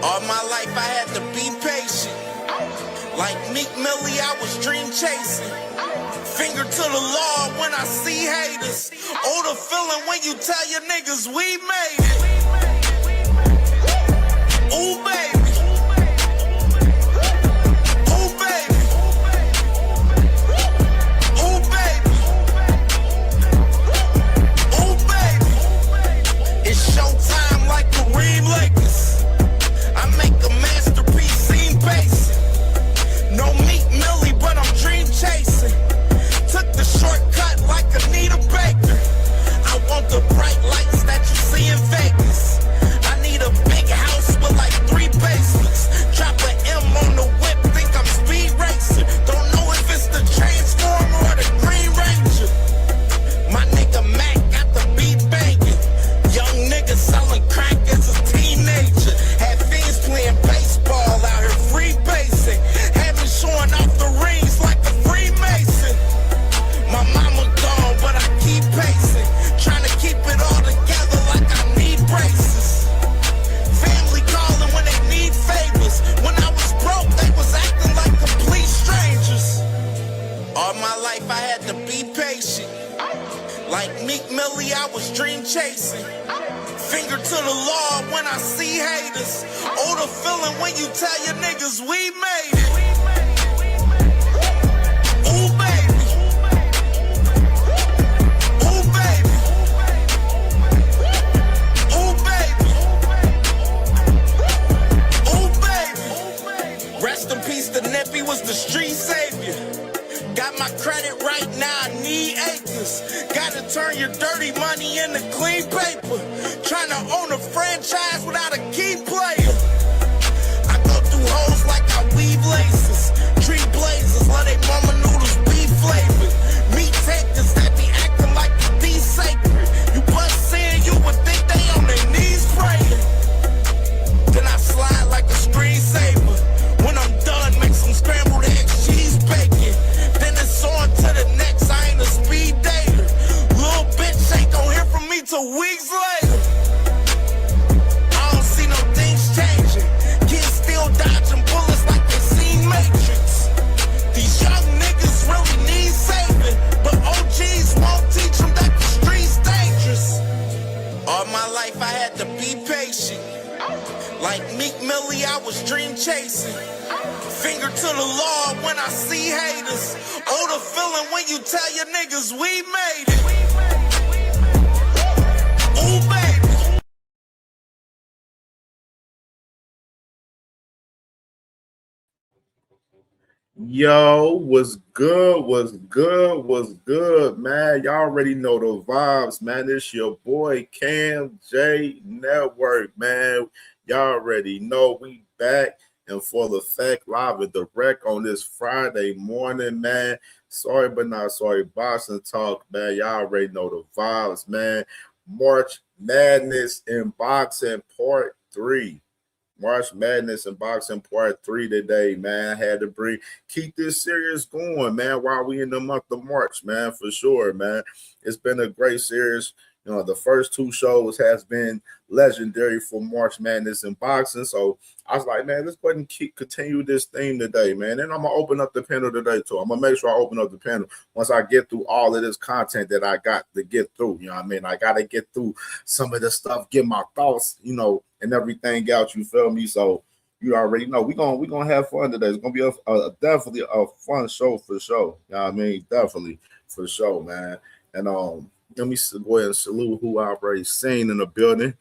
All my life I had to be patient. Like Meek Millie, I was dream chasing. Finger to the law when I see haters. Oh, the feeling when you tell your niggas we made it. Ooh, baby. Ooh, baby. Ooh, baby. Ooh, baby. It's showtime like Kareem Lakers. I make a masterpiece, scene pacing. No Meek Millie, but I'm dream chasing. Took the shortcut like Anita Baker. I want the bright lights that you see in Vegas. I need a big house with like 3 basements. Drop an M on the whip, think I'm speed racing. Don't know if it's the Transformer or the Green Ranger. My nigga Mac got the beat banging. Young nigga selling crack as a teenager. Had fiends playing baseball out here free basing. Had me showing off the rings like a Freemason. My mama gone, but I keep pacing. Trying to keep it all together like I need braces. Family calling when they need favors. When I was broke, they was acting like complete strangers. All my life I had to be patient. Like Meek Millie, I was dream chasing. Finger to the law when I see haters. Oh, the feeling when you tell your niggas we made it. Ooh, baby. Ooh, baby. Ooh, baby. Ooh, baby. Rest in peace, the Nippy was the street savior. Got my credit right now, I need acres. Gotta turn your dirty money into clean paper. Trying to own a franchise without a key player. I go through hoes like I weave laces. Tree blazers, let they mama noodles be flavored. Meat takers that be acting like the sacred. You bust in, you would think they on their knees praying. Then I slide like a screensaver. When I'm done, make some scrambled eggs, cheese bacon. Then it's on to the next, I ain't a speed dater. Little bitch ain't gon' hear from me till weeks later. I don't see no things changing. Kids still dodging bullets like they seen Matrix. These young niggas really need saving, but OGs won't teach them that the street's dangerous. All my life I had to be patient. Like Meek Millie, I was dream chasing. Finger to the law when I see haters. Oh, the feeling when you tell your niggas we made it. Ooh, baby. Yo, what's good? What's good? What's good, man? Y'all already know the vibes, man. It's your boy CamJNetwork, man. Y'all already know we back and for the fact live and direct on this Friday morning, man. Sorry, but not sorry. Boxing talk, man. Y'all already know the vibes, man. March Madness in boxing part 3. March Madness and boxing part 3 today, man. Had to keep this series going, man, while we in the month of March, man, for sure, man. It's been a great series. You know, the first 2 shows has been legendary for March Madness and boxing. So I was like, man, let's go ahead and continue this theme today, man. And I'm going to open up the panel today, too. I'm going to make sure I open up the panel once I get through all of this content that I got to get through. You know what I mean? I got to get through some of the stuff, get my thoughts, you know, and everything out. You feel me? So you already know we're gonna have fun today. It's gonna be definitely a fun show for sure. You know what I mean? Definitely for sure, man. And let me go ahead and salute who I've already seen in the building.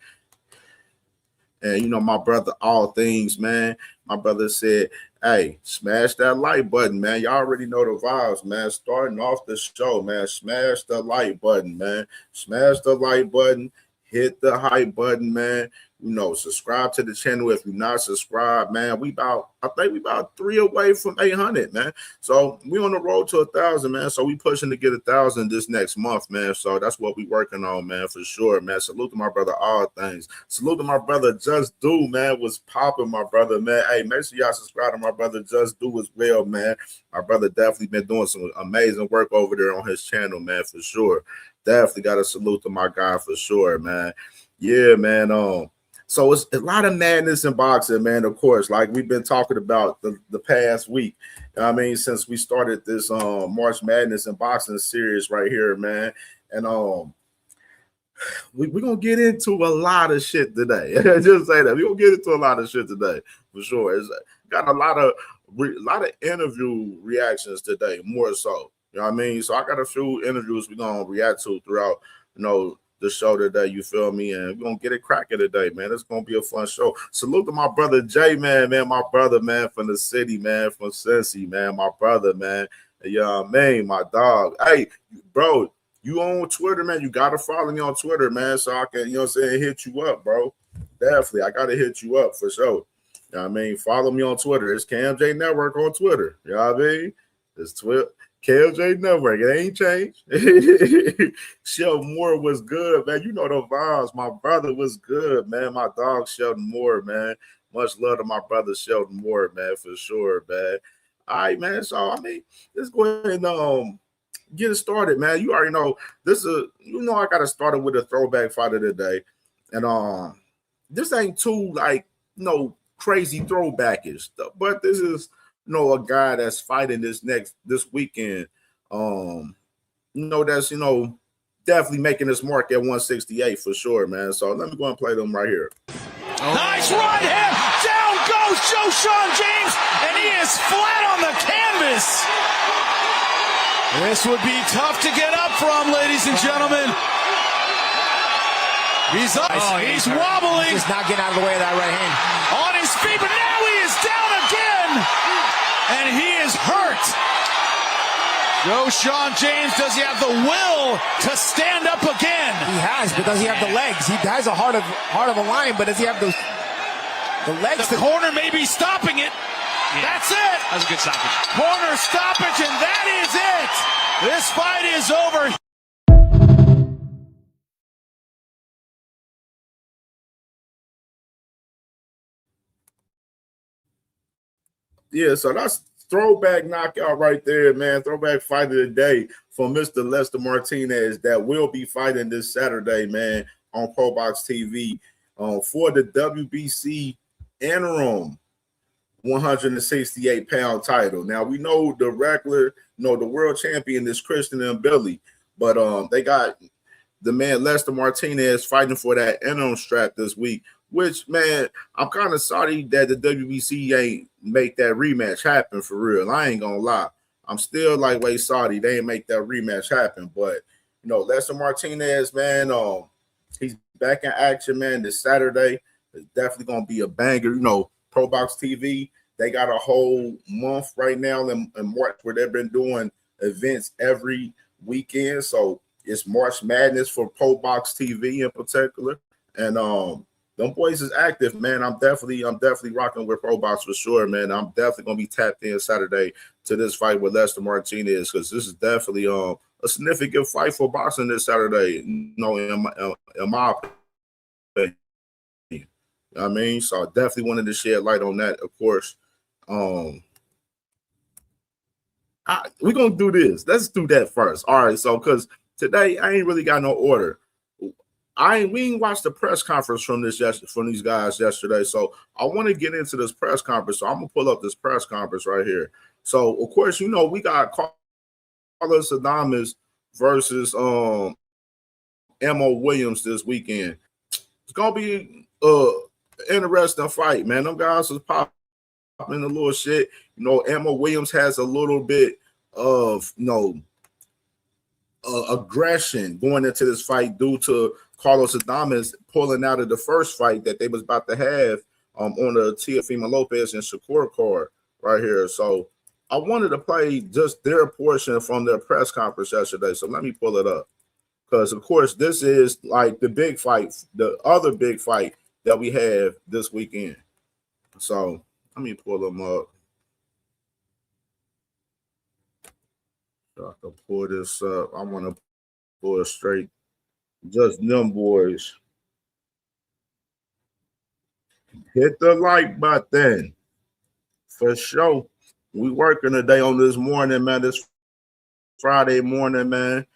And you know, my brother, all things, man. My brother said, hey, smash that like button, man. Y'all already know the vibes, man. Starting off the show, man. Smash the like button, man. Smash the like button. Hit the hype button, man. You know, subscribe to the channel if you're not subscribed, man. I think we about 3 away from 800, man. So we on the road to 1,000, man. So we pushing to get 1,000 this next month, man. So that's what we working on, man, for sure, man. Salute to my brother, all things. Salute to my brother, Just Do, man. Was popping, my brother, man. Hey, make sure y'all subscribe to my brother, Just Do, as well, man. My brother definitely been doing some amazing work over there on his channel, man, for sure. Definitely got to salute to my guy for sure, man. Yeah, man. So it's a lot of madness in boxing, man. Of course, like we've been talking about the past week. I mean, since we started this March Madness in boxing series right here, man, and we're gonna get into a lot of shit today. Just say that we're gonna get into a lot of shit today for sure. It's got a lot of interview reactions today, more so. You know what I mean? So I got a few interviews we're gonna react to throughout, the show today. You feel me? And we're gonna get it cracking today, man. It's gonna be a fun show. Salute to my brother Jay, man, my brother, man, from the city, man, from Cincy, man, my brother, man. Yeah, man, my dog. Hey, bro. You on Twitter, man. You gotta follow me on Twitter, man, so I can, hit you up, bro. Definitely. I gotta hit you up for sure. You know what I mean? Follow me on Twitter. It's CamJNetwork on Twitter. You know what I mean? It's Twitter. CamJNetwork. It ain't changed. Sheldon Moore was good, man. You know the vibes. My brother was good, man. My dog Sheldon Moore, man. Much love to my brother Sheldon Moore, man, for sure, man. All right, man. So I mean, let's go ahead and get it started, man. You already know this is, I got to start it with a throwback fight of the day. And this ain't too like, crazy throwbackish, but this is, a guy that's fighting this weekend. That's, definitely making his mark at 168 for sure, man. So let me go and play them right here. Nice right hand. Down goes Joe James, and he is flat on the canvas. This would be tough to get up from, ladies and gentlemen. He's up. Oh, he's wobbling. He's just not getting out of the way of that right hand. On his feet, but now he is down again. And he is hurt. Joe James, does he have the will to stand up again? He has, but does he have the legs? He has a heart of a lion, but does he have the legs? The corner may be stopping it. Yeah. That's it. That was a good stoppage. Corner stoppage, and that is it. This fight is over. Yeah, so that's throwback knockout right there, man. Throwback fight of the day from Mr. Lester Martinez that will be fighting this Saturday, man, on ProBox TV for the WBC interim 168-pound title. Now we know the regular, the world champion is Christian and Billy, but they got the man Lester Martinez fighting for that interim strap this week. Which, man, I'm kind of sorry that the WBC ain't make that rematch happen for real. I ain't gonna lie. I'm still like way sorry they ain't make that rematch happen. But Lester Martinez, man, he's back in action, man. This Saturday is definitely gonna be a banger. ProBox TV, they got a whole month right now in March where they've been doing events every weekend. So it's March Madness for ProBox TV in particular. And them boys is active, man. I'm definitely rocking with ProBox for sure, man. I'm definitely gonna be tapped in Saturday to this fight with Lester Martinez because this is definitely a significant fight for boxing this Saturday. In my opinion. I mean, so I definitely wanted to shed light on that, of course. We're gonna do this. Let's do that first. All right, so because today I ain't really got no order. We ain't watched the press conference from these guys yesterday, so I want to get into this press conference. So I'm gonna pull up this press conference right here. So of course, we got Carlos Adames versus Mo Williams this weekend. It's gonna be interesting fight, man. Them guys was popping a little shit. Mo Williams has a little bit of aggression going into this fight due to Carlos Adames pulling out of the first fight that they was about to have on the Teofimo Lopez and Shakur card right here. So I wanted to play just their portion from their press conference yesterday. So let me pull it up. Because, of course, this is like the big fight, the other big fight that we have this weekend. So let me pull them up. So I can pull this up. I want to pull it straight. Just them boys. Hit the like button. For sure. We working today on this morning, man. This Friday morning, man.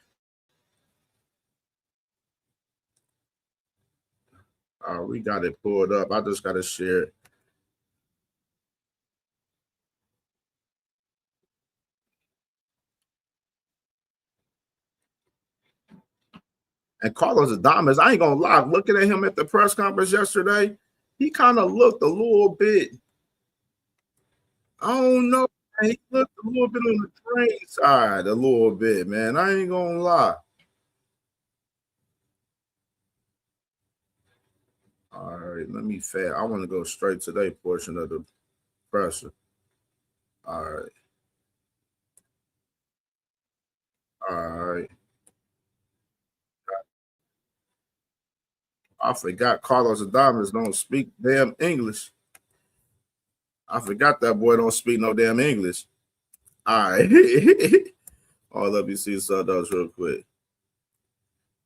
We got it pulled up. I just got to share it. And Carlos Adames, I ain't gonna lie, looking at him at the press conference yesterday, he kind of looked a little bit, I don't know, man, he looked a little bit on the train side a little bit, man. I ain't gonna lie. All right, let me fast. I want to go straight to that portion of the presser. All right. All right. I forgot Carlos Adames don't speak damn English. I forgot that boy don't speak no damn English. All right. Oh, let me see some of those real quick.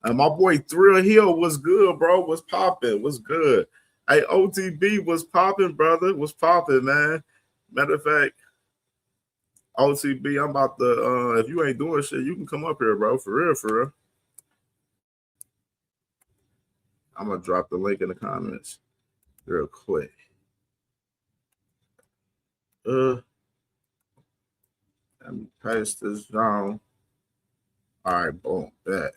And my boy Thrill Hill was good, bro. Was popping. Was good. Hey, OTB was popping, brother. Was popping, man. Matter of fact, OTB, I'm about to, if you ain't doing shit, you can come up here, bro. For real, for real. I'm going to drop the link in the comments real quick. Let me paste this down. All right, boom, that.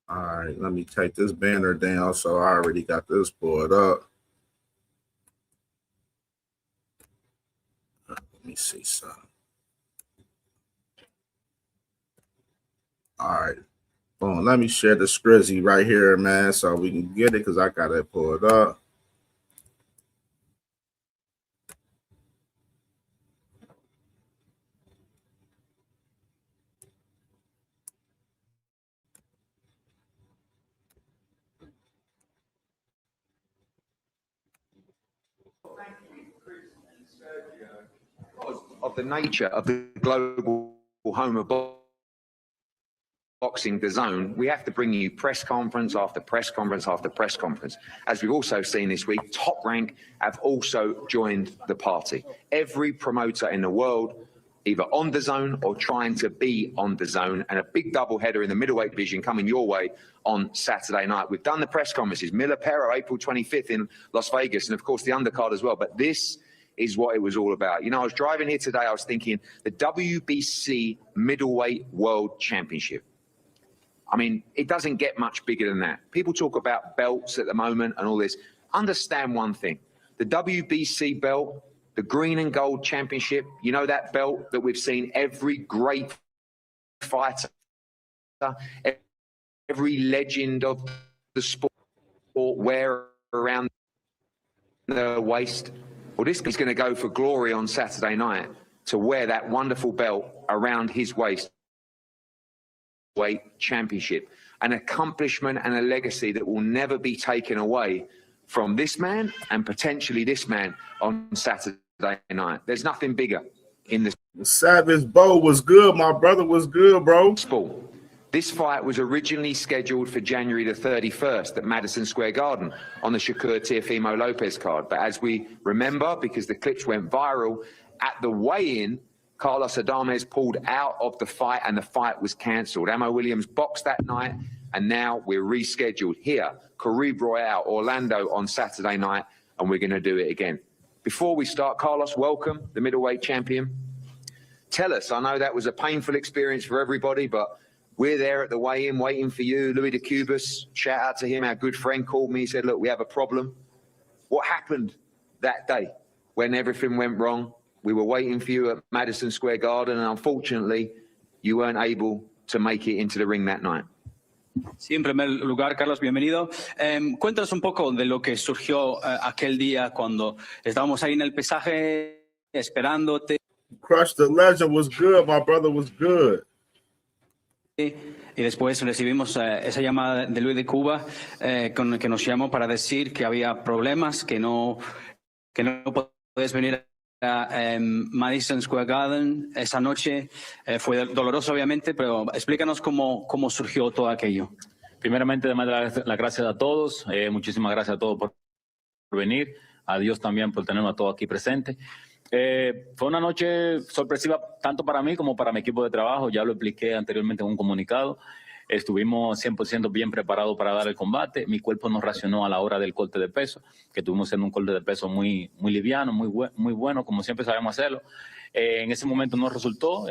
All right, let me take this banner down. So I already got this pulled up. Let me see something. All right. Boom. Let me share the Scrizzy right here, man, so we can get it because I got it pulled up. Of the nature of the global home of boxing, the Zone, we have to bring you press conference after press conference after press conference. As we've also seen this week, Top Rank have also joined the party. Every promoter in the world, either on the Zone or trying to be on the Zone, and a big doubleheader in the middleweight division coming your way on Saturday night. We've done the press conferences, Miller Pero, April 25th in Las Vegas, and of course the undercard as well. But this is what it was all about. You know, I was driving here today, I was thinking the WBC Middleweight World Championship. I mean, it doesn't get much bigger than that. People talk about belts at the moment and all this. Understand one thing. The WBC belt, the green and gold championship, you know that belt that we've seen every great fighter, every legend of the sport wear around their waist? Well, this guy's going to go for glory on Saturday night to wear that wonderful belt around his waist. Championship, an accomplishment and a legacy that will never be taken away from this man and potentially this man on Saturday night. There's nothing bigger in this. Savage Bo was good. My brother was good, bro. Sport. This fight was originally scheduled for January the 31st at Madison Square Garden on the Shakur Teofimo Lopez card. But as we remember, because the clips went viral, at the weigh-in, Carlos Adames pulled out of the fight and the fight was cancelled. Amo Williams boxed that night and now we're rescheduled here, Caribe Royale, Orlando on Saturday night, and we're going to do it again. Before we start, Carlos, welcome, the middleweight champion. Tell us, I know that was a painful experience for everybody, but we're there at the weigh-in waiting for you. Louis de Cubas, shout out to him, our good friend, called me, he said, look, we have a problem. What happened that day when everything went wrong? We were waiting for you at Madison Square Garden, and unfortunately, you weren't able to make it into the ring that night. Sí, en primer lugar, Carlos, bienvenido. Cuéntanos un poco de lo que surgió aquel día cuando estábamos ahí en el pesaje esperándote. Crush the Legend was good. My brother was good. Y después recibimos esa llamada de Luis de Cuba con que nos llamó para decir que había problemas, que no podías venir a Madison Square Garden esa noche. Fue doloroso, obviamente, pero explícanos cómo surgió todo aquello. Primeramente, dar las gracias a todos. Muchísimas gracias a todos por venir. A Dios también por tenernos a todos aquí presentes. Fue una noche sorpresiva tanto para mí como para mi equipo de trabajo. Ya lo expliqué anteriormente en un comunicado. Estuvimos 100% bien preparados para dar el combate. Mi cuerpo nos reaccionó a la hora del corte de peso, que tuvimos haciendo un corte de peso muy liviano, muy bueno, como siempre sabemos hacerlo. En ese momento no resultó.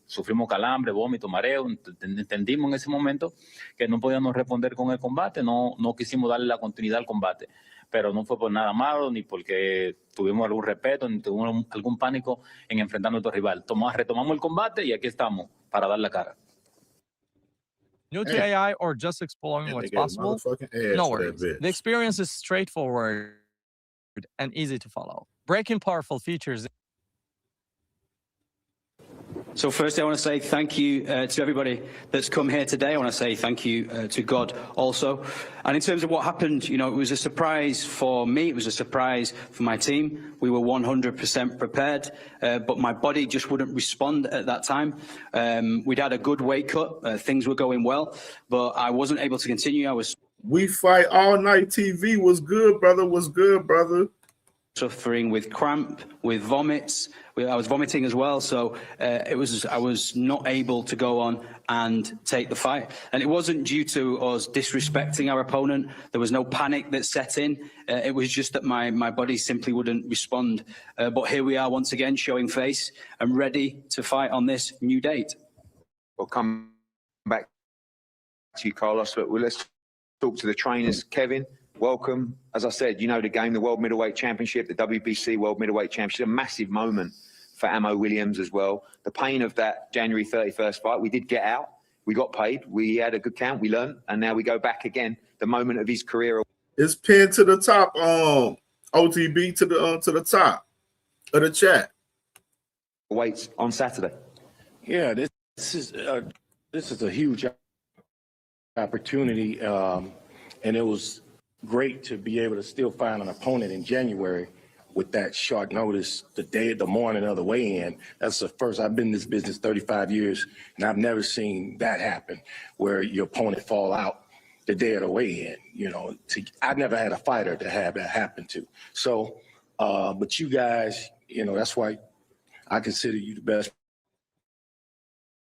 Sufrimos calambre, vómito, mareo. Entendimos en ese momento que no podíamos responder con el combate. No quisimos darle la continuidad al combate. Pero no fue por nada malo, ni porque tuvimos algún respeto, ni tuvimos algún pánico en enfrentar a nuestro rival. Retomamos el combate y aquí estamos para dar la cara. New to AI or just exploring what's possible? No worries. The experience is straightforward and easy to follow. Breaking powerful features. So firstly, I want to say thank you to everybody that's come here today. I want to say thank you to God also. And in terms of what happened, you know, it was a surprise for me. It was a surprise for my team. We were 100% prepared, but my body just wouldn't respond at that time. We'd had a good weight cut. Things were going well, but I wasn't able to continue. We Fight All Night TV was good, brother. Was good, brother. Suffering with cramp, with vomits. I was vomiting as well, so I was not able to go on and take the fight. And it wasn't due to us disrespecting our opponent. There was no panic that set in. It was just that my body simply wouldn't respond. But here we are once again, showing face and ready to fight on this new date. We'll come back to you, Carlos, but let's talk to the trainers. Kevin, welcome. As I said, you know the game, the World Middleweight Championship, the WBC World Middleweight Championship, a massive moment for Ammo Williams as well. The pain of that January 31st fight, we did get out, we got paid, we had a good count, we learned, and now we go back again. The moment of his career. It's pinned to the top, OTB to the top of the chat. Waits on Saturday. Yeah, this is a huge opportunity, and it was great to be able to still find an opponent in January with that short notice, the morning of the weigh-in. That's the first. I've been in this business 35 years, and I've never seen that happen, where your opponent fall out the day of the weigh-in. You know, I've never had a fighter to have that happen to. So, but you guys, you know, that's why I consider you the best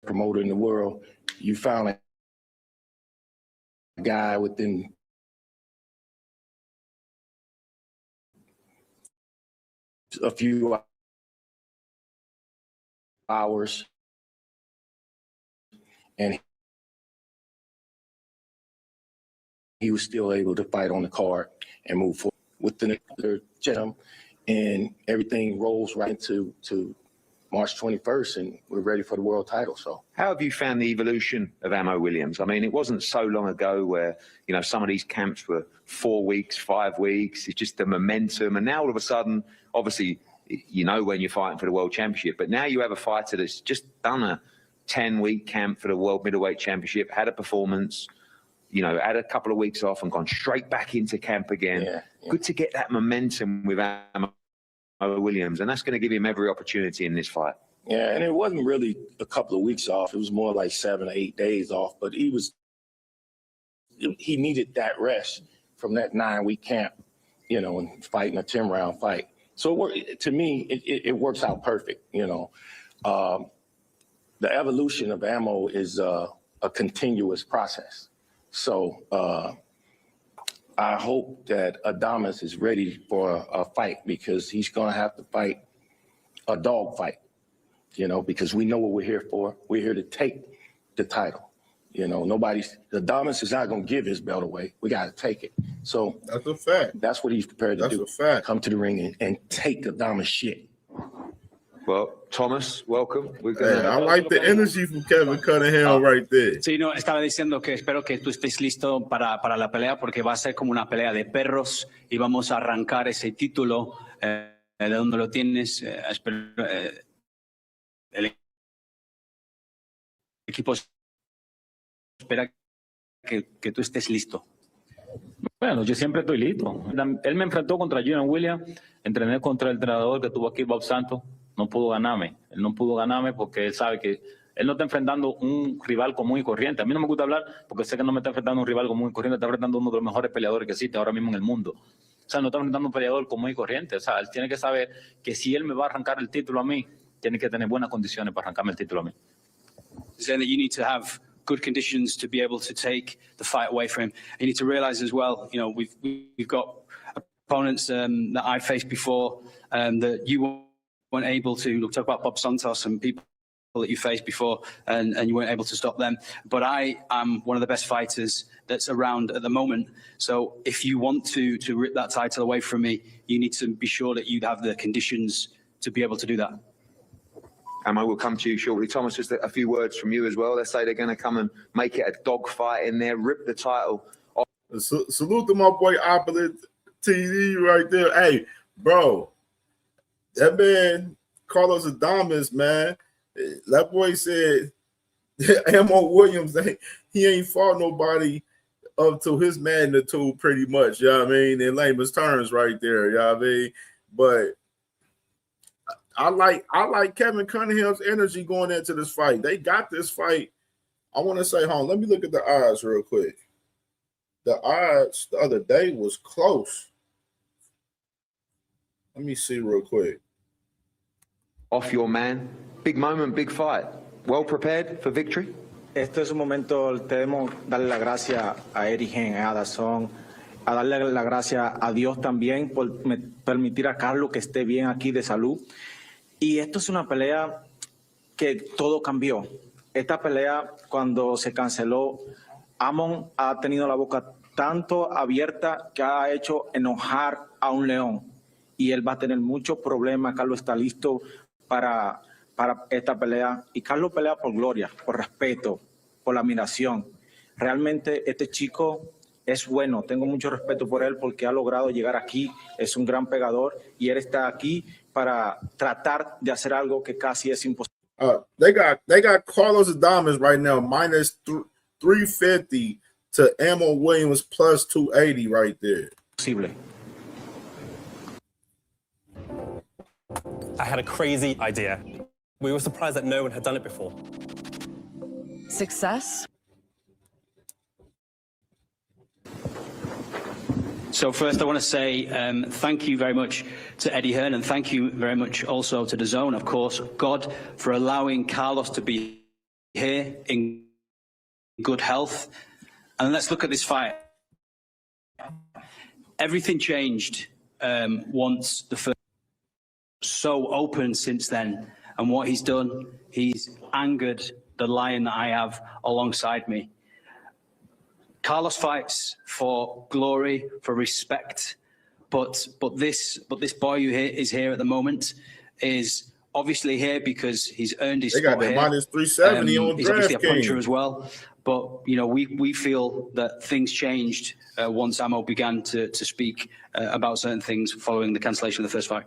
promoter in the world. You found a guy within a few hours, and he was still able to fight on the card and move forward with the gym, and everything rolls right into March 21st, and we're ready for the world title. So how have you found the evolution of Ammo Williams? I mean, it wasn't so long ago where, you know, some of these camps were 4 weeks, 5 weeks. It's just the momentum. And now all of a sudden, obviously, you know when you're fighting for the world championship, but now you have a fighter that's just done a 10-week camp for the world middleweight championship, had a performance, you know, had a couple of weeks off and gone straight back into camp again. Yeah. Good to get that momentum with Ammo Williams, and that's going to give him every opportunity in this fight. Yeah, and it wasn't really a couple of weeks off. It was more like 7 or 8 days off, but he needed that rest from that 9-week camp, you know, and fighting a 10-round fight. So to me, it works out perfect, you know. The evolution of Ammo is a continuous process. So I hope that Adames is ready for a fight, because he's going to have to fight a dog fight, you know, because we know what we're here for. We're here to take the title. You know, Adames is not going to give his belt away. We got to take it. So that's a fact. That's what he's prepared to do. That's a fact. Come to the ring and take Adames shit. Well, Thomas, welcome. I like the energy from Kevin Cunningham right there. Sí, no, estaba diciendo que espero que tú estés listo para la pelea, porque va a ser como una pelea de perros y vamos a arrancar ese título de donde lo tienes. El equipo espera que tú estés listo. Bueno, yo siempre estoy listo. Él me enfrentó contra Julian Williams, entrené contra el entrenador que tuvo aquí, Bob Santos. No pudo ganarme. Él no pudo ganarme porque él sabe que él no está enfrentando un rival común y corriente. A mí no me gusta hablar porque sé que no me está enfrentando un rival común y corriente, está enfrentando uno de los mejores peleadores que existe ahora mismo en el mundo. O sea, no está enfrentando un peleador común y corriente. O sea, él tiene que saber que si él me va a arrancar el título a mí, tiene que tener buenas condiciones para arrancarme el título a mí. Saying that you need to have good conditions to be able to take the fight away from him. You need to realize as well, you know, we've got opponents that I faced before that you weren't able to. We'll talk about Bob Santos and people that you faced before, and you weren't able to stop them. But I am one of the best fighters that's around at the moment. So if you want to rip that title away from me, you need to be sure that you have the conditions to be able to do that. Ammo, we'll come to you shortly. Thomas, just a few words from you as well. Let's say they're going to come and make it a dogfight in there, rip the title off. Salute to my boy Opulent TD right there. Hey, bro, that man, Carlos Adames, man, that boy said Ammo Williams, he ain't fought nobody up to his magnitude pretty much, you know what I mean? In layman's terms right there, you know what I mean? But I like Kevin Cunningham's energy going into this fight. They got this fight. I want to say, hold on, let me look at the odds real quick. The odds the other day was close. Let me see real quick. Off your man. Big moment, big fight. Well prepared for victory? Este es un momento, debemos darle la gracia a Erigen, a Dazón, a darle la gracia a Dios también por permitir a Carlos que esté bien aquí de salud. Y esto es una pelea que todo cambió. Esta pelea, cuando se canceló, Amon ha tenido la boca tanto abierta que ha hecho enojar a un león. Y él va a tener muchos problemas. Carlos está listo para esta pelea. Y Carlos pelea por gloria, por respeto, por la admiración. Realmente este chico es bueno. Tengo mucho respeto por él porque ha logrado llegar aquí. Es un gran pegador y él está aquí para tratar de hacer algo que casi es imposible. They got Carlos Adames right now minus 350 to Ammo Williams plus 280 right there. I had a crazy idea. We were surprised that no one had done it before. Success? So first I want to say thank you very much to Eddie Hearn, and thank you very much also to DAZN, of course, God, for allowing Carlos to be here in good health. And let's look at this fight. Everything changed once the first. So open since then, and what he's done, he's angered the lion that I have alongside me. Carlos fights for glory, for respect, but this boy who is here at the moment is obviously here because he's earned his spot here. They got minus 370 on he's obviously a puncher DraftKings as well, but you know we feel that things changed once Ammo began to speak about certain things following the cancellation of the first fight.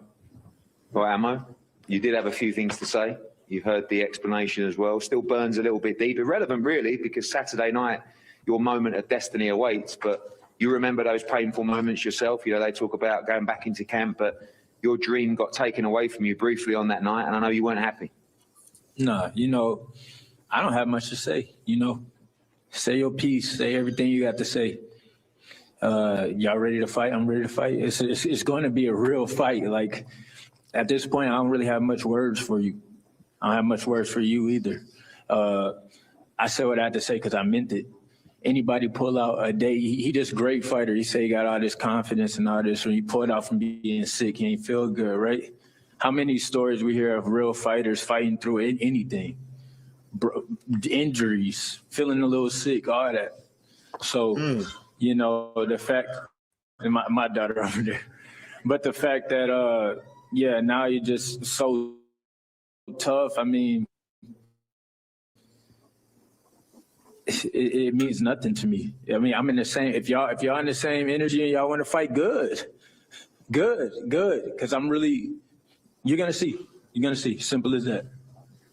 Well, Ammo, you did have a few things to say. You've heard the explanation as well. Still burns a little bit deep. Irrelevant, really, because Saturday night, your moment of destiny awaits. But you remember those painful moments yourself. You know, they talk about going back into camp, but your dream got taken away from you briefly on that night, and I know you weren't happy. No, you know, I don't have much to say, you know. Say your piece. Say everything you got to say. Y'all ready to fight? I'm ready to fight. It's going to be a real fight. Like, at this point, I don't really have much words for you. I don't have much words for you either. I said what I had to say because I meant it. Anybody pull out a day, he just a great fighter. He say he got all this confidence and all this. When you pull it out from being sick, he ain't feel good, right? How many stories we hear of real fighters fighting through anything? Injuries, feeling a little sick, all that. So, you know, the fact, and my daughter over there, but the fact that, yeah, now you're just so tough. I mean, it means nothing to me. I mean, I'm in the same, if y'all in the same energy and y'all want to fight, good. Because I'm really, you're going to see, simple as that.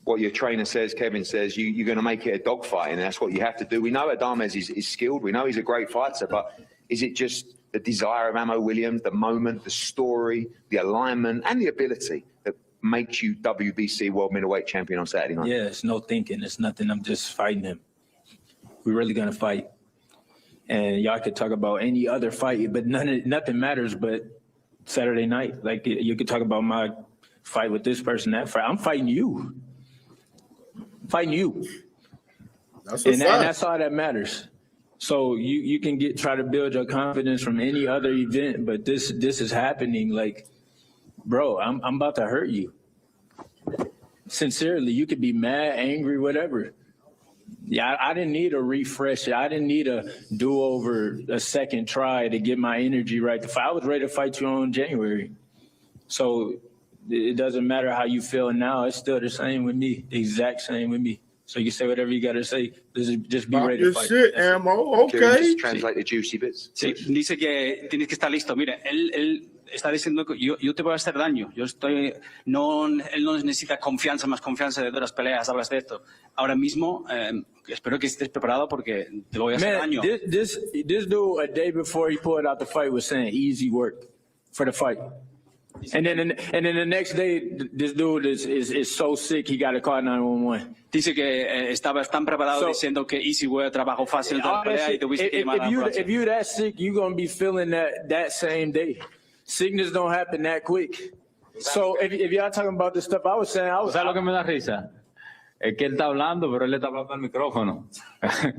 What your trainer says, Kevin says, you're going to make it a dogfight, and that's what you have to do. We know Adames is skilled. We know he's a great fighter, but is it just the desire of Ammo Williams, the moment, the story, the alignment, and the ability that makes you WBC World Middleweight Champion on Saturday night? Yeah, it's no thinking. It's nothing. I'm just fighting him. We're really going to fight. And y'all could talk about any other fight, but nothing matters but Saturday night. Like, you could talk about my fight with this person, that fight. I'm fighting you. And that's all that matters. So you can try to build your confidence from any other event, but this is happening. Like, bro, I'm about to hurt you. Sincerely, you could be mad, angry, whatever. Yeah, I didn't need a refresh. I didn't need a do-over, a second try to get my energy right. I was ready to fight you on January. So it doesn't matter how you feel now. It's still the same with me, the exact same with me. So you say whatever you got to say. Just be ready to fight. Shit, ammo. Okay. Just translate the juicy bits. Sí, dice que tienes que estar listo. Mire, él está diciendo que yo te voy a hacer daño. Él no necesita confianza, más confianza de las peleas. Hablas de esto. Ahora mismo, espero que estés preparado porque te voy a hacer daño. This dude, a day before he pulled out the fight, was saying easy work for the fight. And then the next day, this dude is so sick he got to call 911. Dice que estabas tan preparado diciendo que easy work, trabajo fácil, pelea y tuviste que llamar a la ambulancia. If you're that sick, you're going to be feeling that same day. Sickness don't happen that quick. So if y'all talking about the stuff I was saying, ¿Sabes lo que me da risa? Es que él está hablando, pero él le está hablando al micrófono.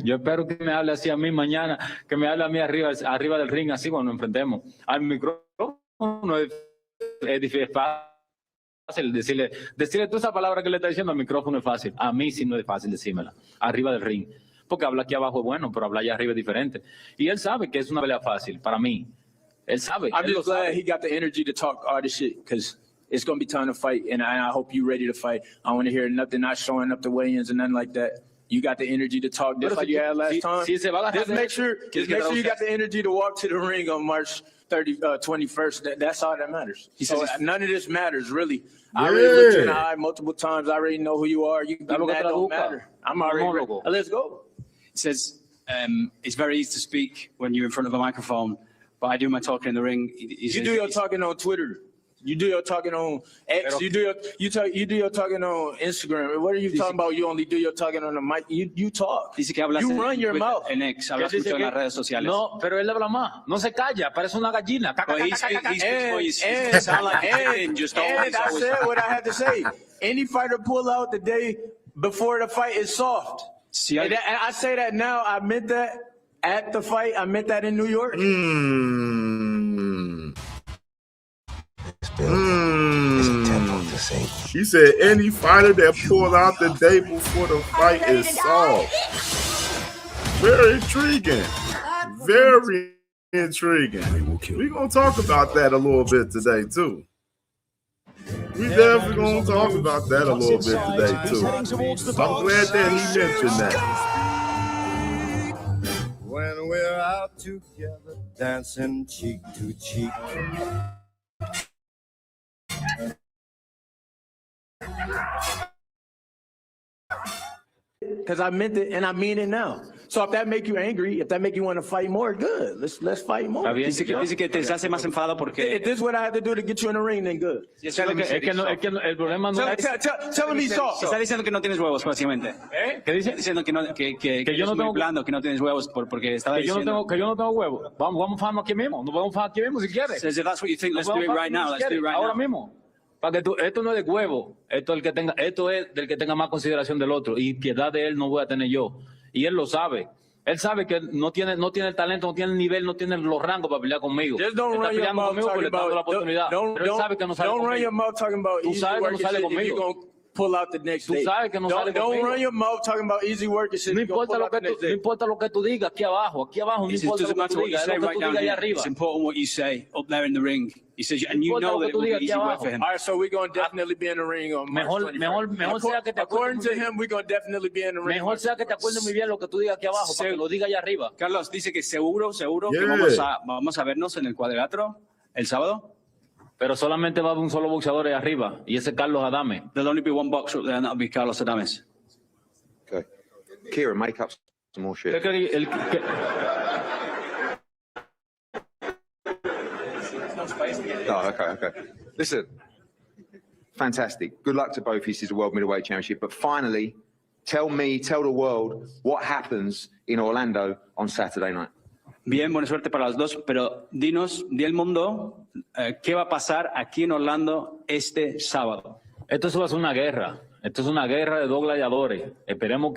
Yo espero que me hable así a mí mañana, que me hable a mí arriba del ring, así cuando nos enfrentemos. Al micrófono es fácil decirle toda esa palabra que le está diciendo al micrófono es fácil. A mí sí no es fácil decírmela, arriba del ring. Porque habla aquí abajo es bueno, pero habla allá arriba es diferente. Y él sabe que es una pelea fácil, para mí. Él sabe. I'm just glad he got the energy to talk all this shit, because it's going to be time to fight, and I hope you're ready to fight. I want to hear nothing not showing up to weigh-ins and nothing like that. You got the energy to talk just like you had last time. Just make sure you got the energy to walk to the ring on March 21st. That's all that matters. So none of this matters, really. I already looked you in the eye multiple times. I already know who you are. You can do that, don't matter. I'm already ready. Let's go. He says, it's very easy to speak when you're in front of a microphone, but I do my talking in the ring. You do your talking on Twitter. You do your talking on X. You do your talking on Instagram. What are you talking about? You only do your talking on the mic. You talk. Dice que hablas you run your mouth. En X, hablas mucho en las redes sociales. No, pero él habla más. No se calla, parece una gallina. And I said what I had to say. Any fighter pull out the day before the fight is soft. And I say that now. I meant that at the fight. I meant that in New York. He said any fighter that pulled out the day before the fight is soft. Very intriguing. Very intriguing. We're going to talk about that a little bit today, too. We definitely going to talk about that a little bit today, too. I'm glad that he mentioned that. When we're out together, dancing cheek to cheek. Because I meant it and I mean it now. So if that make you angry, if that make you want to fight more, good. Let's fight more. Dice que te hace más enfado porque if this is what I have to do to get you in the ring, then good. Es que el problema no es. Tell him he's soft. Está diciendo que no tienes huevos, básicamente. ¿Qué dice? Diciendo que yo no tengo blando, que no tienes huevos porque estaba diciendo que yo no tengo huevos. Vamos a fajarnos aquí mismo. Nos vamos a fajar aquí mismo si quieres. Says if that's what you think, let's do it right now. Let's do it right now. Ahora mismo. Para que esto no es de huevo, esto es del que tenga más consideración del otro, y piedad de él no voy a tener yo. Y él lo sabe. Él sabe que no tiene el talento, no tiene el nivel, no tiene los rangos para pelear conmigo. Just don't run your mouth talking about. Pero él sabe que no sale don't run your mouth talking about. Tú sabes que no sale conmigo. Pull out the next day. Tú sabes que no sale conmigo. Don't run your mouth talking about easy work and shit. No importa lo que tú digas aquí abajo, no importa lo que tú digas, es lo que tú digas allá arriba. It's important what you say up there in the ring. He says, and you know that it will be easy work for him. All right, so we're going to definitely be in the ring on March 21st. According to him, we're going to definitely be in the ring. Mejor sea que te acuerdes muy bien lo que tú digas aquí abajo, para que lo diga allá arriba. Carlos dice que seguro que vamos a vernos en el cuadrilátero el sábado. Pero solamente va a haber un solo boxeador ahí arriba, y ese es Carlos Adame. There'll only be one boxer up there, and that'll be Carlos Adames. Okay. Kieran, make up some more shit. Oh, okay. Listen, fantastic. Good luck to both. This is the World Middleweight Championship. But finally, tell the world what happens in Orlando on Saturday night. Bien, buena suerte para los dos, pero di al mundo qué va a pasar aquí en Orlando este sábado. Esto va a ser una guerra. Esto es una guerra de dos gladiadores. Esperemos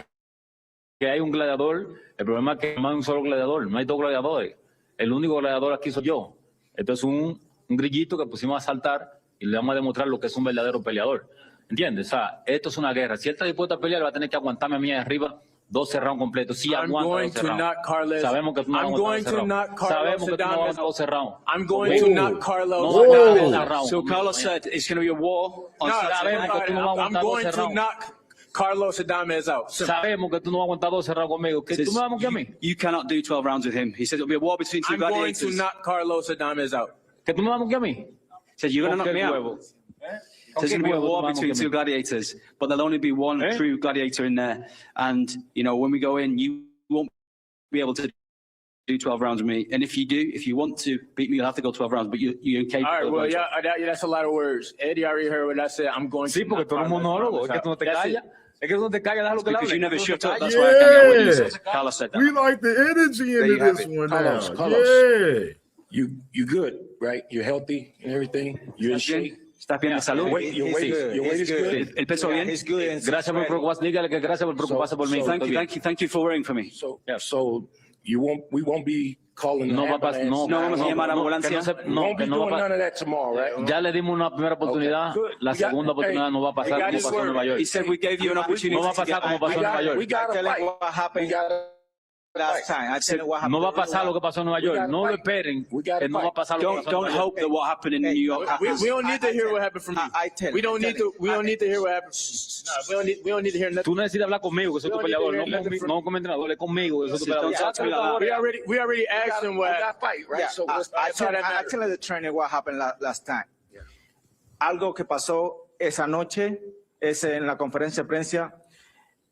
que hay un gladiador. El problema es que no hay un solo gladiador, no hay dos gladiadores. El único gladiador aquí soy yo. Esto es un grillito que pusimos a saltar y le vamos a demostrar lo que es un verdadero peleador. ¿Entiendes? O sea, esto es una guerra. Si él está dispuesto a pelear, va a tener que aguantarme a mí arriba 12 rounds completos. Si aguanta 12 rounds. Sabemos que tú no aguantas 12 rounds. Sabemos que tú no aguantas 12 rounds. I'm going to knock Carlos. No aguantas 12 rounds. So Carlos said it's going to be a war. Sabemos que tú no vas a I'm aguantar going 12 to rounds. knock Carlos Adames out. Sabemos que tú no vas a aguantar 12 rounds conmigo. ¿Que tú me vas a moquear a mí? You cannot do 12 rounds with him. He said it'll be a war between two I'm going gladiators. to knock Carlos Adames out. ¿Que tú me vas a moquear a mí? He said you're going to knock me out. There's going to be a war between two gladiators, but there'll only be one true gladiator in there. And, you know, when we go in, you won't be able to do 12 rounds with me. And if you want to beat me, you'll have to go 12 rounds, but you're incapable. All right, well, yeah, that's a lot of words. Eddie already heard what I said. I'm going to porque tú eres un monólogo. Es que tú no te callas. Es que tú no te callas, déjalo que Because you hable. never shut up. That's why I can't get what you said. Carlos said that. We like the energy into this one now. Carlos. Yeah. You good, right? You're healthy and everything. You're in shape. ¿Estás bien de salud? Your weight is good. ¿El peso bien? Gracias por preocuparse. Dígale que gracias por preocuparse por mí. Thank you for worrying for me. So we won't be calling No the va a pasar, ambulance. No vamos a llamar a ambulancia. We won't be doing none of that tomorrow, right? Ya le dimos una primera oportunidad. Good. La segunda oportunidad no va a pasar como pasó en Nueva York. He said we gave you an opportunity. No va a pasar como pasó en Nueva York. We got to fight. What happened last time? I tell you what happened. No va a pasar lo que pasó en Nueva York. No lo esperen. Que no va a pasar lo que pasó en Don't Nueva York. hope that what happened in New York happens. We don't need to hear what happened from you. We don't need to hear what happened. No, we don't need to hear nothing. Tú necesitas hablar conmigo, que soy tu peleador, no con mi entrenador, es conmigo, que soy tu peleador. We already asked him what happened. Fight, right? Yeah, So I tell the trainer what happened last time. Algo que pasó esa noche es en la conferencia de prensa.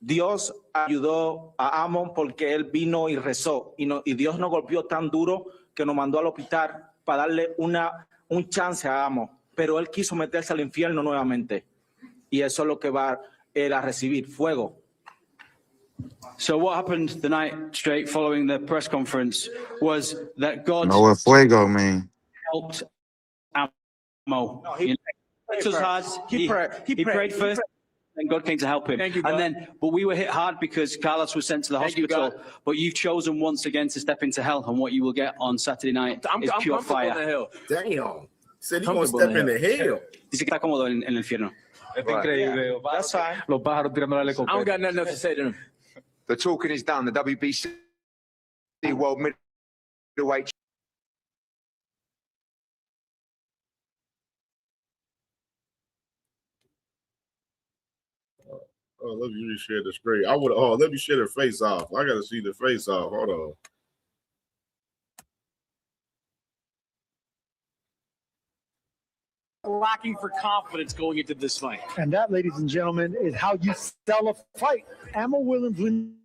Dios ayudó a Amon porque él vino y rezó y Dios nos golpeó tan duro que nos mandó al hospital para darle un chance a Amon, pero él quiso meterse al infierno nuevamente y eso es lo que va él a recibir, fuego. So what happened the night straight following the press conference was that God know what fuego mean. helped Amo. He prayed first, and God came to help him. Thank you, God. But we were hit hard because Carlos was sent to the hospital. But you've chosen once again to step into hell, and what you will get on Saturday night is pure fire. In the hell. Damn. Said he gonna step into hell. Dice que está cómodo en el infierno. Es increíble. That's fine. Los pájaros tirándole I don't got nothing else to say to him. The talking is done. The WBC World Middleweight Oh, let me share the screen. Let me share the face off. I gotta see the face off. Hold on. Lacking for confidence going into this fight. And that, ladies and gentlemen, is how you sell a fight. Amo Williams,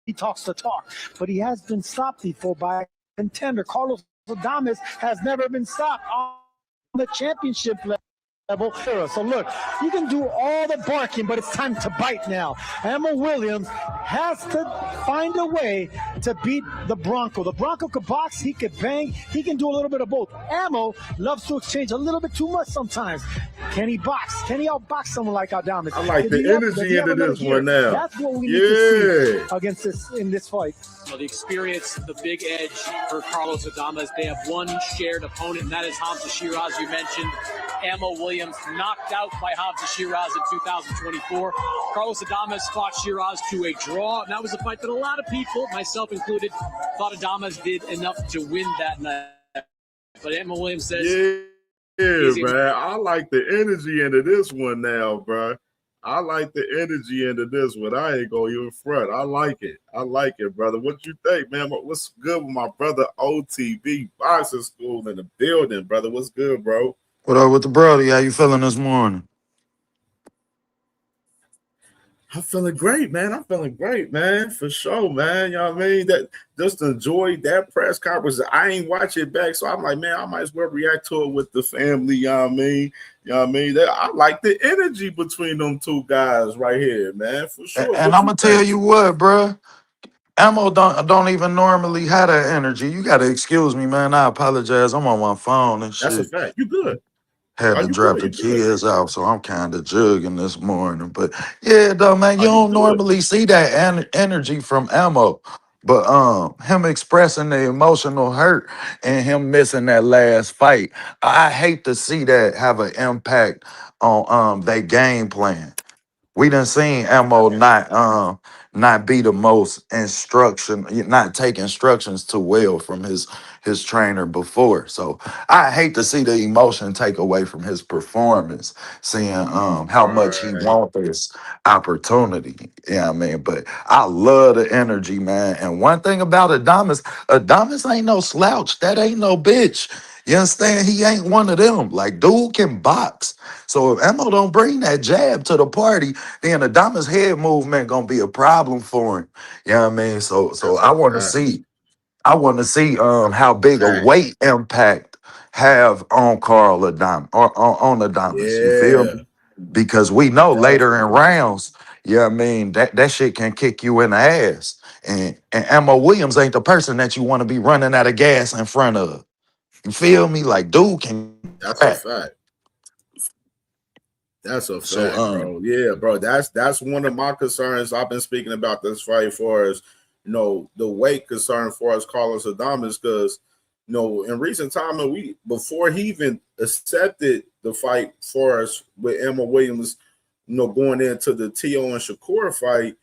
he talks the talk, but he has been stopped before by a contender. Carlos Adames has never been stopped on the championship level. So look, you can do all the barking, but it's time to bite now. Amo Williams has to find a way to beat the Bronco. The Bronco could box, he could bang, he can do a little bit of both. Amo loves to exchange a little bit too much sometimes. Can he box? Can he outbox someone like Adames? I like the energy into this one now. That's what we need to see against in this fight. Well, the experience, the big edge for Carlos Adames. They have one shared opponent, and that is Hamza Shiraz, you mentioned. Amo Williams knocked out by Hamza Shiraz in 2024. Carlos Adames fought Shiraz to a draw, and that was a fight that a lot of people, myself included, thought Adames did enough to win that night. But Amo Williams says... Yeah, man. I like the energy into this one now, bro. I like the energy into this one. I ain't gonna even front. I like it, brother. What you think, man? What's good with my brother OTB Boxing School in the building, brother? What's good, bro? What up with the brody? How you feeling this morning? I'm feeling great, man. For sure, man. You know what I mean? That just enjoyed that press conference. I ain't watch it back, so I'm like, man, I might as well react to it with the family. You know what I mean? I like the energy between them two guys right here, man. For sure. And I'm gonna tell you what, bro. Amo don't even normally have that energy. You gotta excuse me, man. I apologize. I'm on my phone and shit. That's a fact. You good. Had Oh, to you drop good? the You good? kids out, so I'm kind of jugging this morning. But yeah, though, man, Oh, you you don't good? normally see that energy from Ammo. But him expressing the emotional hurt and him missing that last fight, I hate to see that have an impact on their game plan. We done seen Ammo not be the most not take instructions too well from his trainer before. So I hate to see the emotion take away from his performance, seeing how much he Right. want this opportunity. Yeah, I mean, but I love the energy, man. And one thing about Adamas ain't no slouch. That ain't no bitch. You understand? He ain't one of them. Like, dude can box. So if Ammo don't bring that jab to the party, then Adama's head movement gonna be a problem for him. You know what I mean? So That's I a want to fact. see how big a Fact. weight impact have on Carl Adama or on Adamas. You feel Yeah, me? Because we know later in definitely. rounds, yeah, I mean that shit can kick you in the ass. And Ammo Williams ain't the person that you want to be running out of gas in front of. You feel me? Like dude can That's a crack. fact. That's a So fact, bro. Yeah, bro. That's one of my concerns. I've been speaking about this fight for as the weight concern for us Carlos Adames, because in recent time and we before he even accepted the fight for us with Emma Williams, going into the T.O. and Shakur fight,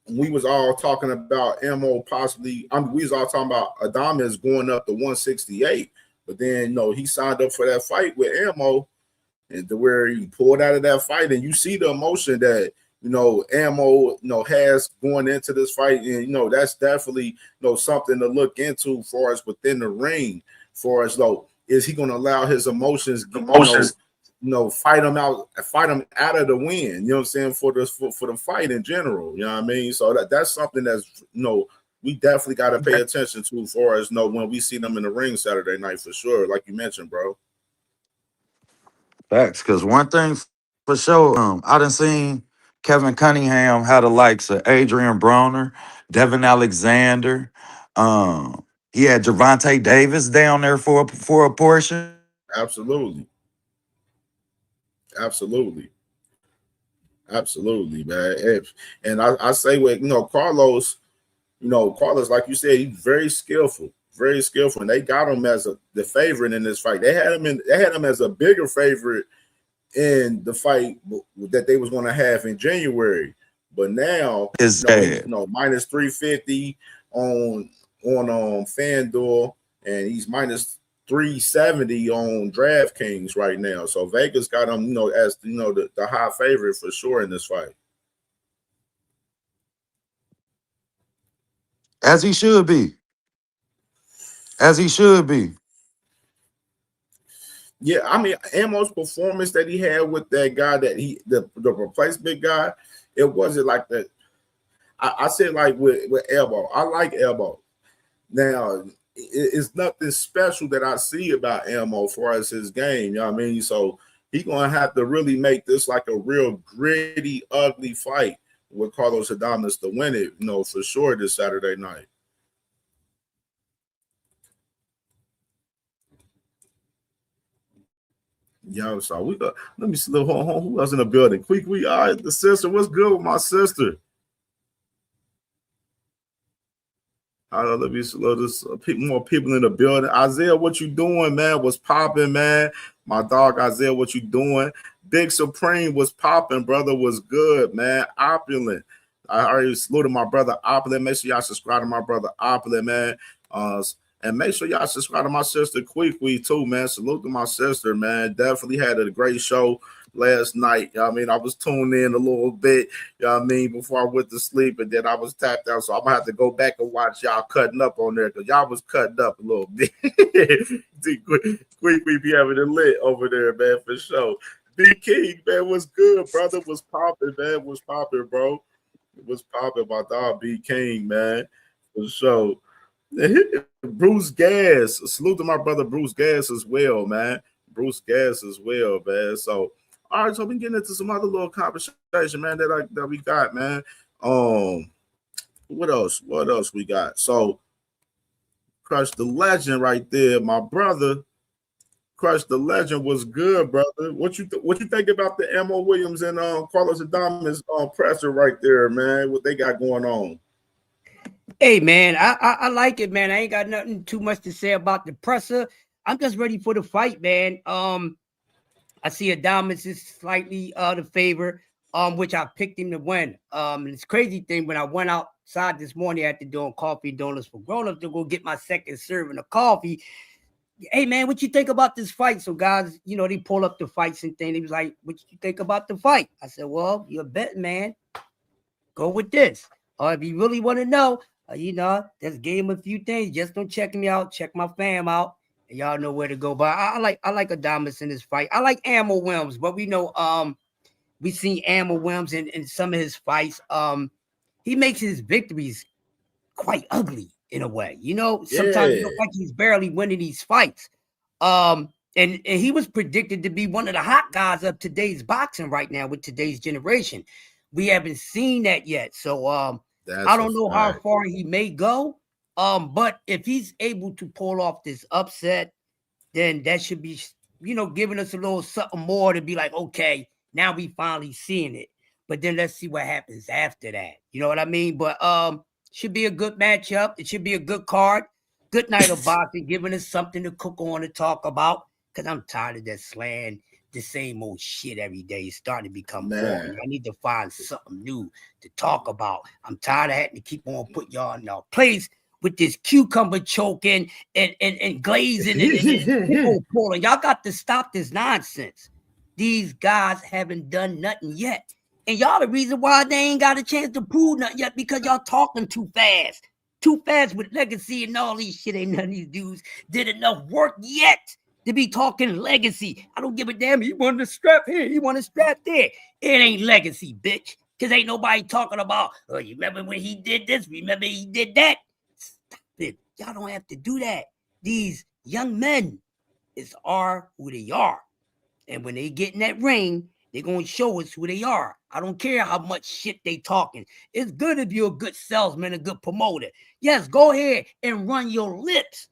we was all talking about Emma possibly. We was all talking about Adames going up to 168, but then he signed up for that fight with Emma. And to where he pulled out of that fight, and you see the emotion that Ammo has going into this fight, and that's definitely something to look into for us within the ring. For us, though, is he going to allow his emotions, fight him out of the win? You know what I'm saying, for the fight in general. You know what I mean? So that's something that's we definitely got to pay attention to for us. When we see them in the ring Saturday night, for sure, like you mentioned, bro. facts, because one thing for sure, I done seen Kevin Cunningham had the likes of Adrian Broner, Devin Alexander. He had Gervonta Davis down there for a portion. Absolutely. Absolutely. Absolutely, man. And I say with Carlos, Carlos, like you said, he's very skillful, and they got him as the favorite in this fight. They had him as a bigger favorite in the fight that they was going to have in January. But now, His he's dad. minus 350 on FanDuel, and he's minus 370 on DraftKings right now. So Vegas got him, as the high favorite for sure in this fight. As he should be. As he should be. Yeah, I mean, Ammo's performance that he had with that guy the replacement guy, it wasn't like that. I said like with Elbow. I like Elbow. Now, it's nothing special that I see about Elmo as far as his game. You know what I mean? So he's gonna have to really make this like a real gritty, ugly fight with Carlos Adames to win it, for sure this Saturday night. Yo, so we got. Let me see. Who else in the building? Quick, all right, the sister. What's good with my sister? Let me slow this. More people in the building. Isaiah, what you doing, man? What's popping, man? My dog Isaiah, what you doing? Big Supreme was popping, brother. Was good, man. Opulent. I already saluted my brother Opulent. Make sure y'all subscribe to my brother Opulent, man. And make sure y'all subscribe to my sister Quick too, man. Salute to my sister, man. Definitely had a great show last night. You know what I mean? I was tuned in a little bit, you know what I mean, before I went to sleep, and then I was tapped out. So I'm gonna have to go back and watch y'all cutting up on there, because y'all was cutting up a little bit. Quick be having it lit over there, man, for sure. B King, man, what's good, brother? Was popping, man. Was popping, bro. It was popping, my dog B King, man. For sure. Bruce Gas. Salute to my brother Bruce Gas as well, man. Bruce Gas as well, man. So, all right, so we getting into some other little conversation, man, that we got, man. What else? What else we got? So, Crush the Legend right there, my brother. Crush the Legend was good, brother. What you think about the Ammo Williams and Carlos Adames presser right there, man? What they got going on? Hey, man, I like it, man. I ain't got nothing too much to say about the presser. I'm just ready for the fight, man. I see Adames is slightly the favor, which I picked him to win. And it's crazy thing, when I went outside this morning after doing coffee donuts for grown-ups to go get my second serving of coffee. Hey, man, what you think about this fight? So guys, you know, they pull up the fights and things. He was like, what you think about the fight? I said, well, you're a betting man. Go with this. Or if you really want to know, you know, just gave him a few things. Just don't check me out. Check my fam out. And y'all know where to go. But I like Adames in this fight. I like Ammo Williams, but we know we seen Ammo Williams in some of his fights. He makes his victories quite ugly in a way. You know, sometimes it looks like he's barely winning these fights. And he was predicted to be one of the hot guys of today's boxing right now with today's generation. We haven't seen that yet. So I don't know how far he may go. But if he's able to pull off this upset, then that should be, you know, giving us a little something more to be like, okay, now we finally seeing it. But then let's see what happens after that. You know what I mean? But should be a good matchup. It should be a good card. Good night of boxing, giving us something to cook on and talk about. Because I'm tired of that slang, the same old shit every day. It's starting to become boring. I need to find something new to talk about. I'm tired of having to keep on putting y'all in our place with this cucumber choking and glazing and pulling. Y'all got to stop this nonsense. These guys haven't done nothing yet. And y'all the reason why they ain't got a chance to prove nothing yet, because y'all talking too fast. Too fast with legacy and all these shit. Ain't none of these dudes did enough work yet to be talking legacy. I don't give a damn. He wanted a strap here. He wanted a strap there. It ain't legacy, bitch. Because ain't nobody talking about, oh, you remember when he did this? Remember he did that? Stop it. Y'all don't have to do that. These young men are who they are. And when they get in that ring, they're going to show us who they are. I don't care how much shit they talking. It's good if you're a good salesman, a good promoter. Yes, go ahead and run your lips.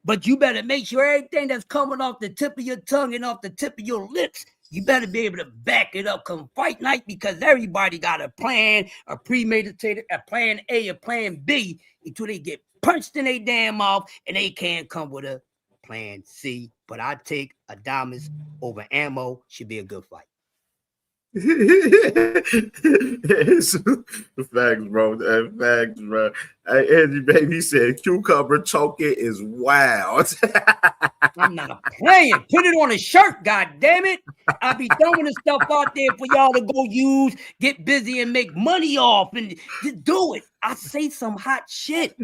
But you better make sure everything that's coming off the tip of your tongue and off the tip of your lips, you better be able to back it up come fight night, because everybody got a plan, a premeditated, a plan A, a plan B, until they get punched in their damn mouth and they can't come with a plan C. But I take Adames over Ammo. Should be a good fight. Facts, bro. Facts, bro. Hey, Angie Baby said cucumber choking is wild. I'm not playing. Put it on a shirt, god damn it. I'll be throwing the stuff out there for y'all to go use, get busy and make money off, and just do it. I say some hot shit.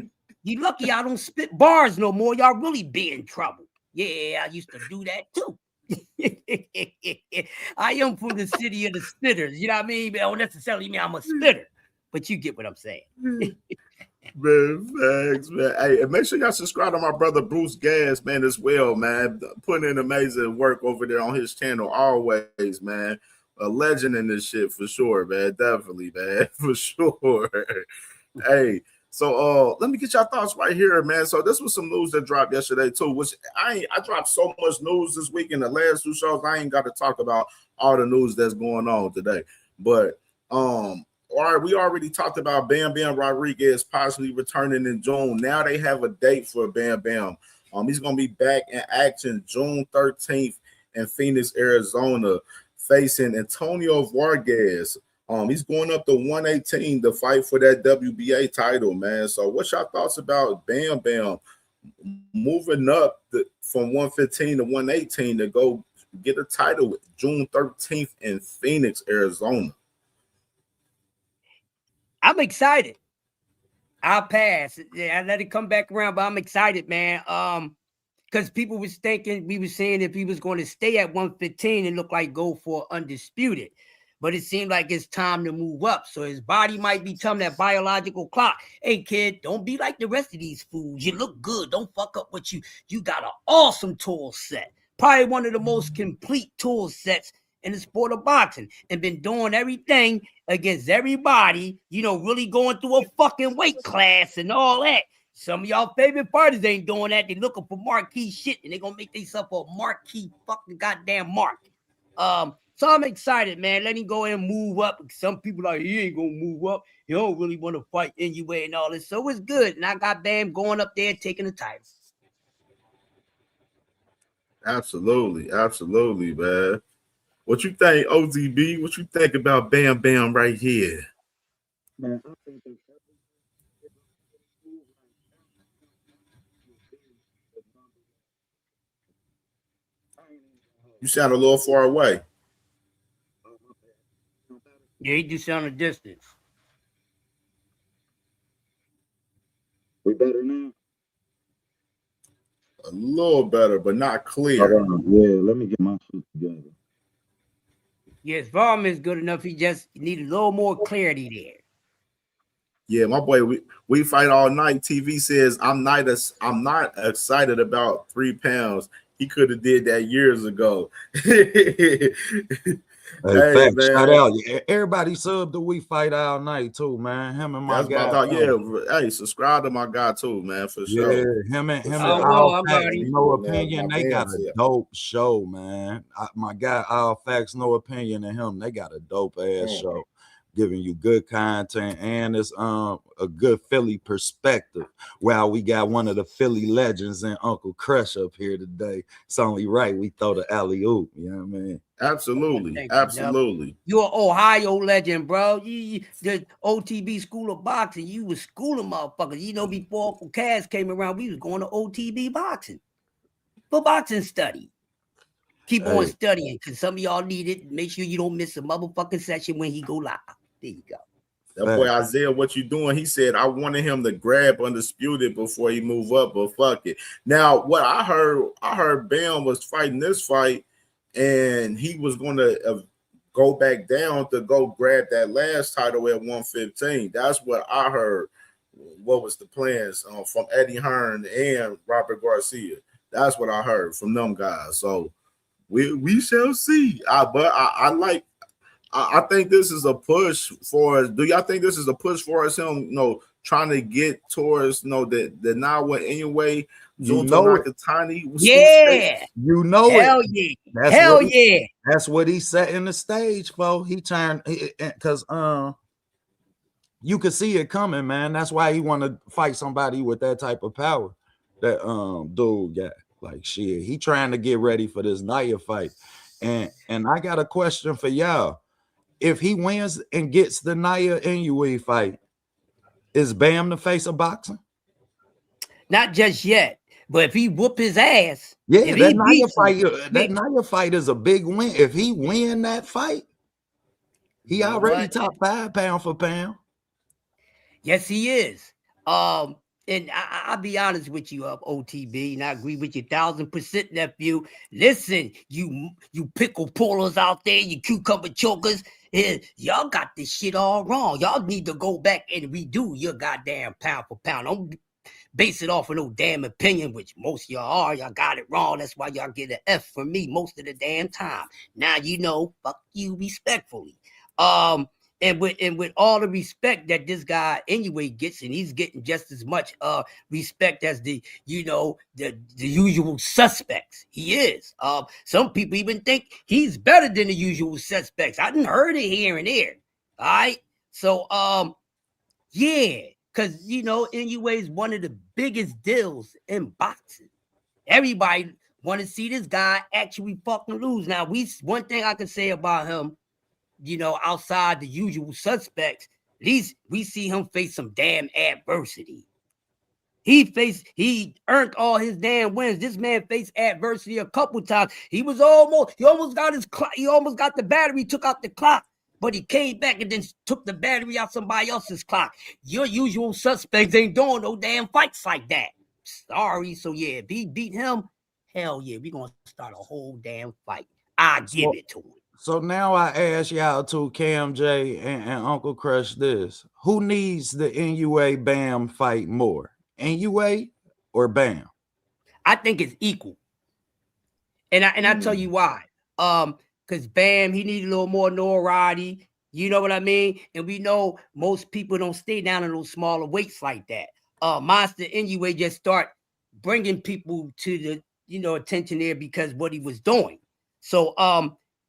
You lucky I don't spit bars no more. Y'all really be in trouble. Yeah, I used to do that too. I am from the city of the spitters. You know what I mean? But don't necessarily mean I'm a spitter, but you get what I'm saying. Man, thanks, man. Hey, and make sure y'all subscribe to my brother Bruce Gas, man, as well, man. Putting in amazing work over there on his channel always, man. A legend in this shit for sure, man. Definitely, man, for sure. Hey. So let me get your thoughts right here, man. So this was some news that dropped yesterday too, which I dropped so much news this week in the last two shows. I ain't got to talk about all the news that's going on today. But all right, we already talked about Bam Bam Rodriguez possibly returning in June. Now they have a date for Bam Bam. He's gonna be back in action June 13th in Phoenix, Arizona, facing Antonio Vargas. He's going up to 118 to fight for that WBA title, man. So what's your thoughts about Bam Bam moving up from 115 to 118 to go get a title June 13th in Phoenix, Arizona? I'm excited. I'll pass. Yeah, I let it come back around, but I'm excited, man. Because people was thinking, we were saying if he was going to stay at 115 and look like go for undisputed. But it seemed like it's time to move up. So his body might be telling that biological clock, hey, kid, don't be like the rest of these fools. You look good. Don't fuck up what you got an awesome tool set. Probably one of the most complete tool sets in the sport of boxing, and been doing everything against everybody, you know, really going through a fucking weight class and all that. Some of y'all favorite fighters ain't doing that. They looking for marquee shit, and they gonna make themselves a marquee fucking goddamn mark. So I'm excited, man. Let him go and move up. Some people like, he ain't gonna move up. He don't really want to fight anyway and all this. So it's good. And I got Bam going up there taking the title. Absolutely, absolutely, man. What you think, OZB? What you think about Bam Bam right here? Man, I think that You sound a little far away. Yeah, he just sound a distance. We better now? A little better, but not clear. Yeah, let me get my shit together. Yes, volume is good enough. He just need a little more clarity there. Yeah, my boy, we fight all night. TV says I'm not excited about 3 pounds. He could have did that years ago. Hey, fact, shout out. Everybody sub the We Fight All Night too, man. Him and my guy. Hey, subscribe to my guy too, man, for sure. Yeah, him and sure. All Facts, No Opinion. They got a dope show, man. My guy, All Facts, No Opinion, and him, they got a dope ass show, giving you good content, and it's a good Philly perspective. While we got one of the Philly legends and Uncle Crush up here today, it's only right we throw the alley-oop. You know what I mean? Absolutely, absolutely. You're an Ohio legend, bro. The OTB School of Boxing. You was schooling motherfuckers. You know, before Uncle Cass came around, we was going to OTB boxing for boxing study. Keep on studying, because some of y'all need it. Make sure you don't miss a motherfucking session when he go live. There you go. That boy Isaiah, what you doing? He said, I wanted him to grab Undisputed before he move up, but fuck it. Now, what I heard Bam was fighting this fight, and he was going to go back down to go grab that last title at 115. That's what I heard. What was the plans from Eddie Hearn and Robert Garcia? That's what I heard from them guys. So we shall see. I think this is a push for us. Do y'all think this is a push for us? Him, trying to get towards, the Nawa anyway. You know it. Yeah. You know Hell it. Yeah. Hell yeah. That's what he set in the stage for. He turned because you could see it coming, man. That's why he want to fight somebody with that type of power that dude got. Like shit, he trying to get ready for this Naya fight. And I got a question for y'all. If he wins and gets the Naya Inoue fight, is Bam the face of boxing? Not just yet, but if he whoop his ass, yeah, that Naya fight is a big win. If he win that fight, he already top 5 pound for pound. Yes, he is. And I'll be honest with you, OTB, and I agree with you 1,000%, nephew. Listen, you pickle pullers out there, you cucumber chokers, y'all got this shit all wrong. Y'all need to go back and redo your goddamn pound for pound. Don't base it off of no damn opinion, which most of y'all are. Y'all got it wrong. That's why y'all get an F from me most of the damn time. Now you know, fuck you respectfully. And with all the respect that this guy anyway gets, and he's getting just as much respect as the usual suspects. He is. Some people even think he's better than the usual suspects. I didn't heard it here and there. All right. So yeah, because anyway is one of the biggest deals in boxing. Everybody want to see this guy actually fucking lose. Now, one thing I can say about him, outside the usual suspects, at least we see him face some damn adversity. He earned all his damn wins. This man faced adversity a couple times. He almost got his clock. He almost got the battery, took out the clock, but he came back and then took the battery out somebody else's clock. Your usual suspects ain't doing no damn fights like that. Sorry. So yeah, if he beat him, hell yeah, we gonna start a whole damn fight. I give it to him. So now I ask y'all to CamJ and Uncle Crush this. Who needs the Inoue Bam fight more? Inoue or Bam? I think it's equal. And I tell you why. Because Bam, he needs a little more notoriety. You know what I mean? And we know most people don't stay down in those smaller weights like that. Monster Inoue just start bringing people to the attention there because what he was doing. So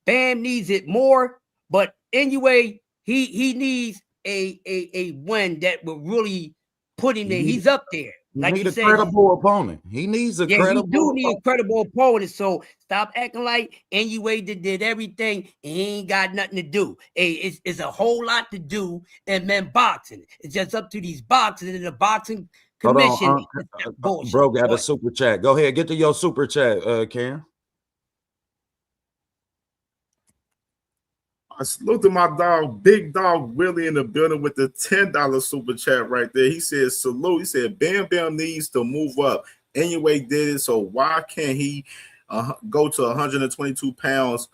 Bam needs it more, but Inoue he needs a win that will really put him there. He's up there. Like Need you a said, credible opponent. He needs a yeah, credible he do need opponent. a credible opponent. So stop acting like Inoue did everything and he ain't got nothing to do. Hey, it's a whole lot to do in men boxing. It's just up to these boxers and the boxing Hold commission. on, bro, got a super chat. Go ahead, get to your super chat, Cam. I salute to my dog, Big Dog Willie in the building with the $10 super chat right there. He said, salute. He said, Bam Bam needs to move up. Anyway, did it, so why can't he go to 122 pounds?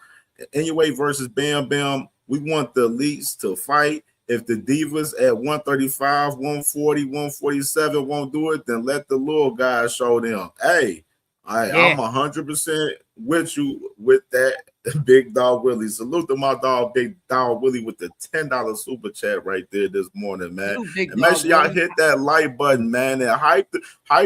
Anyway, versus Bam Bam, we want the elites to fight. If the divas at 135, 140, 147 won't do it, then let the little guys show them. Hey, I'm 100% with you with that, Big Dog Willie. Salute to my dog, Big Dog Willie, with the $10 super chat right there this morning, man. And make sure y'all hit that like button, man, and hype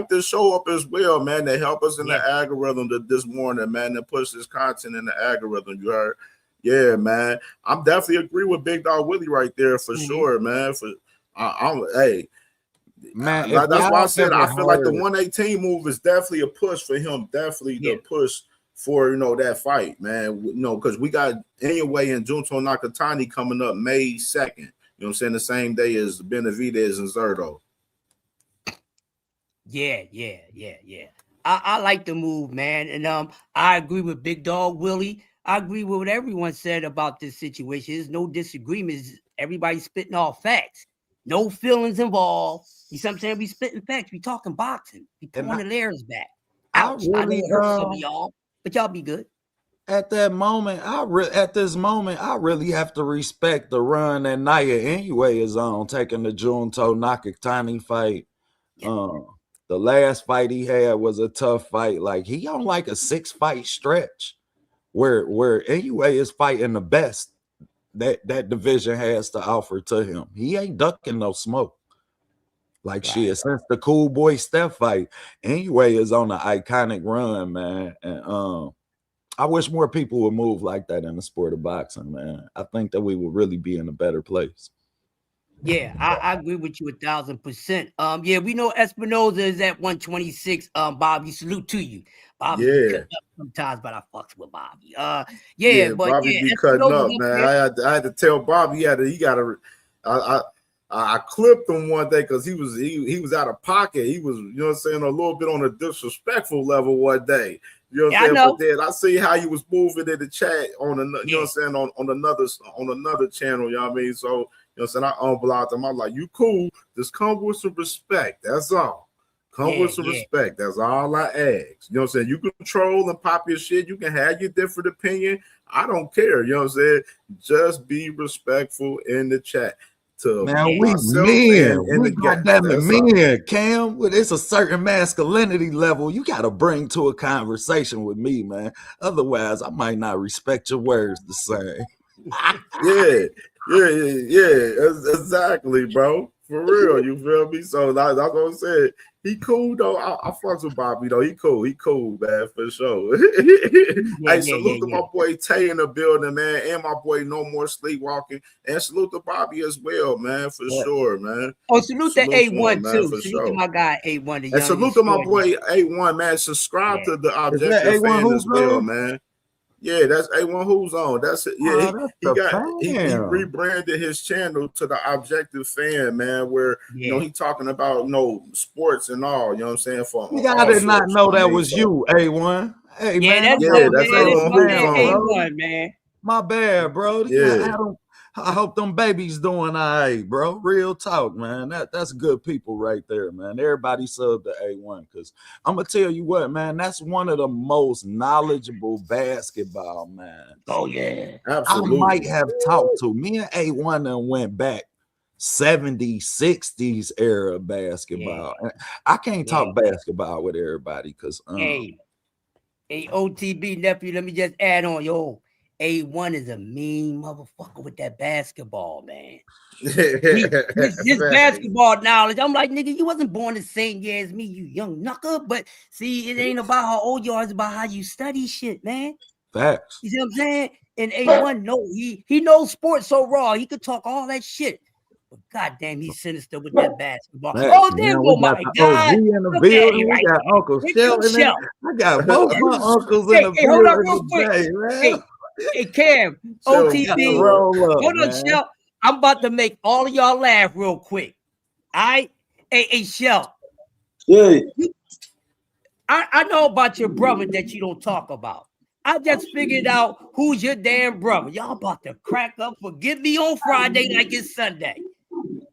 the show up as well, man, to help us in the algorithm this morning, man, to push this content in the algorithm. You heard? Yeah, man. I'm definitely agree with Big Dog Willie right there for sure, man. Hey. Man, That's why I said I feel like the 118 move is definitely a push for him. Definitely the push for that fight, man. Because we got Inoue and Junto Nakatani coming up May 2nd. You know what I'm saying? The same day as Benavidez and Zerto. Yeah. I like the move, man. And I agree with Big Dog Willie. I agree with what everyone said about this situation. There's no disagreements. Everybody's spitting all facts. No feelings involved. You see what I'm saying? We spitting facts. We talking boxing. We pulling the layers back. Ouch. I know it hurts some of y'all, but y'all be good. At that moment, at this moment, I really have to respect the run that Naya Inoue is on, taking the Junto Nakatani fight. The last fight he had was a tough fight. Like, he on like a 6-fight stretch where Inoue is fighting the best that division has to offer to him. He ain't ducking no smoke. Like, shit, since the Cool Boy Steph fight, Inoue is on an iconic run, man. And I wish more people would move like that in the sport of boxing, man. I think that we would really be in a better place. Yeah, I agree with you 1,000%. Yeah, we know Espinoza is at 126. Bobby, salute to you. Bobby be cutting up sometimes, but I fucks with Bobby. Bobby be cutting up, man. I had to tell Bobby he got to. I clipped him one day because he was out of pocket. He was, you know what I'm saying, a little bit on a disrespectful level one day. You know what I'm saying? But then I see how he was moving in the chat on you know what I'm saying, on another channel, you know what I mean? So, you know what I'm saying, I unblocked him. I'm like, you cool, just come with some respect. That's all. Come with some respect. That's all I ask. You know what I'm saying? You can troll and pop your shit. You can have your different opinion. I don't care. You know what I'm saying? Just be respectful in the chat. Man, we men. We goddamn men, Cam. It's a certain masculinity level you got to bring to a conversation with me, man. Otherwise, I might not respect your words the same. Yeah, exactly, bro. For real, you feel me? So that's what I'm saying. He cool though. I fucks with Bobby though. He cool, man, for sure. Salute to my boy Tay in the building, man, and my boy No More Sleepwalking, and salute to Bobby as well, man, for sure, man. Oh, salute to A1 too. Salute to my guy A1. And salute to my boy A1, man. Subscribe to the Objective Fan as well, man. Yeah, that's A1 Who's On. That's it. Yeah, he rebranded his channel to the Objective Fan, man, where you know he talking about sports and all, you know what I'm saying? I did not know that was you, A1. Hey, man. That's A1, man. My bad, bro. Yeah. I hope them babies doing all right, bro. Real talk, man. That's good people right there, man. Everybody sub to A1 because I'm gonna tell you what, man. That's one of the most knowledgeable basketball, man. Oh yeah, absolutely. I might have talked to me and A1 and went back 70s, 60s era basketball. And I can't talk basketball with everybody because Hey, OTB nephew, let me just add on, yo. A1 is a mean motherfucker with that basketball, man. His basketball knowledge. I'm like, nigga, you wasn't born the same year as me, you young knucker. But see, it ain't about how old you are, it's about how you study shit, man. Facts. You see what I'm saying? And A1, no, he knows sports so raw. He could talk all that shit. But goddamn, he's sinister with that basketball. Facts, Oh, there man. go We got my the OG God. in the Look at building. him We right got there. Uncle Look Shell at in there. Shell. I got both my uncles in the Hey, hold up building real quick. today, man. Hey, Cam, Shell OTB. got to roll up, Hold on, man. Shell. I'm about to make all of y'all laugh real quick. All right? Hey, Shell. Yeah. I know about your brother that you don't talk about. I just figured out who's your damn brother. Y'all about to crack up. Forgive me on Friday like it's Sunday.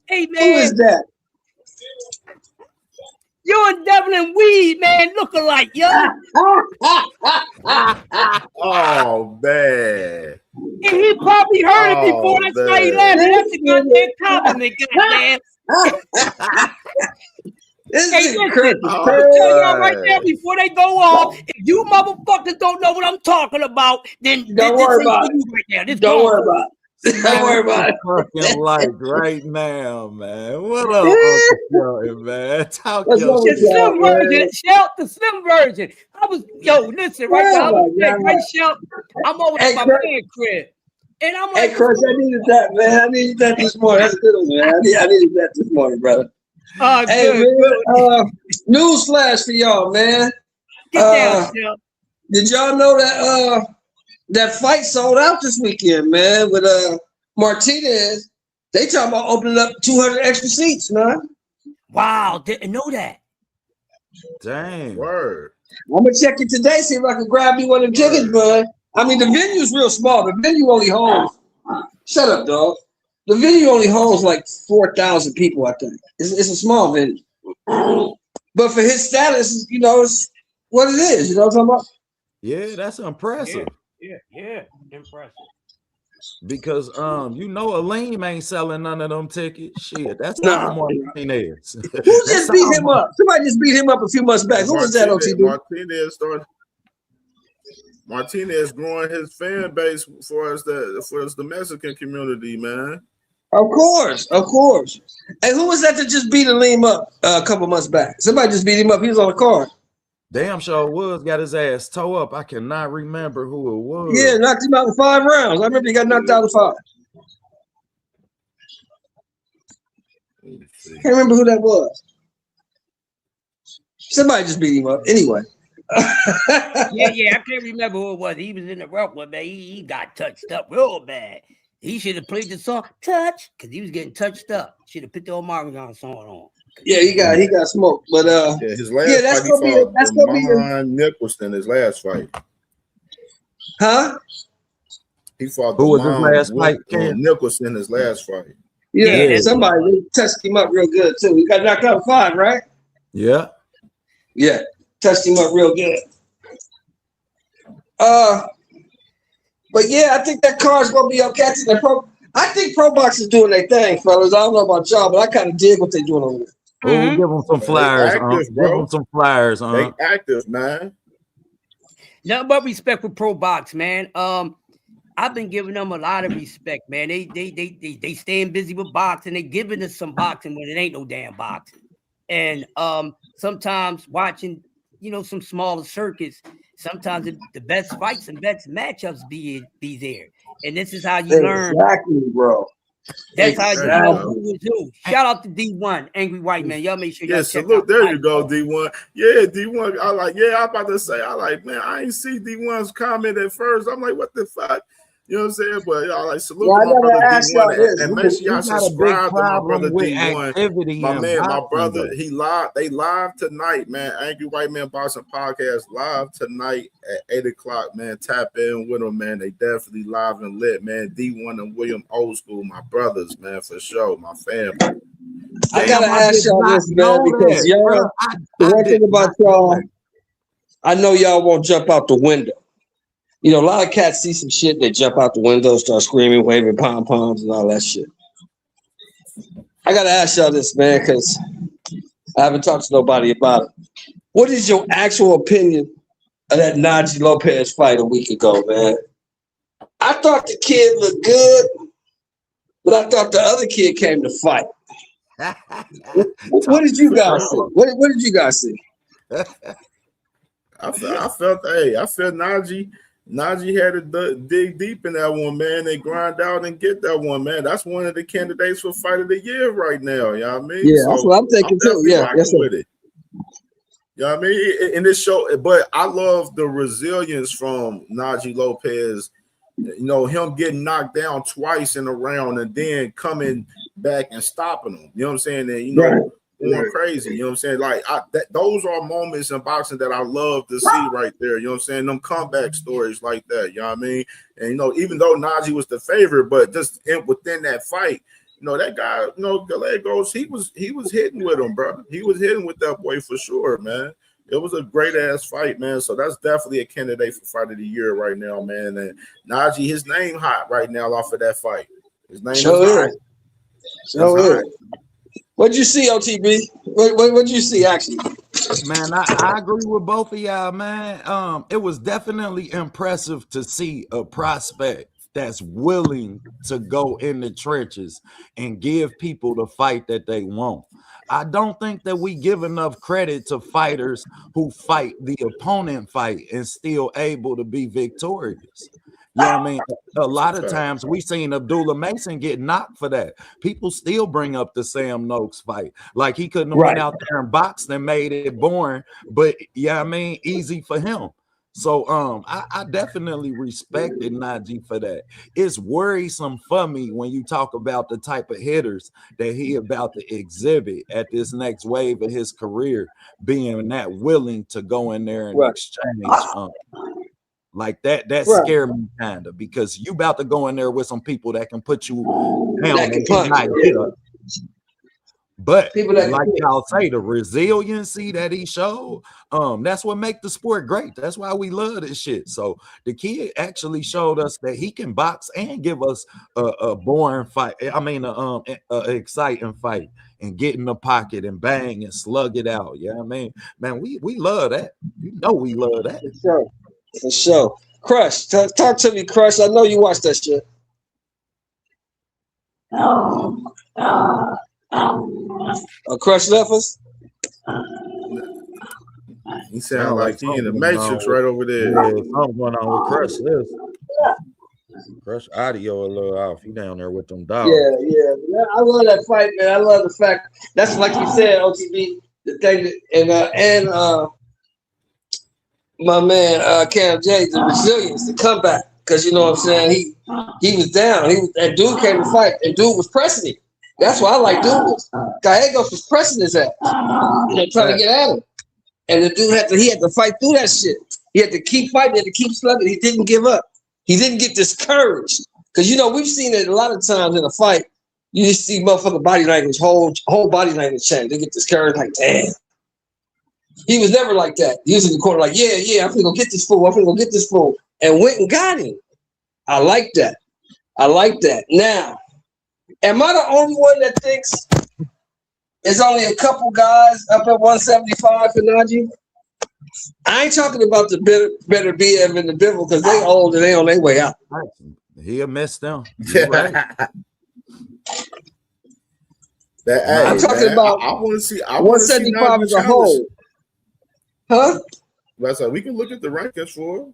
Hey, man. Who is that? You and Devlin Weed, man, look alike, yo. Oh, man. And he probably heard it before. That's why he laughing. That's a goddamn compliment, goddamn. Hey, listen, I'm gonna tell y'all right now before they go off. If you motherfuckers don't know what I'm talking about, then Don't this worry ain't about for you right now. This Don't worry about it. Don't worry about it. Fucking like right now, man. What up, Uncle Shelton, man? Talk your The shit. slim version, Shelt, the slim version. I was, listen, right now, right, Shelt, I'm over at my man crib. And I'm like, hey, Chris, I needed that, man. I needed that this morning. That's a good one, man. I needed that this morning, brother. Hey, good, man, news flash for y'all, man. Get down, Shelt. Did y'all know that that fight sold out this weekend, man, with Martinez? They talking about opening up 200 extra seats, man. Wow, didn't know that. Dang. Word. I'm gonna check it today, see if I can grab you one of them tickets, bud. I mean, the venue's real small. The venue only holds. Shut up, dog. The venue only holds like 4,000 people, I think. It's a small venue. But for his status, it's what it is. You know what I'm talking about? Yeah, that's impressive. Yeah, impressive. Because Aleem ain't selling none of them tickets. Shit, that's not Martinez. Who just beat him up? Somebody just beat him up a few months back. Who was that, OTB? Martinez growing his fan base for us the Mexican community, man. Of course. Hey, who was that just beat Aleem up a couple months back? Somebody just beat him up. He was on the card. Damn sure was got his ass toe up. I cannot remember who it was. Yeah, knocked him out in 5 rounds. I remember he got knocked out in 5. Can't remember who that was. Somebody just beat him up. Anyway. yeah, I can't remember who it was. He was in the rough one, man. He got touched up real bad. He should have played the song "Touch" because he was getting touched up. Should have put the Omarion song on. Yeah, he got smoked. But his last fight, that's gonna be Nicholson. His last fight. Huh? He fought. Who was his last fight? Nicholson. His last fight. Yeah, somebody touched him up real good too. He got knocked out in 5, right? Yeah. Yeah, touched him up real good. But yeah, I think that card's gonna be okay. I think Pro Box is doing their thing, fellas. I don't know about y'all, but I kind of dig what they're doing over there. Oh, give them some flyers, give them some flyers, They active, man. Nothing but respect for Pro Box, man. I've been giving them a lot of respect, man. They staying busy with boxing. They giving us some boxing when it ain't no damn boxing. And sometimes watching, some smaller circuits, sometimes the best fights and best matchups be there. And this is how you learn. Exactly, bro. That's how you know who is who. Shout out to D1, Angry White Man. Y'all make sure y'all check out. There you go, D1. Yeah, D1. I'm about to say, man, I ain't see D1's comment at first. I'm like, what the fuck? You know what I'm saying? But y'all salute to my brother D1 and make sure y'all subscribe to my brother D1. My man, my brother, they live tonight, man. Angry White Man Boxing Podcast live tonight at 8:00, man. Tap in with them, man. They definitely live and lit, man. D1 and William Old School, my brothers, man, for sure. My family. I gotta ask y'all this, man, because y'all, the one thing about y'all, I know y'all won't jump out the window. A lot of cats see some shit, they jump out the window, start screaming, waving pom-poms and all that shit. I got to ask y'all this, man, because I haven't talked to nobody about it. What is your actual opinion of that Najee Lopez fight a week ago, man? I thought the kid looked good, but I thought the other kid came to fight. What did you guys see? What did you guys see? I felt Najee had to dig deep in that one, man, and grind out and get that one, man. That's one of the candidates for fight of the year right now. You know what I mean? Yeah, that's what I'm thinking too. Yeah, yes, sir. With it. You know what I mean? In this show, but I love the resilience from Najee Lopez. You know, him getting knocked down twice in a round and then coming back and stopping him. You know what I'm saying? And, you know, going crazy. You know what I'm saying? Like, those are moments in boxing that I love to see right there. You know what I'm saying? Them comeback stories like that. You know what I mean? And, you know, even though Najee was the favorite, but just within that fight, you know, that guy, you know, Gallegos, he was hitting with him, bro. He was hitting with that boy for sure, man. It was a great ass fight, man. So that's definitely a candidate for fight of the year right now, man. And Najee, his name hot right now off of that fight. His name is hot. What'd you see, OTB? What'd you see, actually? Man, I agree with both of y'all, man. It was definitely impressive to see a prospect that's willing to go in the trenches and give people the fight that they want. I don't think that we give enough credit to fighters who fight the opponent fight and still able to be victorious. Yeah, I mean, a lot of times we seen Abdullah Mason get knocked for that. People still bring up the Sam Noakes fight. Like he couldn't have went out there and boxed and made it boring, but yeah, I mean, easy for him. So I definitely respected Najee for that. It's worrisome for me when you talk about the type of hitters that he about to exhibit at this next wave of his career, being that willing to go in there and exchange. Like that scared me kind of, because you about to go in there with some people that can put you down and not get up. But like y'all say, the resiliency that he showed, that's what make the sport great. That's why we love this shit. So the kid actually showed us that he can box and give us a boring fight. I mean, a exciting fight, and get in the pocket and bang and slug it out. Yeah, I mean, man, we love that. You know, we love that. For sure. Crush, talk to me, Crush. I know you watch that shit. Crush left us. He sound like he in the Matrix right over there. Yeah, something going on with Crush. Crush audio a little off. He down there with them dogs. Yeah. I love that fight, man. I love the fact that's like you said, OTB. The thing that, and my man CamJ, the resilience, the comeback, because you know what I'm saying. He was down. That dude came to fight, and dude was pressing him. That's why I like dudes. Gallegos was pressing his ass, trying to get at him, and the dude had to fight through that shit. He had to keep fighting, he had to keep slugging. He didn't give up. He didn't get discouraged, because you know we've seen it a lot of times in a fight. You just see motherfucker body language, whole body language change. They get discouraged, like damn. He was never like that. He was in the corner like, yeah, I'm finna go get this fool. And went and got him. I like that. Now, am I the only one that thinks there's only a couple guys up at 175 for Najee? I ain't talking about the better BM and the Bivol, because they old and they on their way out. He'll miss them. Right. I'm talking about I want to see 175 as a whole. Huh? That's like we can look at the rankings for.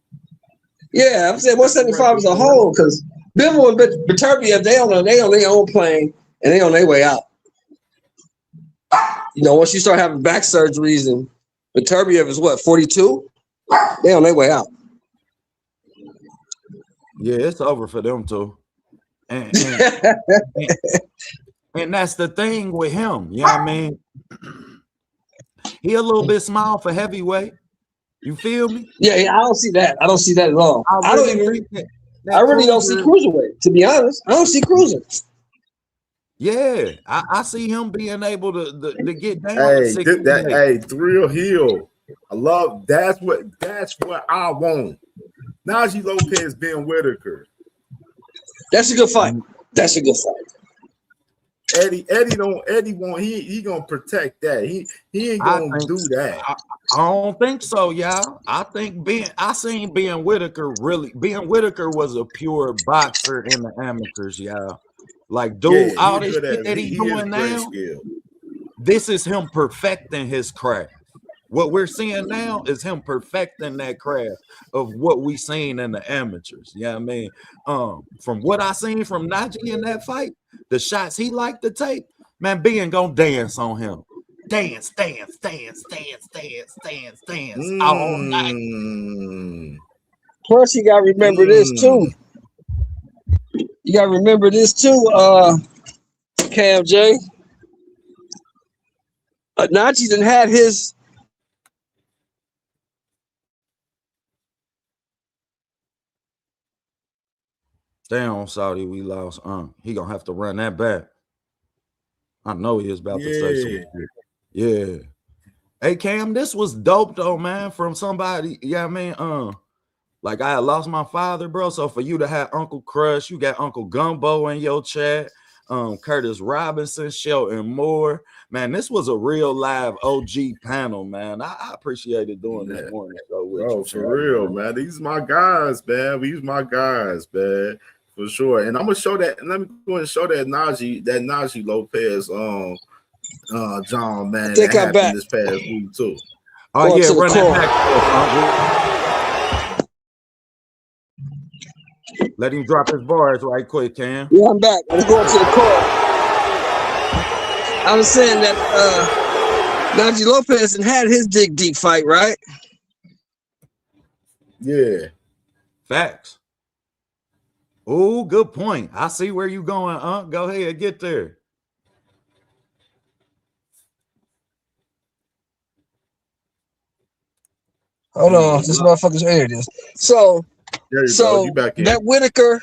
Yeah, I'm saying 175 as a whole, because Bivol and Beterbiev, they on their own plane and they on their way out. You know, once you start having back surgeries, and Beterbiev is what, 42? They on their way out. Yeah, it's over for them too. And that's the thing with him. You know what I mean? He a little bit small for heavyweight. You feel me? Yeah, I don't see that. I don't see that at all. I really don't see cruiserweight, to be honest. I don't see cruiser. Yeah, I see him being able to get down. Hey, Thrill Hill. I love that's what I want. Najee Lopez, Ben Whitaker. That's a good fight. Eddie won't he gonna protect that. He ain't gonna do that. I don't think so, y'all. I think I seen Ben Whitaker was a pure boxer in the amateurs, y'all. Like, dude, all this shit that he's doing now, this is him perfecting his craft. What we're seeing now is him perfecting that craft of what we seen in the amateurs. You know what I mean? From what I seen from Najee in that fight, the shots he liked to take, man, Ben gonna dance on him. Dance all night. Plus, you gotta remember this too. You gotta remember this too, Cam J. Najee done had his. Damn, Saudi, we lost. He gonna have to run that back. I know he is about to say some shit. Yeah. Hey, Cam, this was dope though, man. From somebody, yeah, man. Like I had lost my father, bro. So for you to have Uncle Crush, you got Uncle Gumbo in your chat, Curtis Robinson, Shelton Moore. Man, this was a real live OG panel, man. I appreciated doing this morning show with bro, you, for real, man. These my guys, man. These my guys, man. For sure. And I'm gonna show that. Let me go and show that Najee Lopez John, man. I think that I'm back this past week too. Oh yeah, run that back. Let him drop his bars right quick, Cam. Yeah, I'm back. I'm going to the court. I was saying that Najee Lopez had his dig deep fight, right? Yeah. Facts. Oh, good point. I see where you going, Go ahead, get there. Hold on, this motherfucker's here it is. So you back in. that Whitaker,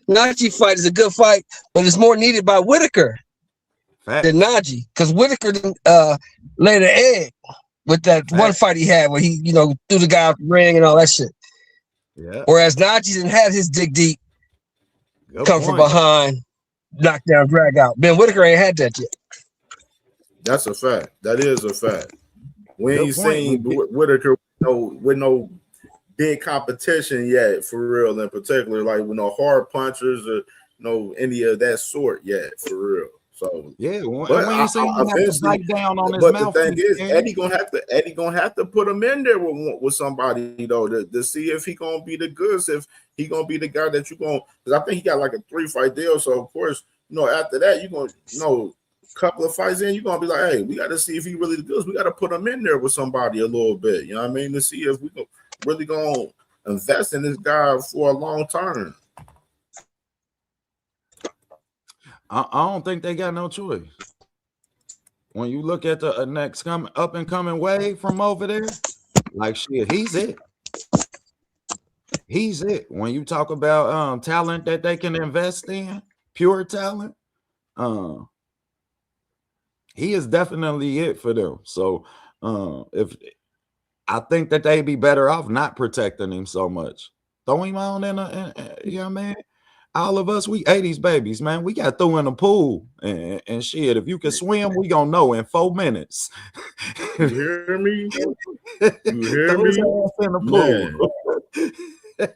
Najee fight is a good fight, but it's more needed by Whitaker than Najee, because Whitaker laid an egg with that one fight he had where he, threw the guy off the ring and all that shit. Yeah. Whereas Najee didn't have his dig deep, come from behind, knock down, drag out. Ben Whitaker ain't had that yet. That's a fact. That is a fact. We ain't seen Whitaker with no big competition yet, for real, in particular, like with no hard punchers or no any of that sort yet, for real. So yeah, but we ain't seen him have to bite down on his mouth. The thing is, Eddie gonna have to put him in there with somebody though to see if he gonna be the goods, if he gonna be the guy that you gonna. Because I think he got like a 3-fight deal. So of course, after that you gonna couple of fights in, you're gonna be like, hey, we got to see if he really the goods. We got to put him in there with somebody a little bit. You know what I mean? To see if we really gonna invest in this guy for a long term. I don't think they got no choice. When you look at the next up and coming wave from over there, like shit, he's it. He's it. When you talk about talent that they can invest in, pure talent, he is definitely it for them. So if I think that they'd be better off not protecting him so much. Throw him on you know what I mean? All of us, we 80s babies, man. We got thrown in the pool and shit. If you can swim, we gonna know in 4 minutes. You hear me? You hear me? In the pool.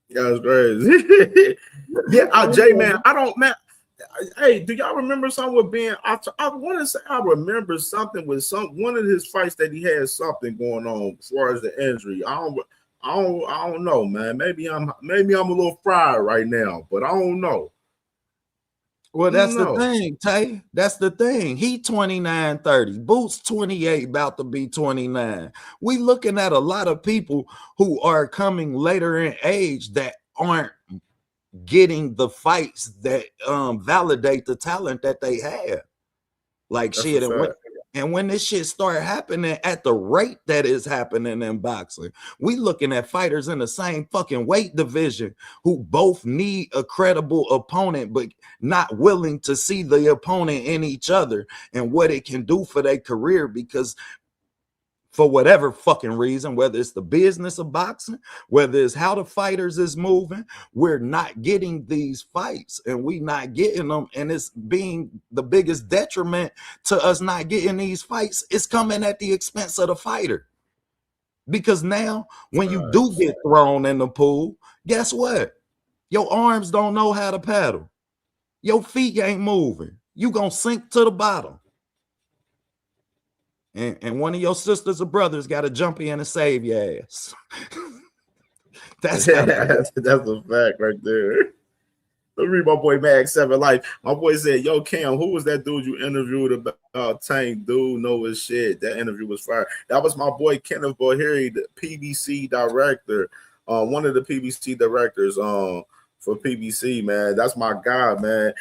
That's crazy. Yeah, Jay, man, I don't, man. Hey, do y'all remember something with being? I want to say I remember something with one of his fights that he had something going on as far as the injury. I don't know, man. Maybe I'm a little fried right now, but I don't know. Well, that's the thing, Tay. That's the thing. He 29, 30. Boots 28, about to be 29. We looking at a lot of people who are coming later in age that aren't getting the fights that validate the talent that they have. Like that's shit. And when this shit start happening at the rate that is happening in boxing, we looking at fighters in the same fucking weight division who both need a credible opponent, but not willing to see the opponent in each other and what it can do for their career. Because for whatever fucking reason, whether it's the business of boxing, whether it's how the fighters is moving, we're not getting these fights and we not getting them. And it's being the biggest detriment to us not getting these fights. It's coming at the expense of the fighter. Because now when you do get thrown in the pool, guess what? Your arms don't know how to paddle. Your feet ain't moving. You gonna sink to the bottom. And one of your sisters or brothers got to jump in and save your ass. That's a fact right there. Let me read my boy Mag 7 Life. My boy said, yo, Cam, who was that dude you interviewed about Tank? Dude, know his shit. That interview was fire. That was my boy Kenneth Bohiri, the PBC director. One of the PBC directors for PBC, man. That's my guy, man.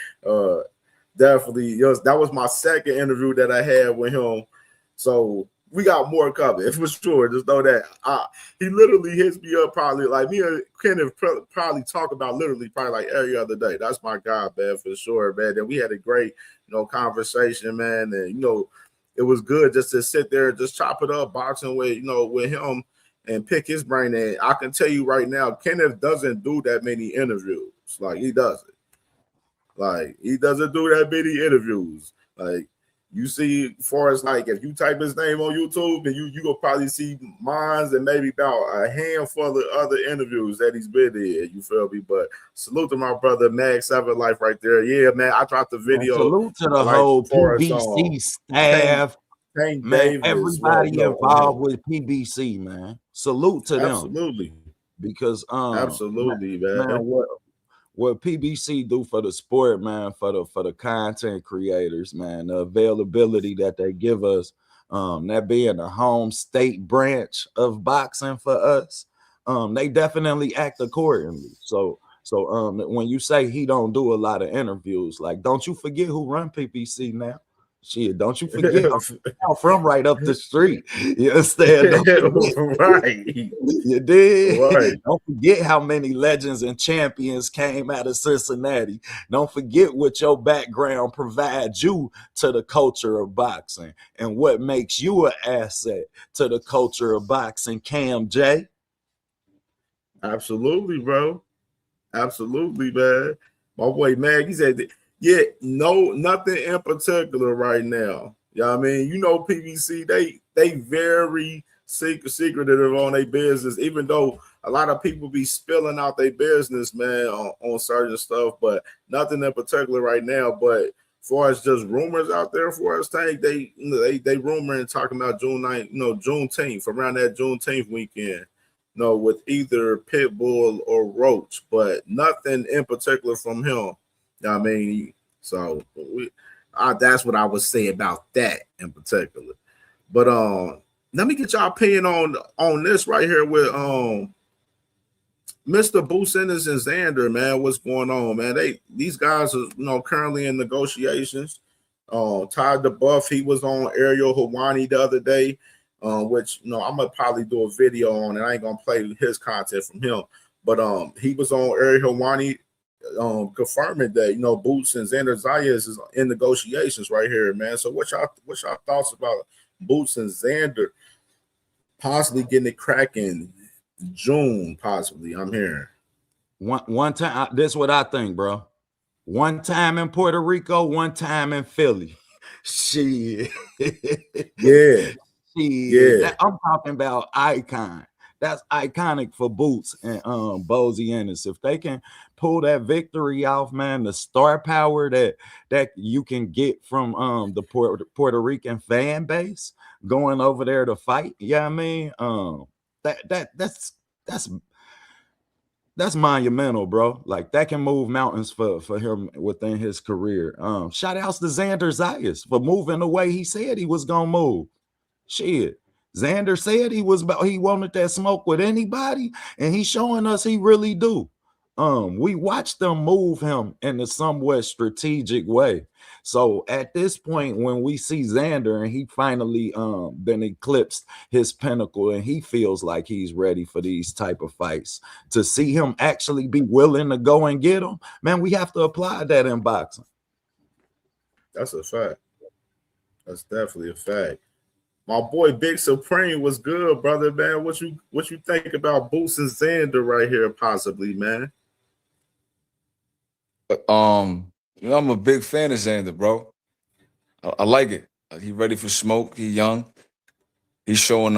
Definitely. That was my second interview that I had with him. So we got more coming for sure. Just know that he literally hits me up probably like me and Kenneth probably talk about literally probably like every other day. That's my guy, man, for sure, man. And we had a great, conversation, man. And it was good just to sit there and just chop it up, boxing with with him and pick his brain. And I can tell you right now, Kenneth doesn't do that many interviews. Like he doesn't. Like he doesn't do that many interviews. Like. You see, as far as like if you type his name on YouTube, and you will probably see mines and maybe about a handful of other interviews that he's been in. You feel me? But salute to my brother Mag 7 Life right there. Yeah, man. I dropped the video. Salute to the whole PBC staff, Tank man. Davis, everybody involved with PBC, man. Salute to them. Absolutely. Because absolutely, man. What PBC do for the sport, man, for the content creators, man, the availability that they give us, that being the home state branch of boxing for us, they definitely act accordingly. So when you say he don't do a lot of interviews, like don't you forget who run PBC now. Shit, don't you forget I'm from right up the street. You understand? Right. You did. Right. Don't forget how many legends and champions came out of Cincinnati. Don't forget what your background provides you to the culture of boxing and what makes you an asset to the culture of boxing, Cam J. Absolutely, bro. Absolutely, man. My boy Mag, he said that. Yeah, nothing in particular right now. You know what I mean? PBC, they very secretive on their business, even though a lot of people be spilling out their business, man, on certain stuff, but nothing in particular right now. But as far as just rumors out there for us, Tank, they rumoring talking about June 9th, Juneteenth, around that Juneteenth weekend, with either Pitbull or Roach, but nothing in particular from him. I mean, so that's what I would say about that in particular. But let me get y'all opinion on this right here with Mr. Boo Sanders and Xander, man. What's going on, man? These guys are currently in negotiations. Todd DeBuff, he was on Ariel Helwani the other day, which I'm gonna probably do a video on, and I ain't gonna play his content from him. But he was on Ariel Helwani. Confirming that Boots and Xander Zayas is in negotiations right here, man. So what's y'all thoughts about Boots and Xander possibly getting it cracking June? Possibly, I'm hearing. One time, this is what I think, bro. One time in Puerto Rico, one time in Philly. Shit. Yeah. Yeah. I'm talking about icon. That's iconic for Boots and Bozy Ennis. If they can pull that victory off, man, the star power that you can get from the Puerto Rican fan base going over there to fight, I mean? That's monumental, bro. Like that can move mountains for him within his career. Shout outs to Xander Zayas for moving the way he said he was gonna move. Shit. Xander said he wanted that smoke with anybody, and he's showing us he really do. We watched them move him in a somewhat strategic way. So at this point, when we see Xander and he finally been eclipsed his pinnacle and he feels like he's ready for these type of fights, to see him actually be willing to go and get him, man, we have to apply that in boxing. That's a fact. That's definitely a fact. My boy Big Supreme was good, brother, man. What you think about Boots and Xander right here, possibly, man? I'm a big fan of Xander, bro. I like it. He ready for smoke. He young. He's showing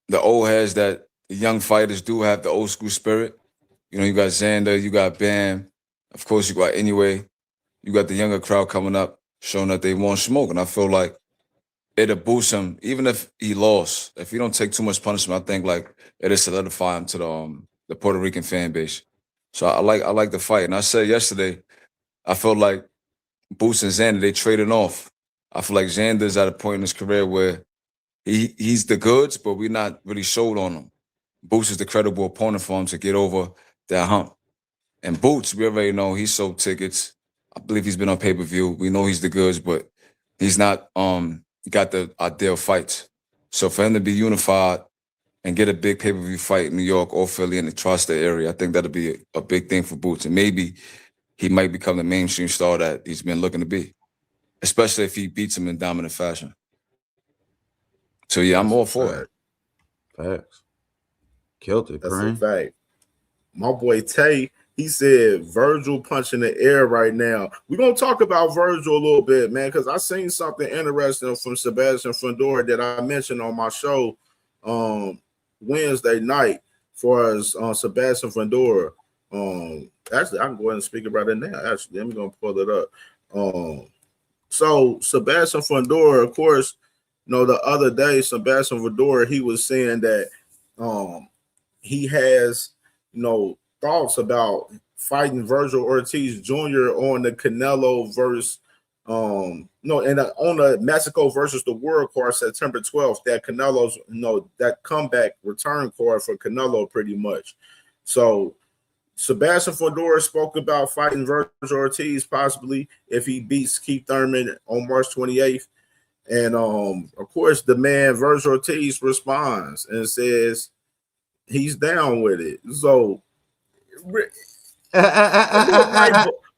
the old heads that the young fighters do have the old school spirit. You know, you got Xander, you got Bam, of course you got Anyway. You got the younger crowd coming up, showing that they want smoke. And I feel like it'll boost him, even if he lost. If he don't take too much punishment, I think like it'll solidify him to the Puerto Rican fan base. So I like the fight. And I said yesterday, I felt like Boost and Xander, they traded off. I feel like Xander's at a point in his career where he's the goods, but we're not really sold on him. Boots is the credible opponent for him to get over that hump. And Boots, we already know he sold tickets. I believe he's been on pay-per-view. We know he's the goods, but he's not got the ideal fights. So for him to be unified and get a big pay-per-view fight in New York or Philly in the tri-state area, I think that'll be a big thing for Boots. And maybe he might become the mainstream star that he's been looking to be, especially if he beats him in dominant fashion. So yeah, I'm all for it. Facts. Killed it, That's Green. a fact. My boy Tay, he said Virgil punching the air right now. We're going to talk about Virgil a little bit, man, because I seen something interesting from Sebastian Fundora that I mentioned on my show Wednesday night for us Sebastian Fundora. Actually, I can go ahead and speak about it now. Actually, I'm going to pull it up. So Sebastian Fundora, of course, the other day, Sebastian Fundora, he was saying that he has, thoughts about fighting Virgil Ortiz Jr. on the Canelo versus on the Mexico versus the World card September 12th. That Canelo's, that comeback return card for Canelo pretty much. So Sebastian Fundora spoke about fighting Virgil Ortiz possibly if he beats Keith Thurman on March 28th. And of course, the man Virgil Ortiz responds and says he's down with it. So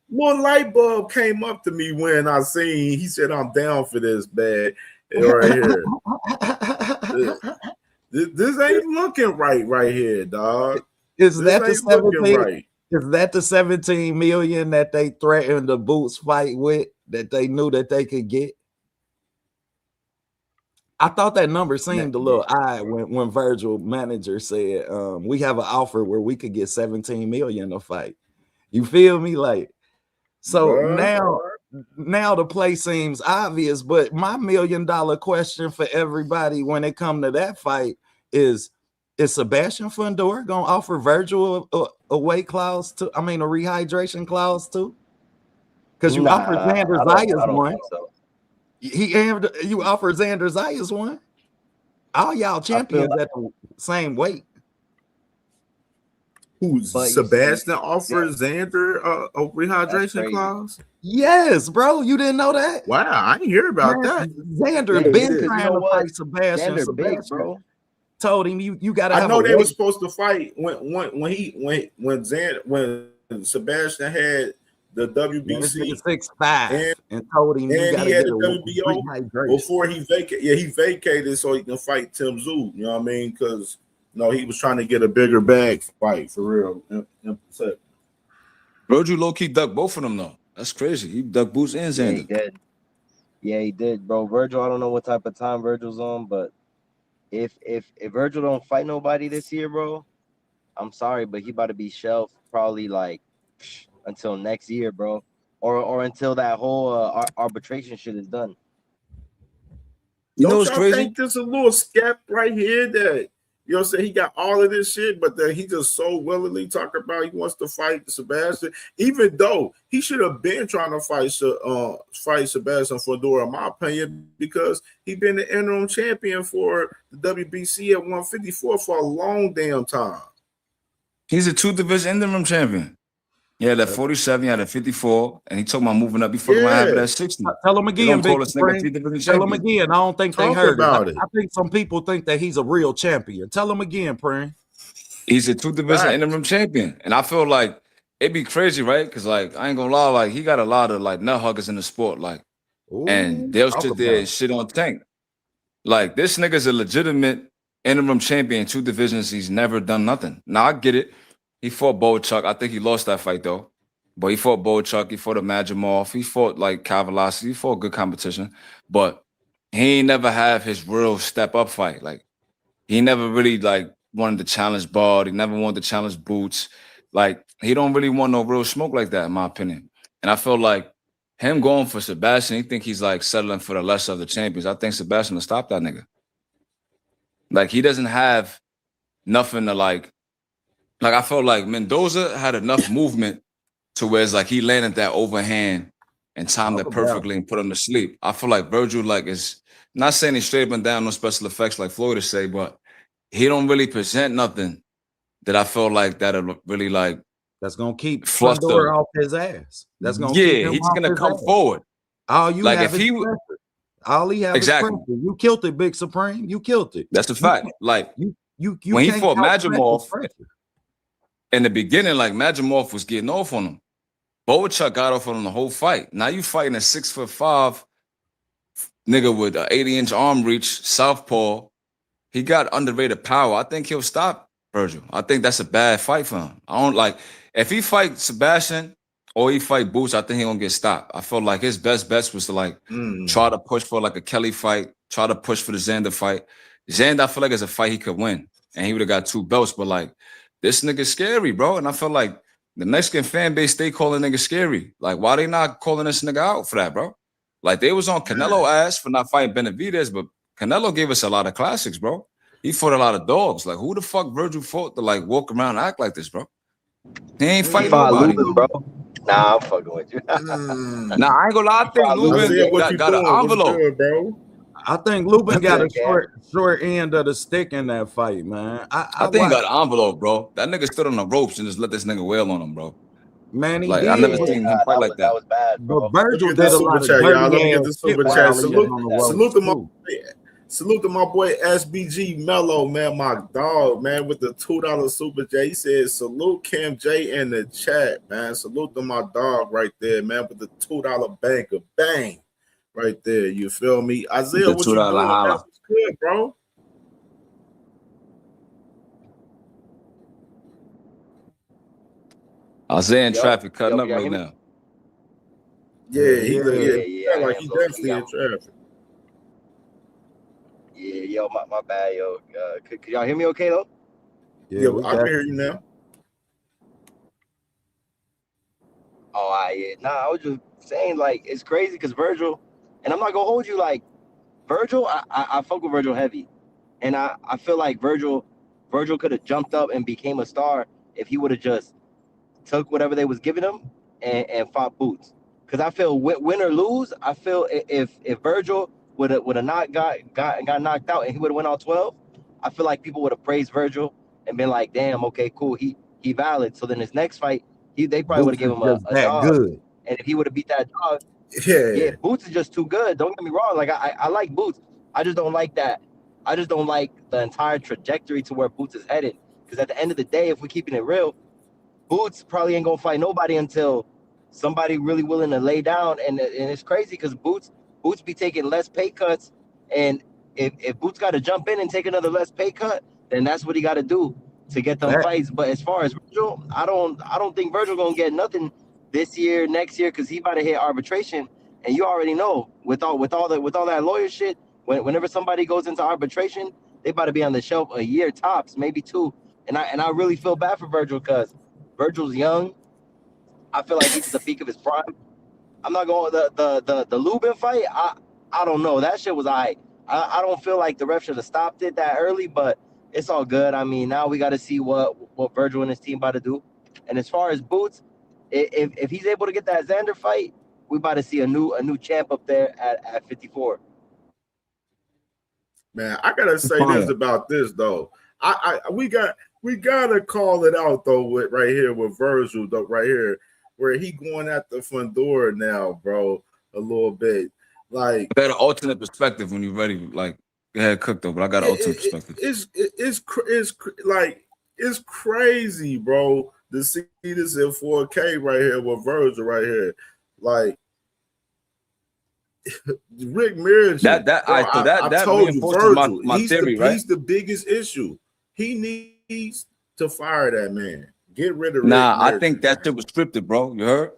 little light bulb came up to me when I seen he said I'm down for this bad right here. This ain't looking right here, dog. Is that the 17? Right. Is that the 17 million that they threatened the Boots fight with that they knew that they could get? I thought that number seemed a little odd when Virgil manager said we have an offer where we could get 17 million to fight. You feel me? Like, so now the play seems obvious, but my $1 million question for everybody when it come to that fight is Sebastian Fundora gonna offer Virgil a weight clause too? I mean, a rehydration clause too? Because you offered Xander Zayas one. So. You offered Xander Zayas one. All y'all champions at the same weight. Who's Sebastian offers Xander a rehydration clause? Yes, bro. You didn't know that? Wow, I didn't hear about that. Xander been trying to fight Sebastian. Xander big, bro. Told him you got to. I know they were supposed to fight when Sebastian had the WBC 6'5" and told him and he had the WBO before he vacated. Yeah, he vacated so he can fight Tim Tszyu. You know what I mean? Because he was trying to get a bigger bag fight for real. Virgil low-key ducked both of them though. That's crazy. He ducked Boots and Xander. Yeah, he did, bro. Virgil, I don't know what type of time Virgil's on, but if Virgil don't fight nobody this year, bro, I'm sorry, but he about to be shelved probably like until next year, bro, or until that whole arbitration shit is done. Don't y'all crazy? Think there's a little skep right here that he got all of this shit, but that he just so willingly talk about he wants to fight Sebastian, even though he should have been trying to fight Sebastian Fundora, in my opinion, because he been the interim champion for the WBC at 154 for a long damn time. He's a 2-division interim champion. Yeah, that 47, he had a 54, and he told me I'm moving up. He fucking have it at 60. Tell him again, Big Spring. Tell him again. I don't think they heard it. I think some people think that he's a real champion. Tell him again, Pring. He's a 2-division interim champion, and I feel like it'd be crazy, right? Because like I ain't gonna lie, like he got a lot of like nut huggers in the sport, like, and they'll sit there and shit on Tank. Like, this nigga's a legitimate interim champion, 2 divisions. He's never done nothing. Now, I get it. He fought Chuck. I think he lost that fight, though. But he fought Chuck. He fought Imagimov. He fought, like, Kavalassi. He fought good competition. But he ain't never have his real step-up fight. Like, he never really, like, wanted to challenge Bud. He never wanted to challenge Boots. Like, he don't really want no real smoke like that, in my opinion. And I feel like him going for Sebastian, he think he's, like, settling for the lesser of the champions. I think Sebastian will stop that nigga. Like, he doesn't have nothing to, like, I felt like Mendoza had enough movement to where it's like he landed that overhand and timed it perfectly and put him to sleep. I feel like Virgil, like, is not saying he's straight up and down, no special effects like Floyd is say, but he don't really present nothing that I feel like that'll really, like, that's gonna keep fluster Fundora off his ass. That's gonna keep him he's off gonna his come ass. forward. All you Like, have if is he pressure. All he have exactly. is pressure. You killed it, Big Supreme. You killed it. That's a fact. Like, you when he can't fought outpress Majimov pressure. in the beginning, like, Majimov was getting off on him. Bochuk got off on him the whole fight. Now you fighting a 6'5" nigga with an 80-inch arm reach, southpaw. He got underrated power. I think he'll stop Virgil. I think that's a bad fight for him. I don't like if he fight Sebastian or he fight Boots, I think he gonna get stopped. I feel like his best bets was to, like, try to push for, like, a Kelly fight, try to push for the Xander fight. Xander, I feel like, is a fight he could win, and he would have got 2 belts. But, like, this nigga's scary, bro. And I feel like the Mexican fan base, they calling nigga scary. Like, why they not calling this nigga out for that, bro? Like, they was on Canelo ass for not fighting Benavidez, but Canelo gave us a lot of classics, bro. He fought a lot of dogs. Like, who the fuck Virgil fought to, like, walk around and act like this, bro? He ain't fighting nobody. Lubin, bro. Nah, I'm fucking with you. Nah, I ain't gonna lie. I think Lubin got an envelope, good, bro. I think Lubin got a short end of the stick in that fight, man. I think he got an envelope, bro. That nigga stood on the ropes and just let this nigga wail on him, bro. Man, he like, did. I never seen him fight like that. That was bad, bro. But Virgil Look at did the a lot super of chat, y'all. Let me dirty get ass the shit super while chat. he was on the ropes, Salute to my boy SBG Mello, man, my dog, man, with the $2 super J. He said, salute Cam J in the chat, man. Salute to my dog right there, man, with the $2 banker. Bang. Right there. You feel me? Isaiah, what you doing? That's what's good, bro. Isaiah in traffic cutting up right now. Yeah, he like he definitely in traffic. Yeah, yo, my bad, yo. Could y'all hear me okay, though? Yeah, I can hear you now. Oh, yeah. Nah, I was just saying, like, it's crazy because Virgil, and I'm not going to hold you, like, Virgil, I fuck with Virgil heavy. And I feel like Virgil could have jumped up and became a star if he would have just took whatever they was giving him and fought Boots. Because I feel win or lose, I feel if Virgil would have not got knocked out and he would have went on 12, I feel like people would have praised Virgil and been like, damn, okay, cool, he valid. So then his next fight, they probably would have given him a dog. Good. And if he would have beat that dog, yeah, Boots is just too good. Don't get me wrong. Like I like Boots. I just don't like that. I just don't like the entire trajectory to where Boots is headed. Because at the end of the day, if we're keeping it real, Boots probably ain't gonna fight nobody until somebody really willing to lay down. And it's crazy because Boots be taking less pay cuts. And if Boots got to jump in and take another less pay cut, then that's what he got to do to get them fights. But as far as Virgil, I don't think Virgil gonna get nothing this year, next year, because he about to hit arbitration. And you already know with all that lawyer shit, whenever somebody goes into arbitration, they about to be on the shelf a year tops, maybe 2. And I really feel bad for Virgil because Virgil's young. I feel like he's at the peak of his prime. I'm not going the Lubin fight. I don't know. That shit was I don't feel like the ref should have stopped it that early, but it's all good. I mean, now we got to see what Virgil and his team about to do. And as far as Boots, if he's able to get that Xander fight, we about to see a new champ up there at 54. Man, I gotta say this about this though. We gotta call it out though with right here with Virgil though right here where he going at the Fundora now, bro, a little bit. Like I got an alternate perspective when you're ready. Like, go ahead, cook though, but I got an alternate perspective. It's crazy, bro, to see this in 4K right here with Virgil right here. Like, Rick Mirage. That told you, reinforces Virgil, my theory, right? He's the biggest issue. He needs to fire that man. Get rid of Rick Nah, Mirage, I think that shit was scripted, bro. You heard?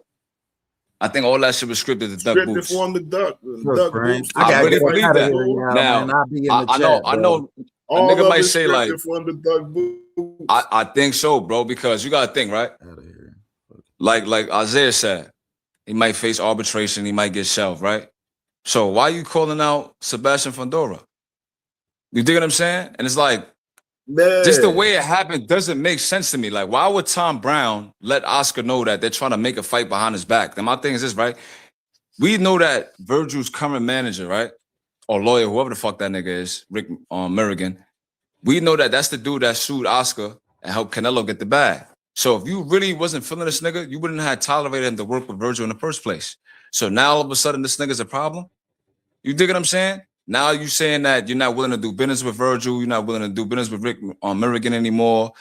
I think all that shit was scripted to duck boots. For him to duck boots. I really believe that. Now, man. I'll be in the chat, I know. A All nigga of might it say like, scripted for him to duck boots. I think so, bro, because you gotta think, right? Like Isaiah said, he might face arbitration, he might get shelved, right? So why are you calling out Sebastian Fundora? You dig what I'm saying? And it's like, man, just the way it happened doesn't make sense to me. Like, why would Tom Brown let Oscar know that they're trying to make a fight behind his back? And my thing is this, right? We know that Virgil's current manager, right? Or lawyer, whoever the fuck that nigga is, Rick Milligan. We know that that's the dude that sued Oscar and helped Canelo get the bag. So if you really wasn't feeling this nigga, you wouldn't have tolerated him to work with Virgil in the first place. So now all of a sudden this nigga's a problem? You dig what I'm saying? Now you saying that you're not willing to do business with Virgil, you're not willing to do business with Rick Milligan anymore.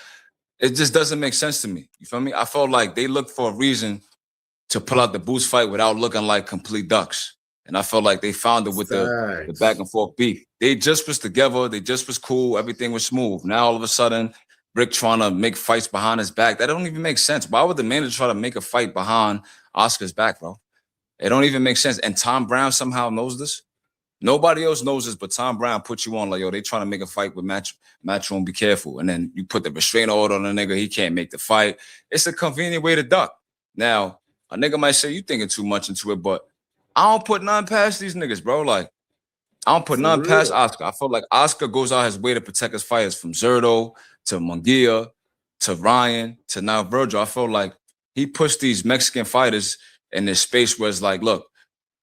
It just doesn't make sense to me. You feel me? I felt like they looked for a reason to pull out the Boots fight without looking like complete ducks. And I felt like they found it with the back and forth beef. They just was together. They just was cool. Everything was smooth. Now all of a sudden, Rick trying to make fights behind his back. That don't even make sense. Why would the manager try to make a fight behind Oscar's back, bro? It don't even make sense. And Tom Brown somehow knows this. Nobody else knows this, but Tom Brown put you on like, yo, they trying to make a fight with Matchroom, be careful. And then you put the restraining order on the nigga. He can't make the fight. It's a convenient way to duck. Now, a nigga might say you thinking too much into it, but I don't put none past these niggas, bro. Like, I don't put none past Oscar. I feel like Oscar goes out his way to protect his fighters from Zerto to Munguia to Ryan to now Virgil. I feel like he pushed these Mexican fighters in this space where it's like, look,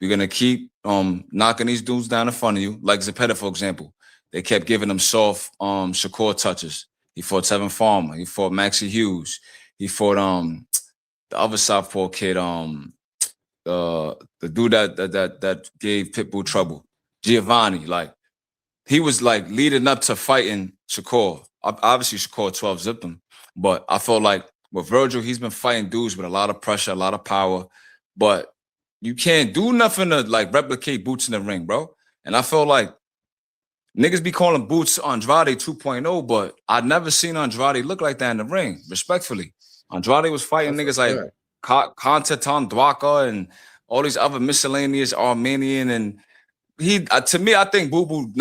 we're going to keep knocking these dudes down in front of you. Like Zepeda, for example. They kept giving him soft Shakur touches. He fought Tevin Farmer. He fought Maxie Hughes. He fought the other southpaw kid, the dude that gave Pitbull trouble, Giovanni. Like, he was like leading up to fighting Shakur. Obviously, Shakur 12 zipped him, but I felt like with Virgil, he's been fighting dudes with a lot of pressure, a lot of power, but you can't do nothing to like replicate Boots in the ring, bro. And I felt like niggas be calling Boots Andrade 2.0, but I'd never seen Andrade look like that in the ring, respectfully. Andrade was fighting niggas like Constantine Dwaka and all these other miscellaneous Armenian, and he to me, I think Boo Boo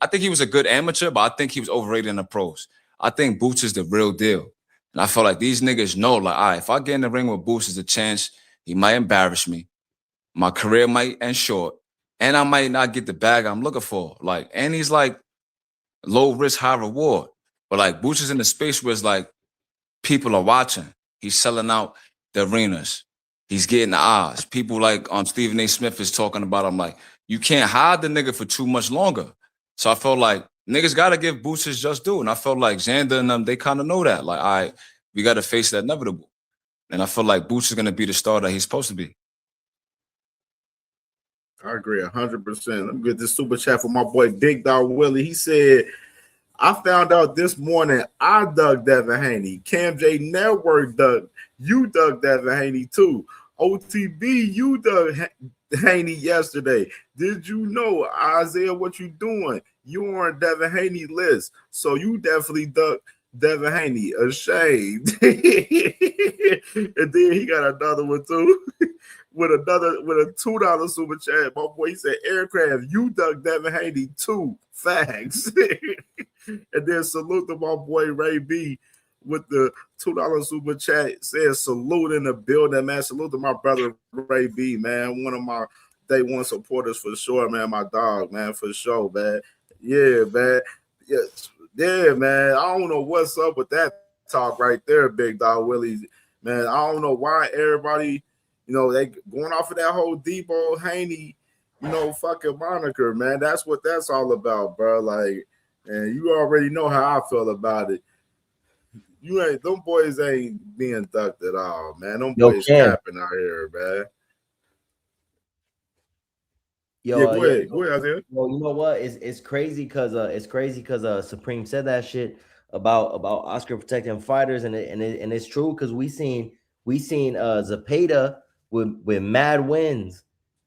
I think he was a good amateur, but I think he was overrated in the pros. I think Boots is the real deal. And I feel like these niggas know, like, all right, if I get in the ring with Boots, there's a chance he might embarrass me. My career might end short, and I might not get the bag I'm looking for. Like, and he's like low risk, high reward. But like Boots is in the space where it's like people are watching. He's selling out the arenas. He's getting the odds. People like Stephen A. Smith is talking about him like, you can't hide the nigga for too much longer. So I felt like niggas got to give Boots his just due. And I felt like Xander and them, they kind of know that. Like, all right, we got to face that inevitable. And I feel like Boots is going to be the star that he's supposed to be. I agree 100%. Let me get this super chat from my boy Big Dog Willie. He said, I found out this morning I dug Devin Haney. CamJNetwork dug. You dug Devin Haney too. OTB, you dug Haney yesterday. Did you know, Isaiah, what you doing? You were on Devin Haney list. So you definitely dug Devin Haney. Ashamed. And then he got another one too. With a $2 super chat. My boy said, Aircraft, you dug Devin Haney too. Facts. And then salute to my boy Ray B with the $2 super chat. Says salute in the building, man. Salute to my brother Ray B, man. One of my day one supporters for sure, man. My dog, man, for sure, man. Yeah, man. Yeah, man. I don't know what's up with that talk right there, Big Dog Willie. Man, I don't know why everybody, you know, they going off of that whole Debo Haney, you know, fucking moniker, man. That's what that's all about, bro. Like, and you already know how I feel about it. Them boys ain't being ducked at all, man. Them boys capping out here, man. Yo, yeah, go ahead, Isaiah. Well, you know what? It's crazy because Supreme said that shit about Oscar protecting fighters, and it's true because we seen Zepeda with mad wins,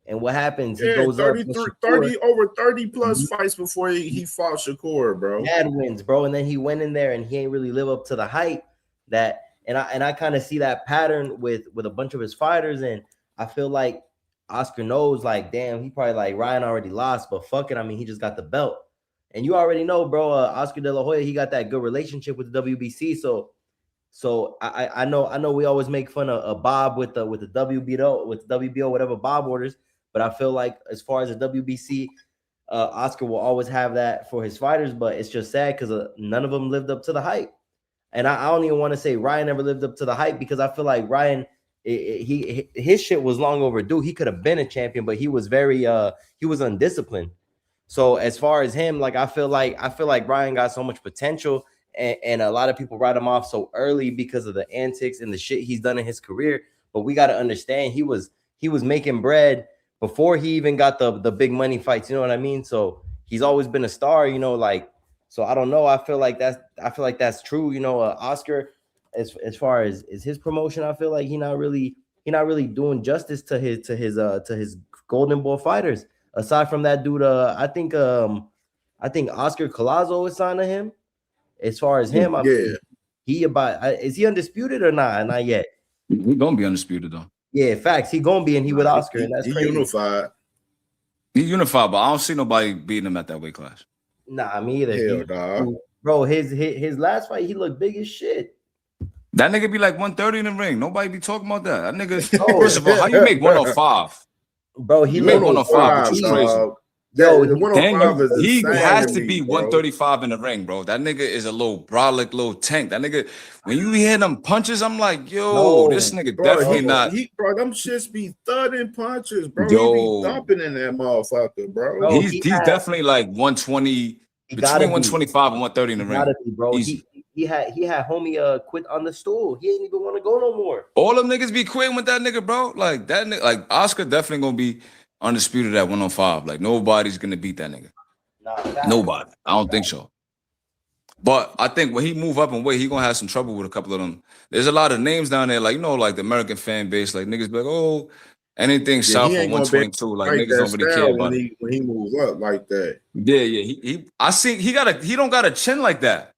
And what happens? He Yeah, goes up 30 over 30 plus fights before he fought Shakur, bro. Mad wins, bro. And then he went in there and he ain't really live up to the hype that. And I kind of see that pattern with a bunch of his fighters, and I feel like Oscar knows, like, damn, he probably like Ryan already lost, but fuck it. I mean, he just got the belt, and you already know, bro. Oscar De La Hoya, he got that good relationship with the WBC, so I know we always make fun of Bob with the WBO, whatever Bob orders, but I feel like as far as the WBC, Oscar will always have that for his fighters, but it's just sad because none of them lived up to the hype. And I don't even want to say Ryan never lived up to the hype, because I feel like Ryan, his shit was long overdue. He could have been a champion, but he was he was undisciplined. So as far as him, like I feel like Ryan got so much potential, and a lot of people write him off so early because of the antics and the shit he's done in his career. But we got to understand he was making bread before he even got the big money fights. You know what I mean? So he's always been a star. You know, like. So I don't know. I feel like that's true. You know, Oscar, as far as his promotion, I feel like he not really doing justice to his Golden Boy fighters. Aside from that dude, I think Oscar Collazo is signed to him. As far as him, is he undisputed or not? Not yet. He's gonna be undisputed though. Yeah, facts. He gonna be, and he with Oscar, and that's crazy. Unified. He unified, but I don't see nobody beating him at that weight class. Nah, me either. Hell, dog. Bro, his last fight, he looked big as shit. That nigga be like 130 in the ring. Nobody be talking about that. That nigga, first of all, how you make 105? Bro, he made 105, which is crazy. Yo, he has to be 135 in the ring, bro. That nigga is a little brolic, little tank. That nigga, when you hear them punches, I'm like, yo, this nigga definitely not. Bro, them shits be thudding punches, bro. Yo. He be thumping in that motherfucker, bro. He's definitely like 120, between 125 and 130 in the ring. Be, bro. He had homie quit on the stool. He ain't even want to go no more. All them niggas be quitting with that nigga, bro. Like that nigga, like Oscar definitely gonna be undisputed at 105. Like nobody's gonna beat that nigga. Nobody. I don't think so. But I think when he move up in weight, he gonna have some trouble with a couple of them. There's a lot of names down there, like, you know, like the American fan base, like niggas be like, oh, anything south of 122, like niggas don't really care about it. When he moves up like that. Yeah. I see he don't got a chin like that.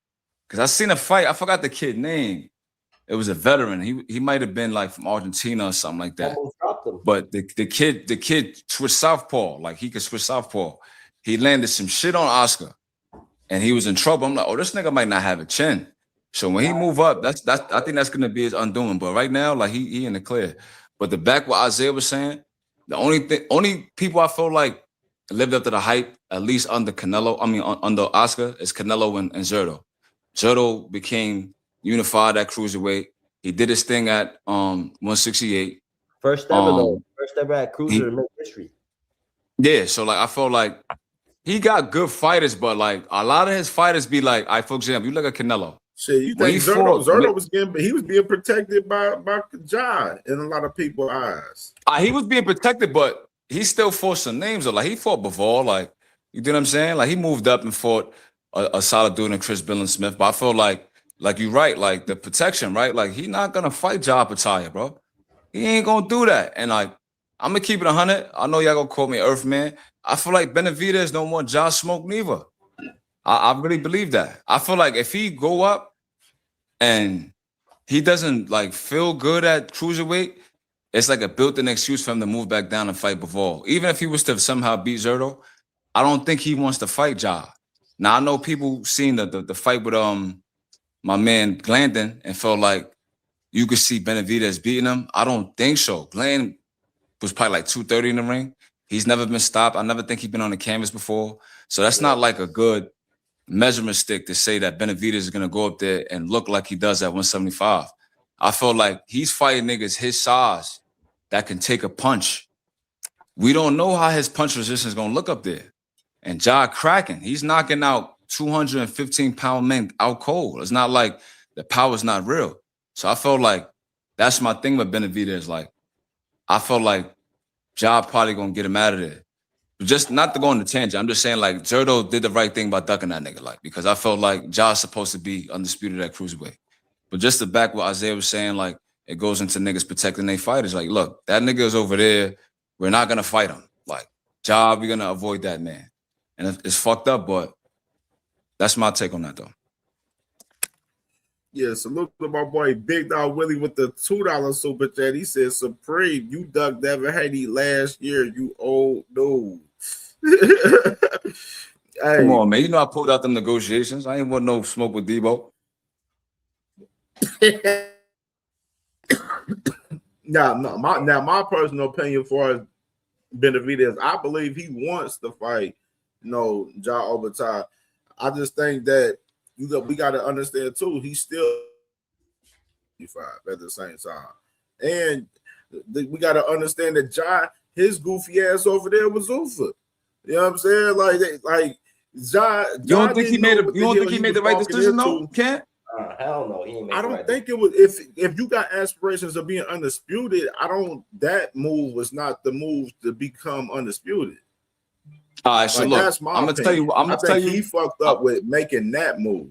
Cause I seen a fight. I forgot the kid name. It was a veteran. He might have been like from Argentina or something like that. But the kid switched southpaw. Like he could switch southpaw. He landed some shit on Oscar, and he was in trouble. I'm like, oh, this nigga might not have a chin. So when he move up, that's I think that's gonna be his undoing. But right now, like he in the clear. But the back what Isaiah was saying, the only people I feel like lived up to the hype, at least under Canelo. I mean, under Oscar, is Canelo and Zerto. Zerto became unified at cruiserweight. He did his thing at 168. First ever though. First ever at cruiser to make history. Yeah, so like I felt like he got good fighters, but like a lot of his fighters be like, for example, you look at Canelo. Shit, you think Zerto was being protected by Ja in a lot of people's eyes. He was being protected, but he still fought some names. Like he fought Bivol, like you know what I'm saying? Like he moved up and fought a solid dude in Chris Billen-Smith. But I feel like you're right, like the protection, right? Like he not gonna fight Ja Pataya, bro. He ain't gonna do that. And like I'm gonna keep it 100. I know y'all gonna call me Earthman. I feel like Benavidez don't want Ja smoke neither. I really believe that. I feel like if he go up and he doesn't like feel good at cruiserweight, it's like a built-in excuse for him to move back down and fight Bivol. Even if he was to somehow beat Zerto, I don't think he wants to fight Ja. Now I know people seen the fight with my man Glandon and felt like you could see Benavidez beating him. I don't think so. Glenn was probably like 230 in the ring. He's never been stopped. I never think he's been on the canvas before. So that's not like a good measurement stick to say that Benavidez is going to go up there and look like he does at 175. I feel like he's fighting niggas his size that can take a punch. We don't know how his punch resistance is going to look up there. And Ja cracking. He's knocking out 215-pound men out cold. It's not like the power's not real. So I felt like that's my thing with Benavidez. Like, I felt like Ja probably going to get him out of there. Just not to go on the tangent. I'm just saying, like, Zerto did the right thing by ducking that nigga, like, because I felt like Ja's supposed to be undisputed at cruiserweight. But just to back what Isaiah was saying, like, it goes into niggas protecting their fighters. Like, look, that nigga is over there we're not gonna fight him. Like, Ja, we're gonna avoid that man. And it's fucked up, but that's my take on that though. Yeah, salute to my boy Big Dog Willie with the $2 super chat. He said, Supreme, you ducked Devin Haney last year, you old dude. Hey. Come on, man. You know I pulled out them negotiations. I ain't want no smoke with Debo. Now, my personal opinion for Benavidez, I believe he wants to fight, Ja Obata. I just think that we got to understand too, he's still 55 at the same time, and we got to understand that Ja, his goofy ass over there was Zuffa. You know what I'm saying? Like Ja. You don't think he made the right decision though, Ken? Hell no, he ain't made I don't think it was. If you got aspirations of being undisputed, that move was not the move to become undisputed. All right, so like, look, that's my I'm gonna tell you, he fucked up with making that move.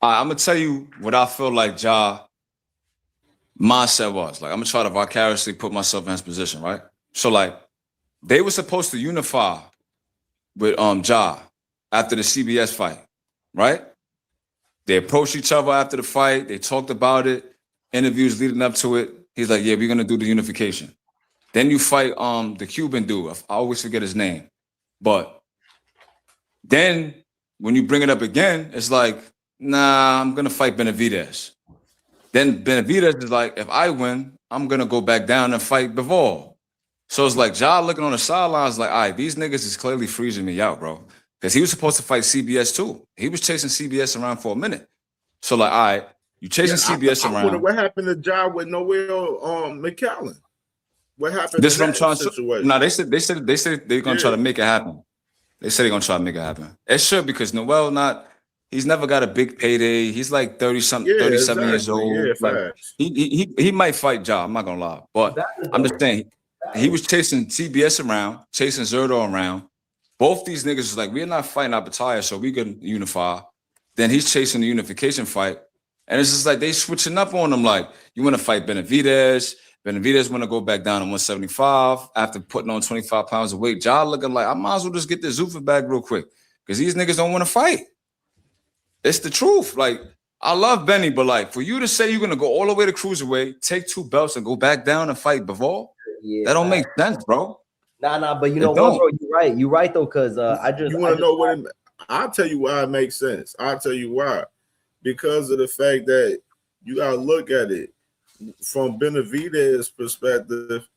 All right, I'm gonna tell you what I feel like Ja mindset was. Like, I'm gonna try to vicariously put myself in his position, right? So, like, they were supposed to unify with Ja after the CBS fight, right? They approached each other after the fight. They talked about it. Interviews leading up to it. He's like, yeah, we're gonna do the unification. Then you fight the Cuban dude. I always forget his name. But then when you bring it up again, it's like, nah, I'm gonna fight Benavidez. Then Benavidez is like, if I win, I'm gonna go back down and fight Bivol. So it's like Ja looking on the sidelines, like, all right, these niggas is clearly freezing me out, bro. Because he was supposed to fight CBS too. He was chasing CBS around for a minute. So like, all right, you chasing CBS around. What happened to Ja with Noel McCallum? What happened? This to what I'm that trying situation? No, they said they're gonna try to make it happen. They said they're gonna try to make it happen. It should, because Noel he's never got a big payday. He's like 30-something, 37 years old. Yeah, like, he might fight Ja, I'm not gonna lie. But I'm just saying, he was chasing CBS around, chasing Zerto around. Both these niggas is like, we're not fighting Abataia, so we can unify. Then he's chasing the unification fight. And it's just like they switching up on him. Like, you want to fight Benavidez. Benavidez want to go back down to 175 after putting on 25 pounds of weight. Ja looking like, I might as well just get this Zuffa bag real quick, because these niggas don't want to fight. It's the truth. Like, I love Benny, but like, for you to say you're going to go all the way to cruiserweight, take 2 belts and go back down and fight Bivol, that don't make sense, bro. Nah, but you know what, bro? You're right though, because You want to know what I'll tell you why it makes sense. I'll tell you why. Because of the fact that you gotta look at it from Benavidez's perspective.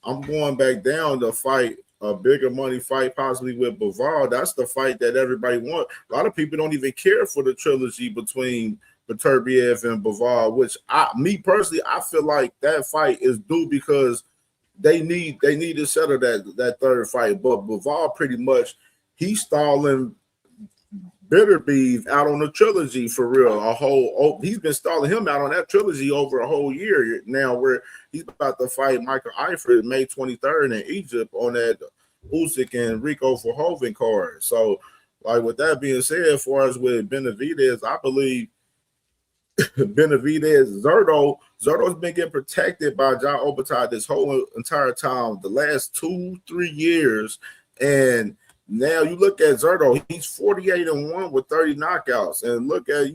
I'm going back down to fight a bigger money fight, possibly with Bivol. That's the fight that everybody wants. A lot of people don't even care for the trilogy between Beterbiev and Bivol, which me personally, I feel like that fight is due because they need to settle that third fight. But Bivol pretty much, he's stalling Beterbiev out on the trilogy for real. He's been stalling him out on that trilogy over a whole year now, where he's about to fight Michael Eifert May 23rd in Egypt on that Usyk and Rico Verhoeven card. So, like, with that being said, as far as with Benavidez, I believe Benavidez, Zerto's been getting protected by Ja Obata this whole entire time, the last 2-3 years. And now you look at Zerto, he's 48-1 with 30 knockouts. And look at,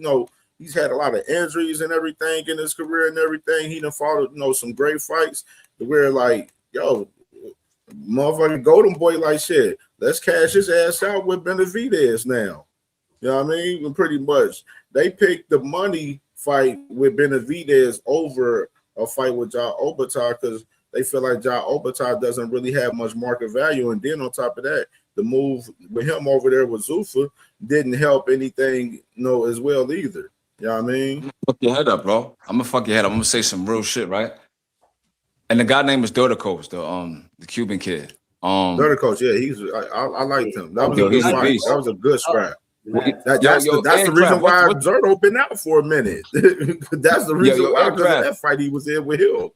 he's had a lot of injuries and everything in his career and everything. He done fought, some great fights to where, like, motherfucking golden boy, like, shit, let's cash his ass out with Benavidez now. You know what I mean? Pretty much. They picked the money fight with Benavidez over a fight with Ja Obata because they feel like Ja Obata doesn't really have much market value. And then on top of that, the move with him over there with Zuffa didn't help anything, as well either. You know what I mean? Fuck your head up, bro. I'm gonna fuck your head up. I'm gonna say some real shit, right? And the guy name was Dodakos, the Cuban kid. Dodakos, yeah, I liked him. That was a good fight. That was a good scrap. That's the reason why Zerto been out for a minute. That's the reason why, because of that fight he was in with him.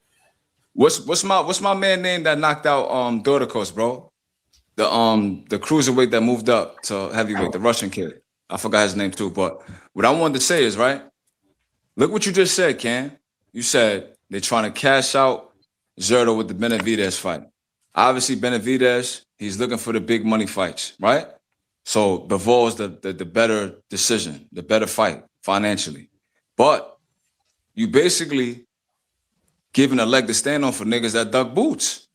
What's my man name that knocked out Dodakos, bro? The cruiserweight that moved up to heavyweight, the Russian kid. I forgot his name too. But what I wanted to say is, right, look what you just said, Cam. You said they're trying to cash out Zerto with the Benavidez fight. Obviously, Benavidez, he's looking for the big money fights, right? So Bivol is the better decision, the better fight financially. But you basically giving a leg to stand on for niggas that duck Boots.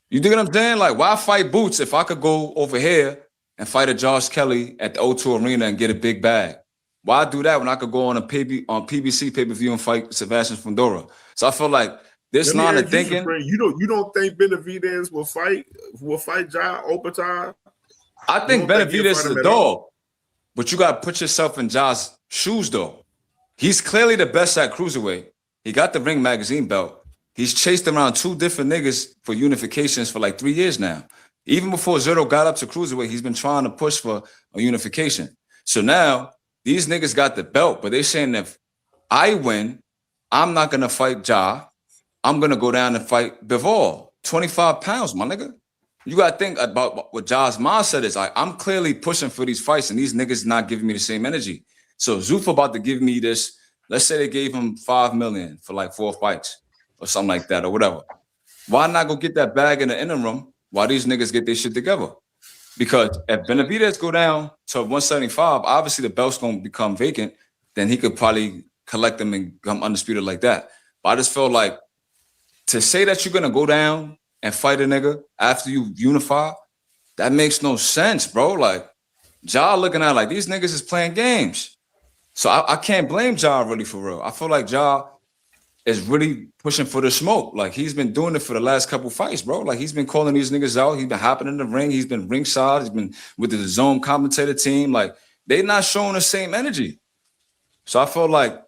You dig what I'm saying? Like, why fight Boots if I could go over here and fight a Josh Kelly at the O2 Arena and get a big bag? Why do that when I could go on PBC pay-per-view and fight Sebastian Fundora? So I feel like this line of thinking. You don't think Benavidez will fight Ja Opetaia? I think Benavidez is a dog, but you got to put yourself in Ja's shoes, though. He's clearly the best at cruiserweight. He got the Ring Magazine belt. He's chased around 2 different niggas for unifications for like 3 years now. Even before Zerto got up to cruiserweight, he's been trying to push for a unification. So now these niggas got the belt, but they're saying if I win, I'm not going to fight Ja. I'm going to go down and fight Bivol. 25 pounds, my nigga. You got to think about what Ja's mindset is. I'm clearly pushing for these fights, and these niggas not giving me the same energy. So Zuf about to give me this. Let's say they gave him $5 million for like 4 fights or something like that or whatever. Why not go get that bag in the interim while these niggas get their shit together? Because if Benavidez go down to 175, obviously the belt's going to become vacant. Then he could probably collect them and become undisputed like that. But I just feel like to say that you're going to go down and fight a nigga after you unify, that makes no sense, bro. Like, Ja looking at like these niggas is playing games. So I can't blame Ja really for real. I feel like Ja is really pushing for the smoke. Like, he's been doing it for the last couple fights, bro. Like, he's been calling these niggas out. He's been hopping in the ring. He's been ringside. He's been with the zone commentator team. Like, they not showing the same energy. So I feel like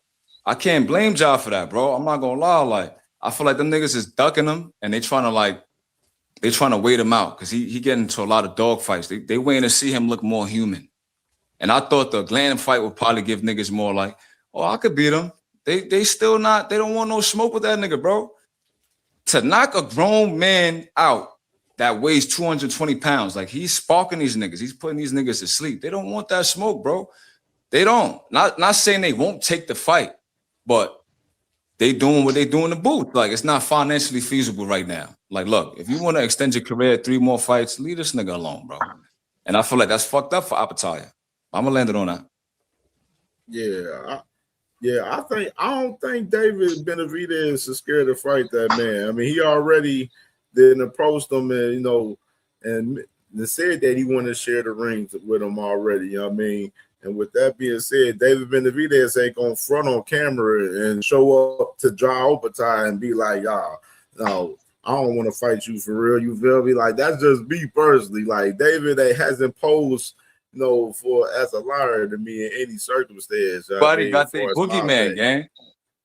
I can't blame Ja for that, bro. I'm not gonna lie. Like, I feel like them niggas is ducking him and they trying to wait him out because he getting into a lot of dog fights. They waiting to see him look more human. And I thought the Glenn fight would probably give niggas more like, oh, I could beat him. They still not, they don't want no smoke with that nigga, bro. To knock a grown man out that weighs 220 pounds, like he's sparking these niggas. He's putting these niggas to sleep. They don't want that smoke, bro. They don't. Not saying they won't take the fight, but they doing what they do in the booth. Like, it's not financially feasible right now. Like, look, if you want to extend your career 3 more fights, leave this nigga alone, bro. And I feel like that's fucked up for Opetaia. I'm gonna land it on that. I don't think David Benavidez is scared to fight that man. I mean, he already didn't approach them and said that he wanted to share the rings with him already. You know what I mean? And with that being said, David Benavidez ain't gonna front on camera and show up to Ja Opetaia and be like, no, I don't want to fight you for real. You feel me? Like, that's just me personally. Like, David hasn't posed, for as a liar to me in any circumstance. But he got the boogeyman, gang.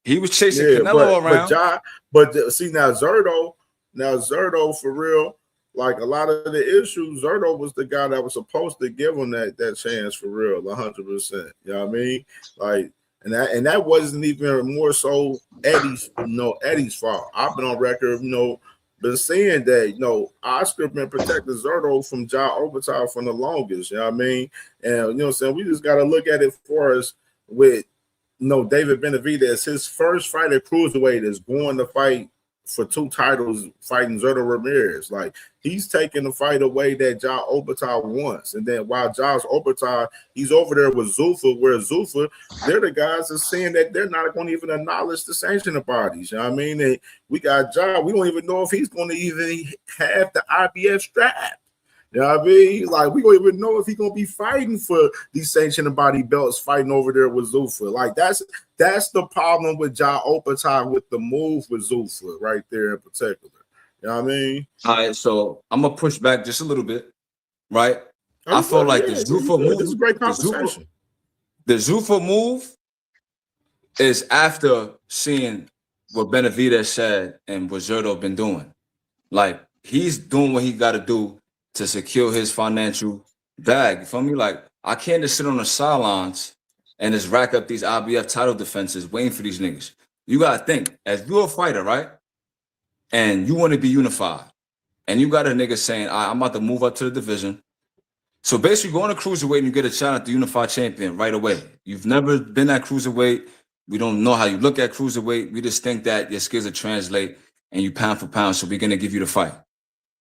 He was chasing Canelo around. But see, now Zerto for real. Like, a lot of the issues, Zerto was the guy that was supposed to give him that chance for real, 100%. You know what I mean? Like, and that wasn't even more so Eddie's fault. I've been on record, been saying that, Oscar been protecting Zerto from Ja Opetaia for the longest. You know what I mean? And you know what I'm saying? We just gotta look at it for us with David Benavidez. His first fight at cruiserweight is going to fight for 2 titles, fighting Zerto Ramirez. Like, he's taking the fight away that Ja Opetaia wants. And then while Josh Opetaia, he's over there with Zuffa, where Zuffa, they're the guys that's saying that they're not going to even acknowledge the sanctioning bodies. You know what I mean? And we got Ja, we don't even know if he's going to even have the IBF strap. You know what I mean? Like, we don't even know if he's gonna be fighting for these sanctioned body belts, fighting over there with Zuffa. Like, that's the problem with Ja Opetaia with the move with Zuffa right there in particular. You know what I mean? All right, so I'm gonna push back just a little bit, right? I feel like the Zuffa move. This is a great conversation. The Zuffa move is after seeing what Benavidez said and what Zerto been doing. Like, he's doing what he got to do to secure his financial bag. You feel me? Like, I can't just sit on the sidelines and just rack up these IBF title defenses waiting for these niggas. You gotta think, as you're a fighter, right? And you want to be unified, and you got a nigga saying, I'm about to move up to the division. So basically, you go on a cruiserweight and you get a shot at the unified champion right away. You've never been at cruiserweight. We don't know how you look at cruiserweight. We just think that your skills will translate and you pound for pound, so we're gonna give you the fight.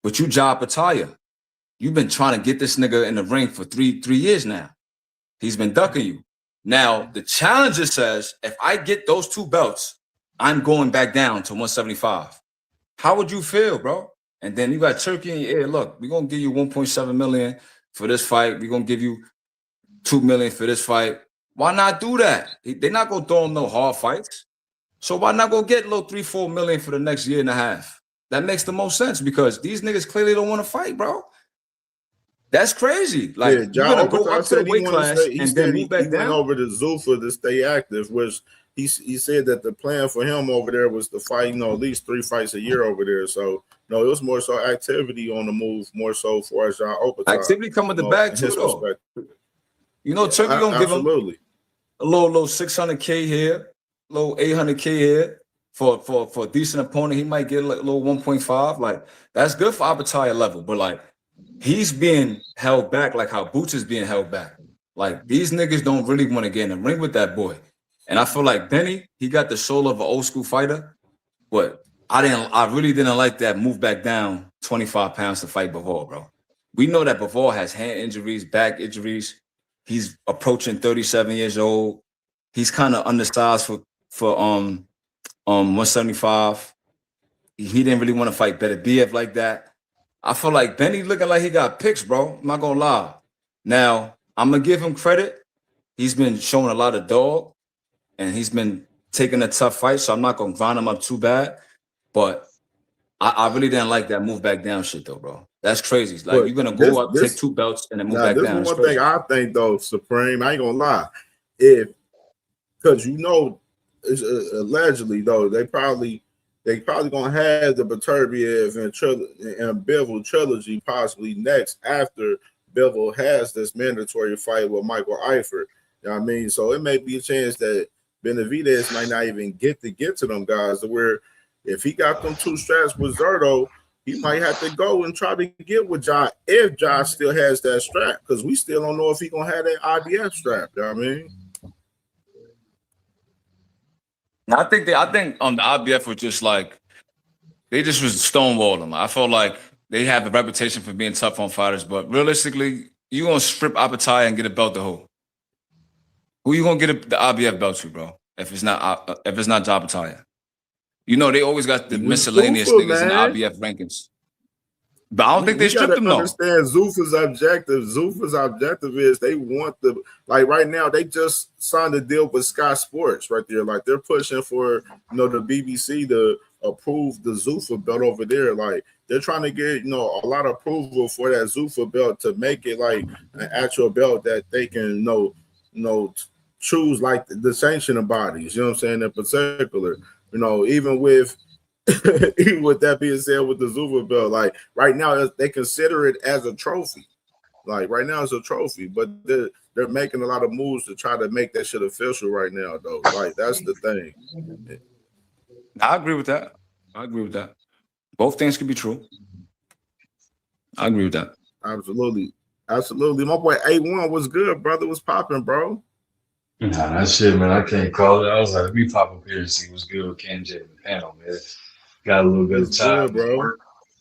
but you Ja Pataya. You've been trying to get this nigga in the ring for three years now. He's been ducking you. Now, the challenger says, if I get those 2 belts, I'm going back down to 175. How would you feel, bro? And then you got Turkey in your ear. Look, we're going to give you 1.7 million for this fight. We're going to give you 2 million for this fight. Why not do that? They're not going to throw him no hard fights. So why not go get a little 3-4 million for the next year and a half? That makes the most sense because these niggas clearly don't want to fight, bro. That's crazy. Like, yeah, you're going to go up to the weight class and then move back down? He went over to Zuffa to stay active, which he said that the plan for him over there was to fight, at least 3 fights a year over there. So, no, it was more so activity on the move, more so for us. Activity come with the bag, too, though. Turkey going to give him a little 600K here, a little 800K here. For a decent opponent, he might get a little 1.5. Like, that's good for Abataia level, but like, he's being held back like how Boots is being held back. Like, these niggas don't really want to get in the ring with that boy. And I feel like Benny, he got the soul of an old school fighter, but I really didn't like that move back down 25 pounds to fight Bivol, bro. We know that Bivol has hand injuries, back injuries. He's approaching 37 years old. He's kind of undersized for 175. He didn't really want to fight Beterbiev like that. I feel like Benny looking like he got picks, bro. I'm not gonna lie. Now, I'm gonna give him credit. He's been showing a lot of dog, and he's been taking a tough fight, so I'm not gonna grind him up too bad. But I really didn't like that move back down shit, though, bro. That's crazy. Like, you're gonna go up, take 2 belts, and then move back down. This is one thing I think, though, Supreme. I ain't gonna lie. Because allegedly, though, they probably gonna have the Beterbiev and Bivol trilogy possibly next after Bivol has this mandatory fight with Michael Eifert. You know what I mean? So it may be a chance that Benavidez might not even get to them guys, to where if he got them 2 straps with Zerto, he might have to go and try to get with Josh if Josh still has that strap, because we still don't know if he's gonna have that IBF strap. You know what I mean? I think the IBF was just like, they just was stonewalling him. I felt like they have a reputation for being tough on fighters, but realistically, you gonna strip Abataia and get a belt to who? Who you gonna get the IBF belt to, bro? If it's not Abataia, they always got the miscellaneous niggas in the IBF rankings. But I don't think they stripped him, though. Understand Zuffa's objective. Zuffa's objective is they want right now, they just signed a deal with Sky Sports right there. Like, they're pushing for, the BBC to approve the Zuffa belt over there. Like, they're trying to get, a lot of approval for that Zuffa belt to make it like an actual belt that they can, choose like the sanctioning bodies, you know what I'm saying, in particular. Even with that being said, with the Zuffa belt, like right now they consider it as a trophy. Like right now it's a trophy, but they're making a lot of moves to try to make that shit official right now, though. Like, that's the thing. I agree with that. Both things could be true. I agree with that. Absolutely. My boy A1 was good, brother. Was popping, bro. Nah, that shit, man, I can't call it. I was like, let me pop up here and see what's good with CamJ and the panel, man. Got a little bit of time, good, bro. Work.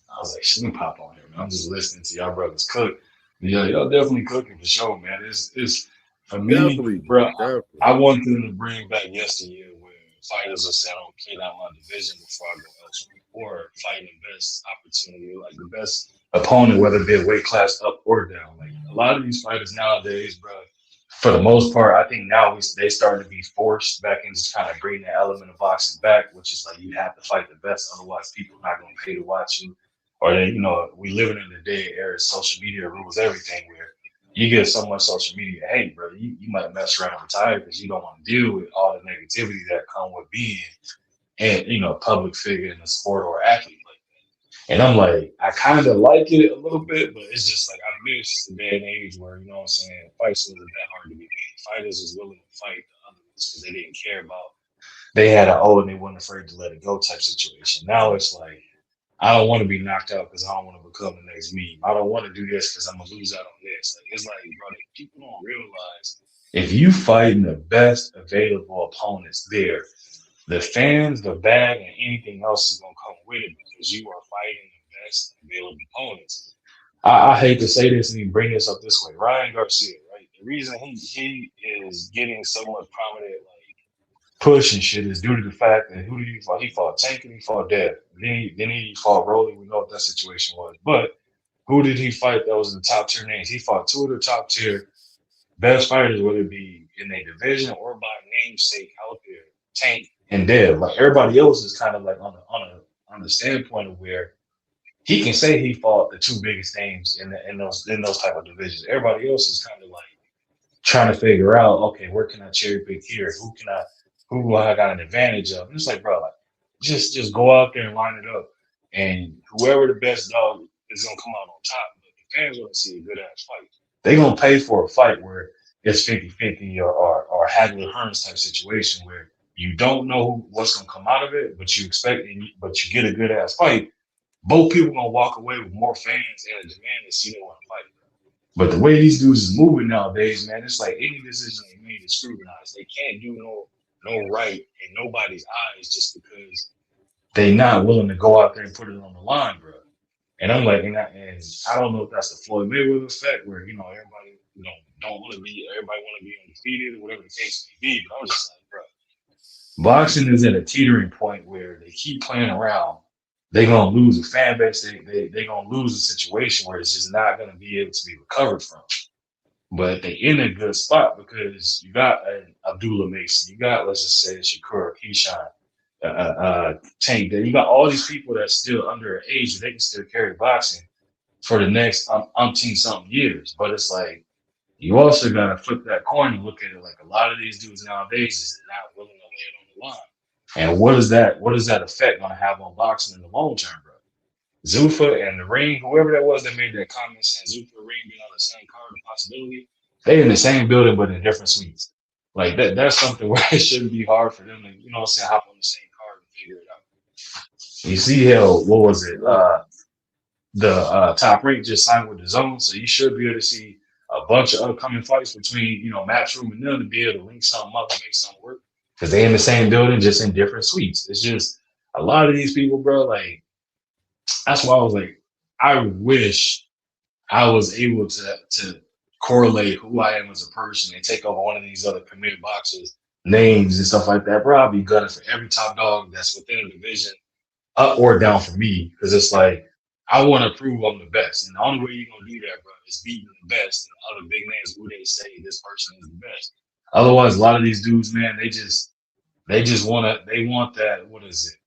I was like, let me pop on here, man. I'm just listening to y'all brothers cook. Yeah, y'all definitely cooking for sure, man. It's for me, definitely, bro. I want them to bring back yesteryear where fighters are saying, "I'm clean out my division before I go elsewhere," or fighting the best opportunity, like the best opponent, whether it be a weight class up or down. Like a lot of these fighters nowadays, bro. For the most part, I think now they starting to be forced back into kind of bringing the element of boxing back, which is like you have to fight the best, otherwise people are not going to pay to watch you. Or we living in the day era, social media rules everything, where you get so much social media hate, bro. You might mess around and retire because you don't want to deal with all the negativity that come with being and public figure in a sport or athlete. And I'm like, I kind of like it a little bit, but it's just like, I miss the day and age where, you know what I'm saying, fights wasn't that hard to be made. Fighters was willing to fight the other ones because they didn't care about, they had an and they weren't afraid to let it go type situation. Now it's like, I don't want to be knocked out because I don't want to become the next meme. I don't want to do this because I'm going to lose out on this. Like, it's like, bro, people don't realize if you fighting the best available opponents there, the fans, the bag, and anything else is going to come with it because you are fighting the best available opponents. I hate to say this and bring this up this way. Ryan Garcia, right? The reason he is getting so much prominent push and shit is due to the fact that who did he fought? He fought Tank and he fought Dev. Then he fought Rolly. We know what that situation was. But who did he fight that was in the top tier names? He fought two of the top tier best fighters, whether it be in a division or by namesake out there, Tank and Dev. Like everybody else is kind of like on the standpoint of where he can say he fought the two biggest names in those type of divisions. Everybody else is kind of like trying to figure out, okay, where can I cherry pick here? Who I got an advantage of? And it's like, bro, like just go out there and line it up, and whoever the best dog is gonna come out on top. But the fans want to see a good ass fight. They're gonna pay for a fight where it's 50-50 or Hagler Hearns type situation where you don't know what's gonna come out of it, but you expect but you get a good ass fight. Both people gonna walk away with more fans and a demand to see them want to fight. But the way these dudes is moving nowadays, man, it's like any decision they made is scrutinized. They can't do no right in nobody's eyes just because they not willing to go out there and put it on the line, bro. And I'm like, and I don't know if that's the Floyd Mayweather effect, where everybody don't want to be, everybody want to be undefeated or whatever the case may be. But I'm just like, bro, boxing is at a teetering point where they keep playing around. They're gonna lose a fan base. They're gonna lose a situation where it's just not gonna be able to be recovered from. But they in a good spot because you got Abdullah Mason, you got, let's just say, Shakur, Keyshawn, Tank. You got all these people that's still under age that they can still carry boxing for the next umpteen something years. But it's like you also gotta flip that coin and look at it like a lot of these dudes nowadays is not willing to lay it on the line. And what is that effect gonna have on boxing in the long term, bro? Zuffa and the Ring, whoever that was that made that comment saying Zuffa and Ring being on the same card, the possibility, they in the same building but in different suites. Like that's something where it shouldn't be hard for them to, hop on the same card and figure it out. You see what was it? The Top Rank just signed with the Zone, so you should be able to see a bunch of upcoming fights between, Matchroom and them to be able to link something up and make something work. Because they in the same building, just in different suites. It's just a lot of these people, bro, like, that's why I was like, I wish I was able to correlate who I am as a person and take over one of these other premier boxers' names and stuff like that, bro. I'll be gunning for every top dog that's within a division, up or down for me. Because it's like, I want to prove I'm the best. And the only way you're going to do that, bro, is beating the best and other big names who they say this person is the best. Otherwise, a lot of these dudes, man, they want that, what is it?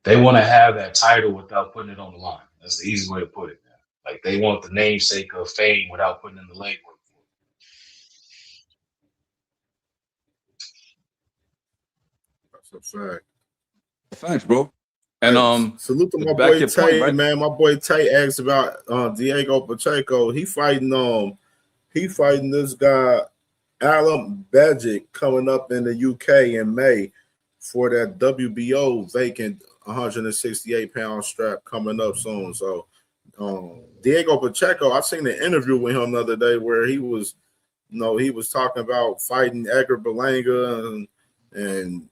They want to have that title without putting it on the line. That's the easy way to put it, man. Like they want the namesake of fame without putting in the legwork for it. That's a fact. Thanks, bro. And salute to my boy Tay, point, right? Man. My boy Tay asked about Diego Pacheco. He fighting this guy Alan Bajic coming up in the UK in May for that WBO vacant 168-pound strap coming up soon. So Diego Pacheco, I seen an interview with him the other day where he was talking about fighting Edgar Berlanga and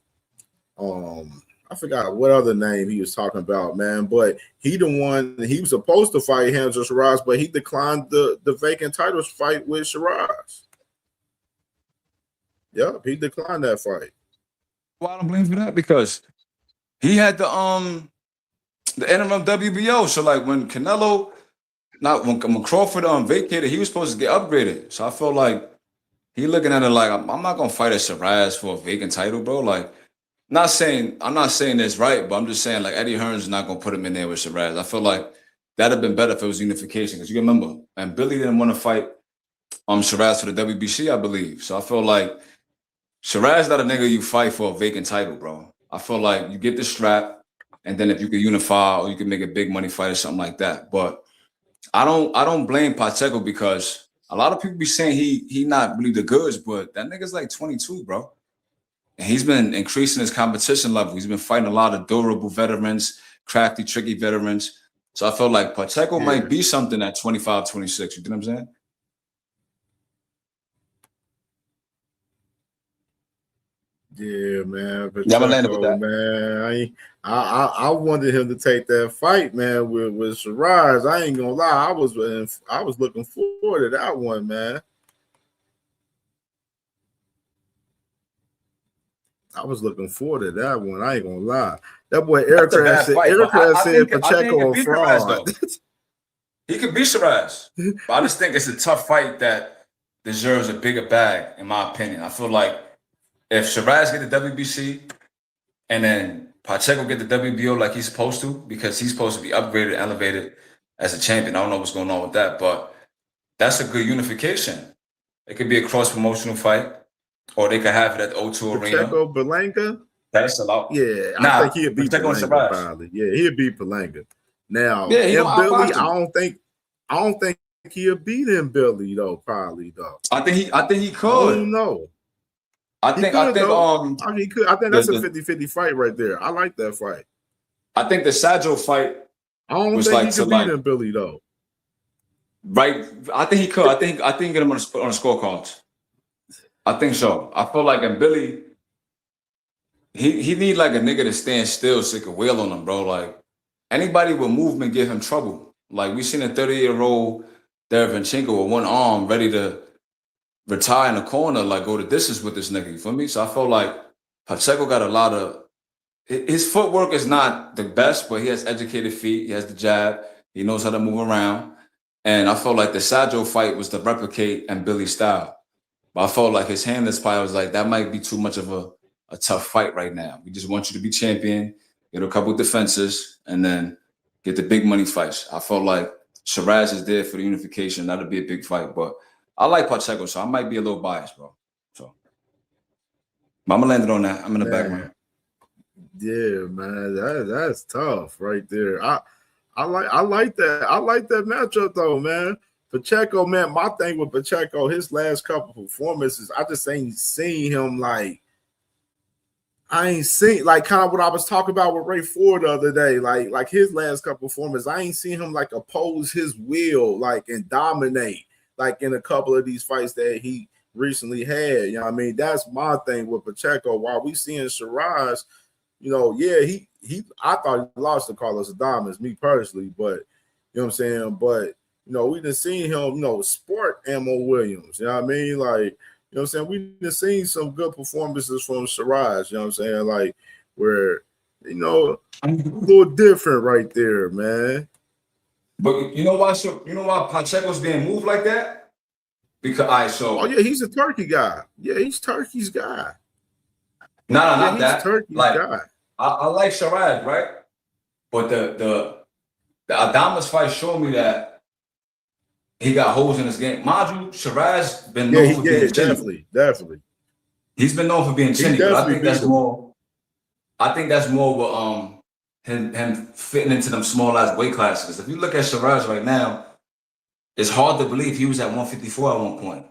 I forgot what other name he was talking about, man. But he was supposed to fight Hamza Shiraz, but he declined the vacant titles fight with Shiraz. Yep, he declined that fight. Well, I don't blame for that because he had the interim WBO. So like when Crawford vacated, he was supposed to get upgraded. So I felt like he looking at it like I'm not gonna fight a Shiraz for a vacant title, bro. Like I'm not saying this right, but I'm just saying like Eddie Hearns is not gonna put him in there with Shiraz. I feel like that'd have been better if it was unification because you remember, and Billy didn't want to fight Shiraz for the WBC, I believe. So I feel like Shiraz not a nigga you fight for a vacant title, bro. I feel like you get the strap, and then if you could unify or you can make a big money fight or something like that. But I don't blame Pacheco because a lot of people be saying he not really the goods, but that nigga's like 22, bro. And he's been increasing his competition level. He's been fighting a lot of durable veterans, crafty, tricky veterans. So I feel like Pacheco might be something at 25, 26. You know what I'm saying? Yeah, man. Yeah, I'm gonna land it with Pacheco, that. man. I wanted him to take that fight, man, with Shiraz. I ain't gonna lie. I was looking forward to that one, man. I was looking forward to that one. I ain't gonna lie. That boy Aircraft said Pacheco a fraud. He could beat Shiraz, but I just think it's a tough fight that deserves a bigger bag, in my opinion. I feel like if Shiraz get the WBC and then Pacheco get the WBO like he's supposed to, because he's supposed to be upgraded, elevated as a champion. I don't know what's going on with that, but that's a good unification. It could be a cross-promotional fight, or they could have it at the O2 Arena. Pacheco, Berlanga? That's a lot. Yeah, I think he'll beat Berlanga probably. Yeah, he'll beat Berlanga. Now, Billy, I don't think he'll beat him, Billy, though, probably, though. I think he could. I don't know. I think he could. I think that's a 50-50 fight right there. I like that fight. I think the Sajo fight I don't was think like he could beat him, Billy, though. Right. I think he could. I think get him on the scorecards. I think so. I feel like in Billy, he need like a nigga to stand still so he could wheel on him, bro. Like anybody with movement give him trouble. Like we seen a 30-year-old Derevyanchenko with one arm ready to retire in the corner, like go the distance with this nigga. You feel me? So I feel like Pacheco got a lot of his footwork is not the best, but he has educated feet. He has the jab. He knows how to move around. And I felt like the Sajo fight was to replicate and Billy's style. But I felt like his handless fight was like, that might be too much of a tough fight right now. We just want you to be champion, get a couple defenses, and then get the big money fights. I felt like Shiraz is there for the unification. That'll be a big fight. But I like Pacheco, so I might be a little biased, bro. So but I'm gonna land it on that. I'm in the background. Yeah, man. That's tough right there. I like that. I like that matchup though, man. Pacheco, man, my thing with Pacheco, his last couple performances, I just ain't seen him like I ain't seen like kind of what I was talking about with Ray Ford the other day. Like his last couple performances, I ain't seen him like oppose his will, like and dominate, like in a couple of these fights that he recently had. You know what I mean? That's my thing with Pacheco. While we seeing Shiraz, you know, yeah, I thought he lost to Carlos Adames, me personally, but you know what I'm saying? But you know, we done seen him, you know, sport Ammo Williams. You know what I mean? Like, you know what I'm saying? We done seen some good performances from Shiraz, you know what I'm saying? Like, where, you know, a little different right there, man. But you know why Pacheco's being moved like that? Because oh yeah, he's a Turkey guy. Yeah, he's Turkey's guy. Not that. Turkey's like, guy. I like Shiraz, right? But the Adames fight showed me that he got holes in his game. Mind you, Shiraz been known for being chinny. Definitely. He's been known for being chinny, but I think that's more. I think that's more with him fitting into them small ass weight classes. If you look at Shiraz right now, it's hard to believe he was at 154 at one point.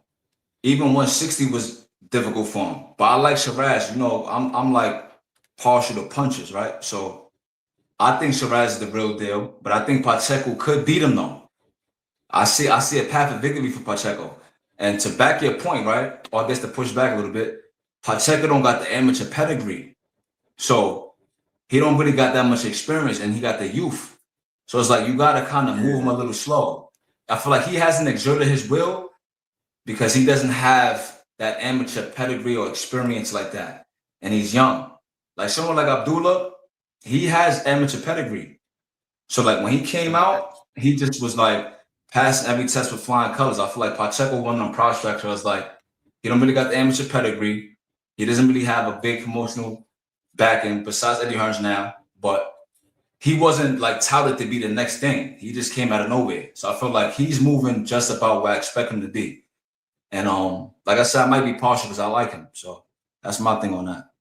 Even 160 was difficult for him. But I like Shiraz. You know, I'm like partial to punches, right? So I think Shiraz is the real deal, but I think Pacheco could beat him though. I see a path of victory for Pacheco. And to back your point, right? Or I guess to push back a little bit, Pacheco don't got the amateur pedigree. So he don't really got that much experience and he got the youth. So it's like you gotta kind of move him a little slow. I feel like he hasn't exerted his will because he doesn't have that amateur pedigree or experience like that. And he's young. Like someone like Abdullah, he has amateur pedigree. So like when he came out, he just was like passing every test with flying colors. I feel like Pacheco, one of them prospects, was like, he don't really got the amateur pedigree. He doesn't really have a big promotional backing besides Eddie Hearns now, but he wasn't like touted to be the next thing. He just came out of nowhere. So I feel like he's moving just about where I expect him to be. And like I said, I might be partial because I like him. So that's my thing on that.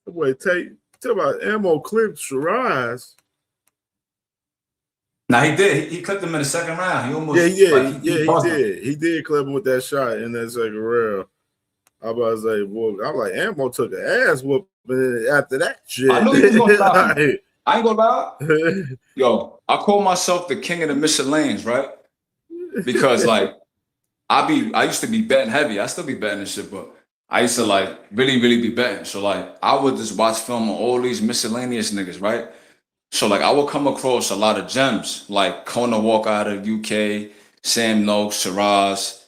Wait, tell about Ammo clipped Shiraz. Now he did. He clipped him in the second round. He almost he did. He did clip him with that shot in that second round. I was about to say, boy, I'm like, Ammo took an ass whooping after that shit. I knew he was gonna stop him. I ain't gonna lie. Yo, I call myself the king of the Michelins, right? Because like I used to be betting heavy. I still be betting this shit, but I used to like really be betting. So like I would just watch film on all these miscellaneous niggas, right? So like I would come across a lot of gems, like Kona Walker out of UK, Sam Noakes, Shiraz,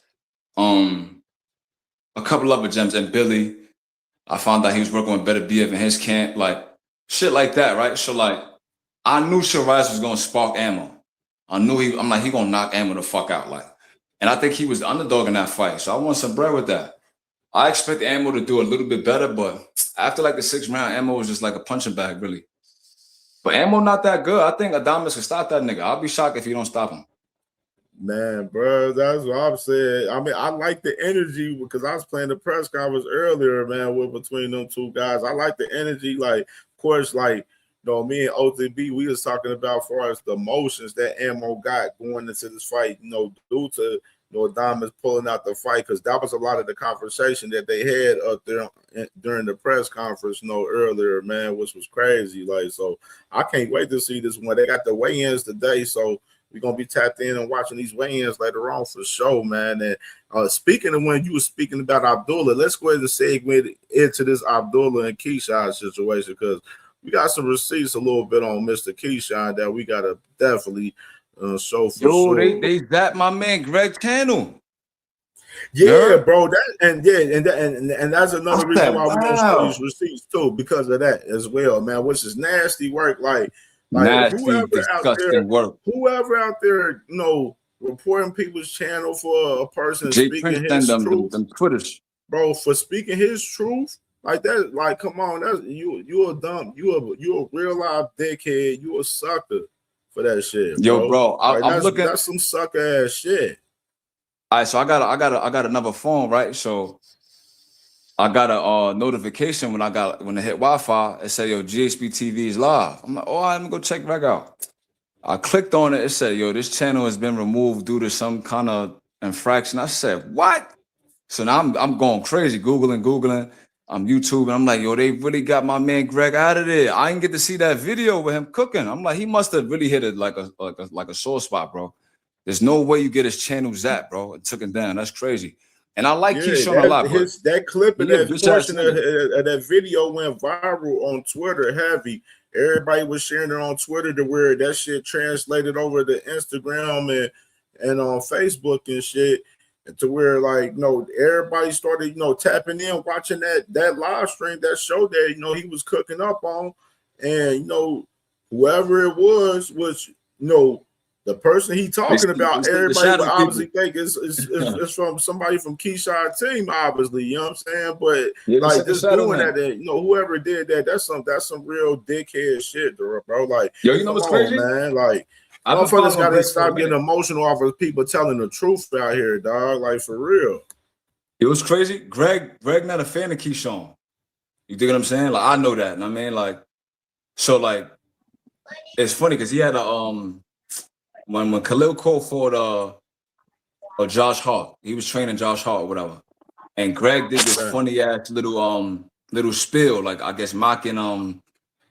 a couple other gems, and Billy. I found out he was working with Better BF in his camp, like shit like that, right? So like I knew Shiraz was gonna spark Ammo. I'm like, he gonna knock Ammo the fuck out, like. And I think he was the underdog in that fight. So I want some bread with that. I expect Ammo to do a little bit better, but after like the 6th round, Ammo was just like a punching bag, really. But Ammo not that good. I think Adames can stop that nigga. I'll be shocked if he don't stop him. Man, bro, that's what I'm saying. I mean, I like the energy because I was playing the press conference earlier, man, with between them two guys. I like the energy. Like, of course, like, you know, me and OTB, we was talking about as far as the emotions that Ammo got going into this fight, you know, due to, you know, Adames pulling out the fight, because that was a lot of the conversation that they had up there during the press conference, you know, earlier, man, which was crazy. Like, so I can't wait to see this one. They got the weigh-ins today, so we're going to be tapped in and watching these weigh-ins later on for sure, man. And speaking of when you were speaking about Abdullah, let's go ahead and segue into this Abdullah and Keyshawn situation, because we got some receipts a little bit on Mr. Keyshawn that we got to definitely show for sure. They zapped my man Greg Channel. Yeah, bro. And that's another reason why we're going to show these receipts too, because of that as well, man, which is nasty work. Like nasty, whoever out there, you know, reporting people's channel for a person speaking his truth, them Twitters, bro, for speaking his truth like that. Like, come on, that's you a dumb, you a real life dickhead, you a sucker for that shit, bro. Yo, bro, I'm looking. That's some sucker ass shit. All right, so I got another phone, right? So I got a notification when it hit Wi-Fi. It said, "Yo, GHB TV is live." I'm like, "Oh, all right, let me go check back out." I clicked on it. It said, "Yo, this channel has been removed due to some kind of infraction." I said, "What?" So now I'm going crazy, googling. I'm YouTubing. I'm like, "Yo, they really got my man Greg out of there." I didn't get to see that video with him cooking. I'm like, he must have really hit it like a sore spot, bro. There's no way you get his channel zapped, bro. It took him down. That's crazy. And I like Keyshawn a lot, bro. That clip and that portion of that video went viral on Twitter heavy. Everybody was sharing it on Twitter to where that shit translated over to Instagram and on Facebook and shit. And to where, like, you know, everybody started, you know, tapping in, watching that live stream, that show that, you know, he was cooking up on. And, you know, whoever it was, you know, the person he talking about, everybody would obviously think is from somebody from Keyshawn team, obviously, you know what I'm saying? But like just doing that, you know, whoever did that, that's some real dickhead shit, bro. Like, yo, you know what's crazy, man? Like, motherfuckers gotta stop getting emotional off of people telling the truth out here, dog. Like, for real. It was crazy. Greg not a fan of Keyshawn. You dig what I'm saying? Like, I know that. And I mean, like, so like, it's funny because he had a when Khalil Cole fought Josh Hart, he was training Josh Hart or whatever, and Greg did this funny ass little spiel, like I guess mocking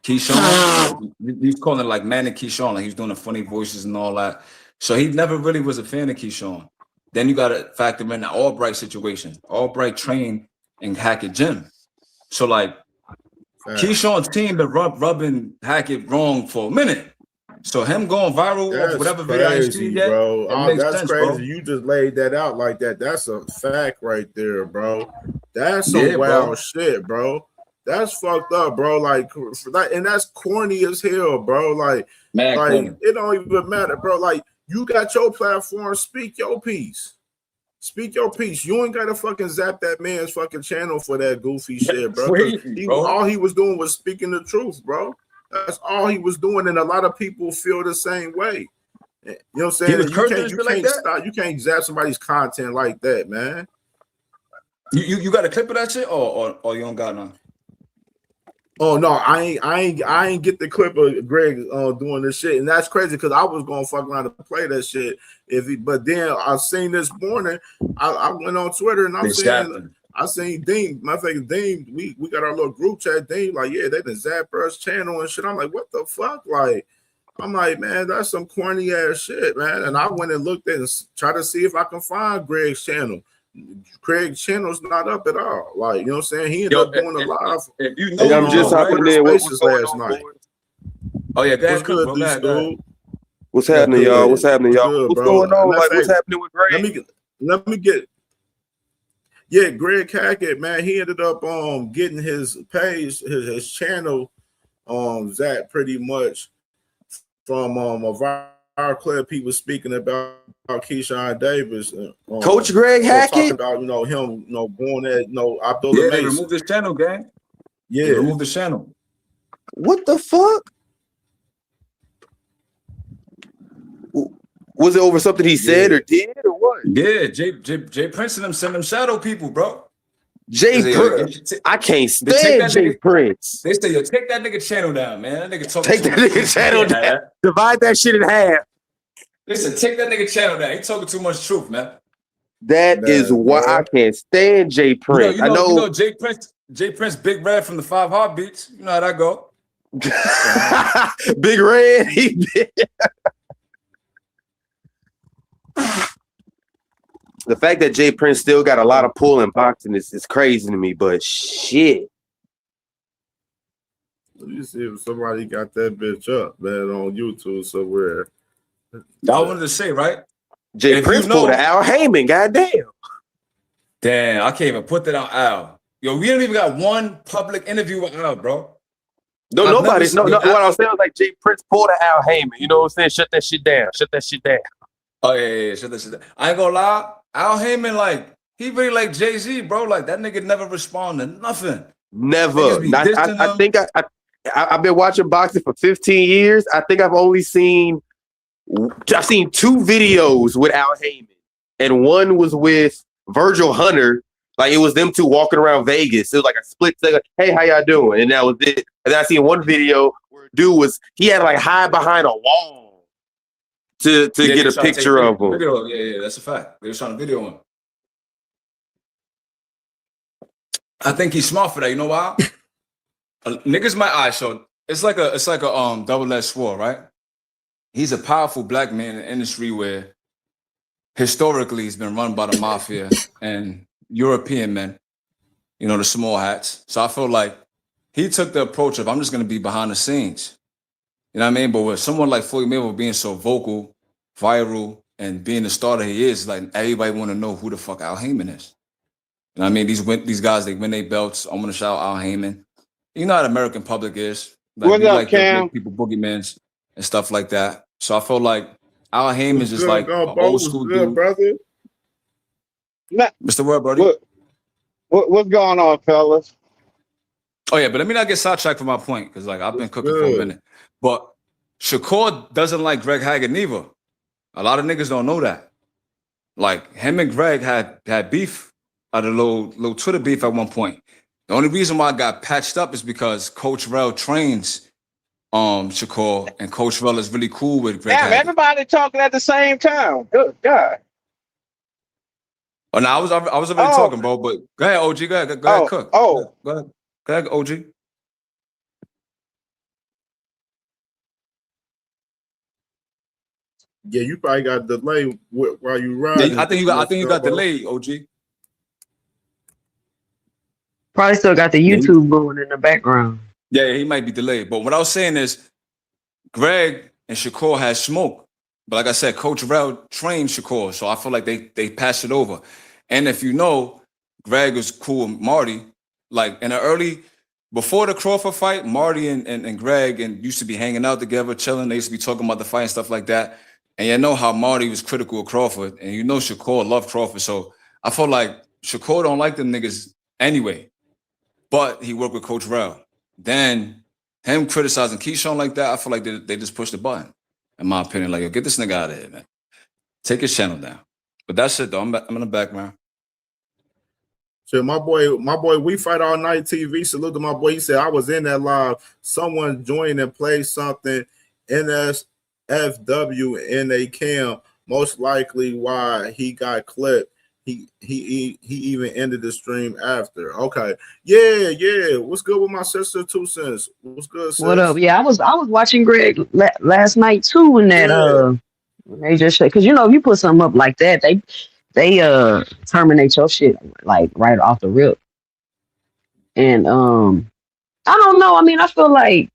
Keyshawn. He's calling it like man and Keyshawn, like he's doing the funny voices and all that. So he never really was a fan of Keyshawn. Then you got to factor in the Albright situation. Albright trained in Hackett Gym, so like Keyshawn's team been rubbing Hackett wrong for a minute. So him going viral off whatever video I see that, bro. That's sense, crazy. bro. You just laid that out like that. That's a fact right there, bro. That's some wild shit, bro. That's fucked up, bro. Like, and that's corny as hell, bro. Like it don't even matter, bro. Like, you got your platform. Speak your piece. Speak your piece. You ain't gotta fucking zap that man's fucking channel for that goofy shit, bro. All he was doing was speaking the truth, bro. That's all he was doing, and a lot of people feel the same way. You know what I'm saying? You can't zap somebody's content like that, man. You got a clip of that shit, or you don't got none? Oh no, I ain't get the clip of Greg doing this shit, and that's crazy because I was gonna fuck around to play that shit but then I seen this morning. I went on Twitter and I seen Dean. My favorite Dean. We got our little group chat. Dean like, yeah, they done zap us channel and shit. I'm like, what the fuck? Like, I'm like, man, that's some corny ass shit, man. And I went and looked at and tried to see if I can find Greg's channel. Craig channel's not up at all. Like, you know what I'm saying? He ended up doing a live. If you Hey, know, I'm just hopping in. What's going last on, night. boys? Oh yeah, go What's ahead, good, bro. D Go ahead, go ahead. School? What's happening, y'all? What's happening, y'all? Good, What's bro. going on? Let's Like, what's happening with Greg? Let me get. Yeah, Greg Hackett, man, he ended up getting his page, his channel, that pretty much from a viral clip he was speaking about Keyshawn Davis. Coach Greg Hackett? Talking about, him, going at, Abdullah Yeah, they Mason. removed his channel, gang. Yeah. They removed the channel. What the fuck? Was it over something he said or did or what? Yeah, Jay Prince and them send them shadow people, bro. Jay Prince. I can't stand Jay Prince. They say, yo, take that nigga channel down, man. That nigga talking. Take that nigga channel down. Divide that shit in half. Listen, take that nigga channel down. He talking too much truth, man. That is why I can't stand Jay Prince. You know Jay Prince, Big Red from the 5 Heartbeats. You know how that go. Big Red. The fact that Jay Prince still got a lot of pull in boxing is crazy to me, but shit. Let me see if somebody got that bitch up, man, on YouTube somewhere. I wanted to say, right? Jay Prince pulled an Al Heyman, goddamn. Damn, I can't even put that on Al. Yo, we don't even got one public interview with Al, bro. No, nobody. No, what I was saying was like Jay Prince pulled an Al Heyman. You know what I'm saying? Shut that shit down. Shut that shit down. Oh, yeah, shut that shit down. I ain't gonna lie. Al Heyman, like, he really like Jay-Z, bro. Like, that nigga never responded to nothing. Never. I think I've been watching boxing for 15 years. I think I've seen 2 videos with Al Heyman. And one was with Virgil Hunter. Like, it was them two walking around Vegas. It was like a split second. Hey, how y'all doing? And that was it. And then I seen one video where a dude he had to like hide behind a wall to get a picture of him. Video. Yeah, that's a fact. They were trying to video him. I think he's smart for that. You know why? Niggas my eye so it's like a double-edged sword, right? He's a powerful black man in the industry where historically he's been run by the mafia and European men, the small hats. So I feel like he took the approach of I'm just gonna be behind the scenes. You know what I mean? But with someone like Floyd Mayweather being so vocal, viral, and being the star that he is, like everybody want to know who the fuck Al Heyman is. You know what I mean? These guys, they win their belts. I'm gonna shout Al Heyman. You know how the American public is. Like, What's up, Cam? Make people boogeymans and stuff like that. So I feel like Al Heyman is just like an old school dude. Brother. Mr. Word, buddy. What's going on, fellas? Oh yeah, but let me not get sidetracked from my point because like I've been cooking for a minute. But Shakur doesn't like Greg Hackett neither. A lot of niggas don't know that. Like him and Greg had beef, a little Twitter beef at one point. The only reason why I got patched up is because Coach Rell trains Shakur, and Coach Rell is really cool with Greg Hackett. Everybody talking at the same time. Good God. Oh no, I was already talking, bro. But go ahead, OG. Go ahead, cook. Go ahead, OG. Yeah, you probably got delay while you ride. I think you got delayed, OG. Probably still got the YouTube going in the background. Yeah, he might be delayed. But what I was saying is, Greg and Shakur had smoke. But like I said, Coach Rell trained Shakur, so I feel like they passed it over. And if you know, Greg was cool with Marty. Like in the early, before the Crawford fight, Marty and Greg used to be hanging out together, chilling. They used to be talking about the fight and stuff like that. And you know how Marty was critical of Crawford, and you know Shakur loved Crawford. So I feel like Shakur don't like them niggas anyway. But he worked with Coach Rell. Then him criticizing Keyshawn like that, I feel like they just pushed the button. In my opinion, like, yo, get this nigga out of here, man. Take his channel down. But that's it, though. I'm in the background. So my boy, We Fight All Night TV. Salute to my boy. He said I was in that live. Someone joined and played something. NSFW in a cam. Most likely why he got clipped. He even ended the stream after. Okay. Yeah. What's good with my sister 2 cents? What's good, sis? What up? Yeah, I was watching Greg last night too, and that when they just because if you put something up like that, they terminate your shit like right off the rip. And I don't know. I mean, I feel like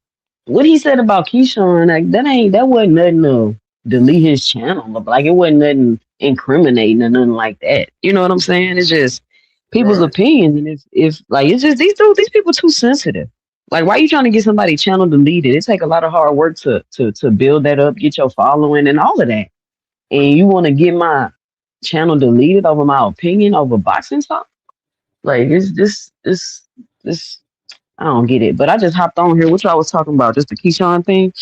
what he said about Keyshawn, like that wasn't nothing to delete his channel. Like it wasn't nothing incriminating or nothing like that. You know what I'm saying? It's just people's Right. opinions, and if like it's just these people too sensitive. Like, why you trying to get somebody's channel deleted? It take a lot of hard work to build that up, get your following, and all of that. And you want to get my channel deleted over my opinion over boxing talk? Like, it's this. I don't get it. But I just hopped on here. What y'all was talking about? Just the Keyshawn thing?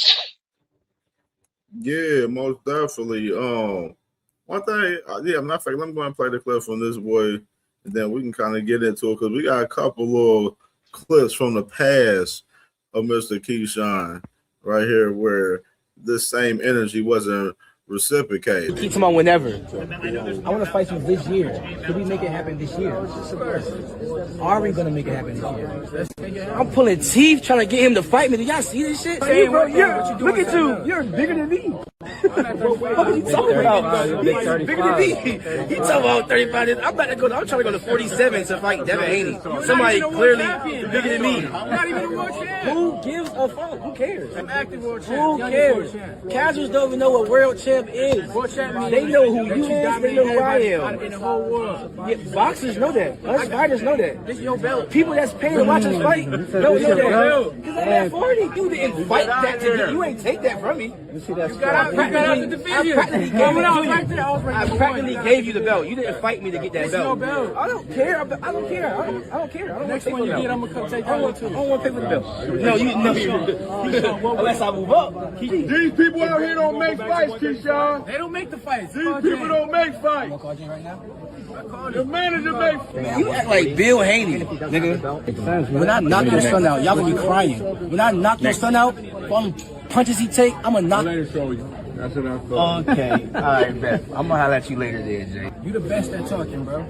Yeah, most definitely. One thing, matter of fact, let me go and play the clip from this boy, and then we can kind of get into it because we got a couple little clips from the past of Mr. Keyshawn right here where this same energy wasn't reciprocated. Keep talking about whenever. I want to fight you this year. Could we make it happen this year? Are we gonna make it happen this year? I'm pulling teeth trying to get him to fight me. Do y'all see this shit? Hey, bro, look at you. You're bigger than me. What are you talking about? He's bigger than me. He talking about 35. I'm about to go. I'm trying to go to 47 to fight Devin Haney. Somebody clearly bigger than me. I'm not even a world champ. Who gives a fuck? Who cares? I'm active world champ. Who cares? Casuals don't even know what world champ is. They know who you is. They know who I am. In the whole world. Yeah, boxers know that. Us fighters know that. This your belt. People that's paying to watch us fight don't know that. Because I'm at 40. You didn't fight that to get. You ain't take that from me. You see that? I practically gave you the belt. You didn't fight me to get that belt. I don't care. I don't care. I don't care. I don't Next want one to you take get, the I'm belt. gonna come take I don't want to pay for the belt. No, unless I move up. These people out here don't make fights, Keyshawn. They don't make the fights. These people don't make fights. The manager makes. You act like Bill Haney, nigga. When I knock your son out, y'all gonna be crying. When I knock your son out, for all the punches he take, I'm gonna knock. Let it show you. That's what I thought. Okay, all right, bet. I'm gonna holler at you later, there, Jay. You the best at talking, bro.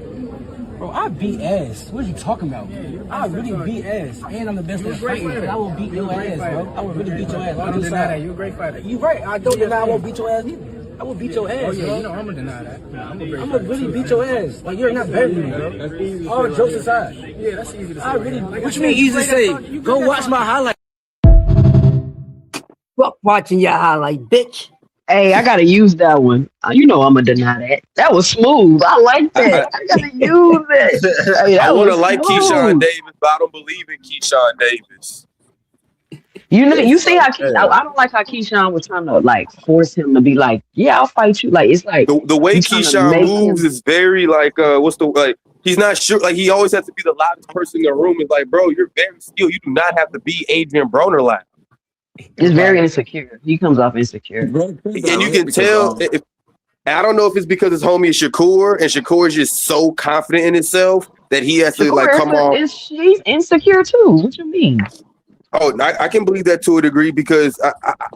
Bro, I beat ass. What are you talking about? I really beat ass, and I'm the best at fighting. I will beat your ass, bro. I will really beat your ass. I don't deny that. You're a great fighter. You right. I don't deny I won't beat your ass either. I will beat your ass. Oh yeah, bro. you know I'm gonna deny that. Yeah, I'm gonna really beat your ass. Like, you're not better than me, bro. All jokes aside. Yeah, that's easy to say. I really. What you mean easy to say? Go watch my highlight. Fuck watching your highlight, bitch. Hey, I gotta use that one. You know I'm gonna deny that. That was smooth. I like that. I gotta use it. Hey, I that want to was like smooth. Keyshawn Davis, but I don't believe in Keyshawn Davis. You know, you see how I don't like how Keyshawn was trying to like force him to be like, yeah, I'll fight you. Like, it's like The way you trying to Keyshawn make moves him- is very like he's not sure, like he always has to be the loudest person in the room. It's like, bro, you're very skilled. You do not have to be Adrian Broner loud. It's very insecure. He comes off insecure. And you can tell I don't know if it's because his homie is Shakur, and Shakur is just so confident in himself that he has to like come on. He's insecure too. What you mean? Oh, I can believe that to a degree because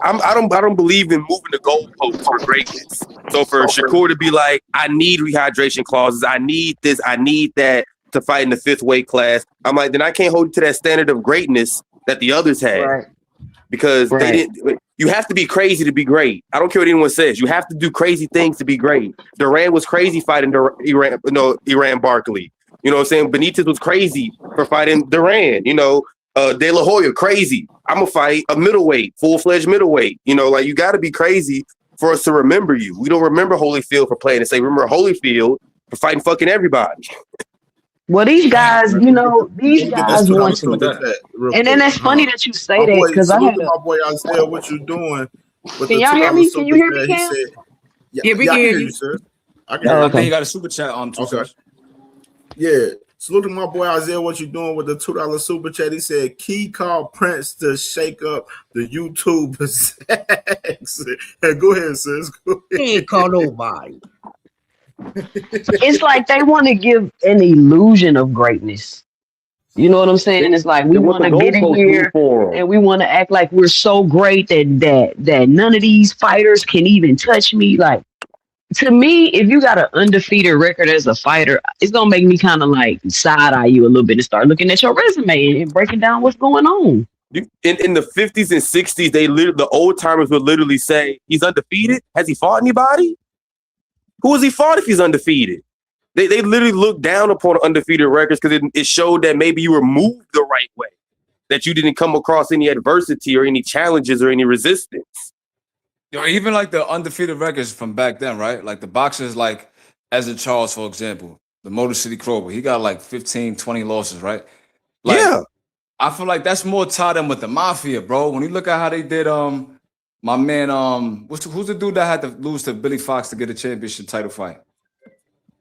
I don't believe in moving the goalposts for greatness. So for Shakur to be like, I need rehydration clauses, I need this, I need that to fight in the 5th weight class, I'm like, then I can't hold you to that standard of greatness that the others had. Right. Because they didn't. You have to be crazy to be great. I don't care what anyone says. You have to do crazy things to be great. Durant was crazy fighting Iran Barkley. You know what I'm saying? Benitez was crazy for fighting Durant. You know, De La Hoya crazy. I'm gonna fight a middleweight, full-fledged middleweight. You know, like you got to be crazy for us to remember you. We don't remember Holyfield for playing and say remember Holyfield for fighting fucking everybody. Well, these guys, you know, these guys want to. And then it's funny that you say that because I had my boy Isaiah, what you doing? Can y'all hear me? Can you hear me, Cam? Yeah, we can hear you, sir. I can hear you. I think you got a super chat on Twitter. Okay. Yeah. So look at my boy Isaiah, what you doing with the $2 super chat? He said, Key called Prince to shake up the YouTube sex. Hey, go ahead, sis. Go ahead. He ain't call nobody. It's like they want to give an illusion of greatness. You know what I'm saying? It's like we want to get in here and we want to act like we're so great that none of these fighters can even touch me. Like, to me, if you got an undefeated record as a fighter, it's gonna make me kind of like side eye you a little bit and start looking at your resume and breaking down what's going on. In the 50s and 60s, the old timers would literally say, he's undefeated. Has he fought anybody? Who has he fought if he's undefeated? They literally looked down upon undefeated records because it showed that maybe you were moved the right way, that you didn't come across any adversity or any challenges or any resistance. Even like the undefeated records from back then, right? Like the boxers like Ezra Charles, for example, the Motor City Cobra, he got like 15, 20 losses, right? Like, yeah. I feel like that's more tied in with the Mafia, bro. When you look at how they did, my man, who's the dude that had to lose to Billy Fox to get a championship title fight?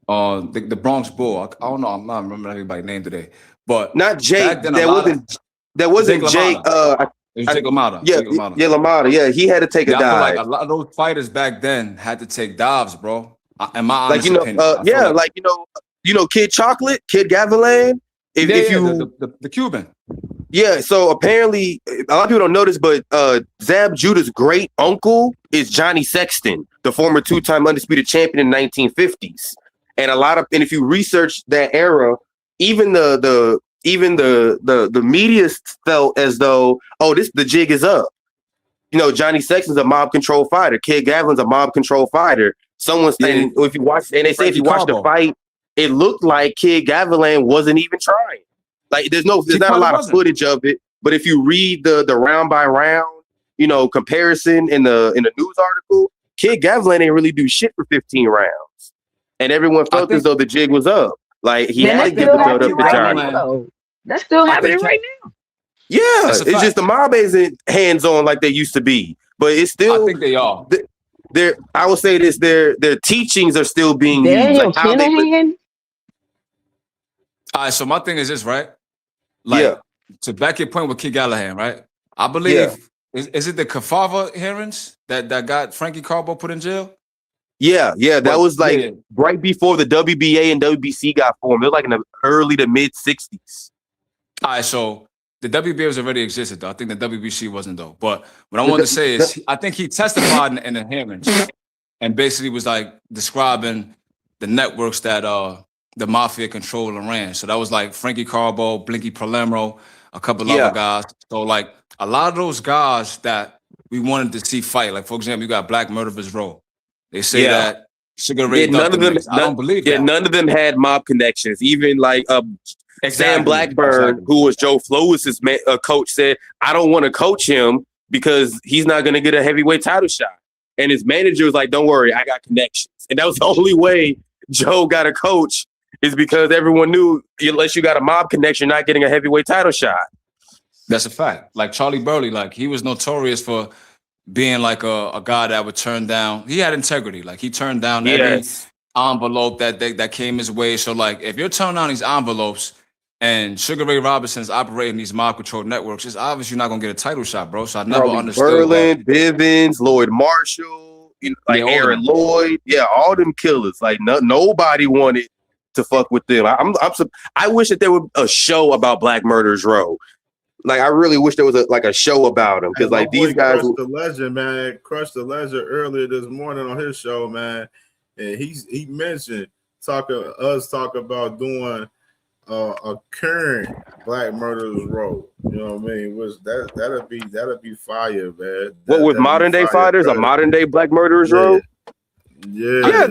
The Bronx Bull. I don't know. I'm not remembering everybody's name today, but not Jake. Then, that wasn't Jake. It was Jake LaMotta. Yeah, LaMotta. Yeah, he had to take a dive. I feel like a lot of those fighters back then had to take dives, bro. In my honest opinion. Kid Chocolate, Kid Gavilan. The Cuban. Yeah, so apparently a lot of people don't know this, but Zab Judah's great uncle is Johnny Sexton, the former two-time undisputed champion in the 1950s. And if you research that era, even the media felt as though, the jig is up. Johnny Sexton's a mob control fighter. Kid Gavilan's a mob control fighter. If you watch the fight, it looked like Kid Gavilan wasn't even trying. Like there's not a lot of footage of it, but if you read the round by round, comparison in the news article, Kid Gavilan ain't really do shit for 15 rounds, and everyone felt as though the jig was up. Like he had to give the belt up to Johnny. That's still happening right now. Yeah, it's just the mob isn't hands on like they used to be, but it's still. I think they are. I will say this: their teachings are still being used. All right, so my thing is this, right? Like, to back your point with Kid Gallahan, right? I believe, is it the Kafava hearings that got Frankie Carbo put in jail? Yeah, that was right before the WBA and WBC got formed. It was like in the early to mid 60s. All right, so the WBA was already existed, though. I think the WBC wasn't, though. But what I wanted to say is, I think he testified in the hearings and basically was like describing the networks that the Mafia controlled and ran. So that was like Frankie Carbo, Blinky Palermo, a couple other guys. So like a lot of those guys that we wanted to see fight, like for example, you got Black Murderers Row. They say that Sugar Ray. None of them. I don't believe that. None of them had mob connections. Even like Sam Blackburn, who was Joe Flowis's coach, said, "I don't want to coach him because he's not going to get a heavyweight title shot." And his manager was like, "Don't worry, I got connections." And that was the only way Joe got a coach, is because everyone knew unless you got a mob connection, you're not getting a heavyweight title shot. That's a fact. Like Charlie Burley, like he was notorious for being like a guy that would turn down. He had integrity. Like he turned down every envelope that came his way. So like if you're turning down these envelopes and Sugar Ray Robinson's operating these mob control networks, it's obvious you're not gonna get a title shot, bro. So I never understood. Berlin, Bivens, Lloyd Marshall, Aaron Lloyd, all them killers. Like nobody wanted to fuck with them. I wish that there was a show about Black Murderers Row. Like I really wish there was a show about them, because like these guys. Crushed the Legend earlier this morning on his show, man, and he mentioned talk about doing a current Black Murderers Row. You know what I mean? That'll be fire, man. What with modern day fighters, a modern day Black Murderers Row? Yeah.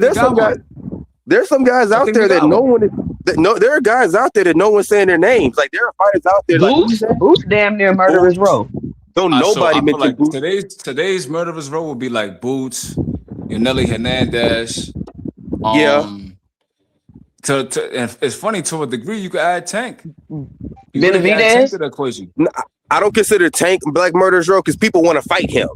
There's some guys out there that no one is. There are guys out there that no one's saying their names. Like there are fighters out there. Boots damn near Murderers Row. Don't nobody mention like Boots. Today's Murderers Row would be like Boots, Nelly Hernandez. And it's funny, to a degree you could add Tank. Benavidez to the equation. I don't consider Tank Black Murderers Row because people want to fight him.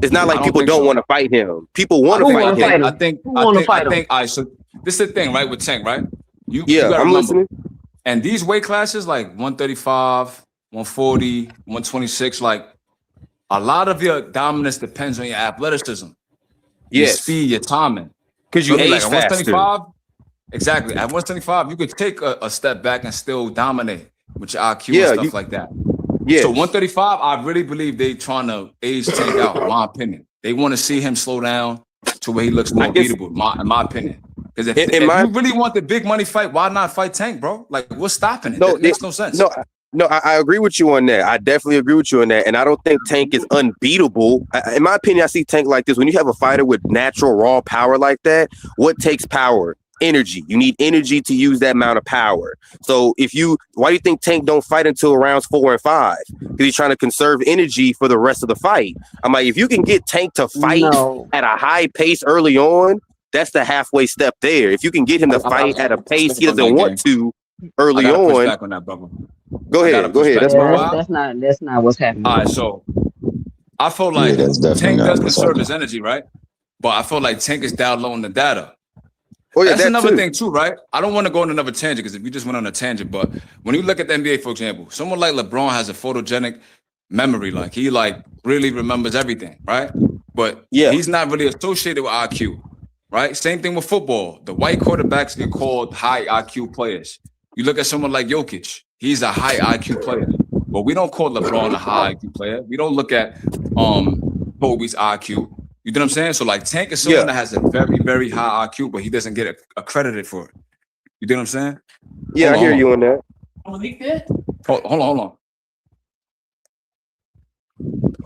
It's not like people don't want to fight him. People want to fight him. I think. All right, so this is the thing, right? With Tank, right? You I'm listening. And these weight classes, like 135, 140, 126, like a lot of your dominance depends on your athleticism, your speed, your timing. Because you age like at faster. 125, exactly. At 125, you could take a step back and still dominate with your IQ and stuff like that. Yeah. So 135, I really believe they trying to age Tank out, in my opinion. They want to see him slow down to where he looks more beatable, in my opinion. Because if you really want the big money fight, why not fight Tank, bro? Like, what's stopping it? That makes no sense. No, I agree with you on that. I definitely agree with you on that. And I don't think Tank is unbeatable. In my opinion, I see Tank like this. When you have a fighter with natural raw power like that, what takes power? energy. You need energy to use that amount of power. So why do you think Tank don't fight until rounds 4 and 5? Because he's trying to conserve energy for the rest of the fight. I'm like, if you can get Tank to fight at a high pace early on, that's the halfway step there. If you can get him to fight at a pace he doesn't want to early I gotta push on. back on that, brother. Go ahead. That's not what's happening. All right, so I feel like Tank does conserve his energy, right? But I feel like Tank is downloading the data. Oh, yeah, that's that another too. thing too, right? I don't want to go on another tangent because if we just went on a tangent, but when you look at the NBA, for example, someone like LeBron has a photogenic memory, like he like really remembers everything, right? But he's not really associated with IQ, right? Same thing with football. The white quarterbacks get called high IQ players. You look at someone like Jokic, he's a high IQ player, but we don't call LeBron a high IQ player. We don't look at Kobe's IQ. You know what I'm saying? So like Tank is someone that has a very, very high IQ, but he doesn't get accredited for it. You know what I'm saying? Yeah, I hear you on that. Hold on.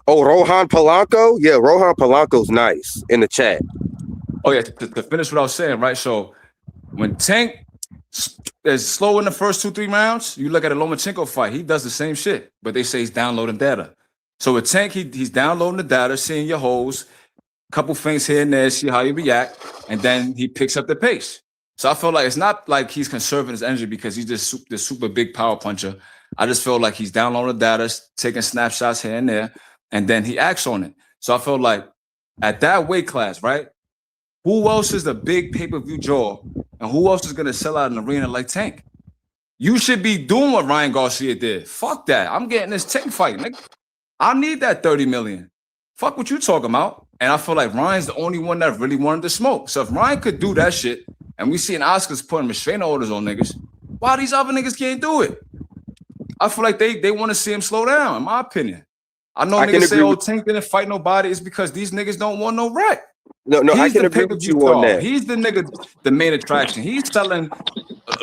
Oh, Rohan Polanco? Yeah, Rohan Polanco's nice in the chat. Oh, yeah, to finish what I was saying, right? So when Tank is slow in the first 2-3 rounds, you look at a Lomachenko fight, he does the same shit, but they say he's downloading data. So with Tank, he's downloading the data, seeing your holes, couple things here and there, see how you react, and then he picks up the pace. So I feel like it's not like he's conserving his energy because he's just this super big power puncher. I just feel like he's downloading data, taking snapshots here and there, and then he acts on it. So I feel like at that weight class, right? Who else is the big pay-per-view draw, and who else is gonna sell out an arena like Tank? You should be doing what Ryan Garcia did. Fuck that. I'm getting this Tank fight, nigga. I need that 30 million. Fuck what you talking about. And I feel like Ryan's the only one that really wanted to smoke. So if Ryan could do that shit, and we seeing Oscars putting restraining orders on niggas, why these other niggas can't do it? I feel like they want to see him slow down, in my opinion. I know niggas say, oh, Tank didn't fight nobody. It's because these niggas don't want no wreck. No, He's I can the agree with you star. on that. He's the nigga, the main attraction. He's selling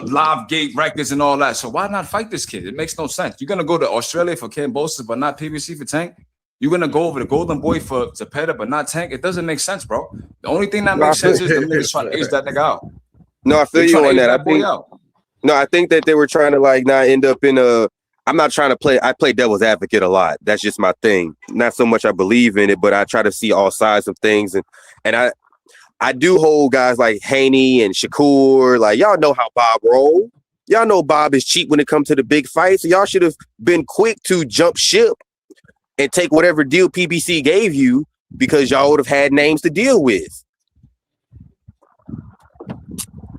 live gate records and all that. So why not fight this kid? It makes no sense. You're going to go to Australia for Cambosis, but not PBC for Tank? You're gonna go over the Golden Boy for Zepeda, but not Tank. It doesn't make sense, bro. The only thing that makes sense is the niggas trying to age that nigga out. No, I feel you on that. I think that they were trying to like not end up in a. I'm not trying to play. I play devil's advocate a lot. That's just my thing. Not so much I believe in it, but I try to see all sides of things, and I do hold guys like Haney and Shakur. Like y'all know how Bob roll. Y'all know Bob is cheap when it comes to the big fights. So y'all should have been quick to jump ship and take whatever deal PBC gave you because y'all would have had names to deal with.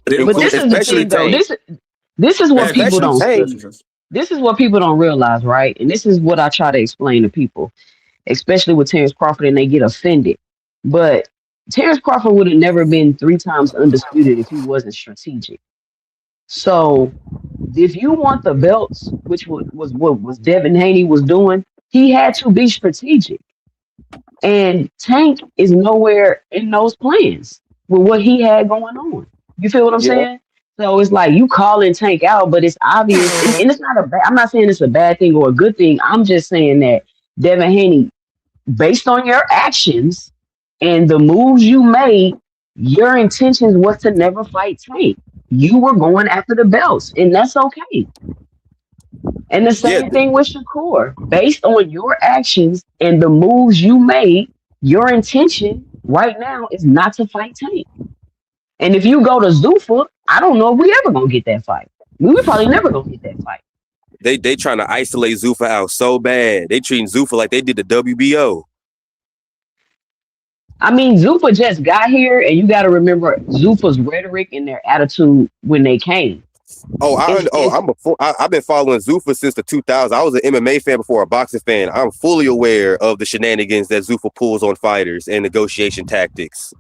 But this is the thing, though. This is what people don't see. This is what people don't realize, right? And this is what I try to explain to people, especially with Terrence Crawford, and they get offended. But Terrence Crawford would have never been 3 times undisputed if he wasn't strategic. So if you want the belts, which was what Devin Haney was doing, he had to be strategic. And Tank is nowhere in those plans with what he had going on. You feel what I'm saying? So it's like you calling Tank out, but it's obvious. And it's not I'm not saying it's a bad thing or a good thing. I'm just saying that Devin Haney, based on your actions and the moves you made, your intentions was to never fight Tank. You were going after the belts, and that's okay. And the same thing with Shakur. Based on your actions and the moves you made, your intention right now is not to fight Tank. And if you go to Zuffa, I don't know if we ever gonna get that fight. We probably never gonna get that fight. They trying to isolate Zuffa out so bad. They treating Zuffa like they did the WBO. I mean, Zuffa just got here, and you got to remember Zuffa's rhetoric and their attitude when they came. I've been following Zuffa since the 2000s. I was an MMA fan before a boxing fan. I'm fully aware of the shenanigans that Zuffa pulls on fighters and negotiation tactics.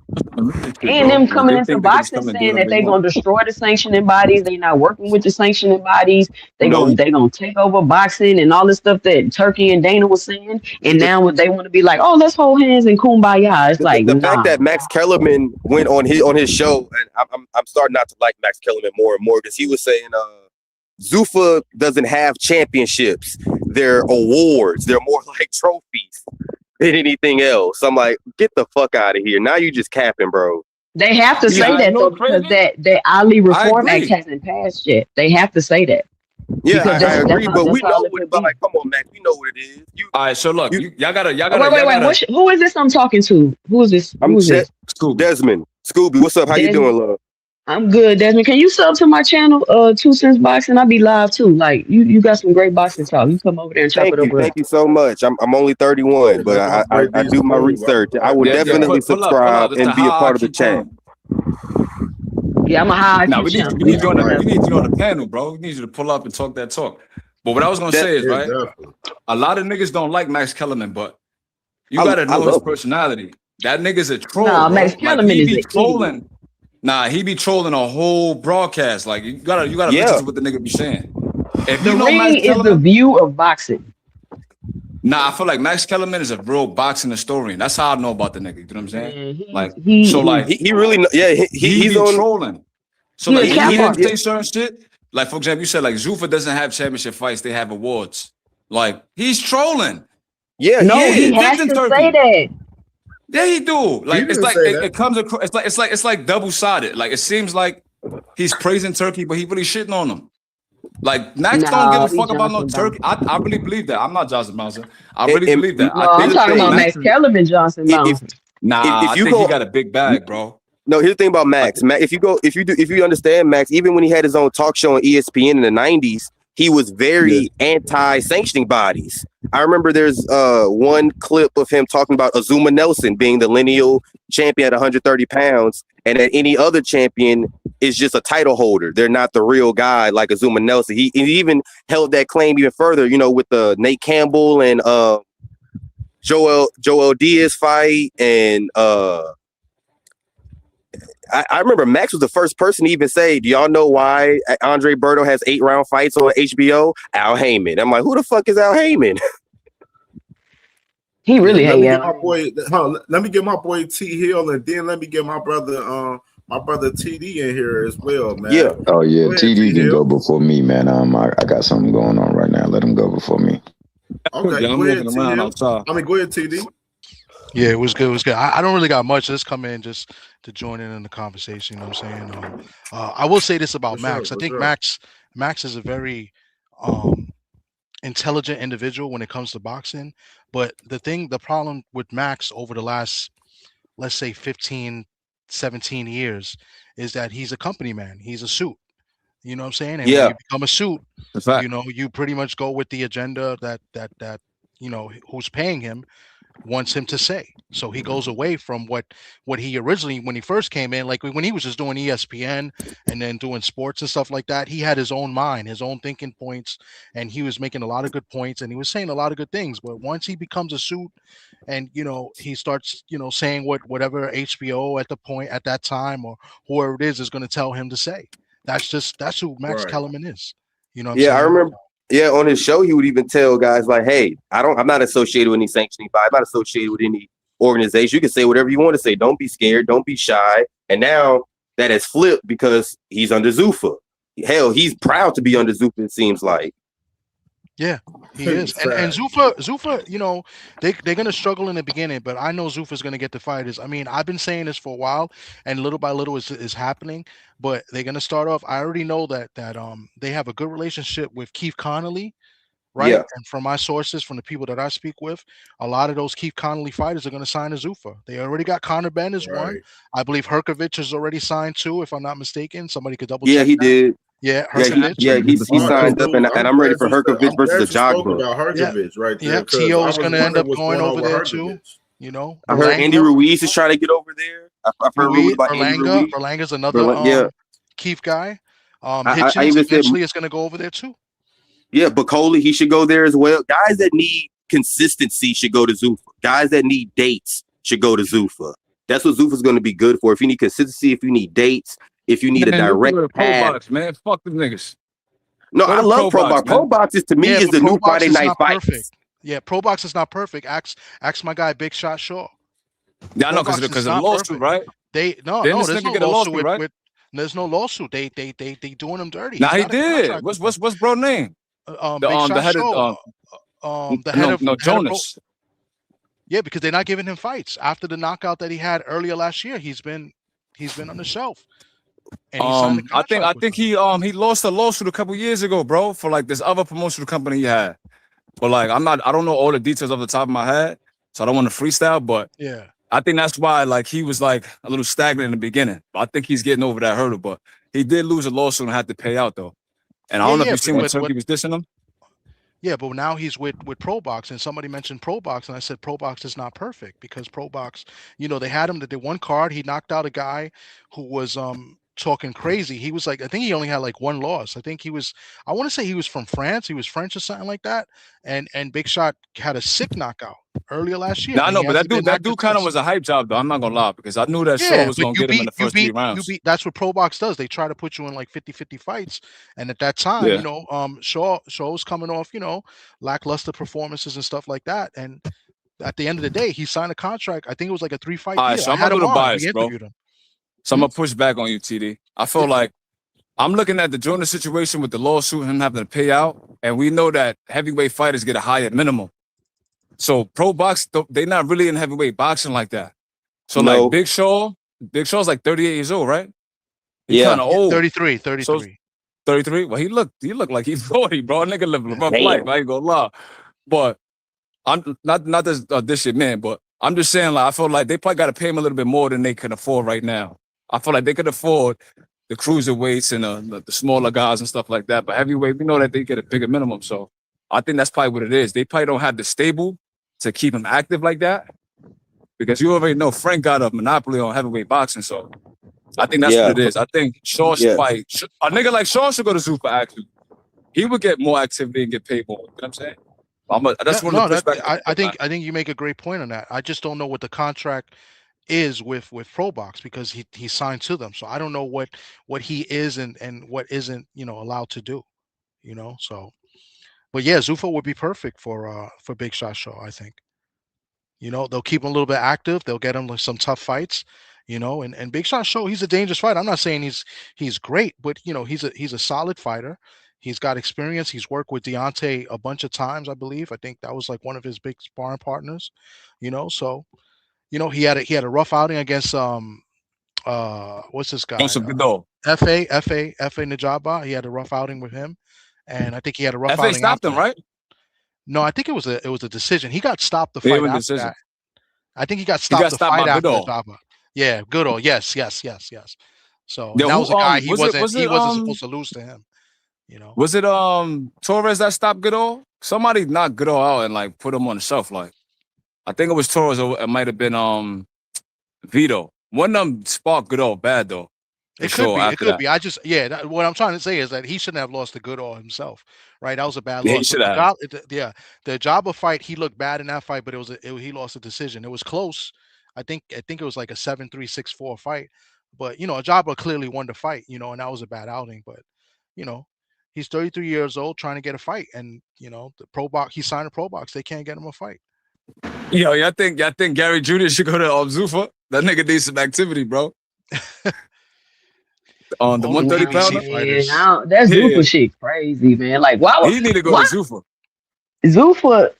And them coming into boxing saying that they're gonna destroy the sanctioning bodies. They're not working with the sanctioning bodies. They're gonna take over boxing and all this stuff that Turkey and Dana was saying. And now they want to be like, oh, let's hold hands and kumbaya. It's like the fact that Max Kellerman went on his show, and I'm starting not to like Max Kellerman more and more because he was saying Zuffa doesn't have championships. They're awards. They're more like trophies than anything else. I'm like, get the fuck out of here. Now you just capping, bro. They have to say that though, because that Ali Reform Act hasn't passed yet. They have to say that. Yeah, because I agree, but we know all it what. could But be. like, come on, Max, we know what it is. All right, so look, y'all gotta. Wait. Who is this I'm talking to? Who is this? Who is this? Desmond. Scooby, what's up? How you doing, love? I'm good, Desmond. Can you sub to my channel, 2 Cents Boxing? I'll be live too. Like you got some great boxing talk. You come over there and chop it up with Thank you so much. I'm only 31, but I do my research. I will definitely subscribe and be a part of the chat. Yeah, I'm a high Now IQ we channel. need you on the panel, bro. We need you to pull up and talk that talk. But what I was gonna say is, right, a lot of niggas don't like Max Kellerman, but you gotta know his personality. That nigga's a troll. Nah, bro. Max Kellerman he is be an trolling. idiot. Nah, he be trolling a whole broadcast. Like you gotta listen to what the nigga be saying. If The you know ring Max is Kellerman, the view of boxing. nah, I feel like Max Kellerman is a real boxing historian. That's how I know about the nigga. You know what I'm saying? He really, he's be on trolling. So like, he say certain shit. Like for example, you said like Zuffa doesn't have championship fights; they have awards. Like he's trolling. Yeah, he has to say that. Yeah, he do. Like He it's didn't like say it that. comes across. It's like double sided. Like it seems like he's praising Turkey, but he really shitting on them. Like Max don't give a fuck about no Turkey. I really believe that. I'm not Johnson Bouncer. I really believe that. No, I'm talking about Max Kellerman, Johnson Bouncer. Nah, I think he got a big bag, bro. No, here's the thing about Max. If you understand Max, even when he had his own talk show on ESPN in the 90s, he was very anti-sanctioning bodies. I remember there's one clip of him talking about Azuma Nelson being the lineal champion at 130 pounds, and that any other champion is just a title holder. They're not the real guy like Azuma Nelson. He even held that claim even further, with the Nate Campbell and Joel Diaz fight, and I remember Max was the first person to even say, do y'all know why Andre Berto has 8-round fights on HBO? Al Heyman. I'm like, who the fuck is Al Heyman? He really let hate me get my boy T Hill, and then let me get my brother TD in here as well, man. Yeah. Oh yeah, Go ahead, TD can T-Hill. go before me, man. I got something going on right now. Let him go before me. Okay, I'm go ahead, walking around T-Hill. outside. Go ahead, TD. Yeah, it was good. It was good. I don't really got much. Just come in just to join in the conversation. You know what I'm saying? I will say this about Max. I think Max is a very intelligent individual when it comes to boxing. But the problem with Max over the last, let's say 15, 17 years is that he's a company man. He's a suit. You know what I'm saying? And when you become a suit, you pretty much go with the agenda that who's paying him wants him to say. So he goes away from what he originally, when he first came in, like when he was just doing ESPN and then doing sports and stuff like that, he had his own mind, his own thinking points, and he was making a lot of good points and he was saying a lot of good things. But once he becomes a suit and he starts saying whatever HBO at that time or whoever it is going to tell him to say. That's who Max Kellerman is. You know what I'm saying? I remember. Yeah, on his show, he would even tell guys like, "Hey, I'm not associated with any sanctioning body. I'm not associated with any organization. You can say whatever you want to say. Don't be scared. Don't be shy." And now that has flipped because he's under Zuffa. Hell, he's proud to be under Zuffa. It seems like. Yeah, he is. And Zuffa, they're gonna struggle in the beginning, but I know Zuffa's gonna get the fighters. I mean, I've been saying this for a while, and little by little is happening. But they're gonna start off. I already know that they have a good relationship with Keith Connolly, right? Yeah. And from my sources, from the people that I speak with, a lot of those Keith Connolly fighters are gonna sign to Zuffa. They already got Conor Ben as one. I believe Herkovich is already signed too, if I'm not mistaken. Somebody could double check. Yeah, he did. Yeah, he signed up, and I'm ready for Herkovich versus a Jogba. Herkovich right there. Yeah, T.O. is going to end up going over there too. I heard Andy Ruiz is trying to get over there. I've heard rumors about Andy Ruiz. Berlanga's another Keith guy. Hitchens eventually is going to go over there too. Yeah, Bacoli, he should go there as well. Guys that need consistency should go to Zuffa. Guys that need dates should go to Zuffa. That's what Zuffa's going to be good for. If you need consistency, if you need dates, if you need a direct path. Box, man. Fuck them niggas. No, I love Pro Box. Pro Box is to me is the new Friday night fight. Yeah, Pro Box is not perfect. Ask my guy Big Shot Shaw. Yeah, I know because of the lawsuit, right? There's no lawsuit with there's no lawsuit. They doing him dirty. Nah, he did. What's bro name? The head of Jonas. Yeah, because they're not giving him fights after the knockout that he had earlier last year. He's been he's been on the shelf. And he signed a contract I think he lost a lawsuit a couple years ago, bro, for like this other promotional company he had. But like I don't know all the details off the top of my head, so I don't want to freestyle. But yeah, I think that's why like he was like a little stagnant in the beginning. But I think he's getting over that hurdle. But he did lose a lawsuit and had to pay out though. And I don't know if you've seen when Turkey was dissing him. Yeah, but now he's with ProBox, and somebody mentioned ProBox, and I said ProBox is not perfect because ProBox, they had him that did one card. He knocked out a guy who was talking crazy. He was like, I think he only had like one loss. I think I want to say he was from France. He was French or something like that. And Big Shot had a sick knockout earlier last year. No, I know, but that dude kind of was a hype job though. I'm not gonna lie because I knew that Shaw was gonna get him in the first 3 rounds. That's what ProBox does. They try to put you in like 50-50 fights, and at that time, Shaw was coming off, lackluster performances and stuff like that. And at the end of the day, he signed a contract. I think it was like a 3-fight deal. So I'm a little biased, bro. So I'm gonna push back on you, TD. I feel like I'm looking at the Jonas situation with the lawsuit, him having to pay out, and we know that heavyweight fighters get a higher minimum. So pro box, they're not really in heavyweight boxing like that. So like Big Shaw's like 38 years old, right? He's kind of old. 33. So, 33. Well, he looked like he's 40, bro. Nigga living a rough life. I ain't gonna lie. But I'm not this shit, man. But I'm just saying, like I feel like they probably got to pay him a little bit more than they can afford right now. I feel like they could afford the cruiserweights and the smaller guys and stuff like that. But heavyweight, we know that they get a bigger minimum. So I think that's probably what it is. They probably don't have the stable to keep him active like that. Because you already know Frank got a monopoly on heavyweight boxing. So I think that's what it is. I think Shaw should fight. A nigga like Shaw should go to Zuffa actually. He would get more activity and get paid more. You know what I'm saying? I think you make a great point on that. I just don't know what the contract is with ProBox because he signed to them. So I don't know what he is and what isn't, allowed to do, so. But yeah, Zuffa would be perfect for Big Shot Shaw, I think. They'll keep him a little bit active. They'll get him like some tough fights, and Big Shot Shaw, he's a dangerous fighter. I'm not saying he's great, but he's a solid fighter. He's got experience. He's worked with Deontay a bunch of times, I believe. I think that was like one of his big sparring partners, so he had a rough outing against what's this guy? F.A. Najaba. He had a rough outing with him. And I think he had a rough outing. F.A. stopped him, right? No, I think it was a decision. He got stopped the fight after that. I think he got stopped the fight after Najaba. Yeah, Goodall. Yes. So that was a guy he wasn't supposed to lose to him. Was it Torres that stopped Goodall? Somebody knocked Goodall out and like put him on the shelf. Like I think it was Torres. Or it might have been Vito. One of them sparked Goodall bad though. It could be. What I'm trying to say is that he shouldn't have lost to Goodall himself, right? That was a bad loss. He should have. The Jabba fight, he looked bad in that fight, but he lost a decision. It was close. I think it was like a 7-3, 6-4 fight. But Jabba clearly won the fight, and that was a bad outing. But he's 33 years old trying to get a fight, and the ProBox, he signed a ProBox. They can't get him a fight. Yo, y'all think Gary Jr. should go to Zuffa? That nigga needs some activity, bro. On the 130 pounder. That Zuffa shit crazy, man. Like, why he need to go to Zuffa? Zuffa,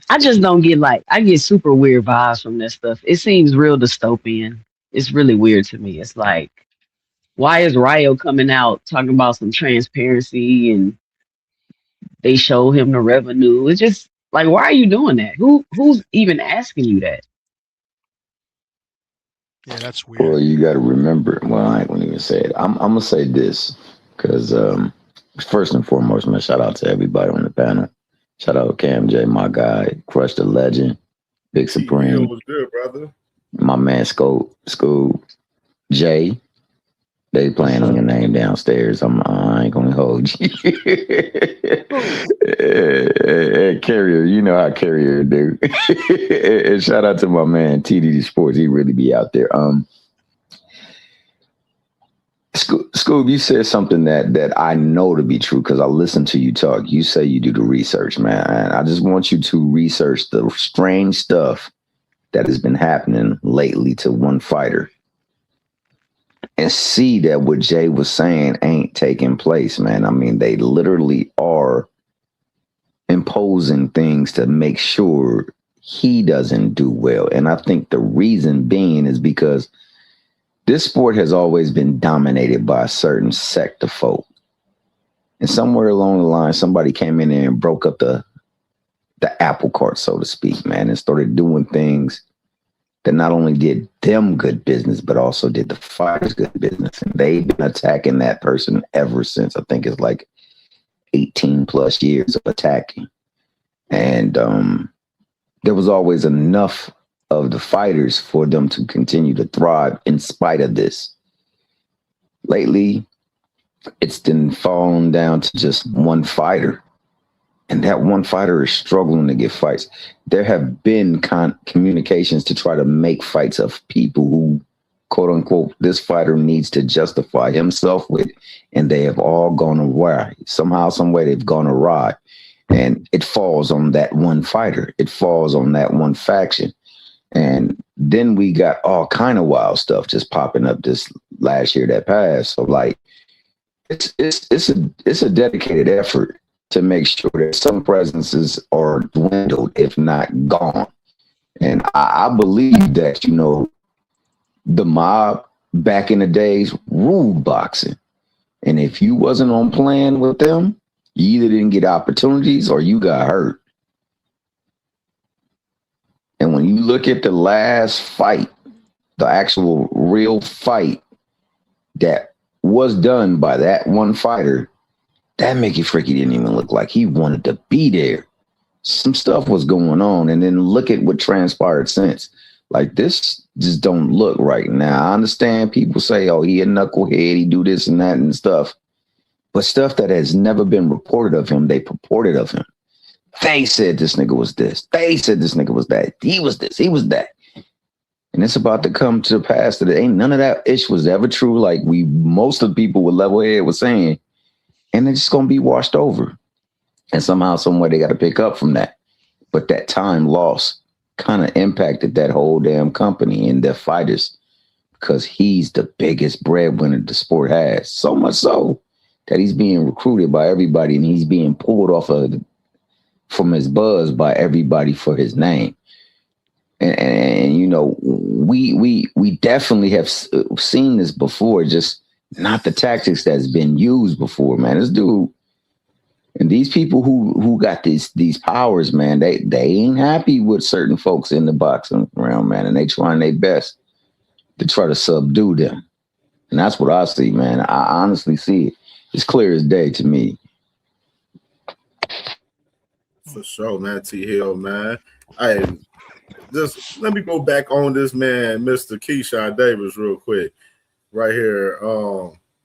I just don't get I get super weird vibes from that stuff. It seems real dystopian. It's really weird to me. It's like, why is Ryo coming out talking about some transparency and they show him the revenue? It's just like, why are you doing that? Who's even asking you that? Yeah, that's weird. Well, you got to remember. Well, I ain't gonna even say it. I'm gonna say this because first and foremost, man, shout out to everybody on the panel. Shout out to CamJ, my guy, Crush the Legend, Big Supreme. Was good, brother. My man, School, Jay. They playing on your name downstairs. I ain't gonna hold you. Carrier, you know how Carrier do. And shout out to my man TDD Sports. He really be out there. Scoob, you said something that I know to be true because I listen to you talk. You say you do the research, man. And I just want you to research the strange stuff that has been happening lately to one fighter. And see that what Jay was saying ain't taking place, man. I mean, they literally are imposing things to make sure he doesn't do well. And I think the reason being is because this sport has always been dominated by a certain sect of folk. And somewhere along the line, somebody came in there and broke up the apple cart, so to speak, man, and started doing things that not only did them good business, but also did the fighters good business. And they've been attacking that person ever since. I think it's like 18 plus years of attacking. And there was always enough of the fighters for them to continue to thrive in spite of this. Lately, it's been fallen down to just one fighter. And that one fighter is struggling to get fights. There have been communications to try to make fights of people who, quote unquote, this fighter needs to justify himself with, and they have all gone awry. Somehow, some way, they've gone awry. And it falls on that one fighter. It falls on that one faction. And then we got all kind of wild stuff just popping up this last year that passed. So like, it's a dedicated effort to make sure that some presences are dwindled, if not gone. And I believe that, you know, the mob back in the days ruled boxing. And if you wasn't on plan with them, you either didn't get opportunities or you got hurt. And when you look at the last fight, the actual real fight that was done by that one fighter, that Mickey Freaky didn't even look like he wanted to be there. Some stuff was going on. And then look at what transpired since. Like, this just don't look right now. I understand people say, oh, he a knucklehead, he do this and that and stuff. But stuff that has never been reported of him, they purported of him. They said this nigga was this. They said this nigga was that. He was this. He was that. And it's about to come to pass that ain't none of that ish was ever true. Like most of the people with level head was saying, and it's just going to be washed over. And somehow, somewhere they got to pick up from that. But that time loss kind of impacted that whole damn company and their fighters, because he's the biggest breadwinner the sport has. So much so that he's being recruited by everybody and he's being pulled off from his buzz by everybody for his name. And you know, we definitely have seen this before, just not the tactics that's been used before, man. This dude and these people who got these powers, man, they ain't happy with certain folks in the boxing realm, man, and they trying their best to try to subdue them. And that's what I see, man. I honestly see it. It's clear as day to me. For sure, man. T Hill, man. Hey, just let me go back on this man, Mr. Keyshawn Davis, real quick. Right here.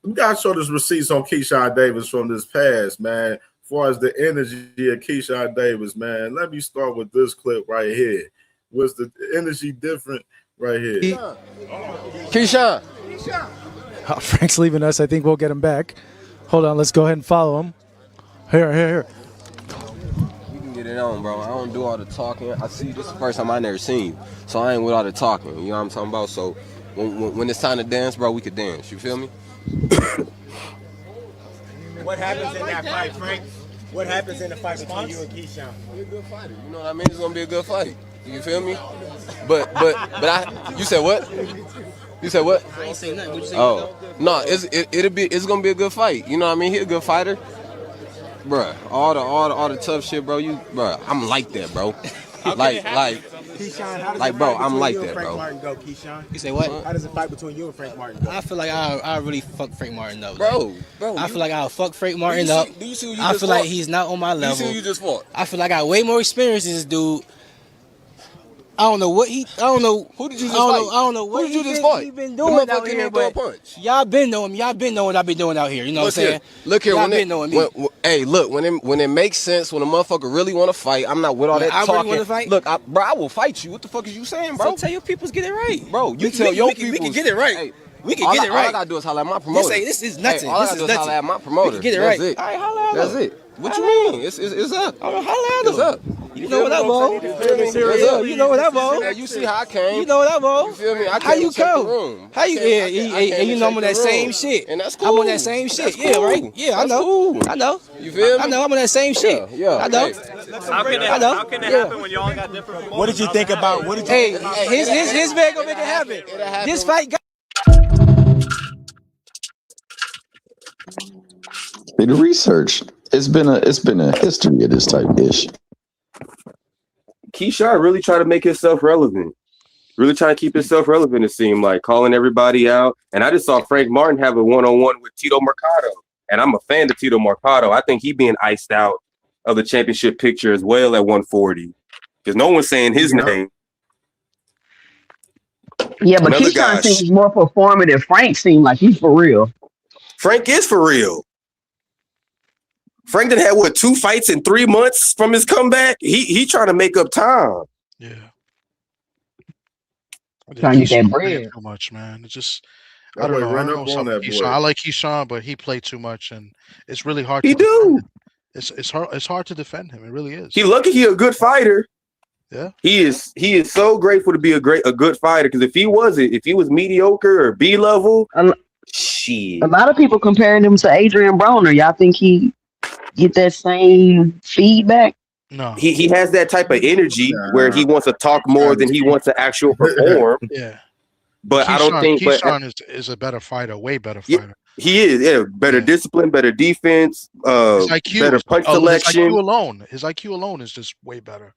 We gotta show this receipts on Keyshawn Davis from this past, man. As far as the energy of Keyshawn Davis, man. Let me start with this clip right here. Was the energy different right here? Keyshawn. Oh, Frank's leaving us. I think we'll get him back. Hold on, let's go ahead and follow him. Here. You can get it on, bro. I don't do all the talking. I see you. This is the first time I never seen you. So I ain't with all the talking. You know what I'm talking about? So when it's time to dance, bro, we could dance. You feel me? What happens in that fight, Frank? What happens in the fight between you and Keyshawn? Be a good fighter. You know what I mean? It's gonna be a good fight. You feel me? But you said what? You said what? I ain't saying nothing. What you say? Oh no, it's gonna be a good fight. You know what I mean? He a good fighter, bruh. All the tough shit, bro. I'm like that, bro. Like, bro, I'm like that, bro. Martin go, Keyshawn? You say what? How does the fight between you and Frank Martin go? I feel like I really fuck Frank Martin up. Bro. I feel like I'll fuck Frank Martin up. Do you see who you I just feel fought? like he's not on my level. You see who you just fought? I feel like I got way more experience than this dude. I don't know what he. I don't know. Who did you just fight? I don't know what Who did you just fight? he been doing out here. But y'all been knowing. Y'all been knowing what I've been doing out here. You know what I'm saying? Look here. Y'all been knowing me. Hey, look. When it makes sense, when a motherfucker really want to fight, I'm not with all that talking. I really want to fight. Look, bro, I will fight you. What the fuck is you saying, bro? So tell your peoples get it right, bro. You tell your peoples. We can get it right. Hey, we can get it right. All I gotta do is holler at my promoter. This is nothing. All I gotta do is holler at my promoter. We can get it That's right. it. All right, holler at That's him. it. What you mean? It's up. Holler at him. It's up. You know what I want. You know what I want. You see how I came. You know what I want. You feel me? I How you come? How you? And you know I'm on that same shit. And that's cool. I'm on that same shit. Yeah, right. Yeah, I know. I know. You feel me? I know. I'm on that same shit. Yeah. I know. How can it happen when y'all got different? What did you think about? Hey, his man gonna make it happen. This fight got. The research. It's been a history of this type ish. Keyshawn really trying to make himself relevant. Really trying to keep himself relevant, it seemed like, calling everybody out. And I just saw Frank Martin have a one-on-one with Tito Mercado. And I'm a fan of Tito Mercado. I think he being iced out of the championship picture as well at 140. Because no one's saying his name. Yeah, but Keyshawn seems more performative. Frank seemed like he's for real. Frank is for real. Frank done had, 2 fights in 3 months from his comeback? He trying to make up time. Yeah. Trying to get that bread. Too much, man. It's just I don't know. I like Keyshawn, but he played too much, and it's really hard. It's hard to defend him. It really is. He lucky he a good fighter. Yeah. He is so grateful to be a good fighter, because if he was mediocre or B level, shit. A lot of people comparing him to Adrian Broner. Y'all think he get that same feedback? No. He has that type of energy where he wants to talk more than he wants to actually perform. Yeah. But Keyshawn, I don't think Keyshawn is a better fighter, way better fighter. He is, better discipline, better defense, His IQ, better punch selection. His IQ alone is just way better.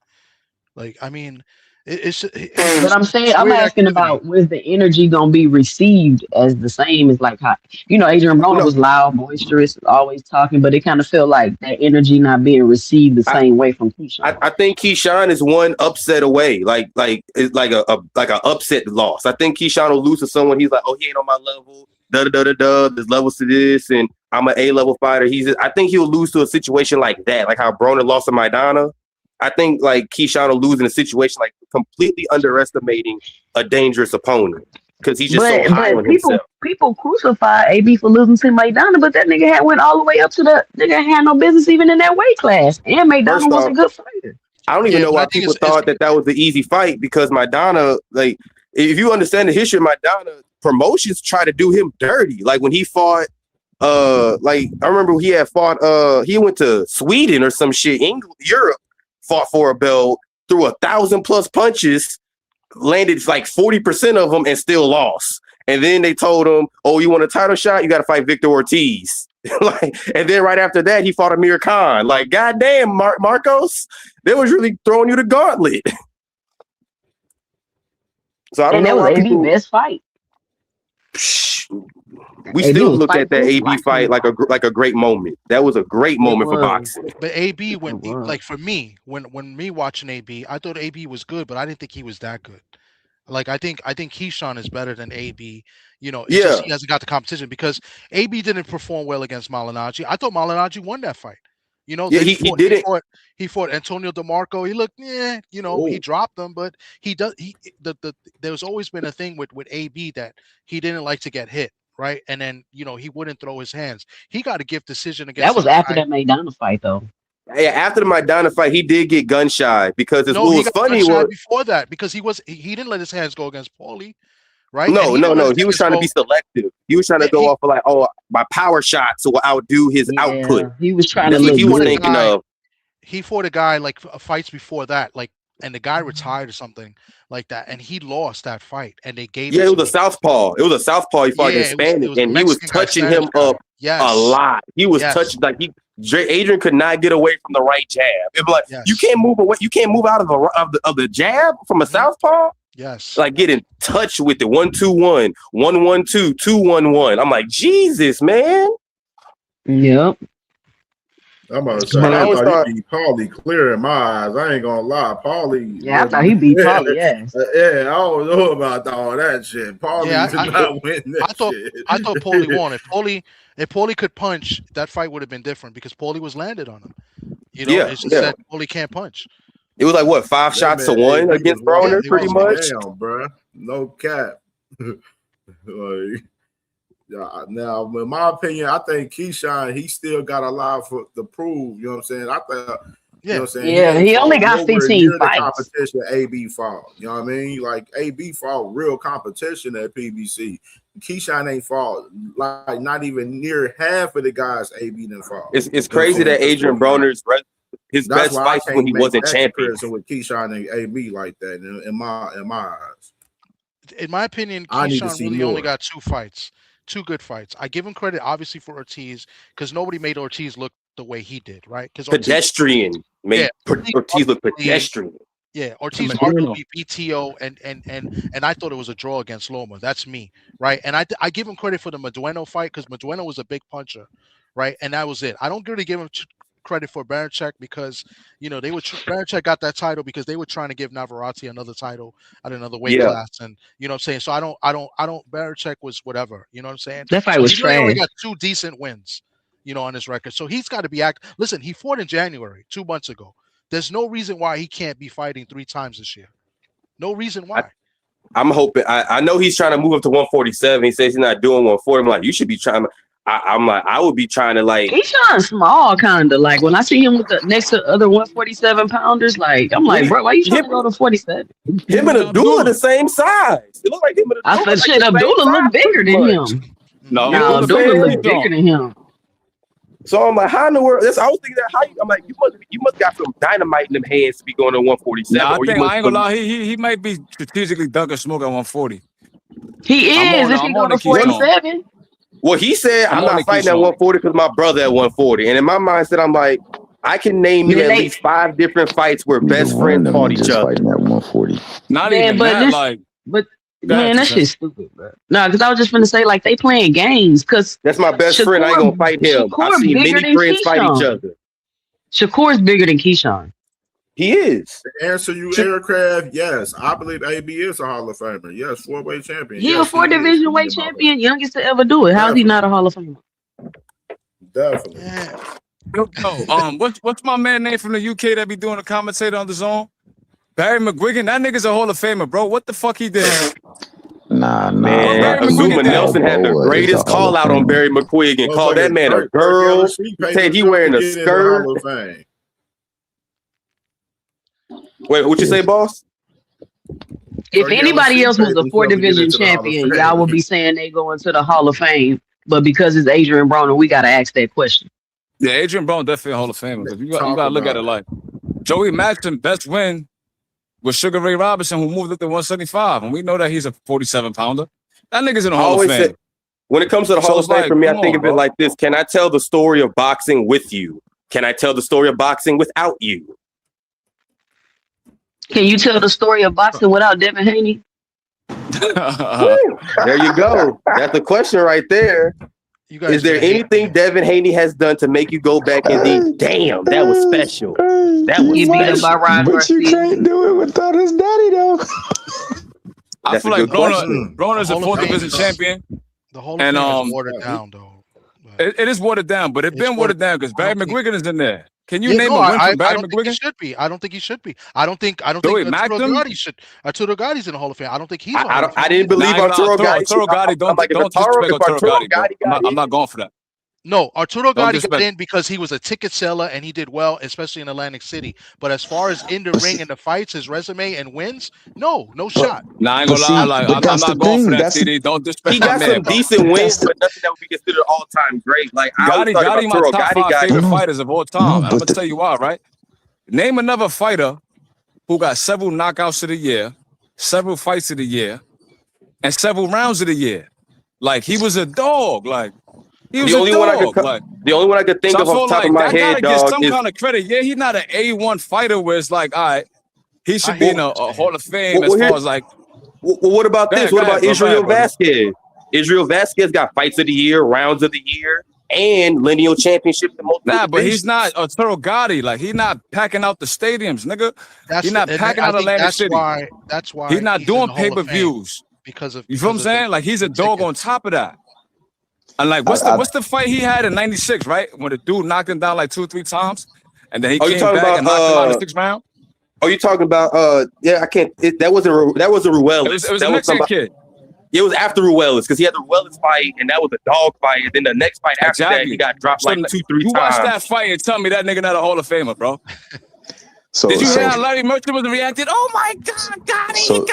Like, I mean, but I'm saying, I'm asking about, was the energy gonna be received as the same as like how, Adrian Broner was loud, boisterous, always talking, but it kind of felt like that energy not being received the same way from Keyshawn. I think Keyshawn is one upset away, like it's like a upset loss. I think Keyshawn will lose to someone. He's like, oh, he ain't on my level. There's levels to this, and I'm an A-level fighter. I think he'll lose to a situation like that, like how Broner lost to Maidana. I think like Keyshawn will lose in a situation like completely underestimating a dangerous opponent, because he's just so high on himself. People crucify AB for losing to Maidana, but that nigga went all the way up to the nigga had no business even in that weight class, and Maidana was a good fighter. I don't even know why people thought that was the easy fight, because Maidana, like, if you understand the history of Maidana, promotions try to do him dirty. Like when he fought, like I remember he had fought, he went to Sweden or some shit, Europe. Fought for a belt, threw 1,000+ punches, landed like 40% of them, and still lost. And then they told him, "Oh, you want a title shot? You got to fight Victor Ortiz." And then right after that, he fought Amir Khan. Like, goddamn, Marcos, they was really throwing you the gauntlet. So I don't know why people. Best fight. We still look at that AB fight like a great moment. That was a great moment for boxing. But AB, like for me, when me watching AB, I thought AB was good, but I didn't think he was that good. Like I think Keyshawn is better than AB. Just he hasn't got the competition, because AB didn't perform well against Malignaggi. I thought Malignaggi won that fight. He did. He fought Antonio DeMarco. He looked, he dropped them, but there's always been a thing with AB that he didn't like to get hit, right? And then he wouldn't throw his hands. He got a gift decision against. That was after that Maidana fight, though. Yeah, after the Maidana fight, he did get gun shy, because what was funny was before that, because he didn't let his hands go against Paulie. Right? No. He was trying to be selective. He was trying to go off of like, oh, my power shots will outdo his output. He was trying to. He was thinking of. He fought a guy like fights before that, like, and the guy retired or something like that, and he lost that fight, and they gave. Yeah, it was a southpaw. It was a southpaw. He fought in Spanish, and he was touching him up a lot. He was touching like Adrian could not get away from the right jab. It was like you can't move away. You can't move out of the jab from a southpaw. Yes. Like get in touch with it. 1-2-1, 1-1-2, 2-1-1. I'm like, Jesus, man. Yep. I'm about to say, I thought he beat Paulie clear in my eyes. I ain't gonna lie, Paulie. Yeah, I thought he beat Paulie. Yes. Yeah, I don't know about all that shit. Paulie did not win that shit. I thought Paulie won. If Paulie could punch, that fight would have been different, because Paulie was landed on him. It's just that Paulie can't punch. It was like what, 5 shots to 1 against Broner, pretty much. Damn, bro, no cap. Like, now, in my opinion, I think Keyshawn, he still got a lot to prove. You know what I'm saying? I thought, you know what I'm saying? Yeah, he only got 15 fights. Competition AB fought. You know what I mean? Like AB fought real competition at PBC. Keyshawn ain't fought like not even near half of the guys AB didn't fought. It's crazy that Adrian Broner's his best fights when he wasn't champion. With Keyshawn and AB like that, in my eyes. In my opinion, Keyshawn really only got 2 fights. two good fights. I give him credit, obviously, for Ortiz because nobody made Ortiz look the way he did, right? Because Pedestrian made Ortiz look pedestrian. Yeah, Ortiz arguably BTO, and I thought it was a draw against Loma. That's me, right? And I give him credit for the Madueno fight because Madueno was a big puncher, right? And that was it. I don't really give him credit for Barancek because Barancek got that title because they were trying to give Navarrete another title at another weight class, and you know what I'm saying. So I don't. Barancek was whatever. You know what I'm saying. That fight was he only trash. got 2 decent wins, on his record. So he's got to be Listen, he fought in January 2 months ago. There's no reason why he can't be fighting 3 times this year. No reason why. I'm hoping. I know he's trying to move up to 147. He says he's not doing 140. I'm like, you should be trying to. I'm like, I would be trying to like. He's trying small, kind of like when I see him with the next to other 147 pounders. Like I'm like, bro, why you trying to go to 47? Him and Abdullah the same size. It look like him and Abdullah. I said, shit, Abdullah look bigger than him. No, Abdullah look bigger than him. So I'm like, how in the world? I was thinking that. I'm like, you must got some dynamite in them hands to be going to 147. Nah, I ain't gonna lie. He might be strategically dunking smoke at 140. He is. If he go to 47. Well, he said I'm not fighting at 140 because my brother at 140. And in my mindset, I'm like, I can name you at least 5 different fights where best friends fought each other. Fighting at 140. Not even that. Man, that shit's stupid, bro. No, because I was just gonna say, like, they playing games. Because that's my best friend. I ain't gonna fight him. I've seen many friends fight each other. Shakur's bigger than Keyshawn. He is. To answer you, Aircraft, yes. I believe AB is a Hall of Famer. Yes, 4-weight champion. He a 4 division weight champion, youngest to ever do it. How is he not a Hall of Famer? Definitely. What's my man name from the UK that be doing a commentator on the zone? Barry McGuigan. That nigga's a Hall of Famer, bro. What the fuck he did? Nah. Man, Azuma Nelson had the greatest call out on Barry McGuigan. Called that man a girl. Said he wearing a skirt. Wait, what you say, boss? If anybody else was a 4 division champion, y'all would be saying they go into the Hall of Fame. But because it's Adrian Broner, we gotta ask that question. Yeah, Adrian Broner definitely a Hall of Famer. You gotta look at it like Joey Madsen best win with Sugar Ray Robinson, who moved up to 175, and we know that he's a 47 pounder. That nigga's in the Hall of Fame. When it comes to the Hall of Fame, for me, I think of it like this: can I tell the story of boxing with you? Can I tell the story of boxing without you? Can you tell the story of boxing without Devin Haney? There you go. That's the question right there. Is there anything Devin Haney has done to make you go back and think, damn, that was special? That was special. But you can't do it without his daddy, though. I feel like Broner's a 4th division champion. The whole thing is watered down, though. It is watered down, but it's been watered down because Barry McGuigan is in there. Can you name a win from Barry McGuigan? I don't think he should be. I don't think Arturo Gatti should. Arturo Gatti's in the Hall of Fame. I don't think he's. I didn't believe Arturo Gatti. Arturo Gatti, don't disrespect Arturo Gatti. I'm not going for that. No, Arturo Gatti got in because he was a ticket seller and he did well, especially in Atlantic City. But as far as in the ring and the fights, his resume and wins, no shot. Nah, I ain't gonna lie. I'm not going for that, TD. Don't disrespect He got some decent wins, but nothing that would be considered all-time great. Like Gotti, my top 5 favorite fighters of all time. I'm gonna tell you why, right? Name another fighter who got several knockouts of the year, several fights of the year, and several rounds of the year. Like he was a dog. Like. The only one I could think of off the top of my head, dog, some kind of credit. Yeah, he's not an A1 fighter where it's like, all right, he should be in a Hall of Fame as far as like. Well, what about this? What about Israel Vasquez? Israel Vasquez got fights of the year, rounds of the year, and lineal championships. But he's not Arturo Gatti. Like he's not packing out the stadiums, nigga. He's not packing out Atlantic City. That's why he's not doing pay-per-views because of. You feel what I'm saying? Like he's a dog on top of that. And like, what's the fight he had in '96, right? When the dude knocked him down like 2 or 3 times, and then he came back and knocked him out in the 6th round. Oh, you talking about? I can't. That wasn't Ruelas. It was a Mexican kid. It was after Ruelas because he had the Ruelas fight, and that was a dog fight. And then the next fight after that, he got dropped like 2-3 times. You watched that fight and tell me that nigga not a Hall of Famer, bro. Did you hear how Larry Merchant was reacted? Oh my God, got him!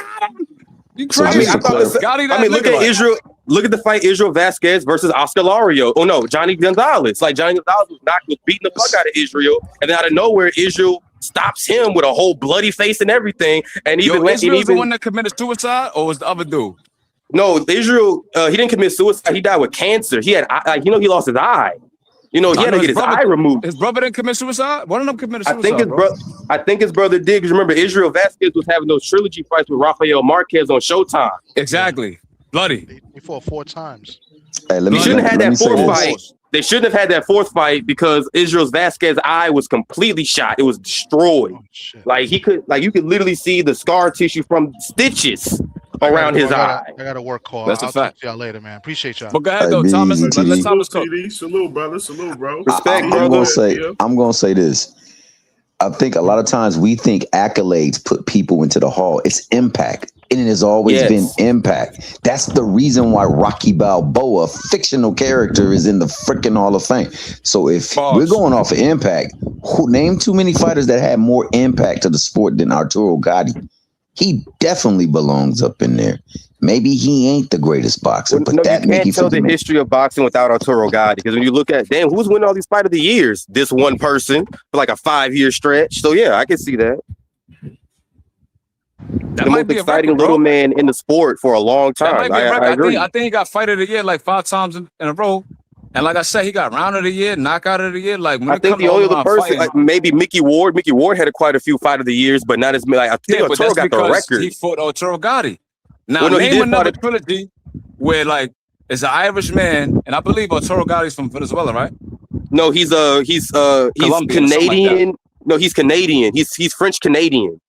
You crazy? Look at Israel. Look at the fight Israel Vasquez versus Oscar Lario. Oh no, Johnny Gonzalez. Like Johnny Gonzalez was beating the fuck out of Israel, and then out of nowhere, Israel stops him with a whole bloody face and everything. And Israel's the one that committed suicide, or was the other dude? No, Israel. He didn't commit suicide. He died with cancer. He had, he lost his eye. He had to get his eye removed. His brother didn't commit suicide. One of them committed suicide. I think his brother did. Because remember, Israel Vasquez was having those trilogy fights with Rafael Marquez on Showtime. Exactly. Bloody. He fought 4 times. Hey, They shouldn't have had that fourth fight. They shouldn't have had that fourth fight because Israel Vasquez's eye was completely shot. It was destroyed. Like you could literally see the scar tissue from stitches around his eye. I got a work call. That's a fact. Talk to y'all later, man. Appreciate y'all. But go ahead, though, Thomas. Let Thomas talk. Salute, brother. Salute, bro. I'm gonna say this. I think a lot of times we think accolades put people into the hall. It's impact. And it has always been impact. That's the reason why Rocky Balboa, a fictional character, is in the freaking Hall of Fame. So if we're going off of impact, name too many fighters that had more impact to the sport than Arturo Gatti. He definitely belongs up in there. Maybe he ain't the greatest boxer, but you that can't tell the history of boxing without Arturo Gatti. Because when you look at, who's winning all these fight of the years? This one person for like a 5-year stretch. So yeah, I can see that. That the most exciting little man in the sport for a long time. I agree. I think he got fight of the year like 5 times in a row. And like I said, he got round of the year, knockout of the year. Like when I think the only other person, like maybe Mickey Ward. Mickey Ward had quite a few fight of the years, but not as many. Like I think Arturo got the record. He fought Arturo Gatti. Now name another trilogy where like it's an Irish man, and I believe Arturo Gatti's from Venezuela, right? No, he's Canadian. No, he's Canadian. He's French Canadian.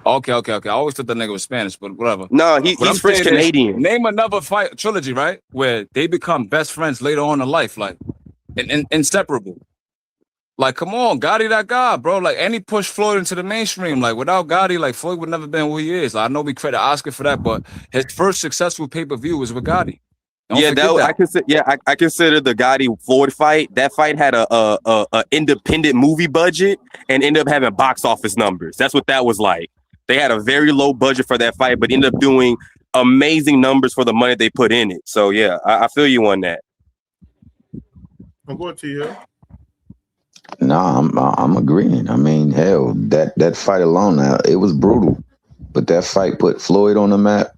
Okay. I always thought the nigga was Spanish, but whatever. No, he's French Canadian. Name another fight trilogy, right? Where they become best friends later on in life, like inseparable. Like, come on, Gotti, that guy, bro. Like, and he pushed Floyd into the mainstream. Like, without Gotti, like Floyd would never been who he is. Like, I know we credit Oscar for that, but his first successful pay-per-view was with Gotti. I consider the Gotti Floyd fight. That fight had a independent movie budget and ended up having box office numbers. That's what that was like. They had a very low budget for that fight, but ended up doing amazing numbers for the money they put in it. So yeah, I feel you on that. I'm going to you. No, I'm agreeing. I mean, hell, that fight alone, it was brutal, but that fight put Floyd on the map.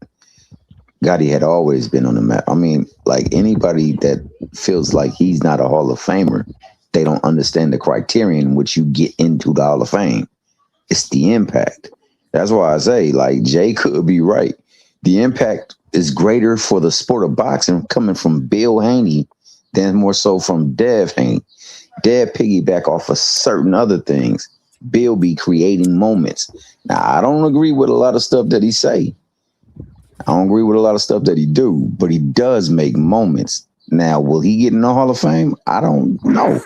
Gotti had always been on the map. I mean, like anybody that feels like he's not a Hall of Famer, they don't understand the criterion in which you get into the Hall of Fame. It's the impact. That's why I say, like, Jay could be right. The impact is greater for the sport of boxing coming from Bill Haney than more so from Dev Haney. Dev piggyback off of certain other things. Bill be creating moments. Now, I don't agree with a lot of stuff that he say. I don't agree with a lot of stuff that he do, but he does make moments. Now, will he get in the Hall of Fame? I don't know.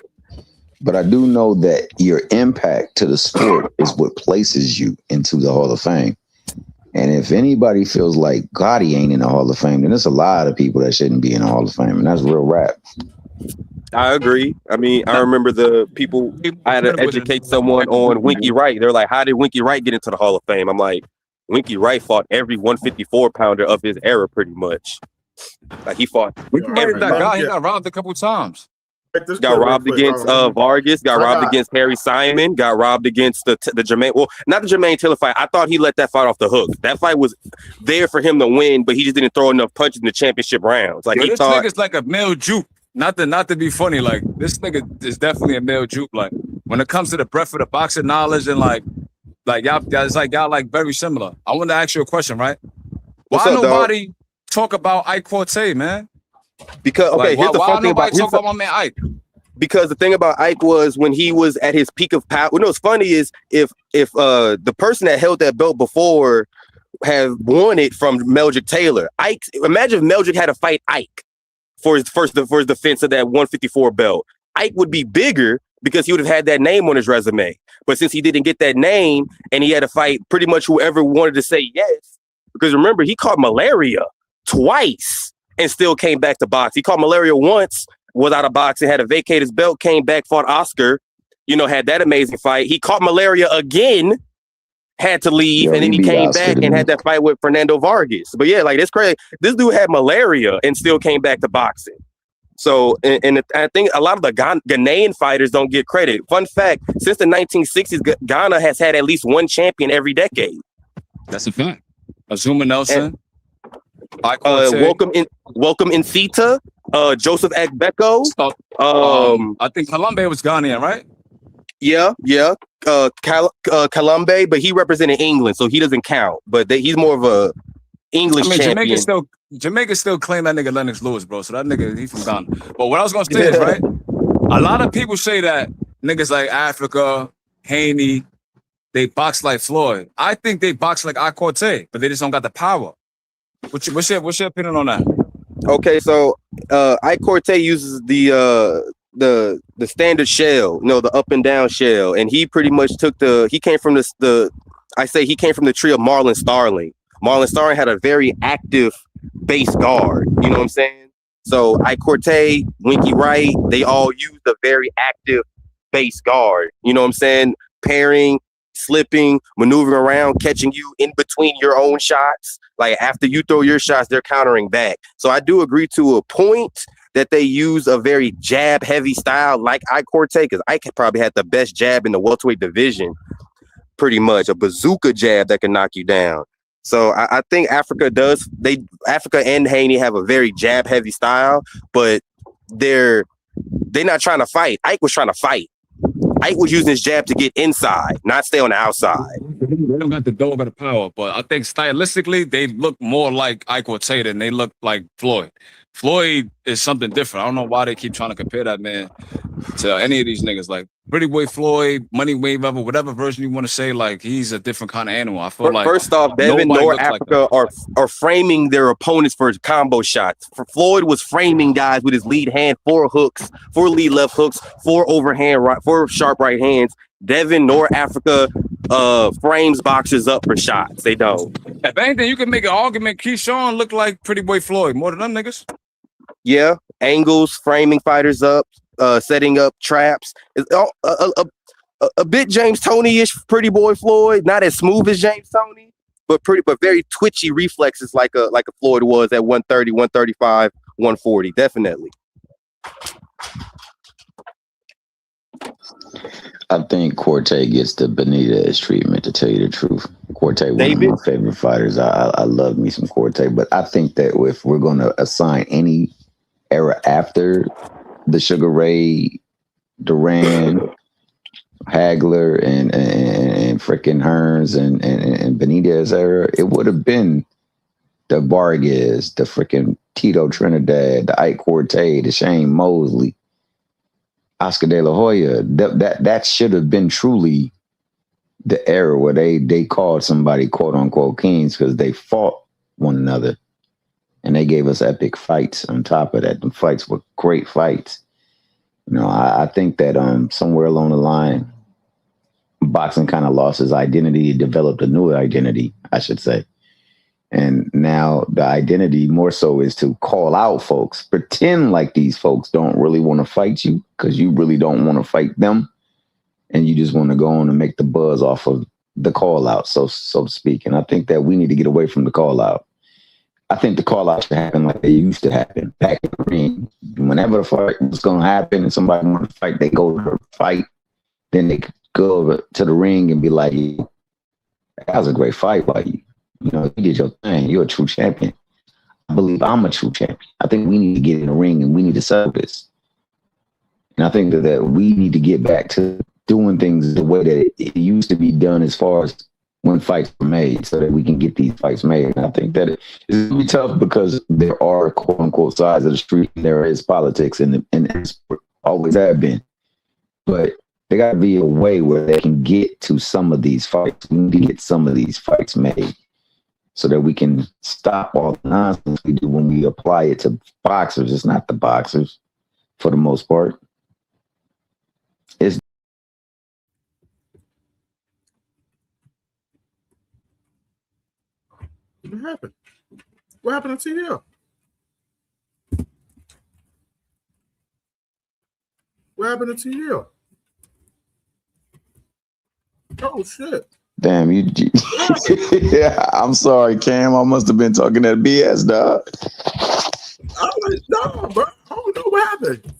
But I do know that your impact to the sport is what places you into the Hall of Fame. And if anybody feels like Gotti ain't in the Hall of Fame, then there's a lot of people that shouldn't be in the Hall of Fame. And that's real rap. I agree. I mean, I remember the people, I had to educate someone on Winky Wright. They're like, how did Winky Wright get into the Hall of Fame? I'm like, Winky Wright fought every 154 pounder of his era pretty much. Like he fought. Winky Wright is that guy. He got robbed a couple times. Got robbed against Vargas, got robbed against Harry Simon, got robbed against the Jermaine. Well, not the Jermaine Taylor fight. I thought he let that fight off the hook. That fight was there for him to win, but he just didn't throw enough punches in the championship rounds. Like this nigga's like a male juke. Not to be funny, like this nigga is definitely a male juke. Like when it comes to the breadth of the boxing knowledge and like y'all guys y'all like very similar. I want to ask you a question, right? Why nobody talk about Ike Forte, man? Because here's the fun thing about my man Ike. Because the thing about Ike was when he was at his peak of power. What's funny is if the person that held that belt before have won it from Meldrick Taylor. Ike, imagine if Meldrick had to fight Ike for his defense of that 154 belt. Ike would be bigger because he would have had that name on his resume. But since he didn't get that name and he had to fight pretty much whoever wanted to say yes, because remember he caught malaria twice and still came back to box. He caught malaria once, was out of boxing, had to vacate his belt, came back, fought Oscar, had that amazing fight. He caught malaria again, had to leave, and then he came back and had that fight with Fernando Vargas. But yeah, like it's crazy. This dude had malaria and still came back to boxing. So, and I think a lot of the Ghanaian fighters don't get credit. Fun fact, since the 1960s, Ghana has had at least one champion every decade. That's a fact. Azuma Nelson. Welcome in Sita, Joseph Agbeko. I think Halambe was Ghanaian, right? Yeah. Kalambe, but he represented England, so he doesn't count. But he's more of a English champion. Jamaica still claim that nigga Lennox Lewis, bro. So that nigga, he from Ghana. But what I was gonna say is, right, a lot of people say that niggas like Africa, Haney, they box like Floyd. I think they box like Corte, but they just don't got the power. What's your opinion on that? Okay, so Corte uses the standard shell, the up and down shell, and he pretty much he came from the tree of Marlon Starling. Marlon Starling had a very active base guard, you know what I'm saying? So Corte, Winky Wright, they all used a very active base guard, you know what I'm saying? Pairing, slipping, maneuvering around, catching you in between your own shots. Like after you throw your shots, they're countering back. So I do agree to a point that they use a very jab heavy style like Corte, because Ike probably had the best jab in the welterweight division, pretty much a bazooka jab that can knock you down. So I think Africa and Haney have a very jab heavy style, but they're not trying to fight. Ike was trying to fight. Ike was using his jab to get inside, not stay on the outside. They don't got the dog or the power, but I think stylistically they look more like Corte than they look like Floyd. Floyd is something different. I don't know why they keep trying to compare that man to any of these niggas. Like Pretty Boy Floyd, Money Wave Level, whatever version you want to say, like he's a different kind of animal. I feel like first off, Devin nor Africa are framing their opponents for combo shots. For Floyd was framing guys with his lead hand, 4 hooks, 4 lead left hooks, 4 overhand right, 4 sharp right hands. Devin nor Africa frames boxers up for shots. They don't. If anything, you can make an argument Keyshawn look like Pretty Boy Floyd more than them niggas. Yeah, angles, framing fighters up, setting up traps. It's a bit James Toney-ish, Pretty Boy Floyd. Not as smooth as James Toney, but very twitchy reflexes like a Floyd was at 130, 135, 140. Definitely. I think Corte gets the Benitez treatment, to tell you the truth. Corte, one of my favorite fighters. I love me some Corte, but I think that if we're going to assign any era after the Sugar Ray, Duran, Hagler, and freaking Hearns and Benitez era, it would have been the Vargas, the freaking Tito Trinidad, the Ike Corte, the Shane Mosley, Oscar De La Hoya. That should have been truly the era where they called somebody quote unquote kings because they fought one another and they gave us epic fights on top of that. The fights were great fights. I think that somewhere along the line, boxing kind of lost its identity, developed a new identity, I should say. And now the identity more so is to call out folks, pretend like these folks don't really want to fight you because you really don't want to fight them. And you just want to go on and make the buzz off of the call out, so to speak. And I think that we need to get away from the call out. I think the call out should happen like they used to happen back in the ring. Whenever the fight was going to happen and somebody wanted to fight, they go to the fight. Then they go over to the ring and be like, that was a great fight by you. You did your thing. You're a true champion. I believe I'm a true champion. I think we need to get in the ring and we need to settle this. And I think that we need to get back to doing things the way that it used to be done as far as when fights were made so that we can get these fights made. And I think that it's going to be tough because there are quote unquote sides of the street. There is politics and always have been. But there got to be a way where they can get to some of these fights. We need to get some of these fights made so that we can stop all the nonsense we do when we apply it to boxers. It's not the boxers for the most part. It's what happened? What happened to TL? What happened to TL? Oh shit. Damn, yeah, I'm sorry, Cam. I must have been talking that BS, dog. I was no, bro. I don't know what happened.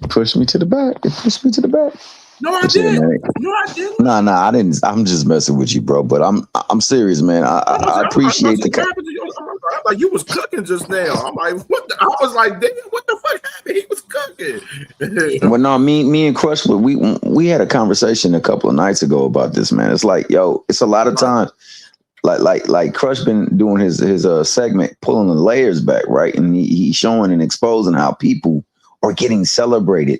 Push me to the back. It pushed me to the back. No, I Shit, didn't. man. No, I didn't. Nah, I didn't. I'm just messing with you, bro. But I'm serious, man. I appreciate I'm like, you was cooking just now. I'm like, what? I was like, damn, what the fuck happened? He was cooking. Well, no, me and Crush, we had a conversation a couple of nights ago about this, man. It's like, yo, it's a lot of times, like Crush been doing his segment, pulling the layers back, right, and he's showing and exposing how people are getting celebrated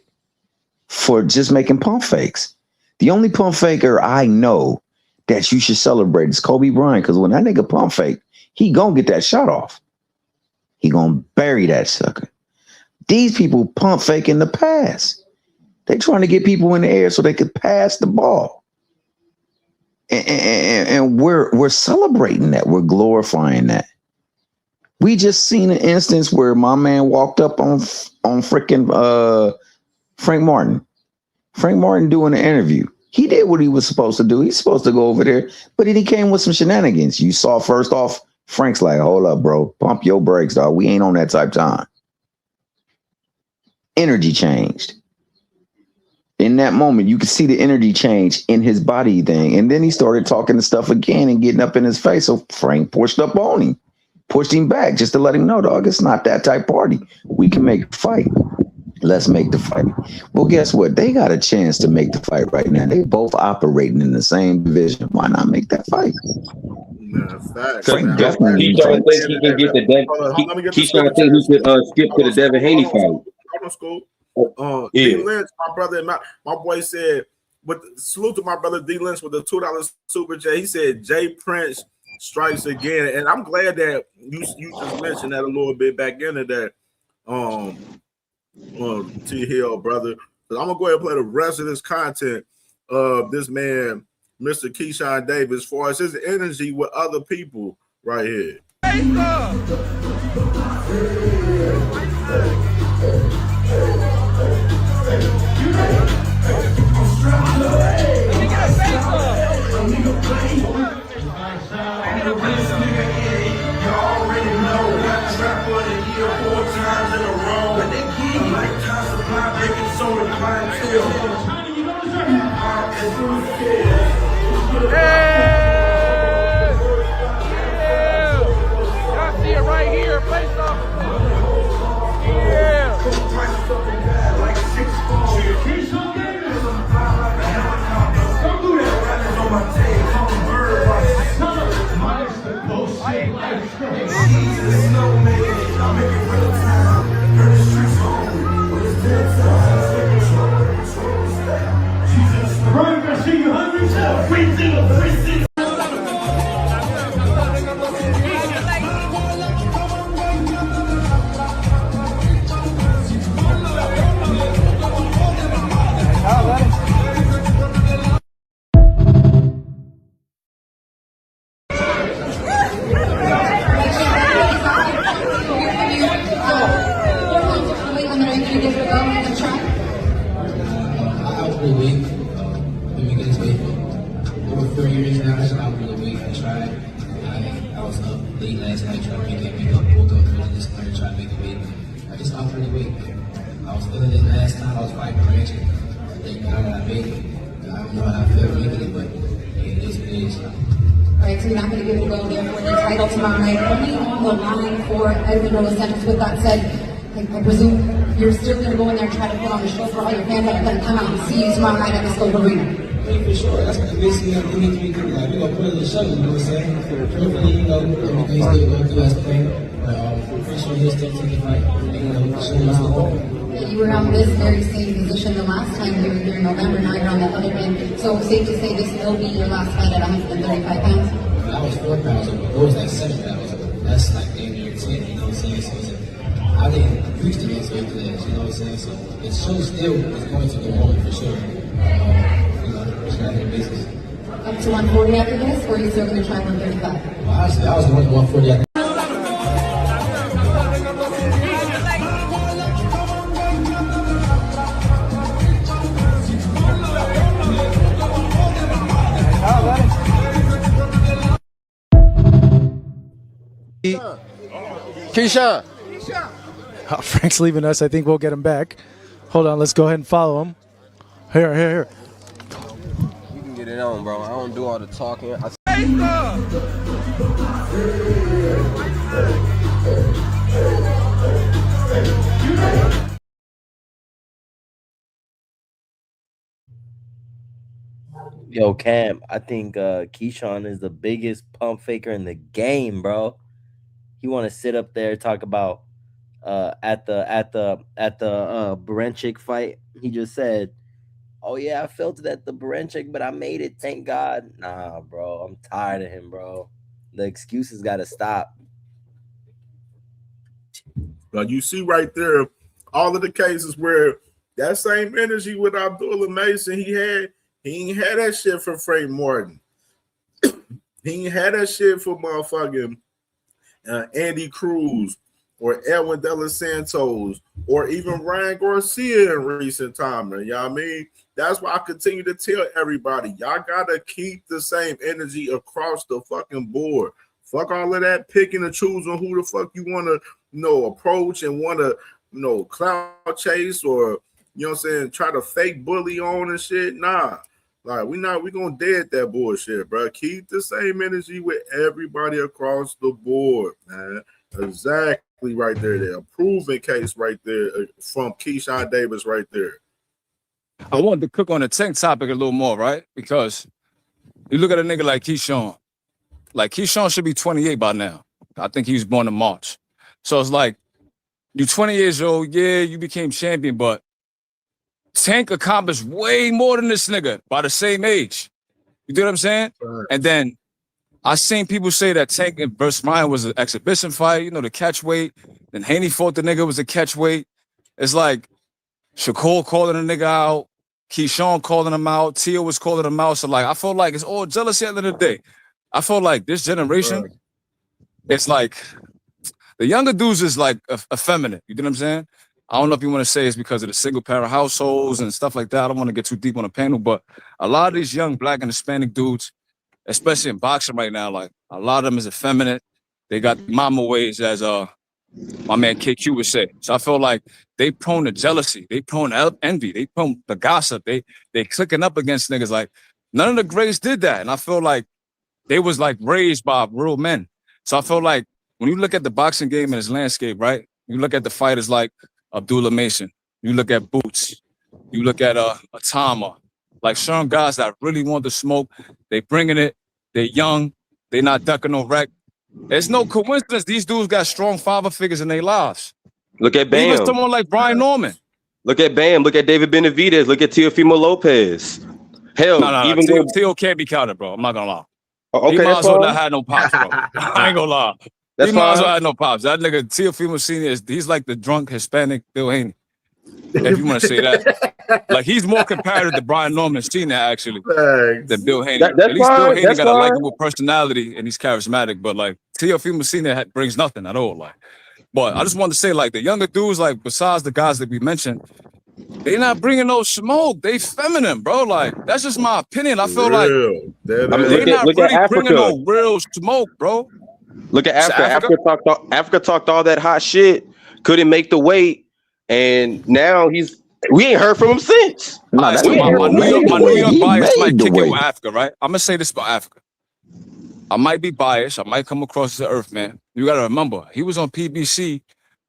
for just making pump fakes. The only pump faker I know that you should celebrate is Kobe Bryant, because when that nigga pump fake, he gonna get that shot off. He gonna bury that sucker. These people pump fake in the pass. They trying to get people in the air so they could pass the ball. And we're celebrating that. We're glorifying that. We just seen an instance where my man walked up on freaking Frank Martin. Frank Martin doing an interview. He did what he was supposed to do. He's supposed to go over there, but then he came with some shenanigans. You saw first off, Frank's like, hold up, bro. Pump your brakes, dog. We ain't on that type time. Energy changed. In that moment, you could see the energy change in his body thing. And then he started talking the stuff again and getting up in his face. So Frank pushed up on him, pushed him back just to let him know, dog, it's not that type party. We can make a fight. Let's make the fight. Well, guess what? They got a chance to make the fight right now. They both operating in the same division. Why not make that fight? Frank definitely. Keyshawn think he can get the Keyshawn think he could skip to the Devin Haney fight. Hold on, school. D Lynch, my brother, my boy said, salute to my brother D Lynch with the $2 super chat. He said Jay Prince strikes again, and I'm glad that you just mentioned that a little bit back into that. T Hill, brother. But I'm gonna go ahead and play the rest of this content of this man, Mr. Keyshawn Davis, as far as his energy with other people right here. Y'all see it right here. Face off. With that said, I presume you're still going to go in there and try to put on a show for all your fans that are going to come out and see you tomorrow night at the Scope Arena. For sure. That's basically what we need to be doing. Like, we're going to put it in the show, you know what I'm saying? Hopefully, you know, everything's still going through as planned. But we're pretty sure you'll still take the fight. You know, the show is still. You were on this very same position the last time you were here in November. Now you're on the other end. So safe to say this will be your last fight at 135 pounds? That was 4 pounds. It was like 7 pounds. That's like damn near 10, you know what I'm saying? So I didn't used to get to class, you know what I'm saying? So the show still is going to go on for sure. You know, just got to business. Up to 140 after this, or are you still going to try 135? Well, honestly, I was going to 140 after. Keyshawn. Oh, Frank's leaving us. I think we'll get him back. Hold on. Let's go ahead and follow him. Here. it on, bro. I don't do all the talking. Yo, Cam, I think Keyshawn is the biggest pump faker in the game, bro. He want to sit up there talk about at the Barenchik fight. He just said, "Oh yeah, I felt it at the Barenchik, but I made it. Thank God." Nah, bro, I'm tired of him, bro. The excuses got to stop. But you see right there, all of the cases where that same energy with Abdullah Mason he ain't had that shit for Frank Martin. He ain't had that shit for motherfucking Andy Cruz or Edwin De Los Santos or even Ryan Garcia in recent time. You know what I mean? That's why I continue to tell everybody, y'all gotta keep the same energy across the fucking board. Fuck all of that picking and choosing who the fuck you want to, approach and want to, clout chase or, you know what I'm saying, try to fake bully on and shit. Nah. Like, we gonna dead that bullshit, bro. Keep the same energy with everybody across the board, man. Exactly right there. A proven case right there from Keyshawn Davis right there. I wanted to cook on the Tank topic a little more, right? Because you look at a nigga like Keyshawn. Like, Keyshawn should be 28 by now. I think he was born in March. So it's like, you're 20 years old, yeah, you became champion, but Tank accomplished way more than this nigga by the same age. You know what I'm saying? Right. And then I seen people say that Tank versus Ryan was an exhibition fight, the catch weight. Then Haney fought the nigga was a catch weight. It's like Shakur calling a nigga out, Keyshawn calling him out, Tio was calling him out. So like, I feel like it's all jealousy at the end of the day. I feel like this generation, it's like the younger dudes is like effeminate. You know what I'm saying? I don't know if you want to say it's because of the single parent households and stuff like that. I don't want to get too deep on the panel, but a lot of these young Black and Hispanic dudes, especially in boxing right now, like a lot of them is effeminate. They got mama ways, as my man KQ would say. So I feel like they prone to jealousy, they prone to envy, they prone to gossip. They clicking up against niggas. Like none of the greats did that, and I feel like they was like raised by real men. So I feel like when you look at the boxing game and its landscape, right? You look at the fighters like Abdullah Mason, you look at Boots, you look at Atama, like certain guys that really want to smoke, they bringing it, they're young, they not ducking no wreck. It's no coincidence these dudes got strong father figures in their lives. Look at Bam. Even someone like Brian Norman. Look at Bam. Look at David Benavidez. Look at Teofimo Lopez. Hell, no, Teo can't be counted, bro. I'm not gonna lie. Okay, he might as well not have no pops, bro. I ain't gonna lie. He might as well have no pops. That nigga Teofimo Sr. he's like the drunk Hispanic Bill Haney, if you want to say that. Like he's more comparative to Brian Norman Sr. actually than Bill Haney. At least Bill Haney got a likable personality and he's charismatic, but like Teofimo Sr. brings nothing at all. Like, but I just wanted to say, like the younger dudes, like besides the guys that we mentioned, they not bringing no smoke. They feminine, bro. Like that's just my opinion. I feel like they not really bringing no real smoke, bro. Look at Africa. Africa talked all that hot shit, couldn't make the weight, and now we ain't heard from him since. My New York bias might kick in with Africa, right? I'm gonna say this about Africa. I might be biased. I might come across as the Earth man. You gotta remember, he was on PBC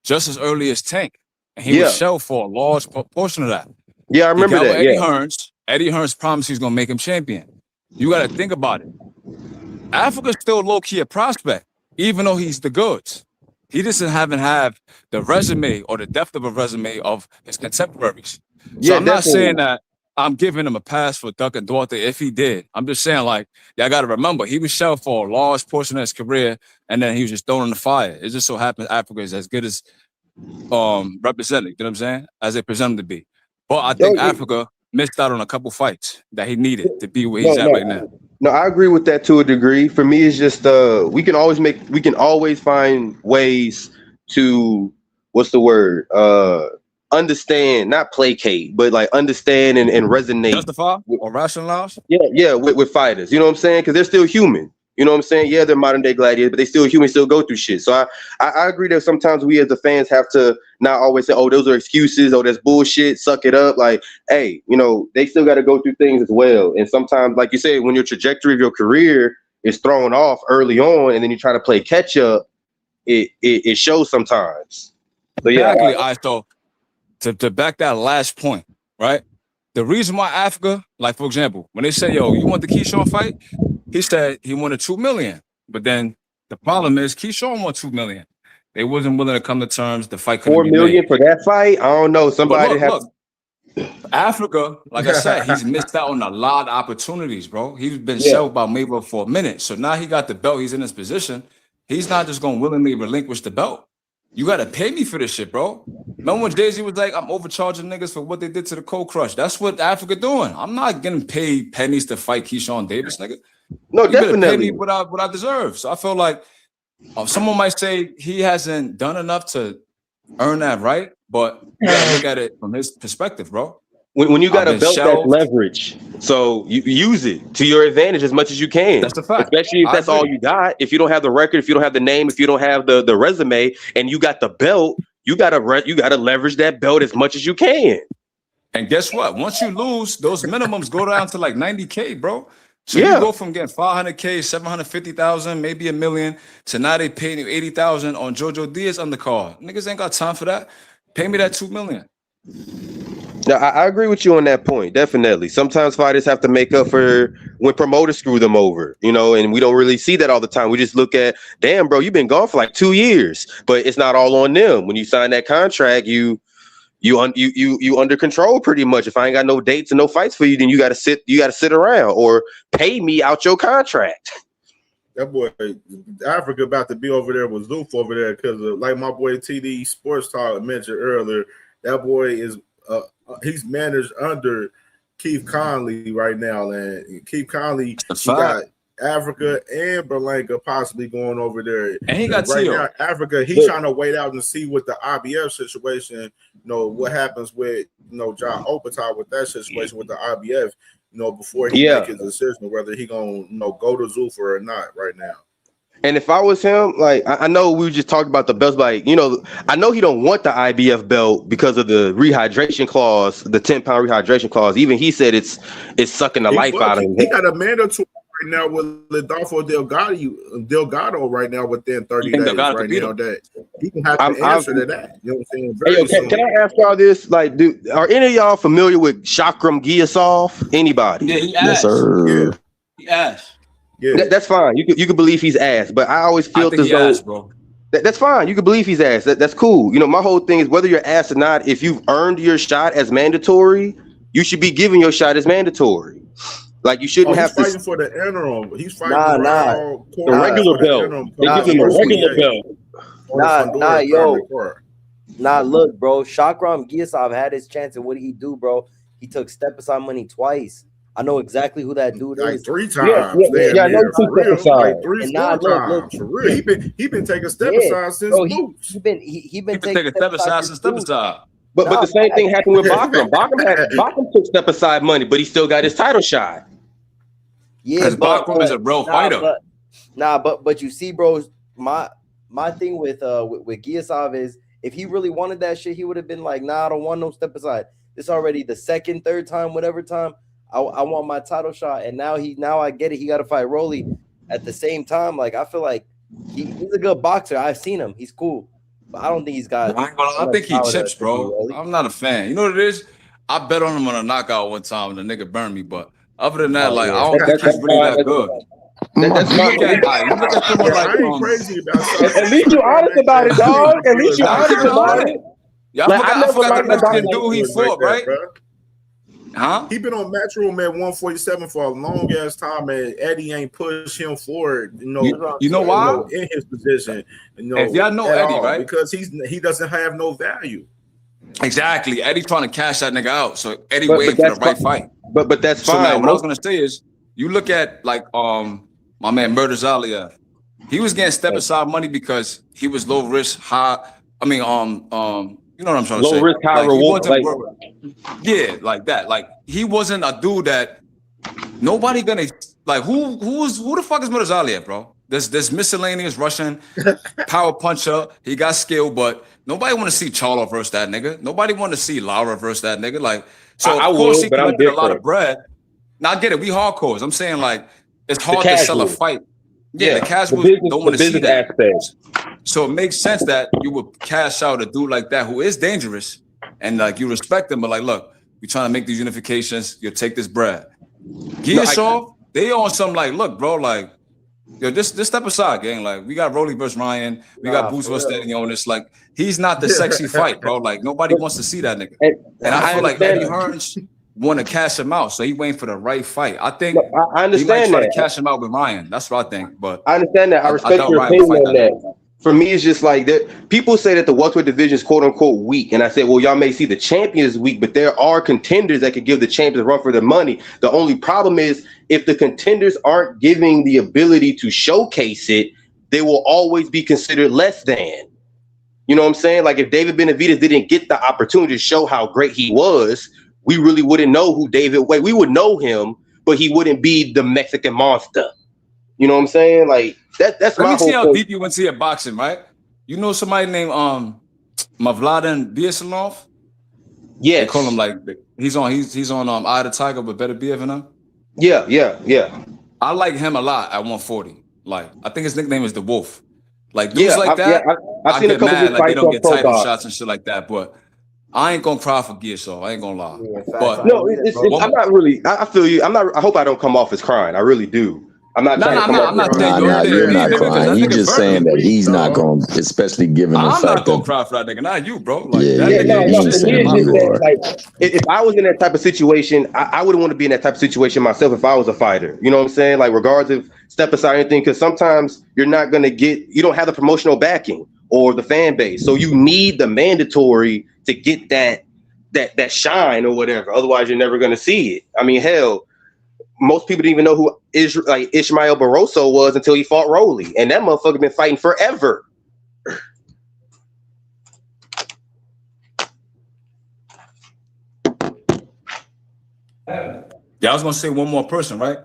just as early as Tank, and he was shelved for a large portion of that. Yeah, I remember that. Eddie Hearns promised he's gonna make him champion. You gotta think about it. Africa's still low-key a prospect, even though he's the goods. He doesn't have the resume or the depth of a resume of his contemporaries. So I'm not saying that I'm giving him a pass for Duncan Duarte if he did. I'm just saying, like, y'all got to remember, he was shelved for a large portion of his career, and then he was just thrown in the fire. It just so happens Africa is as good as represented, you know what I'm saying, as they present him to be. But I think Africa missed out on a couple fights that he needed to be where he's at right now. No, I agree with that to a degree. For me, it's just we can always find ways to understand, not placate, but like understand and resonate. Justify or rationalize? Yeah, with fighters. You know what I'm saying? Because they're still human. You know what I'm saying? Yeah, they're modern day gladiators, but they still human, still go through shit. So I agree that sometimes we as the fans have to not always say, oh, those are excuses, oh, that's bullshit, suck it up. Like, hey, you know, they still got to go through things as well. And sometimes, like you said, when your trajectory of your career is thrown off early on and then you try to play catch up, it shows sometimes. So yeah. Exactly. All right, so to back that last point, right? The reason why Africa, like for example, when they say, yo, you want the Keyshawn fight? He said he wanted $2 million. But then the problem is Keyshawn won $2 million. They wasn't willing to come to terms. The fight couldn't $4 million for that fight? I don't know. Somebody look, Africa, like I said, he's missed out on a lot of opportunities, bro. He's been shelved by Mayweather for a minute. So now he got the belt. He's in his position. He's not just going to willingly relinquish the belt. You got to pay me for this shit, bro. Remember when Jay-Z was like, I'm overcharging niggas for what they did to the Cold Crush. That's what Africa doing. I'm not getting paid pennies to fight Keyshawn Davis, nigga. No, you definitely. Pay me what I deserve. So I feel like someone might say he hasn't done enough to earn that right, but you gotta look at it from his perspective, bro. When you got a belt, that's leverage. So you use it to your advantage as much as you can. That's the fact. Especially if that's all you got. If you don't have the record, if you don't have the name, if you don't have the resume, and you got the belt, you gotta leverage that belt as much as you can. And guess what? Once you lose, those minimums go down to like 90K, bro. So you go from getting 500K, 750,000, maybe $1 million, to now they paying you 80,000 on Jojo Diaz undercard. Niggas ain't got time for that. Pay me that $2 million. No, I agree with you on that point. Definitely. Sometimes fighters have to make up for when promoters screw them over, you know, and we don't really see that all the time. We just look at, damn, bro, you've been gone for like 2 years, but it's not all on them. When you sign that contract, you under control pretty much. If I ain't got no dates and no fights for you, then you gotta sit around or pay me out your contract. That boy Africa about to be over there with Zoof over there because like my boy TD Sports Talk mentioned earlier, that boy is he's managed under Keith Conley right now, and Keith Conley got Africa and Berlanga possibly going over there. And he got right Tio. now, Africa, he's trying to wait out and see what the IBF situation, you know, what happens with, you know, John Opatar with that situation with the IBF, you know, before he make his decision whether he gonna, you know, go to Zuffa or not right now. And if I was him, like I know we just talked about the belts, like, you know, I know he don't want the IBF belt because of the rehydration clause, the 10-pound rehydration clause. Even he said it's sucking the life out of him. He got a mandatory right now with Adolfo Delgado right now within 30 days right now that he can have to answer to that. You know what I'm saying? Hey, can I ask y'all this? Like, are any of y'all familiar with Shakram Giasov? Anybody? Yeah, he yes, asked. sir. He asked. Yeah, that's fine. You can believe he's ass, but I always feel as though bro. That's fine. You can believe he's ass. That's cool. You know, my whole thing is whether you're ass or not. If you've earned your shot as mandatory, you should be giving your shot as mandatory. Like you shouldn't have to. He's fighting for the interim. He's fighting the regular belt. They give him a regular belt. Look, bro. Shakram Giasov had his chance, and what did he do, bro? He took step aside money twice. I know exactly who that dude like is. 3 times. Yeah, I know like 3 times. For real. He been taking step aside since Boots. He been taking step aside since step aside. But the same thing happened with Bachram. Bachram took step aside money, but he still got his title shot. Yeah, Bachram is a real fighter. But you see, bro, my thing with Giasov is if he really wanted that shit, he would have been like, nah, I don't want no step aside. This already the second, third time, whatever time. I want my title shot, and now I get it. He got to fight Rolly at the same time. Like I feel like he's a good boxer. I've seen him. He's cool, but I don't think he's got. I think he chips, bro. I'm not a fan. You know what it is? I bet on him on a knockout one time, and the nigga burned me. But other than that, I don't think he's really that good. I ain't crazy about At least you're honest about it, dog. At least you're honest about it. Yeah, I forgot the Mexican dude he fought, right? Huh? He been on Matchroom at 147 for a long ass time, and Eddie ain't pushed him forward. You know why? In his position, if y'all know Eddie, right? Because he doesn't have no value. Exactly. Eddie trying to cash that nigga out, so Eddie waiting for the right fight. But that's fine. So now, what I was gonna say is, you look at like my man Murder Zaliev. He was getting step aside money because he was low risk, high. I mean, you know what I'm trying to say? Low risk, high reward. Yeah, like that. Like he wasn't a dude that nobody gonna Like who the fuck is Muhammad Ali at, bro? This miscellaneous Russian power puncher. He got skill, but nobody want to see Charlo versus that nigga. Nobody want to see Lara versus that nigga. Like, so I of course would, he but I'm collected a lot of different. bread. Now I get it. We hardcores. I'm saying like it's hard to sell a casual. fight. Yeah, the casuals don't want to see that. So it makes sense that you would cash out a dude like that who is dangerous and like you respect him, but like, look, we're trying to make these unifications. You'll take this bread. Gearshaw, they on some like, look, bro, like, yo, just step aside, gang. Like, we got Rolly versus Ryan, we got Boots versus Steady on this. Like, he's not the sexy fight, bro. Like, nobody wants to see that nigga. And I feel like Eddie Hearns want to cash him out, so he waiting for the right fight. I think I understand he might try that. to cash him out with Ryan. That's what I think. But I understand that. I respect your opinion on that. For me, it's just like that. People say that the welterweight division is quote unquote weak, and I said, well, y'all may see the champion is weak, but there are contenders that could give the champions a run for their money. The only problem is if the contenders aren't giving the ability to showcase it, they will always be considered less than. You know what I'm saying? Like if David Benavidez didn't get the opportunity to show how great he was, we really wouldn't know who David Wade. We would know him, but he wouldn't be the Mexican monster. You know what I'm saying? Like that's my whole let me see how point. deep you went to your boxing, right? You know somebody named Mavladen Vyacheslav? Yes. They call him like he's on Eye of the Tiger, but Better BF and him. Yeah. I like him a lot at 140. Like I think his nickname is the Wolf. Like dudes like that. I've seen a couple of like they don't get title shots. shots and shit like that. But I ain't gonna cry for Gearshaw. I ain't gonna lie. But no, I'm not really. I feel you. I'm not. I hope I don't come off as crying. I really do. I'm not trying to come off. You're not crying. You're just saying that he's not going, especially given the I'm fact not gonna that. cry for that nigga. Not you, bro. Like, If I was in that type of situation, I wouldn't want to be in that type of situation myself if I was a fighter. You know what I'm saying? Like, regardless of step aside or anything, because sometimes you don't have the promotional backing or the fan base, so you need the mandatory to get that shine or whatever. Otherwise, you're never gonna see it. I mean, hell. Most people didn't even know who Ishmael Barroso was until he fought Rolly, and that motherfucker been fighting forever. Yeah, I was gonna say one more person, right?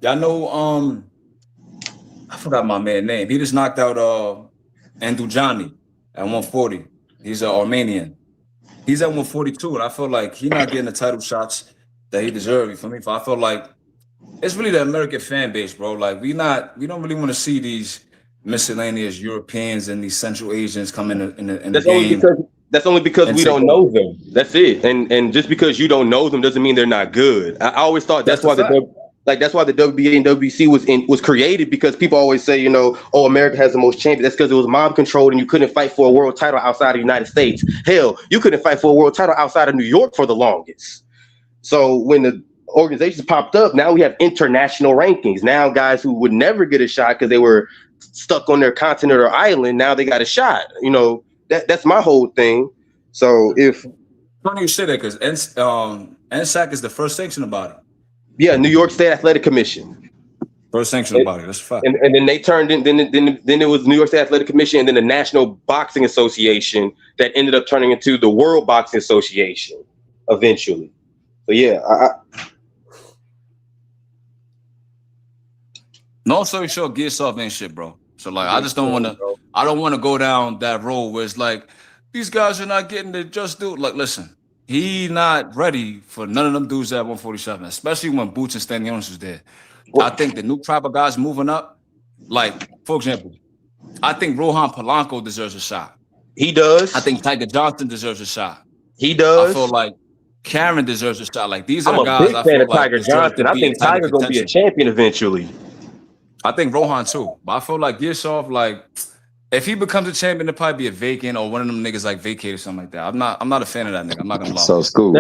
Y'all know I forgot my man's name. He just knocked out Andujani at 140. He's an Armenian. He's at 142, and I feel like he's not getting the title shots that he deserves. For me, I feel like it's really the American fan base, bro. Like we don't really want to see these miscellaneous Europeans and these Central Asians come in the game. That's only because we don't know them. That's it. And just because you don't know them doesn't mean they're not good. I always thought that's why the WBA and WBC was created, because people always say, you know, oh, America has the most champions. That's because it was mob controlled and you couldn't fight for a world title outside of the United States. Hell, you couldn't fight for a world title outside of New York for the longest. So when the organizations popped up, now we have international rankings. Now guys who would never get a shot because they were stuck on their continent or island, now they got a shot. You know, that's my whole thing. So if funny you say that, because NSAC is the first sanctioning body. Yeah, New York State Athletic Commission. First sanctioning body. That's a fact. And then they turned in. Then it was New York State Athletic Commission, and then the National Boxing Association that ended up turning into the World Boxing Association eventually. So yeah, No, so sure, Gearshaw ain't shit, bro. So like, I just don't want to. I don't want to go down that road where it's like these guys are not getting the just due. Like, listen, he not ready for none of them dudes at 147, especially when Boots and Stanionis was there. I think the new crop of guys moving up, like for example, I think Rohan Polanco deserves a shot. He does. I think Tiger Johnson deserves a shot. He does. I feel like Karen deserves a shot. Like these are I'm the guys. a big fan of Tiger Johnson. I I think Tiger's gonna be a champion eventually. I think Rohan too, but I feel like Gearshaw, like if he becomes a champion, it'll probably be a vacant or one of them niggas like vacate or something like that. I'm not a fan of that nigga. I'm not gonna lie. So school.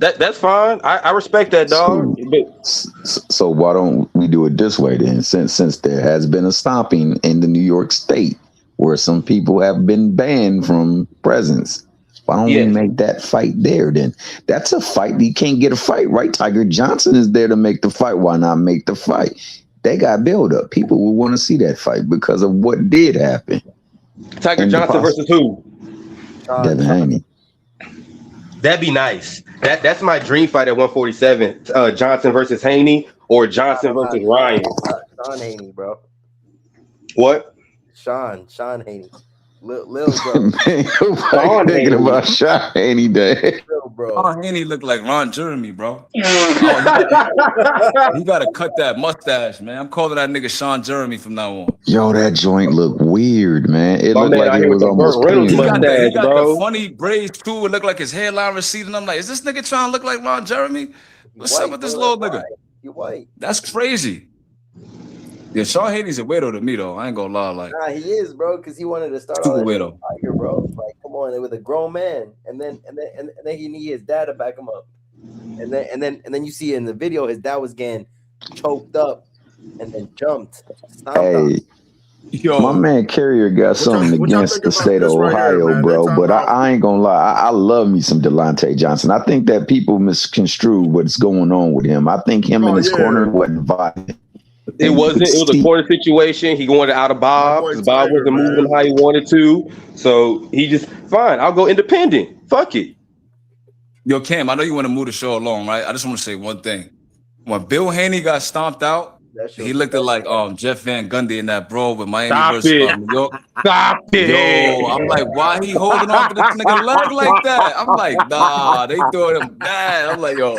That's fine. I respect that, dog. So why don't we do it this way then? Since there has been a stomping in the New York State where some people have been banned from presence, why don't we make that fight there then? That's a fight. You can't get a fight, right? Tiger Johnson is there to make the fight. Why not make the fight? They got build up. People will want to see that fight because of what did happen. Tiger Johnson versus who? Devin Haney. That'd be nice. That's my dream fight at 147. Johnson versus Haney, or Johnson versus Ryan? Sean Haney, bro. What? Sean Haney. Lil bro. Man, Sean thinking Haney. about Sean Haney Day. Lil bro. Sean Haney look like Ron Jeremy, bro. He gotta cut that mustache, man. I'm calling that nigga Sean Jeremy from now on. Yo, that joint look weird, man. It My looked man like out it here with was the almost Burt Reynolds painted. He got bro. the funny braids too. It looked like his hairline receding. I'm like, is this nigga trying to look like Ron Jeremy? What's up with this little nigga? You white. That's crazy. Yeah, Sean Haney's a weirdo to me though. I ain't gonna lie, like Nah, he is, bro, because he wanted to start super all that weirdo. fire, bro. Like, come on, with a grown man, and then he need his dad to back him up, and then you see in the video his dad was getting choked up, and then jumped. Hey, my man Carrier got something against the state of Ohio, bro. But I ain't gonna lie, I love me some Delonte Johnson. I think that people misconstrue what's going on with him. I think him and his corner wasn't vibing. It wasn't. It was a corner situation. He wanted out of Bob because Bob wasn't moving how he wanted to. So he just fine. I'll go independent. Fuck it. Yo, Cam, I know you want to move the show along, right? I just want to say one thing. When Bill Haney got stomped out, he looked at like Jeff Van Gundy in that bro with Miami versus New York. Stop it. Yo, I'm like, why he holding on to this nigga leg like that? I'm like, nah, they throwing him bad. I'm like, yo,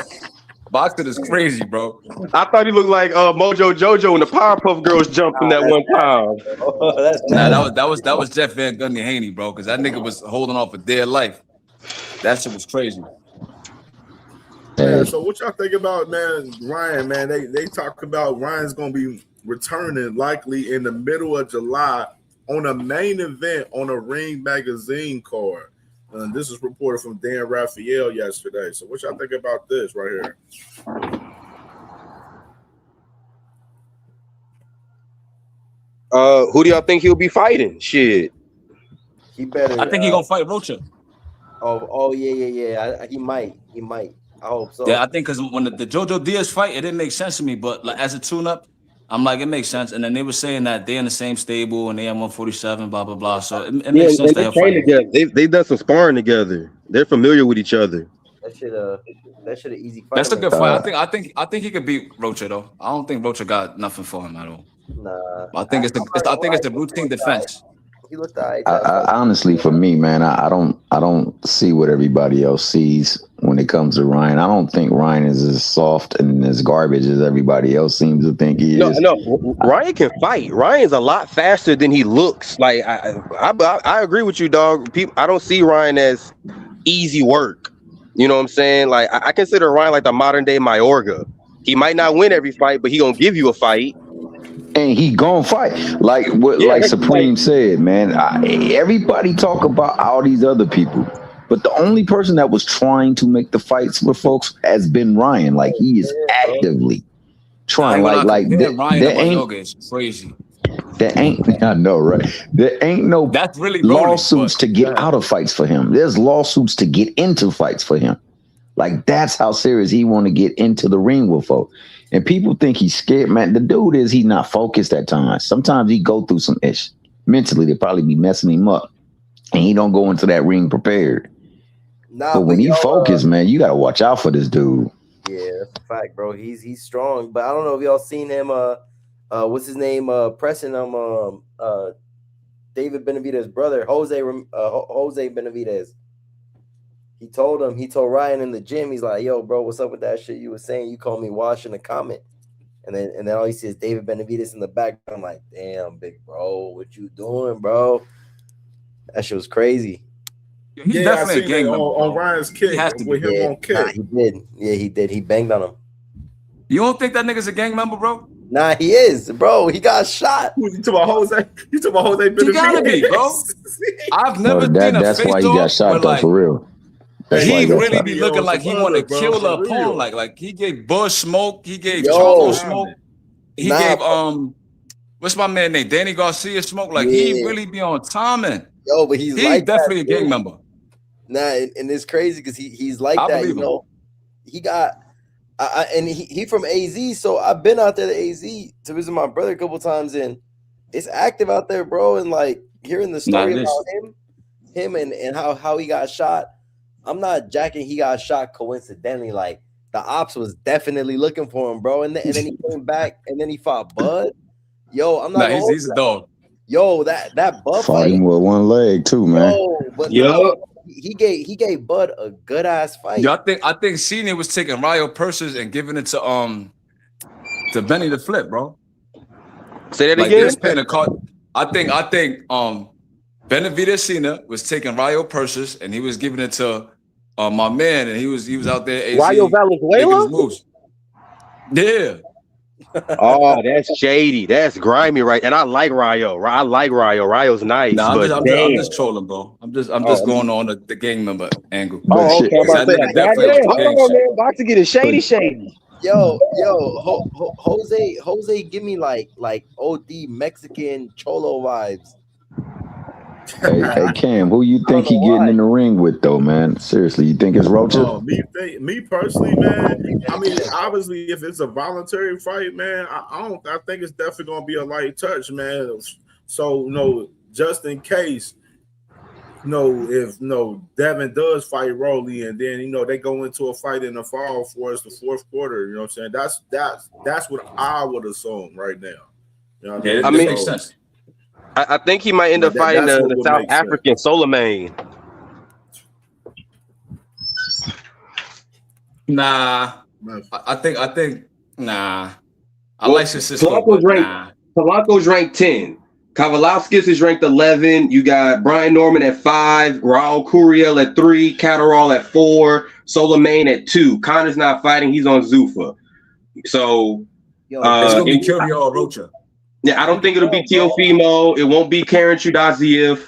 boxing is crazy, bro. I thought he looked like Mojo Jojo when the Powerpuff Girls jumped him that one time. Nah, that was Jeff Van Gundy Haney, bro, because that nigga was holding on for dear life. That shit was crazy. Yeah, so what y'all think about, man, Ryan, man? They talk about Ryan's gonna be returning likely in the middle of July on a main event on a Ring Magazine card. And this is reported from Dan Raphael yesterday. So what y'all think about this right here? Who do y'all think he'll be fighting? Shit. He better. I think he gonna fight Rocha. Oh yeah. He might. I hope so. Yeah, I think because when the JoJo Diaz fight, it didn't make sense to me. But like as a tune-up, I'm like, it makes sense. And then they were saying that they're in the same stable and they have 147, blah blah blah. So it makes sense. They train together. They've done some sparring together. They're familiar with each other. That should an easy fight. That's a good fight. I think he could beat Rocha though. I don't think Rocha got nothing for him at all. Nah, I think it's the routine defense. He looked all right. I honestly, for me, man, I don't see what everybody else sees when it comes to Ryan. I don't think Ryan is as soft and as garbage as everybody else seems to think he is. No, Ryan can fight. Ryan's a lot faster than he looks. Like I agree with you, dog. I don't see Ryan as easy work. You know what I'm saying? Like I consider Ryan like the modern day Mayorga. He might not win every fight, but he gonna give you a fight. And he gonna fight like Supreme said, man. Everybody talk about all these other people, but the only person that was trying to make the fights with folks has been Ryan. Like he is actively trying. Like there ain't crazy. There ain't, I know, right? There ain't no That's really lawsuits to get out of fights for him. There's lawsuits to get into fights for him. Like that's how serious he want to get into the ring with folks. And people think he's scared, man. The dude he's not focused at times. Sometimes he go through some ish. Mentally, they probably be messing him up. And he don't go into that ring prepared. But when he focused, man, you got to watch out for this dude. Yeah, that's a fact, bro. He's strong. But I don't know if y'all seen him, what's his name? Pressing him, David Benavidez' brother, Jose Benavidez. He told Ryan in the gym, he's like, yo, bro, what's up with that shit you were saying? You called me wash in a comment. And then all you see is David Benavidez in the back. I'm like, damn, big bro, what you doing, bro? That shit was crazy. He's definitely a gang member, on Ryan's kick with him on kick. Nah, he did. Yeah, he did. He banged on him. You don't think that nigga's a gang member, bro? Nah, he is, bro. He got shot. You talking about Jose? You talking about Jose Benavidez? You gotta be, bro. I've never seen a that's face why he got shot though, for real. He really be looking like he want to kill the opponent. Like he gave Bush smoke. He gave Charlo smoke. He gave what's my man name? Danny Garcia smoke. Like he really be on timing. Yo, but he's like definitely that, a gang member. Nah, and it's crazy because he's like that. You know, he got and he from AZ, so I've been out there to AZ to visit my brother a couple times, and it's active out there, bro. And like hearing the story about him and how he got shot. I'm not jacking he got shot coincidentally. Like the ops was definitely looking for him, bro. And then he came back and then he fought Bud. Yo, I'm not. He's a dog. Yo, that Bud Fought fight. him with one leg too, man. Yo, but no, he gave Bud a good ass fight. Yo, I think Senior was taking Rayo purses and giving it to Benny the Flip, bro. Say that like again. This paying a card. I think Benavidez Senior was taking Rayo purses and he was giving it to my man, and he was out there. Rayo Valenzuela? Moves. Yeah. Oh, that's shady. That's grimy, right? And I like Rayo. I like Rayo. Rayo's nice. Nah, but I'm just trolling, bro. I'm just going on the gang member angle. Oh, okay. I'm about to say, hold on, man. About to get a shady. Yo, Jose, give me like OD Mexican cholo vibes. Hey, Cam, who you think he getting in the ring with, though, man? Seriously, you think it's Rocha? Me personally, man. I mean, obviously, if it's a voluntary fight, man, I think it's definitely gonna be a light touch, man. So, just in case, if Devin does fight Rolly, and then they go into a fight in the fall for us the fourth quarter. You know what I'm saying? That's what I would assume right now. You know what I mean, makes sense. I think he might end up fighting the South African Solomon. Nah, I think nah. I like Cisco. Polanco's ranked 10. Kavalauskas is ranked 11. You got Brian Norman at 5, Raul Curiel at 3, Catterall at 4, Solomon at 2. Connor's not fighting; he's on Zuffa. So it's gonna be Curiel or Rocha. Yeah, I don't think it'll be Teofimo. It won't be Karen Chudaziev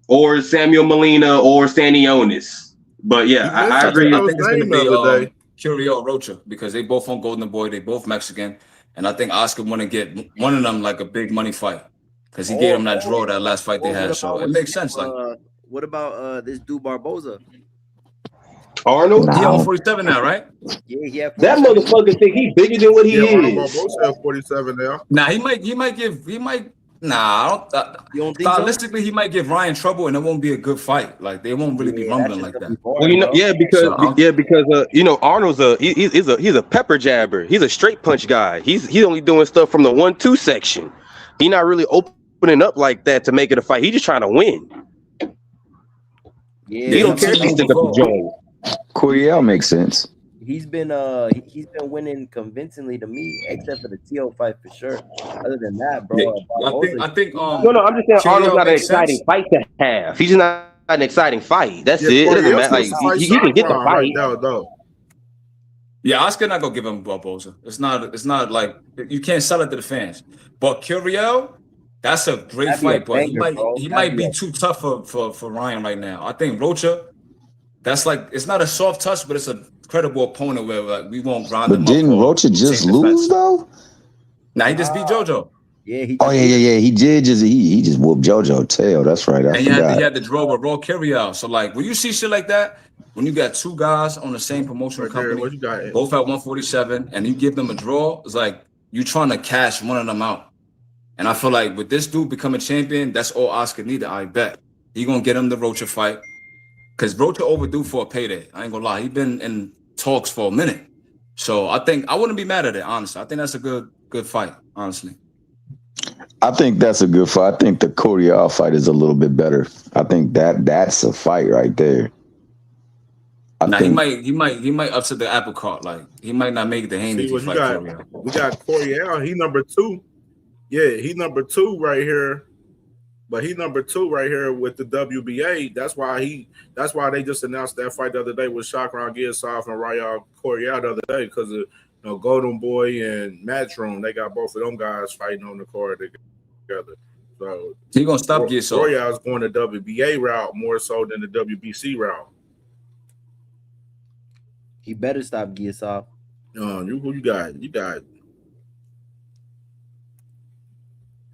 or Samuel Molina or Stanionis. But yeah, I agree. I think it's going to be Curiel Rocha because they both on Golden Boy. They both Mexican. And I think Oscar want to get one of them like a big money fight because he gave him that draw that last fight they had. So it makes sense. What about this dude Barboza? Arnold? He on 47 now, right? Yeah. That motherfucker think he bigger than what he is. Arnold Barboza 47 now. Nah, he might. Nah, you don't think stylistically, he might give Ryan trouble, and it won't be a good fight. Like they won't really be rumbling like that. Well, because Arnold's he's a pepper jabber. He's a straight punch guy. He's only doing stuff from the 1-2 section. He's not really opening up like that to make it a fight. He's just trying to win. Yeah, he don't care if he stick up the joint. Curiel makes sense. He's been winning convincingly to me, except for the TO fight for sure. Other than that, bro, I think. No, I'm just saying Arnold's not an exciting fight to have. He's just not an exciting fight. That's it. It doesn't matter. Like he can get the fight. Yeah, Oscar not gonna give him Barboza. It's not like you can't sell it to the fans. But Curiel, that's a great fight, but he might be too tough for Ryan right now. I think Rocha. That's like it's not a soft touch, but it's a credible opponent where like we won't grind him up. But didn't Rocha just lose though? Nah, he just beat JoJo. Yeah. He did he just whooped JoJo tail. That's right. And he had the draw with Raw Curiel. So like when you see shit like that, when you got two guys on the same promotional company, both at 147, and you give them a draw, it's like you trying to cash one of them out. And I feel like with this dude becoming champion, that's all Oscar needed. I bet he gonna get him the Rocha fight. Because Rocha overdue for a payday. I ain't gonna lie. He's been in talks for a minute. So I think I wouldn't be mad at it, honestly. I think that's a good fight, honestly. I think that's a good fight. I think the Curiel fight is a little bit better. I think that's a fight right there. He might upset the apple cart. Like he might not make the Haney to fight Curiel. We got Curiel. He number 2. Yeah, he number 2 right here. But he number 2 right here with the WBA. That's why they just announced that fight the other day with Shakran Giasov and Rayo Curiel the other day because of Golden Boy and Matchroom. They got both of them guys fighting on the card together. So he gonna stop Giasov. Curiel's going the WBA route more so than the WBC route. He better stop Giasov. Who you got? You got.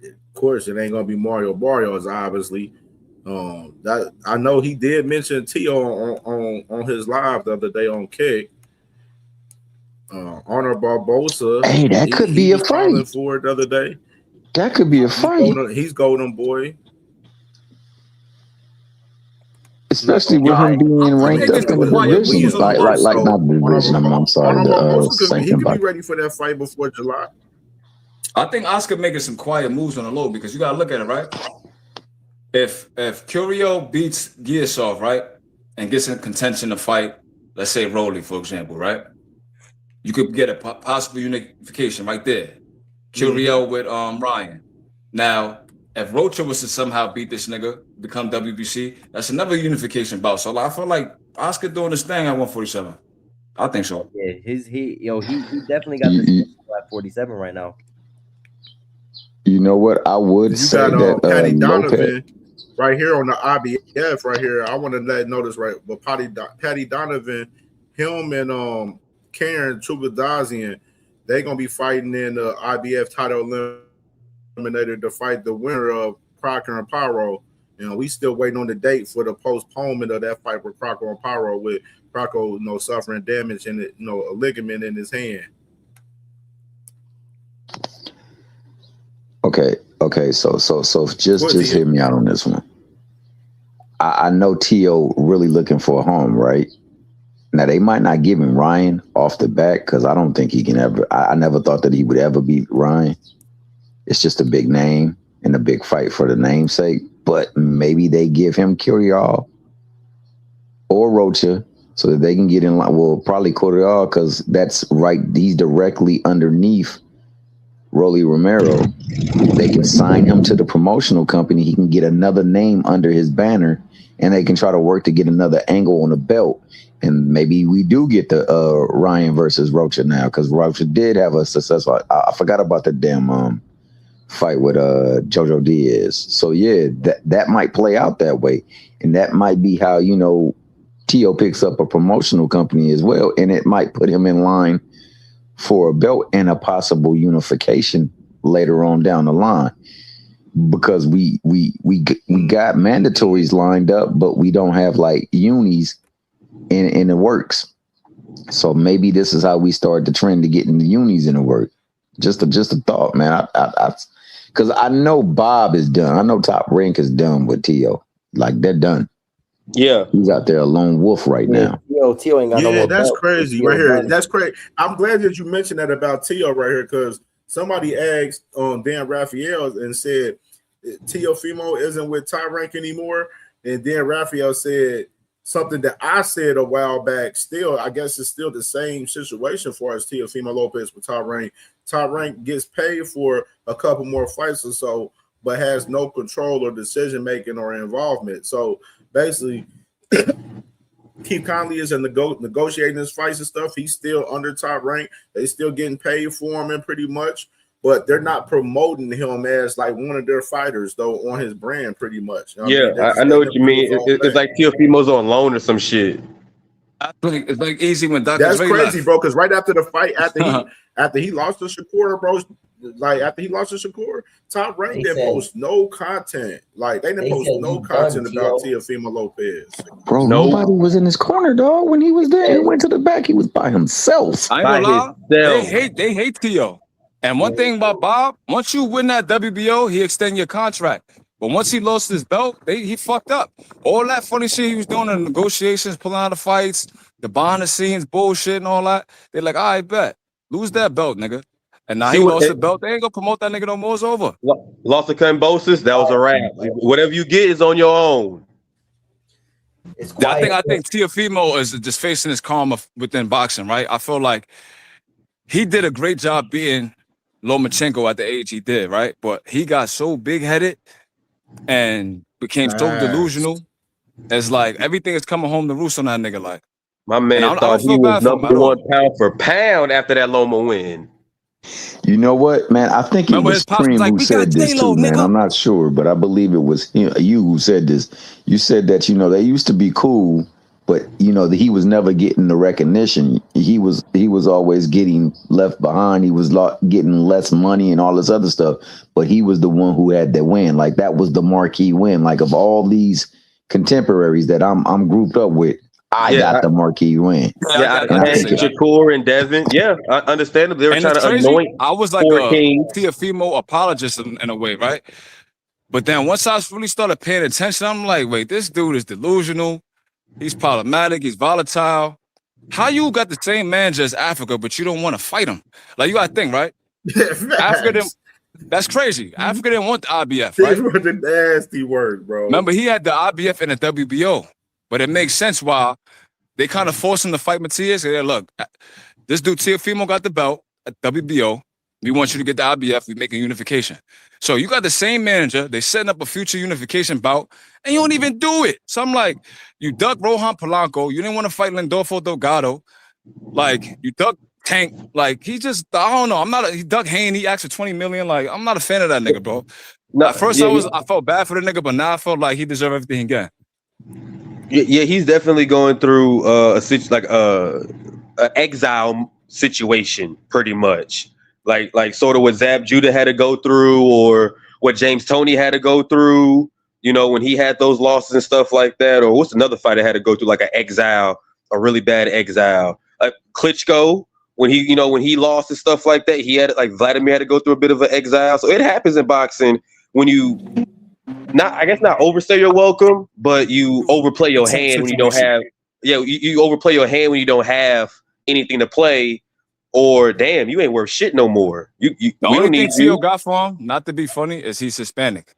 Of course, it ain't gonna be Mario Barrios, obviously. That I know he did mention Tio on his live the other day on Kick. Honor Barboza. Hey, that could be a fight. For it the other day. That could be a fight. He's Golden Boy. especially with him being ranked up in the division, like not the division. I'm sorry, the He sanctioned could be by. ready for that fight before July. I think Oscar making some quiet moves on the low because you gotta look at it, right? If Curio beats Giasov, right, and gets in contention to fight, let's say Rolly, for example, right? You could get a possible unification right there. Curio with Ryan. Now, if Rocha was to somehow beat this nigga, become WBC, that's another unification bout. So I feel like Oscar doing this thing at 147. I think so. Yeah, he definitely got this at 47 right now. You know what? I would say that Patty Lopez. Donovan right here on the IBF right here. I want to let notice right, but Patty Donovan, him and Karen Chugadazian, they're gonna be fighting in the IBF title eliminator to fight the winner of Crocker and Pyro. You know, we still waiting on the date for the postponement of that fight with Crocker and Pyro, with Crocker, suffering damage and a ligament in his hand. Okay. So just hear me out on this one. I know T.O. really looking for a home, right? Now they might not give him Ryan off the bat because I don't think he can ever. I never thought that he would ever beat Ryan. It's just a big name and a big fight for the namesake. But maybe they give him Curial or Rocha so that they can get in line. Well, probably Curial because that's right. He's directly underneath Rolly Romero. They can sign him to the promotional company. He can get another name under his banner, and they can try to work to get another angle on the belt. And maybe we do get the Ryan versus Rocha now because Rocha did have a successful. I forgot about the damn fight with Jojo Diaz. So yeah, that might play out that way, and that might be how T.O. picks up a promotional company as well, and it might put him in line for a belt and a possible unification later on down the line, because we got mandatories lined up, but we don't have like unis in the works. So maybe this is how we start the trend to getting the unis in the work. Just a thought, man. Because I know Bob is done. I know Top Rank is done with T.O. Like they're done. Yeah, he's out there a lone wolf right now. T.O. ain't got no more that's belt. crazy right here. That's crazy. I'm glad that you mentioned that about T.O. right here because somebody asked on Dan Raphael and said Teofimo isn't with Top Rank anymore, and Dan Raphael said something that I said a while back. Still, I guess it's still the same situation for us. Teofimo Lopez with Top Rank. Top Rank gets paid for a couple more fights or so, but has no control or decision making or involvement. So basically, Keith Conley is negotiating his fights and stuff. He's still under Top Rank. They still getting paid for him and pretty much, but they're not promoting him as like one of their fighters though on his brand pretty much. I know what you mean. It's like Teofimo's on loan or some shit. It's like easy when Dr. That's Dre crazy, left. bro. Because right after the fight, after he lost to Shakur, bro, like after he lost to Shakur, Top Rank didn't post no content. Like they didn't post no content about Teofimo Lopez. Bro, nobody was in his corner, dog. When he was there, he went to the back. He was by himself. I ain't gonna lie. They hate T.O. And one thing about Bob, once you win that WBO, he extend your contract. But once he lost his belt, he fucked up. All that funny shit he was doing in the negotiations, pulling out the fights, the behind the scenes bullshit and all that. They're like, all right, bet. Lose that belt, nigga. And now he lost the belt. They ain't gonna promote that nigga no more. It's over. Lost to Cambosis, that was a wrap. Whatever you get is on your own. I think Teofimo is just facing his karma within boxing, right? I feel like he did a great job beating Lomachenko at the age he did, right? But he got so big-headed and became so delusional. It's like everything is coming home to roost on that nigga. Like my man thought he was number one pound for pound after that Loma win. You know what, man? I think it was Cream who said this too, man. I'm not sure, but I believe it was you who said this. You said that they used to be cool, but that he was never getting the recognition. He was always getting left behind. He was getting less money and all this other stuff. But he was the one who had the win. Like that was the marquee win. Like of all these contemporaries that I'm grouped up with, I got the marquee win. Yeah, Shakur and Devin. Yeah, I understand. They were trying to anoint. I was like a Teofimo apologist in a way, right? But then once I really started paying attention, I'm like, wait, this dude is delusional. He's problematic. He's volatile. How you got the same manager as Africa, but you don't want to fight him? Like, you got to think, right? Africa didn't, that's crazy. Africa didn't want the IBF, right? These were the nasty words, bro. Remember, he had the IBF and the WBO. But it makes sense why they kind of forced him to fight Matias. They said, look, this dude, Teofimo, got the belt at WBO. We want you to get the IBF. We make a unification. So you got the same manager. They setting up a future unification bout, and you don't even do it. So I'm like, you duck Rohan Polanco. You didn't want to fight Lindolfo Delgado. Like, you duck Tank. Like, he just, I don't know. He duck Hayne. He asked for $20 million. Like, I'm not a fan of that nigga, bro. No, at first, I felt bad for the nigga, but now I felt like he deserved everything he got. Yeah, he's definitely going through an exile situation, pretty much. Like sort of what Zab Judah had to go through, or what James Toney had to go through, you know, when he had those losses and stuff like that. Or what's another fighter had to go through, like an exile, a really bad exile. Like Klitschko, when he lost and stuff like that, he had, like, Vladimir had to go through a bit of an exile. So it happens in boxing when you not overstay your welcome, but you overplay your hand when you don't have. Yeah, you overplay your hand when you don't have anything to play. Or damn, you ain't worth shit no more. The only thing Tio got for him, not to be funny, is he's Hispanic.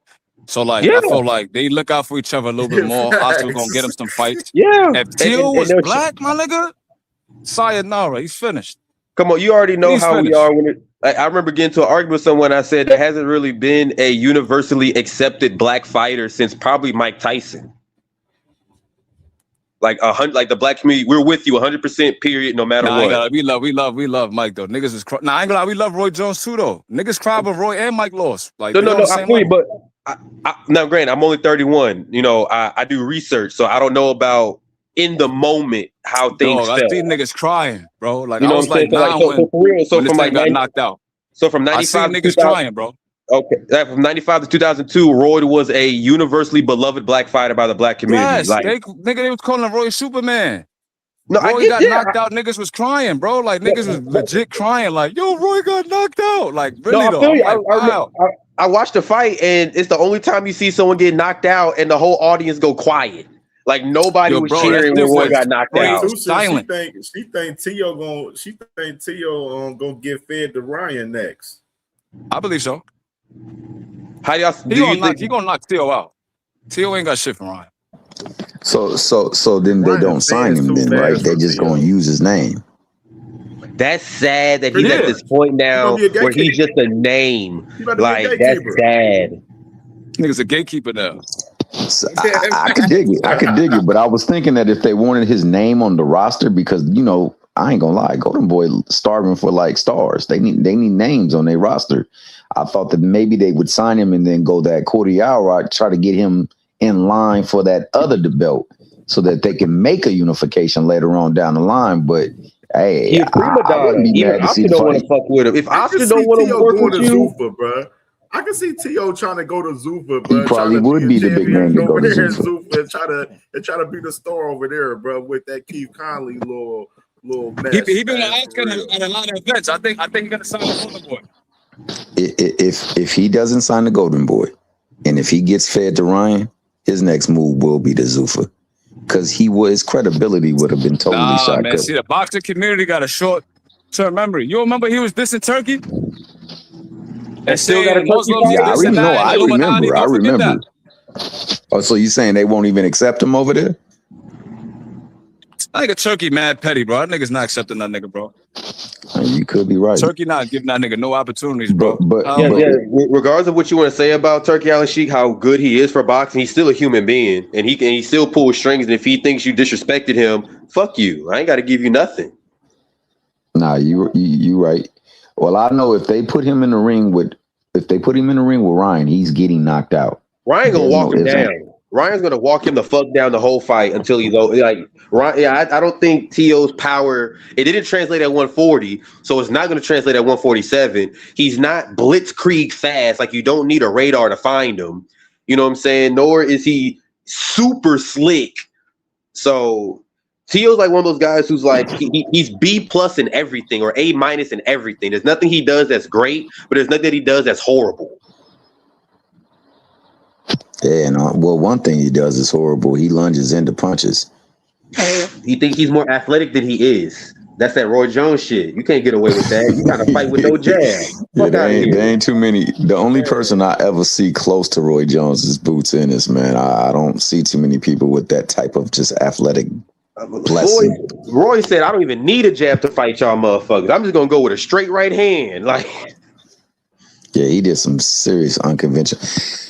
So like, I feel like they look out for each other a little bit more. Oscar gonna get him some fights. Yeah. If Tio was black, my nigga, sayonara, he's finished. Come on, you already know how we are when I remember getting to an argument with someone. I said there hasn't really been a universally accepted black fighter since probably Mike Tyson. Like the black community, we're with you 100%. Period, no matter what. We love Mike though. Niggas is I ain't gonna lie, we love Roy Jones too though. Niggas cry, but Roy and Mike lost. Like, no, I feel you, but now, granted, I'm only 31. You know, I do research, so I don't know about in the moment how things felt. I see niggas crying, bro. Like, you know, I was like, when this thing got knocked out. So from 95, I see niggas crying, bro. Okay, from 95 to 2002, Roy was a universally beloved black fighter by the black community. Yes, like, they was calling him Roy Superman. No, Roy got knocked out. Niggas was crying, bro. Like, niggas was legit crying. Like, yo, Roy got knocked out. Like, really though. I watched the fight, and it's the only time you see someone get knocked out, and the whole audience go quiet. Like, nobody was cheering when Roy got knocked out. Silent. She think Tio gonna get fed to Ryan next. I believe so. How y'all? He gonna knock Tio out. Tio ain't got shit from Ryan. So then they don't sign him, then, right? They just gonna use his name. That's sad that he's at this point now where he's just a name. Like, that's sad. Nigga's a gatekeeper now. So I could dig it. But I was thinking that if they wanted his name on the roster, because, you know, I ain't gonna lie, Golden Boy starving for like stars. They need names on their roster. I thought that maybe they would sign him and then go that Cordial route, try to get him in line for that other belt so that they can make a unification later on down the line. But hey, I wouldn't be mad to see the fight. Fuck with him. If Oscar don't want to work with you, Zuffa, bro. I can see Tio trying to go to Zuffa, bro. He probably would be the big man to go to Zuffa and try to be the star over there, bro, with that Keith Conley little mess. He been asking at a lot of events. I think he's gonna sign the Golden Boy. If he doesn't sign the Golden Boy, and if he gets fed to Ryan, his next move will be the Zuffa, because his credibility would have been totally shot. Man, see, the boxing community got a short-term memory. You remember he was dissing Turkey? And still got a Muslims. Yeah, I remember. Oh, so you saying they won't even accept him over there? I think a Turkey mad petty, bro. That nigga's not accepting that nigga, bro. You could be right. Turkey not giving that nigga no opportunities, bro. But regardless of what you want to say about Turkey Al Sheikh, how good he is for boxing, he's still a human being, and he still pulls strings. And if he thinks you disrespected him, fuck you. I ain't got to give you nothing. Nah, you right. Well, I know if they put him in the ring with Ryan, he's getting knocked out. Ryan gonna walk him down. Ryan's gonna walk him the fuck down the whole fight until he's like Ryan. Yeah, I don't think Tio's power. It didn't translate at 140, so it's not gonna translate at 147. He's not blitzkrieg fast. Like, you don't need a radar to find him. You know what I'm saying? Nor is he super slick. So Tio's like one of those guys who's like he's B+ in everything or A- in everything. There's nothing he does that's great, but there's nothing that he does that's horrible. Yeah, and well, one thing he does is horrible. He lunges into punches. You think he's more athletic than he is. That's that Roy Jones shit. You can't get away with that. You gotta fight with no jab. Yeah, Fuck out of here. there ain't too many. The only person I ever see close to Roy Jones is Boots Ennis, man. I don't see too many people with that type of just athletic blessing. Roy said, I don't even need a jab to fight y'all motherfuckers. I'm just gonna go with a straight right hand. Like, yeah, he did some serious unconventional.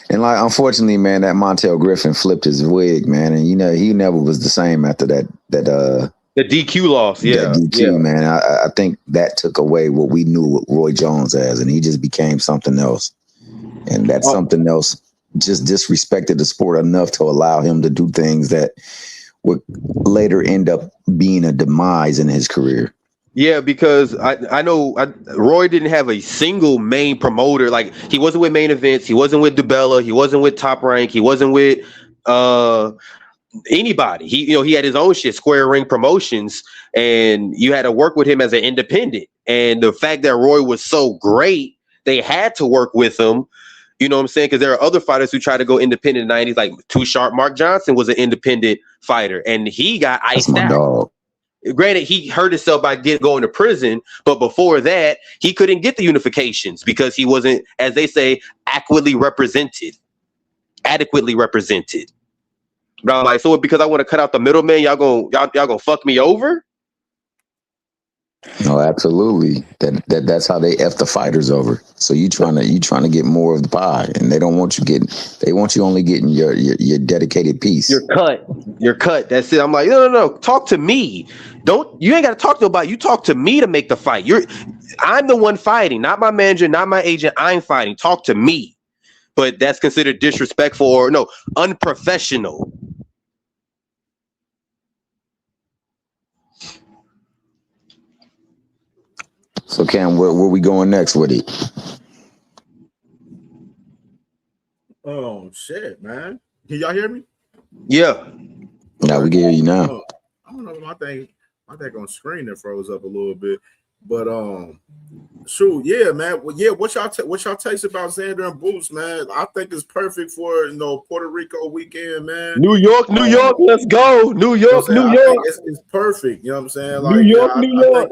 And like, unfortunately, man, that Montel Griffin flipped his wig, man, and he never was the same after that the DQ loss. Yeah, that DQ, man. I think that took away what we knew Roy Jones as, and he just became something else. And that something else just disrespected the sport enough to allow him to do things that would later end up being a demise in his career. Yeah, because I know Roy didn't have a single main promoter. Like, he wasn't with Main Events, he wasn't with DiBella, he wasn't with Top Rank, he wasn't with anybody. He had his own shit, Square Ring Promotions, and you had to work with him as an independent. And the fact that Roy was so great, they had to work with him. You know what I'm saying? Because there are other fighters who tried to go independent in the 90s, like Too Sharp Mark Johnson was an independent fighter, and he got iced out. Granted, he hurt himself by going to prison, but before that, he couldn't get the unifications because he wasn't, as they say, adequately represented. But I'm like, so because I want to cut out the middleman, y'all gonna fuck me over? No, absolutely. That's how they F the fighters over. So you trying to get more of the pie, and they don't want you getting. They want you only getting your dedicated piece. Your cut. That's it. I'm like, no. Talk to me. You ain't got to talk to nobody. You talk to me to make the fight. I'm the one fighting, not my manager, not my agent. I'm fighting. Talk to me. But that's considered disrespectful or unprofessional. So Cam, where we going next with it? Oh shit, man! Can y'all hear me? Yeah. Now we can hear you now. I don't know. My thing on screen that froze up a little bit, but shoot, yeah, man. Well, yeah, what y'all taste about Xander and Boots, man? I think it's perfect for Puerto Rico weekend, man. New York, let's go. New York. It's perfect. You know what I'm saying? Like, New York.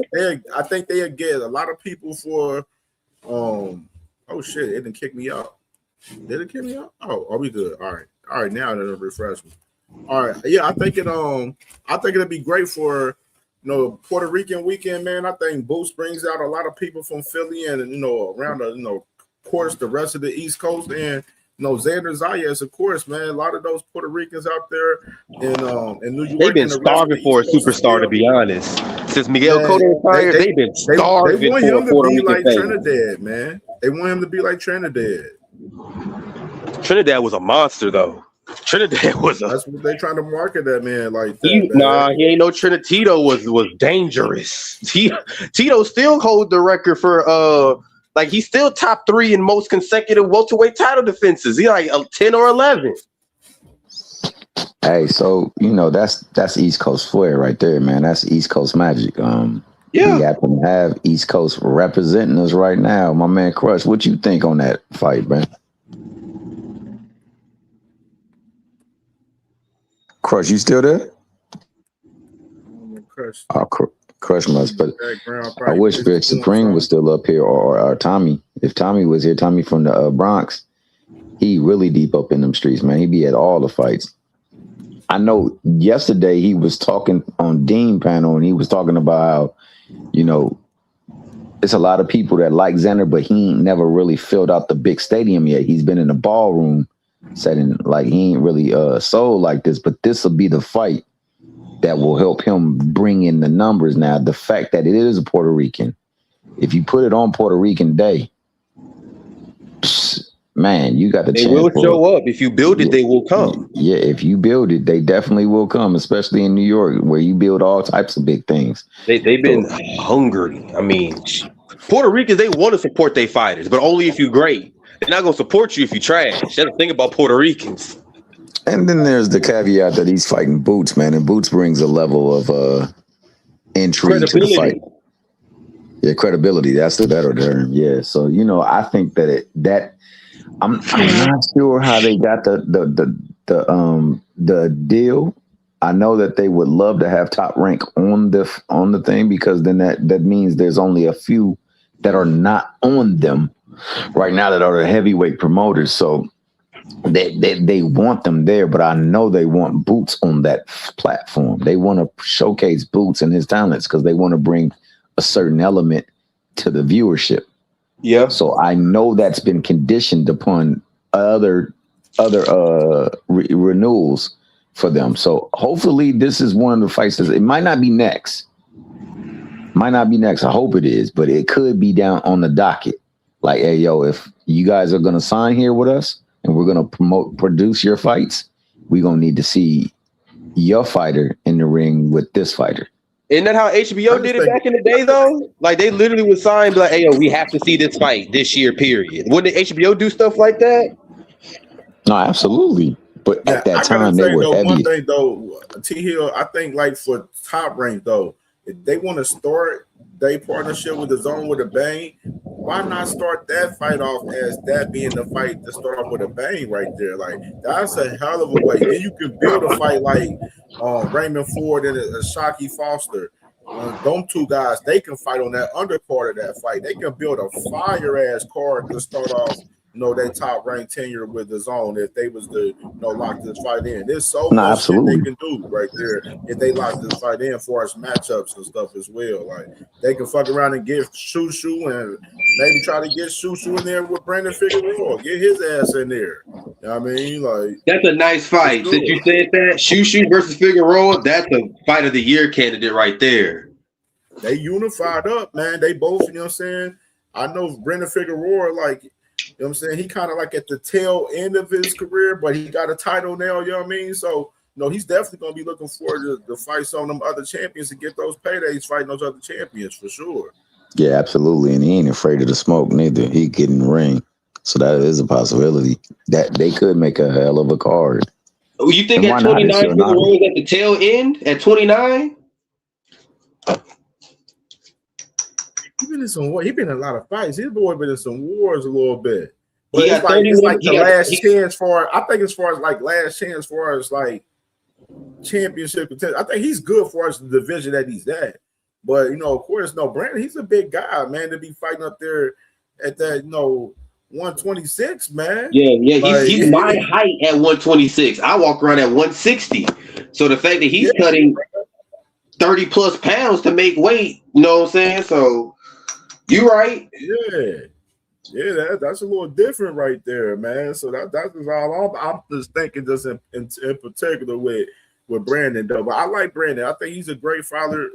I think they'll get a lot of people for. Oh shit! It didn't kick me out. Did it kick me out? Oh, are we good? All right. Now it'll refresh me. All right, yeah, I think it'll be great for Puerto Rican weekend, man. I think Boost brings out a lot of people from Philly and around of course the rest of the East Coast, and Xander Zayas, of course, man. A lot of those Puerto Ricans out there in New York. They've been starving for a superstar, to be honest. Since Miguel Cotto retired, they've been starving they want for him a Puerto to be Rican like thing. Trinidad, man. They want him to be like Trinidad. Trinidad was a monster, though. Trinidad was that's what they trying to market that man like that. He ain't no Trinidad. Tito was dangerous. Tito still holds the record for he's still top 3 in most consecutive welterweight title defenses. He like 10 or 11. Hey, so that's East Coast flair right there, man. That's East Coast magic. We happen to have East Coast representing us right now. My man Crush, what you think on that fight, man? Crush, you still there? Crush. Oh, Crush must, but I wish Big Supreme was still up here or Tommy. If Tommy was here, Tommy from the Bronx, he really deep up in them streets, man. He be at all the fights. I know yesterday he was talking on Dean panel and he was talking about how, it's a lot of people that like Xander, but he ain't never really filled out the big stadium yet. He's been in the ballroom setting, like he ain't really sold like this, but this will be the fight that will help him bring in the numbers. Now, the fact that it is a Puerto Rican, if you put it on Puerto Rican Day, man, you got the chance. They will show up. If you build it, they will come. Yeah, if you build it, they definitely will come, especially in New York, where you build all types of big things. They've been hungry. I mean, Puerto Ricans, they want to support their fighters, but only if you're great. They're not going to support you if you trash. That's the thing about Puerto Ricans. And then there's the caveat that he's fighting Boots, man, and Boots brings a level of intrigue to the fight. Yeah, credibility. That's the better term. Yeah. So, I think that I'm not sure how they got the deal. I know that they would love to have Top Rank on the thing, because then that means there's only a few that are not on them right now that are the heavyweight promoters. So they want them there, but I know they want Boots on that platform. They want to showcase Boots and his talents because they want to bring a certain element to the viewership. Yeah. So I know that's been conditioned upon other renewals for them. So hopefully this is one of the fights. It might not be next. I hope it is, but it could be down on the docket. Like, hey, yo, if you guys are going to sign here with us and we're going to produce your fights, we're going to need to see your fighter in the ring with this fighter. Isn't that how HBO did it back in the day, though? Like, they literally would sign, like, hey, yo, we have to see this fight this year, period. Wouldn't HBO do stuff like that? No, absolutely. But at that time, they were heavy. One thing, though, T Hill, I think, like, for Top Rank, though, if they want to start their partnership with the Zone with a bang, why not start that fight off as that being the fight to start off with a bang right there? Like, that's a hell of a way. Then you can build a fight like Raymond Ford and Shockey Foster. Them two guys, they can fight on that undercard of that fight. They can build a fire-ass card to start off, their Top Rank tenure with the Zone if they was to, lock this fight in. There's so much shit they can do right there if they lock this fight in for us matchups and stuff as well. Like, they can fuck around and get Shushu and maybe try to get Shushu in there with Brandon Figueroa. Get his ass in there. You know what I mean? Like, that's a nice fight. Since you said that, Shushu versus Figueroa, that's a fight of the year candidate right there. They unified up, man. They both, you know what I'm saying? I know Brandon Figueroa, like, you know what I'm saying? He kind of like at the tail end of his career, but he got a title now, you know what I mean? So, he's definitely going to be looking forward to fight some of them other champions to get those paydays fighting those other champions for sure. Yeah, absolutely. And he ain't afraid of the smoke neither. He get in the ring. So that is a possibility that they could make a hell of a card. You think at 29 Figueroa is at the tail end at 29? He been in a lot of fights. His boy been in some wars a little bit. But He it's got like, 31 it's like the he got- last he- chance for, I think as far as like last chance for us, like championship potential. I think he's good for us, the division that he's at. But, of course, Brandon, he's a big guy, man, to be fighting up there at that, 126, man. Yeah, Like, he's my height at 126. I walk around at 160. So the fact that he's cutting 30 plus pounds to make weight, you know what I'm saying? So you right. Yeah, that's a little different right there, man. So that's just all I'm just thinking, just in particular with Brandon, though. But I like Brandon. I think he's a great fighter,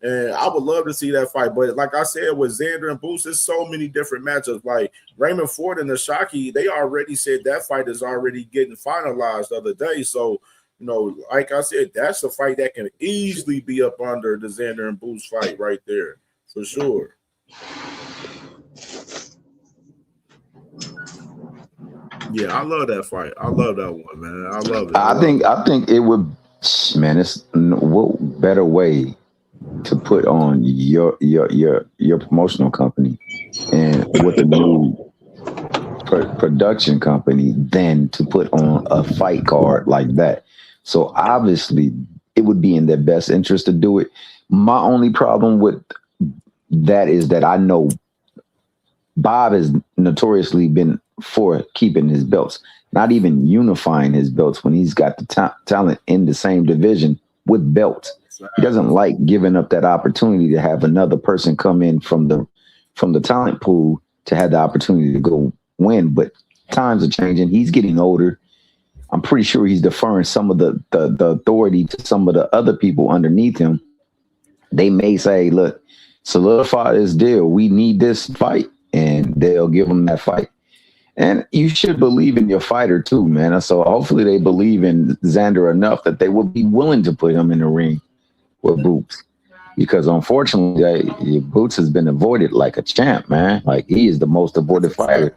and I would love to see that fight. But like I said, with Xander and Boots, there's so many different matchups. Like Raymond Ford and Shockey, they already said that fight is already getting finalized the other day. So, like I said, that's a fight that can easily be up under the Xander and Boots fight right there, for sure. Yeah, I love that fight. I love that one, man. I love it. I think it would, man. It's what better way to put on your promotional company and with a new production company than to put on a fight card like that. So obviously, it would be in their best interest to do it. My only problem with that is that I know Bob has notoriously been for keeping his belts, not even unifying his belts when he's got the talent in the same division with belts. He doesn't like giving up that opportunity to have another person come in from the talent pool to have the opportunity to go win. But times are changing. He's getting older. I'm pretty sure he's deferring some of the authority to some of the other people underneath him. They may say, look, solidify this deal. We need this fight. And they'll give him that fight. And you should believe in your fighter too, man. So hopefully they believe in Xander enough that they will be willing to put him in the ring with Boots. Because unfortunately, Boots has been avoided like a champ, man. Like he is the most avoided fighter.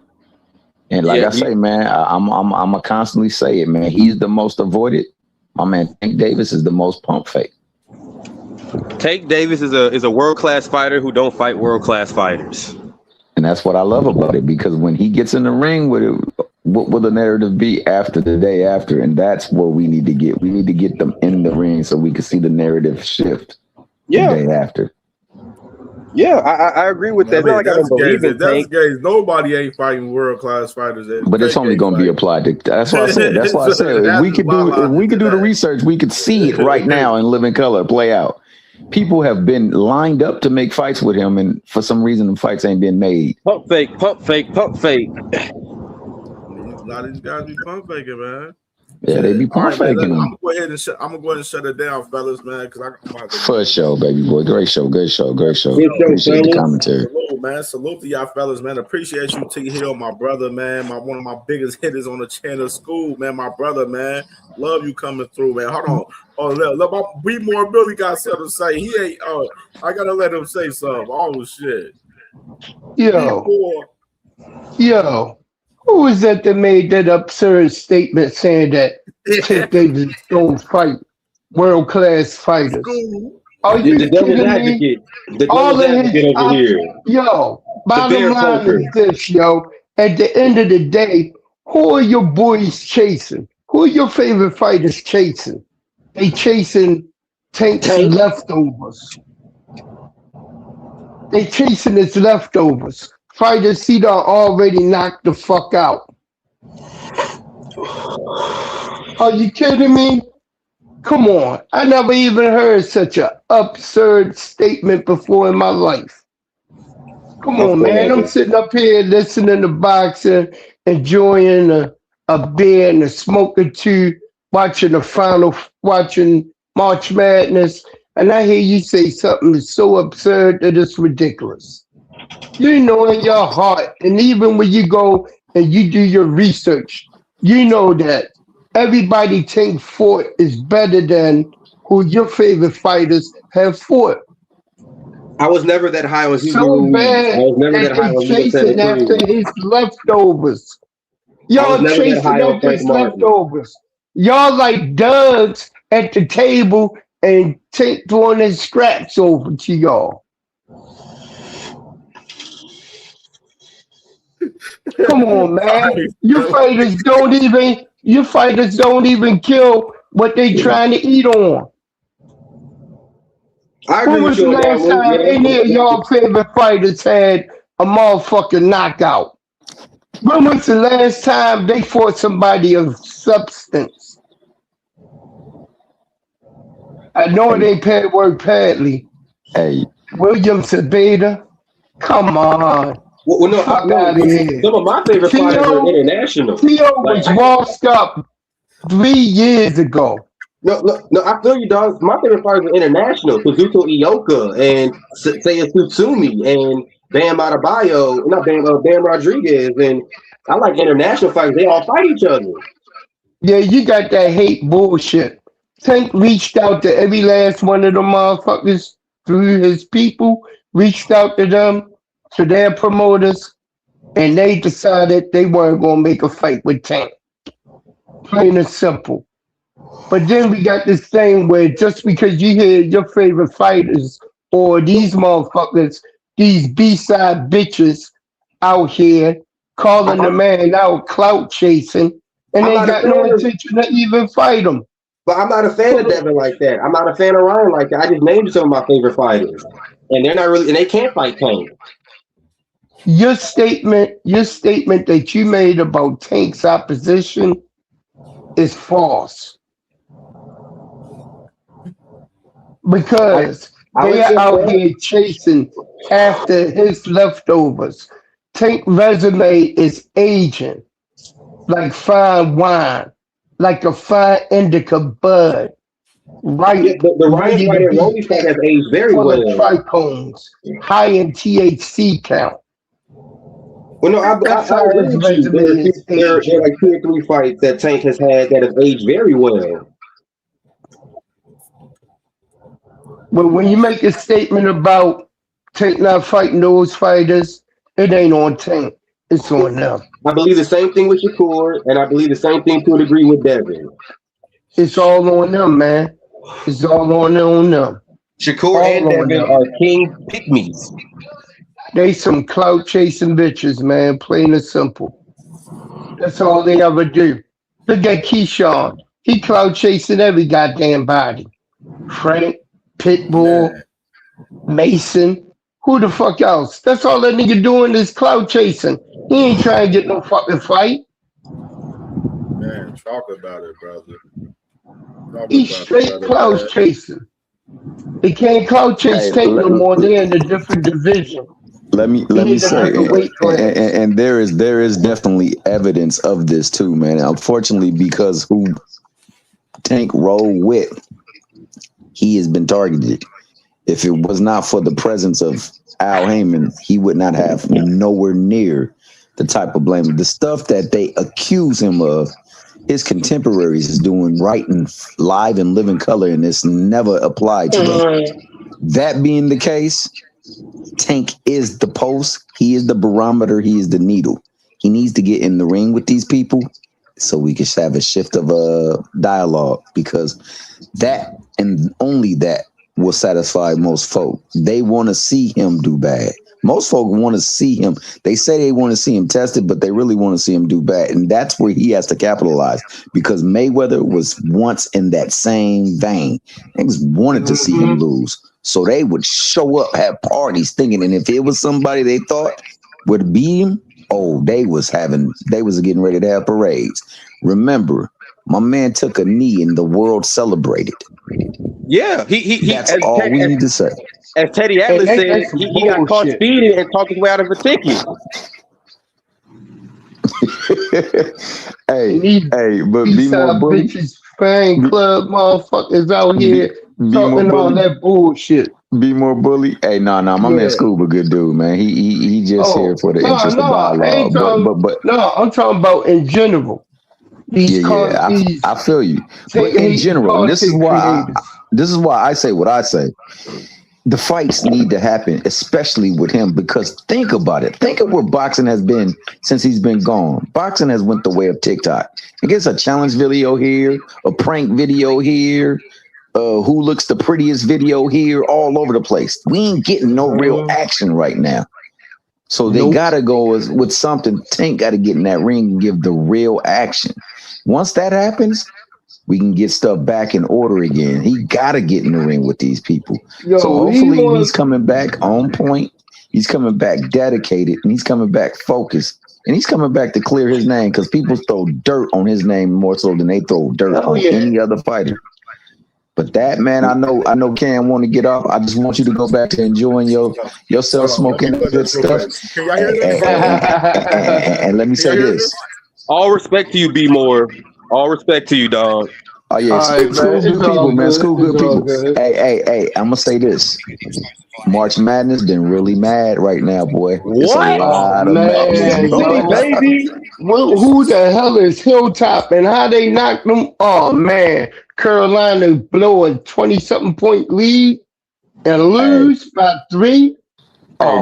And like I say, man, I'm gonna constantly say it, man. He's the most avoided. My man Tank Davis is the most pump fake. Tank Davis is a world-class fighter who don't fight world-class fighters. And that's what I love about it, because when he gets in the ring with it, what will the narrative be after the day after? And that's what we need to get. We need to get them in the ring so we can see the narrative shift the day after. Yeah, I agree with that. It's not like I don't believe in Tank. Nobody ain't fighting world class fighters. But it's only going to be applied to. That's what I said. That's why I said if we could do the research, we could see it right now in living color play out. People have been lined up to make fights with him, and for some reason, the fights ain't been made. Pump fake, pump fake, pump fake. A lot of these guys be pump faking, man. Yeah, they be pump faking. I'm gonna go ahead and shut it down, fellas, man. For sure, baby boy. Great show, good show, great show. Appreciate the commentary. Salute, man. Salute to y'all fellas, man. Appreciate you, T Hill, my brother, man. One of my biggest hitters on the channel school, man. My brother, man. Love you coming through, man. Hold on. Oh, look, Be More Billy got something to say. He ain't. I gotta let him say something. Oh shit. Yo. Who was that made that absurd statement saying that Tank Davis don't fight world-class fighters? Are you the devil's kidding advocate. me? The devil's advocate over here. Yo, bottom line is this, yo. At the end of the day, who are your boys chasing? Who are your favorite fighters chasing? They chasing Tank's leftovers. They chasing his leftovers. Fighters he done already knocked the fuck out. Are you kidding me? Come on. I never even heard such an absurd statement before in my life. Come on, man. I'm sitting up here listening to boxing, enjoying a beer and a smoke or two, watching March Madness, and I hear you say something that's so absurd that it's ridiculous. You know in your heart, and even when you go and you do your research, you know that everybody Tank fought is better than who your favorite fighters have fought. I was never that high on Hugo So Ruiz. bad I was never that high that on they chasing after his leftovers. Y'all chasing after his leftovers. Y'all like duds at the table and Tank throwing his scraps over to y'all. Come on, man. Your fighters don't even kill what they trying to eat on. When was the last time any of y'all favorite fighters had a motherfucking knockout? When was the last time they fought somebody of substance? I know it ain't work Padley. Hey. William Sabeda? Come on. Well, no, some of my favorite fighters are international. Theo was washed up 3 years ago. No, I feel you, dog. My favorite fighters are international. Kazuto Ioka and Seiya Tsutsumi and Bam Adebayo, Bam Rodriguez. And I like international fighters. They all fight each other. Yeah, you got that hate bullshit. Tank reached out to every last one of them motherfuckers through his people, reached out to them, to their promoters, and they decided they weren't going to make a fight with Tank. Plain and simple. But then we got this thing where just because you hear your favorite fighters or these motherfuckers, these B-side bitches out here calling the man out, clout chasing, and they got no intention to even fight him. But I'm not a fan of Devin like that. I'm not a fan of Ryan like that. I just named some of my favorite fighters. And they're not really, and they can't fight Tank. Your statement that you made about Tank's opposition is false. Because they are out here chasing after his leftovers. Tank resume is aging like fine wine, like a fine indica bud. Right, yeah, the Ryan fight and Rolly fight has aged very well. Trichomes, high in THC count. Well, no, I agree with you. There are like 2 or 3 fights that Tank has had that have aged very well. But when you make a statement about Tank not fighting those fighters, it ain't on Tank. It's on them. I believe the same thing with Shakur, and I believe the same thing to a degree with Devin. It's all on them, man. It's all on them. Shakur and Devin are king pygmies. They some clout chasing bitches, man. Plain and simple. That's all they ever do. Look at Keyshawn. He clout chasing every goddamn body. Frank, Pitbull, Man, Mason. Who the fuck else? That's all that nigga doing is clout chasing. He ain't trying to get no fucking fight. man, talk about it, brother. Talk He's about it, straight brother, clout man. chasing. They can't clout chase Hey, Tank no more. They're in a different division. let me He in a say, different weight class. and there is definitely evidence of this too, man. Unfortunately, because who Tank rolled with, he has been targeted. If it was not for the presence of Al Heyman, he would not have nowhere near the type of blame. The stuff that they accuse him of, his contemporaries is doing right in live and living color, and it's never applied to them. That being the case, Tank is the pulse. He is the barometer. He is the needle. He needs to get in the ring with these people so we can have a shift of dialogue, because that and only that will satisfy most folk. They want to see him do bad. Most folk want to see him. They say they want to see him tested, but they really want to see him do bad. And that's where he has to capitalize, because Mayweather was once in that same vein. Niggas wanted to see him lose. So they would show up, have parties thinking, and if it was somebody they thought would beat him, they was getting ready to have parades. Remember, my man took a knee and the world celebrated. Yeah, that's all we need to say. As Teddy Atlas said, he got caught speeding and talked his way out of a ticket. hey, but be more bully. Bitches, fan club motherfuckers out here talking all that bullshit. Be more bully. Hey, my man Scuba, good dude, man. He just here for the interest of dialogue. But I'm talking about in general. I feel you. But in general, this is why I say what I say. The fights need to happen, especially with him, because think about it. Think of where boxing has been since he's been gone. Boxing has went the way of TikTok. It gets a challenge video here, a prank video here, who looks the prettiest video here, all over the place. We ain't getting no real action right now. So they gotta go with something. Tank gotta get in that ring and give the real action. Once that happens, we can get stuff back in order again. He gotta get in the ring with these people. So hopefully he's coming back on point. He's coming back dedicated, and he's coming back focused. And he's coming back to clear his name, because people throw dirt on his name more so than they throw dirt on any other fighter. But that, man, I know Cam want to get off. I just want you to go back to enjoying yourself, smoking good stuff. Can y'all hear that? And let me say this. All respect to you, B More. All respect to you, dog. Oh yeah, school good people, man. School good people. Hey, I'm gonna say this. March Madness been really mad right now, boy. It's a lot of madness. Baby. Who the hell is Hilltop and how they knocked them? Oh man, Carolina blow a 20-something point lead and lose by 3.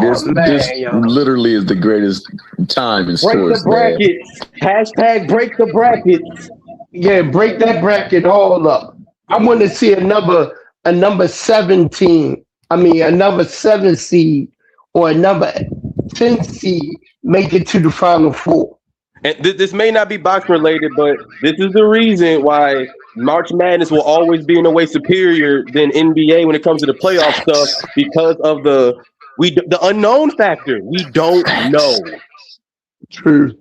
This literally is the greatest time in sports. Break the brackets. Hashtag break the brackets. Yeah, break that bracket all up. I want to see a number 17. Another 7 seed or another 10 seed make it to the Final Four. And this may not be box related, but this is the reason why March Madness will always be in a way superior than NBA when it comes to the playoff stuff, because of the unknown factor. We don't know. True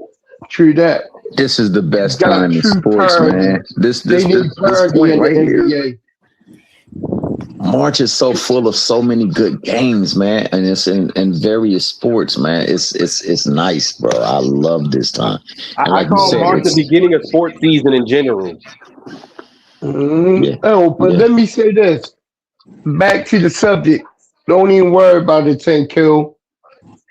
that. This is the best time in sports, man. This point right here. March is so full of so many good games, man, and it's in various sports, man. It's nice, bro. I love this time. I call March the beginning of sports season in general. Let me say this. Back to the subject. Don't even worry about it, 10 kill.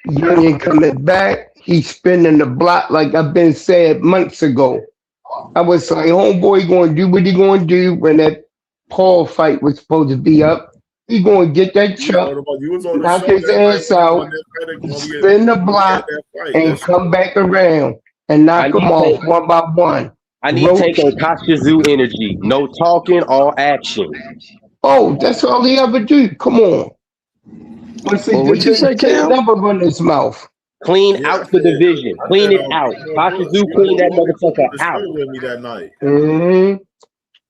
Union coming back. He's spinning the block like I've been said months ago. I was like, homeboy going to do what he going to do when that Paul fight was supposed to be up. He going to get that chuck, knock his ass out, spin the block, and come back around and knock him off one by one. I need to take on Kasha Zoo energy. No talking, all action. Oh, that's all he ever do. Come on. What you say, Cam? Never run his mouth. Clean out the division. Clean it out. Boxers do clean that motherfucker out. With me that night.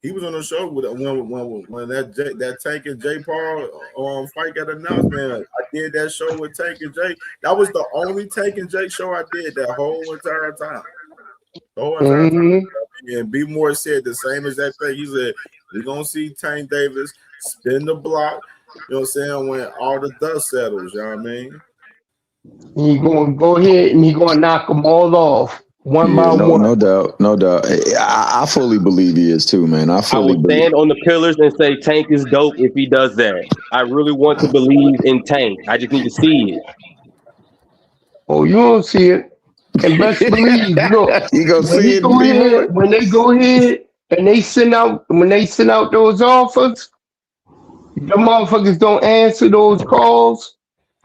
He was on the show with when that Tank and Jay Paul fight got announced. Man, I did that show with Tank and Jay. That was the only Tank and Jay show I did that whole entire time. The whole entire time. And B Moore said the same exact thing. He said, "We're gonna see Tank Davis spin the block." You know what I'm saying? When all the dust settles, you know what I mean? He gonna go ahead and he gonna knock them all off one by one. No doubt. I fully believe he is too, man. I will stand on the pillars and say Tank is dope if he does that. I really want to believe in Tank. I just need to see it. Oh, you don't see it. And best believe, look, you gonna see it when they go ahead and they send out those offers, the motherfuckers don't answer those calls.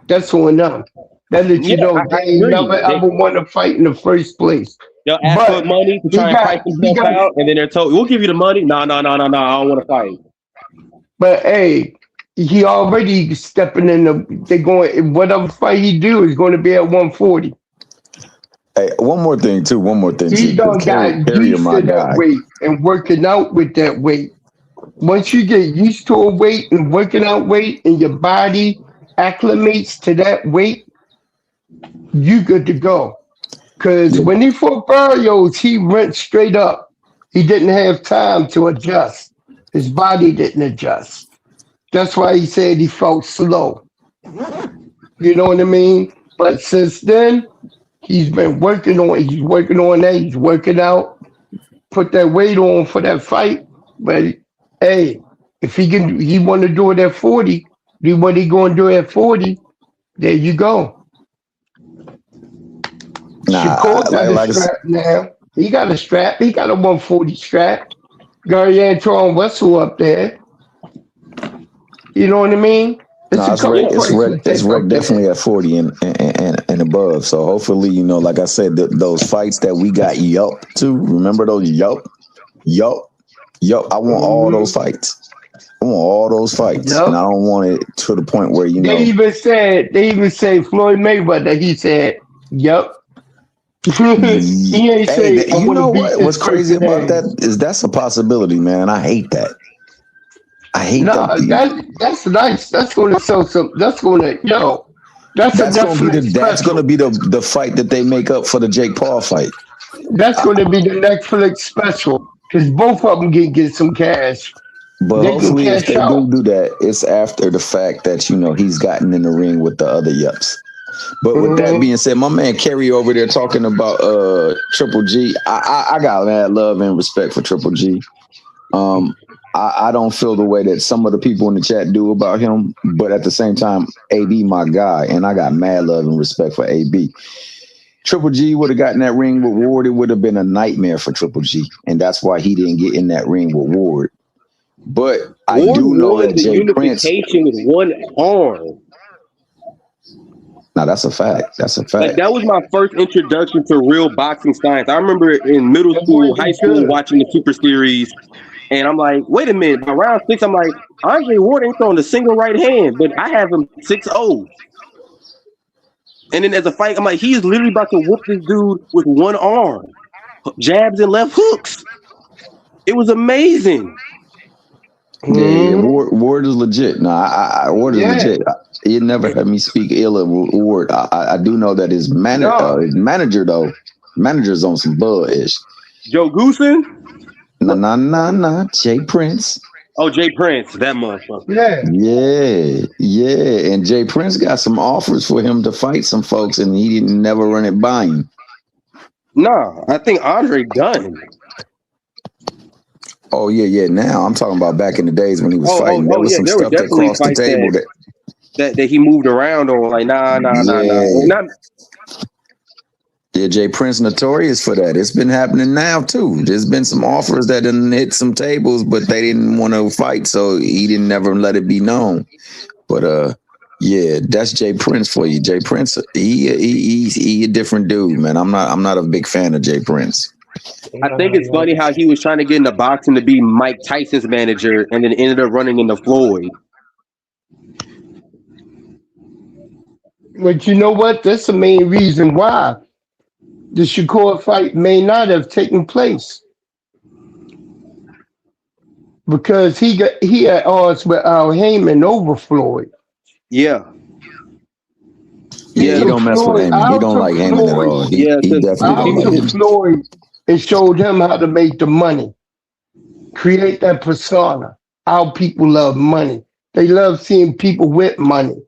That's on them. That let you know they never ever want to fight in the first place. They'll ask for money to try and fight themselves out, and then they're told, "We'll give you the money." No, I don't want to fight. But hey, he already stepping in the. They going whatever fight he do is going to be at 140. Hey, one more thing. He done got used to that weight and working out with that weight. Once you get used to a weight and working out weight, and your body acclimates to that weight, you good to go. Because when he fought Barrios, he went straight up. He didn't have time to adjust. His body didn't adjust. That's why he said he felt slow. You know what I mean? But since then, he's been working on that. He's working out, put that weight on for that fight. But hey, if he want to do it at 40, what he going to do at 40, there you go. Shakur got a strap now. He got a strap. He got a 140 strap. Gary Antoine Wessel up there. You know what I mean? It's wrecked definitely at 40 and above. So hopefully, like I said, those fights that we got to. Remember those yup. I want all those fights. I want all those fights, and I don't want it to the point where They even said Floyd Mayweather. He said, "Yup." He ain't say. You know what? What's crazy about that is that's a possibility, man. I hate that. That's nice. That's going to sell some. That's going to That's going to be the fight that they make up for the Jake Paul fight. That's going to be the Netflix special because both of them get some cash. But hopefully, if they do that, it's after the fact that he's gotten in the ring with the other yups. But with that being said, my man Kerry over there talking about Triple G. I got mad love and respect for Triple G. I don't feel the way that some of the people in the chat do about him, but at the same time, AB my guy, and I got mad love and respect for AB. Triple G would have gotten that ring with Ward. It would have been a nightmare for Triple G, and that's why he didn't get in that ring with Ward. But I do know that Jay Prince with one arm. Now that's a fact. Like, that was my first introduction to real boxing science. I remember in middle school, high school, watching the Super Series, and I'm like, wait a minute. By round 6, I'm like, Andre Ward ain't throwing a single right hand, but I have him 6-0. And then as a fight, I'm like, he is literally about to whoop this dude with one arm, jabs and left hooks. It was amazing. Yeah, Ward is legit. No, Ward is legit. He never had me speak ill of Ward. I do know that his manager's on some bull-ish. Joe Goosen? Nah. Jay Prince. Oh, Jay Prince, that motherfucker. Yeah. And Jay Prince got some offers for him to fight some folks, and he didn't never run it by him. No, I think Andre done. Oh yeah. Now I'm talking about back in the days when he was fighting. There was some stuff that crossed the table that he moved around on. Like nah. Yeah, Jay Prince notorious for that. It's been happening now too. There's been some offers that didn't hit some tables, but they didn't want to fight, so he didn't never let it be known. But yeah, that's Jay Prince for you. Jay Prince, he a different dude, man. I'm not a big fan of Jay Prince. I think it's funny how he was trying to get into boxing to be Mike Tyson's manager, and then ended up running into Floyd. But you know what? That's the main reason why the Shakur fight may not have taken place because he had odds with Al Heyman over Floyd. Yeah. Yeah, he So don't mess with Floyd, Heyman. He Al don't took like Heyman at Floyd. all. Yeah, He definitely don't Al like took Heyman. Floyd and showed him how to make the money, create that persona. How people love money. They love seeing people with money.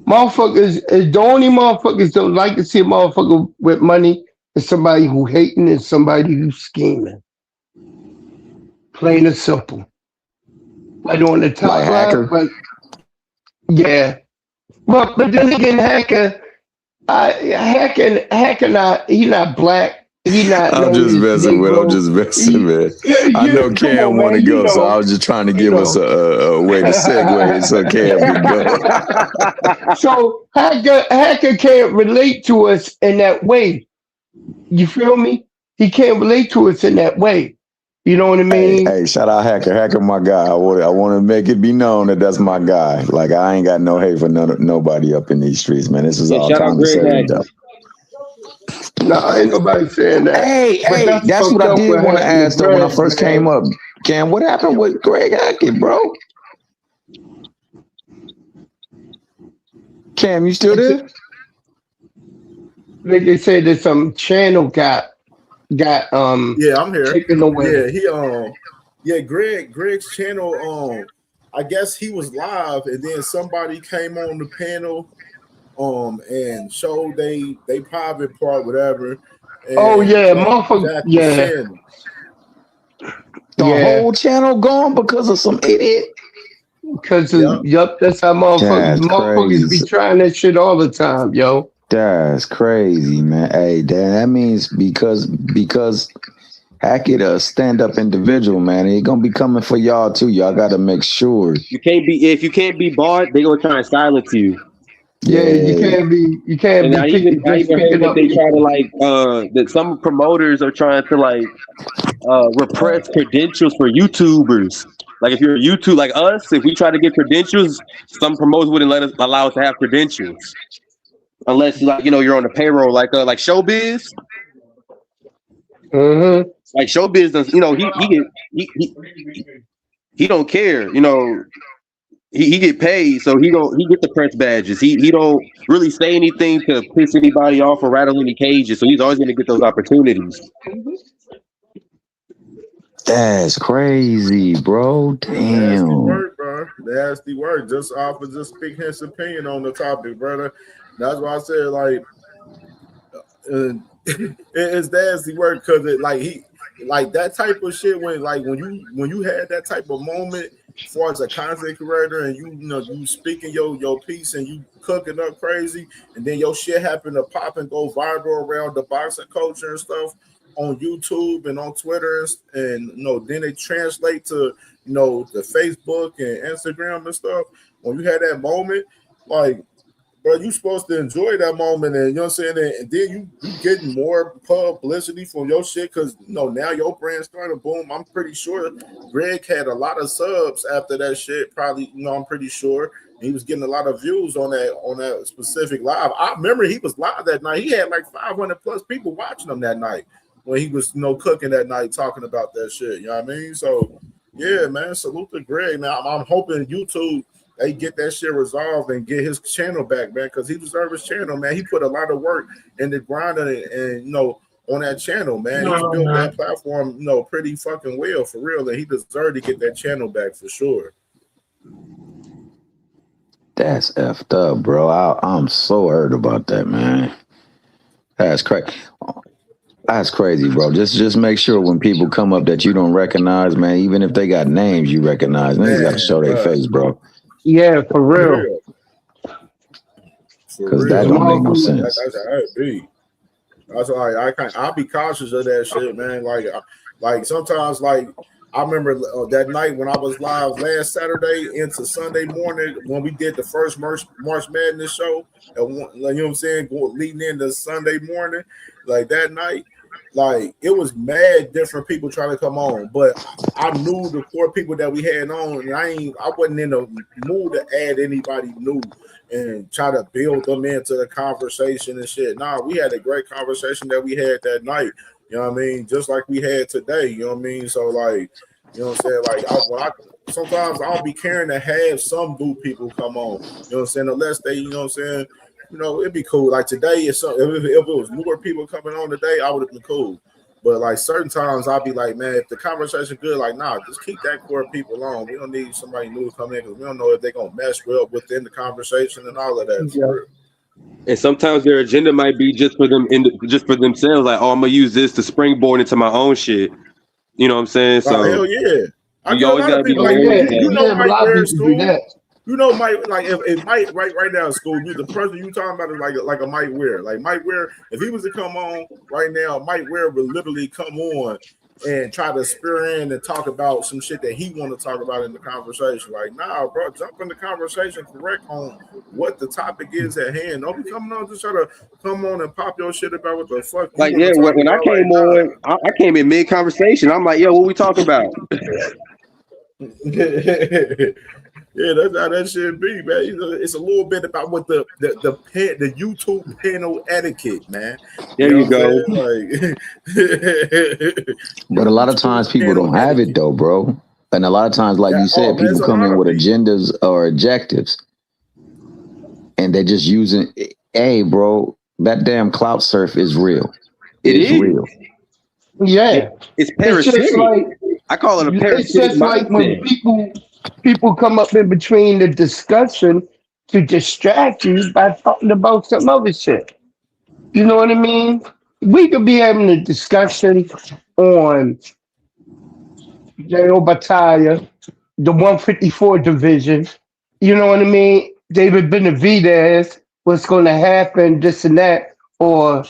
Motherfuckers, the only motherfuckers don't like to see a motherfucker with money is somebody who hating and somebody who's scheming. Plain and simple. I on the top Like line, Hacker. but yeah. But then again, Hacker not he not black. He not I'm known just as messing with. I'm Negro. just messing, man. I know Come Cam on, want to man. go, so I was just trying to give us a way to segue so Cam can go. So Hacker can't relate to us in that way. You feel me? He can't relate to us in that way. You know what I mean? Hey, shout out Hacker. Hacker, my guy. I want to make it be known that that's my guy. Like I ain't got no hate for nobody up in these streets, man. This is all shout out Greg conversation. Hacker. No, ain't nobody saying that. Hey, that's what I did want to ask though when I first came up. Cam, what happened with Greg Hackett, bro? Cam, you still there? Like they said that some channel got Yeah, I'm here. taken away. Yeah, Greg's channel, I guess he was live and then somebody came on the panel and showed they private part, whatever. And Oh yeah, motherfucker. Yeah. The whole channel gone because of some idiot. Because that's how motherfuckers be trying that shit all the time, yo. That's crazy, man. Hey, that means because Hackett a stand-up individual, man. He gonna be coming for y'all too. Y'all gotta make sure. If you can't be barred, they gonna try and silence you. Yeah, you can't be And I even heard that they try to that some promoters are trying to repress credentials for YouTubers. Like if you're a YouTube like us, if we try to get credentials, some promoters wouldn't allow us to have credentials. Unless you're on the payroll like Showbiz. Mm-hmm. Like Showbiz does, he don't care, he get paid, so he get the press badges. He don't really say anything to piss anybody off or rattle any cages, so he's always gonna get those opportunities. That's crazy, bro. Damn. Nasty work, bro. Nasty work. Just off of just speaking his opinion on the topic, brother. That's why I said it's nasty work because that type of shit when you had that type of moment as far as a content creator and you speaking your piece and you cooking up crazy and then your shit happen to pop and go viral around the boxing culture and stuff on YouTube and on Twitter and then it translate to the Facebook and Instagram and stuff. When you had that moment, bro, you supposed to enjoy that moment, and you know what I'm saying, and then you getting more publicity from your shit because now your brand started to boom. I'm pretty sure Greg had a lot of subs after that shit. Probably, I'm pretty sure he was getting a lot of views on that specific live. I remember he was live that night. He had like 500 plus people watching him that night when he was cooking that night talking about that shit. You know what I mean? So yeah, man, salute to Greg. Now I'm hoping YouTube. They get that shit resolved and get his channel back, man, because he deserves his channel, man. He put a lot of work in the grind and on that channel, man. He's built that platform, pretty fucking well, for real, and he deserved to get that channel back for sure. That's effed up, bro. I'm so hurt about that, man. That's crazy. That's crazy, bro. Just make sure when people come up that you don't recognize, man, even if they got names you recognize, niggas got to show their face, bro. Yeah, for real. Because that don't make no sense. That's why I'll be cautious of that shit, man. Like sometimes, I remember that night when I was live last Saturday into Sunday morning when we did the first March Madness show. You know what I'm saying? Leading into Sunday morning, like that night. like it was mad different people trying to come on, but I knew the core people that we had on, and I wasn't in the mood to add anybody new and try to build them into the conversation and shit. Nah, we had a great conversation that we had that night. You know what I mean? Just like we had today. You know what I mean? So like, you know what I'm saying? Like sometimes I'll be caring to have some new people come on. You know what I'm saying? Unless they, you know what I'm saying? You know, it'd be cool. Like today, if it was newer people coming on today, I would have been cool. But like certain times, I'll be like, man, if the conversation good, like, nah, just keep that core people on. We don't need somebody new to come in because we don't know if they're gonna mesh well within the conversation and all of that. Yeah. And sometimes their agenda might be just for them, just for themselves. Like, oh, I'm gonna use this to springboard into my own shit. You know what I'm saying? So hell yeah, you always gotta be like, wary. you know, Mike lot of Ware people do that. You know, Mike, like if Mike right now in school, the person you talking about is like a Mike Ware. Like Mike Ware, if he was to come on right now, Mike Ware would literally come on and try to spear in and talk about some shit that he want to talk about in the conversation. Like, nah, bro, jump in the conversation correct on what the topic is at hand. Don't be coming on just try to come on and pop your shit about what the fuck. Like, yeah, when I came on, I came in mid conversation. I'm like, yo, what we talking about? Yeah, that's how that shit be, man. You know, it's a little bit about what the YouTube panel etiquette, man. There you go. Like, but a lot of times people don't have it though, bro. And a lot of times, like you said, people come in with agendas or objectives, and they're just using. Hey, bro, that damn clout surf is real. It is real. Yeah, it's parasitic. I call it a parasitic. It's just like when people come up in between the discussion to distract you by talking about some other shit. You know what I mean? We could be having a discussion on General Battaglia, the 154 division. You know what I mean? David Benavidez, what's going to happen, this and that, or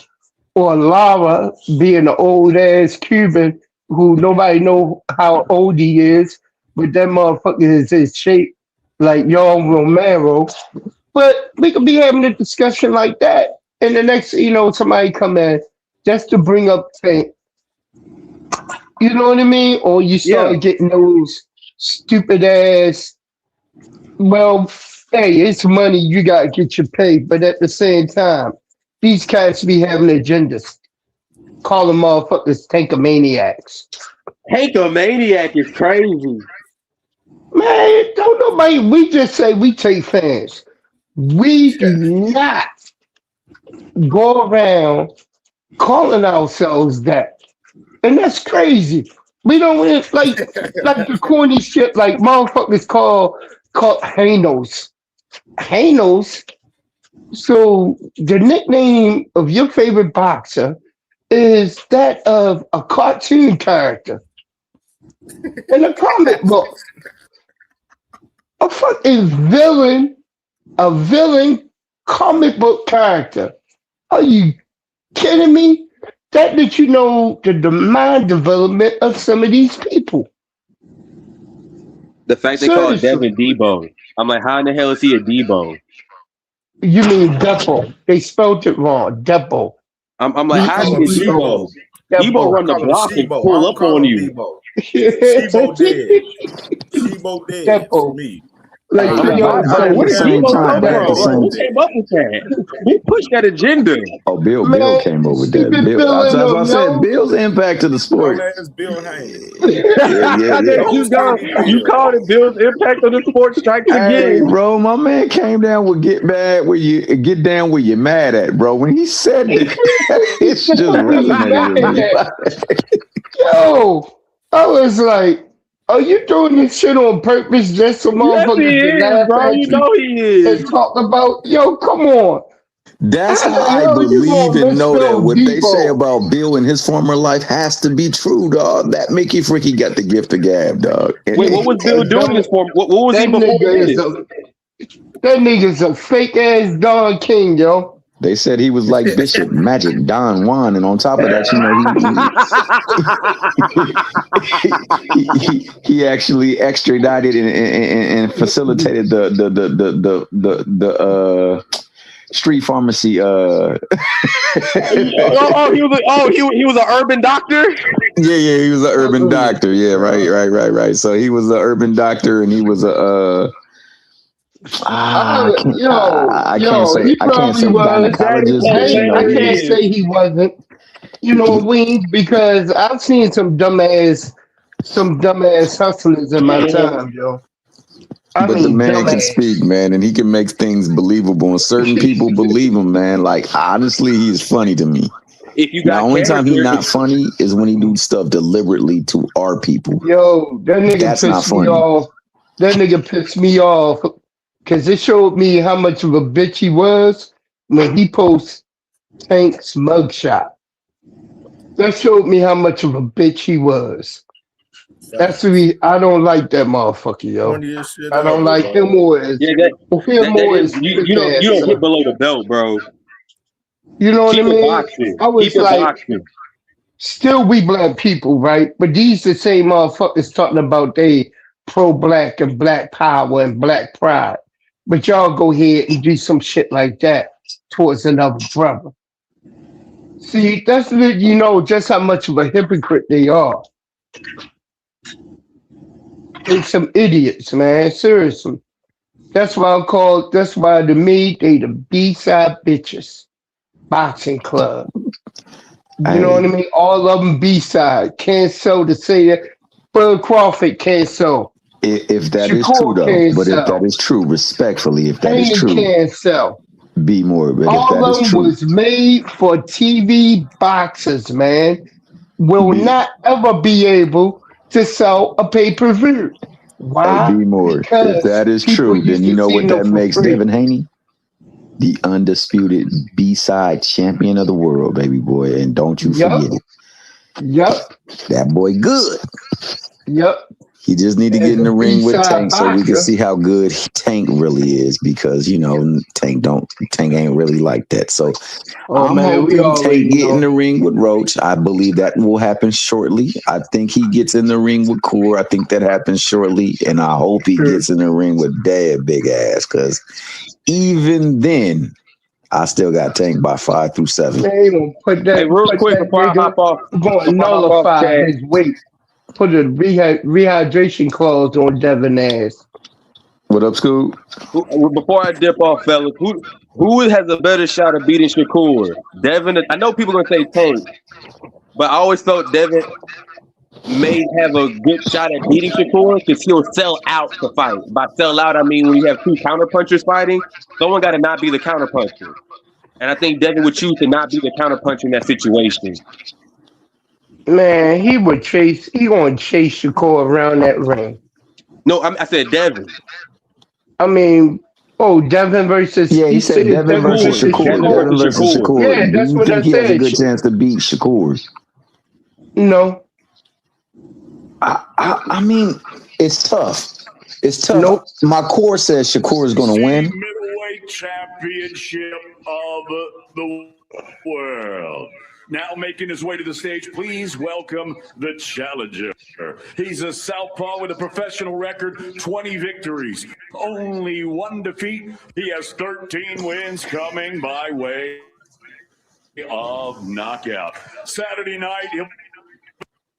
Lara being an old ass Cuban who nobody know how old he is, but that motherfucker is in shape like young Romero. But we could be having a discussion like that, and the next, somebody come in just to bring up things. You know what I mean? Or you start getting those stupid ass. Well, hey, it's money. You gotta get your pay, but at the same time, these cats be having agendas. Call them motherfuckers tankomaniacs. Tankomaniac is crazy. Man, don't nobody. We just say we take fans. We do not go around calling ourselves that, and that's crazy. We don't like the corny shit like motherfuckers call Hanos. Hanos. So the nickname of your favorite boxer is that of a cartoon character in a comic book. A fucking villain, a villain comic book character. Are you kidding me? That you know the mind development of some of these people. The fact they call it Devin Debo. I'm like, how in the hell is he a Debo? You mean Depo? They spelled it wrong. Depo. I'm like, how is he Debo? Debo run the block and pull up on you. Debo dead. Debo dead for me. Like, where Debo come from? Who came up with that? Who pushed that agenda? Oh, Bill came up with that. Bill, as I said, Bill's impact to the sport. Bill Haynes. You called it Bill's impact on the sport. Strikes again, bro. My man came down with get down where you're mad at, bro. When he said it, it's just resonated with me. Yo, I was like, are you doing this shit on purpose just so motherfuckers can laugh at you and talk about, yo, come on. That's how I believe and know that what they say about Bill in his former life has to be true, dog. That Mickey Freaky got the gift of gab, dog. Wait, what was Bill doing this for? What was he before this? That nigga's a fake ass Don King, yo. They said he was like Bishop Magic Don Juan, and on top of that, he actually extradited and facilitated the street pharmacy. He was an urban doctor. Yeah, he was an urban doctor. Yeah, right. So he was an urban doctor, and he was a. I can't say he probably was. gynecologist, but you know, I can't say he wasn't. You know, Wings, because I've seen some dumbass hustlers in my time, yo. But the man can speak, man, and he can make things believable. And certain people believe him, man. Like, honestly, he's funny to me. If you got the only time he's not funny is when he do stuff deliberately to our people. Yo, that nigga pissed me off. That nigga pissed me off because it showed me how much of a bitch he was when he posts Tank's mugshot. That showed me how much of a bitch he was. That's the reason I don't like that motherfucker, yo. I don't like him or his. You don't get below the belt, bro. You know what I mean? Boxing. I was like, still we black people, right? But these the same motherfuckers talking about they pro-black and black power and black pride. But y'all go ahead and do some shit like that towards another brother. See, that's you know just how much of a hypocrite they are. They some idiots, man. Seriously. That's why to me, they the B-side bitches. Boxing club. You know what I mean? All of them B-side. Can't sell to say that. Bud Crawford can't sell. If that is true, though. But if that is true, respectfully, if that is true. Can't sell. Be more. But all if that of them is true, was made for TV boxers, man. Will not ever be able to sell a pay-per-view. Why? Be more. If that is true, then you know what that makes Devin Haney? The undisputed B-side champion of the world, baby boy. And don't you forget it. Yep. That boy good. Yep. He just need to get in the ring with Tank so we can see how good Tank really is, because you know Tank ain't really like that. So I'm hoping Tank get in the ring with Roach. I believe that will happen shortly. I think he gets in the ring with Core. I think that happens shortly, and I hope he gets in the ring with Dad Big Ass, because even then, I still got Tank by 5 through 7. They gonna put that. Hey, real quick before I hop off, going to nullify his weight. Put a rehydration clause on Devin ass. What up, Scoop? Before I dip off, fellas, who has a better shot of beating Shakur? Devin? I know people are gonna say Tank, but I always felt Devin may have a good shot at beating Shakur because he'll sell out the fight. By sell out, I mean when you have two counterpunchers fighting, someone got to not be the counterpuncher. And I think Devin would choose to not be the counterpuncher in that situation. Man, he gonna chase Shakur around that ring. No, I said Devin. I mean, Devin versus. Yeah, he said Devin versus Shakur. Devin versus Shakur. Yeah, that's what I said. He has a good chance to beat Shakur. No. I mean, it's tough. It's tough. Nope. My core says Shakur is going to win. Middleweight championship of the world. Now making his way to the stage, please welcome the challenger. He's a southpaw with a professional record, 20 victories, only 1 defeat. He has 13 wins coming by way of knockout. Saturday night, he'll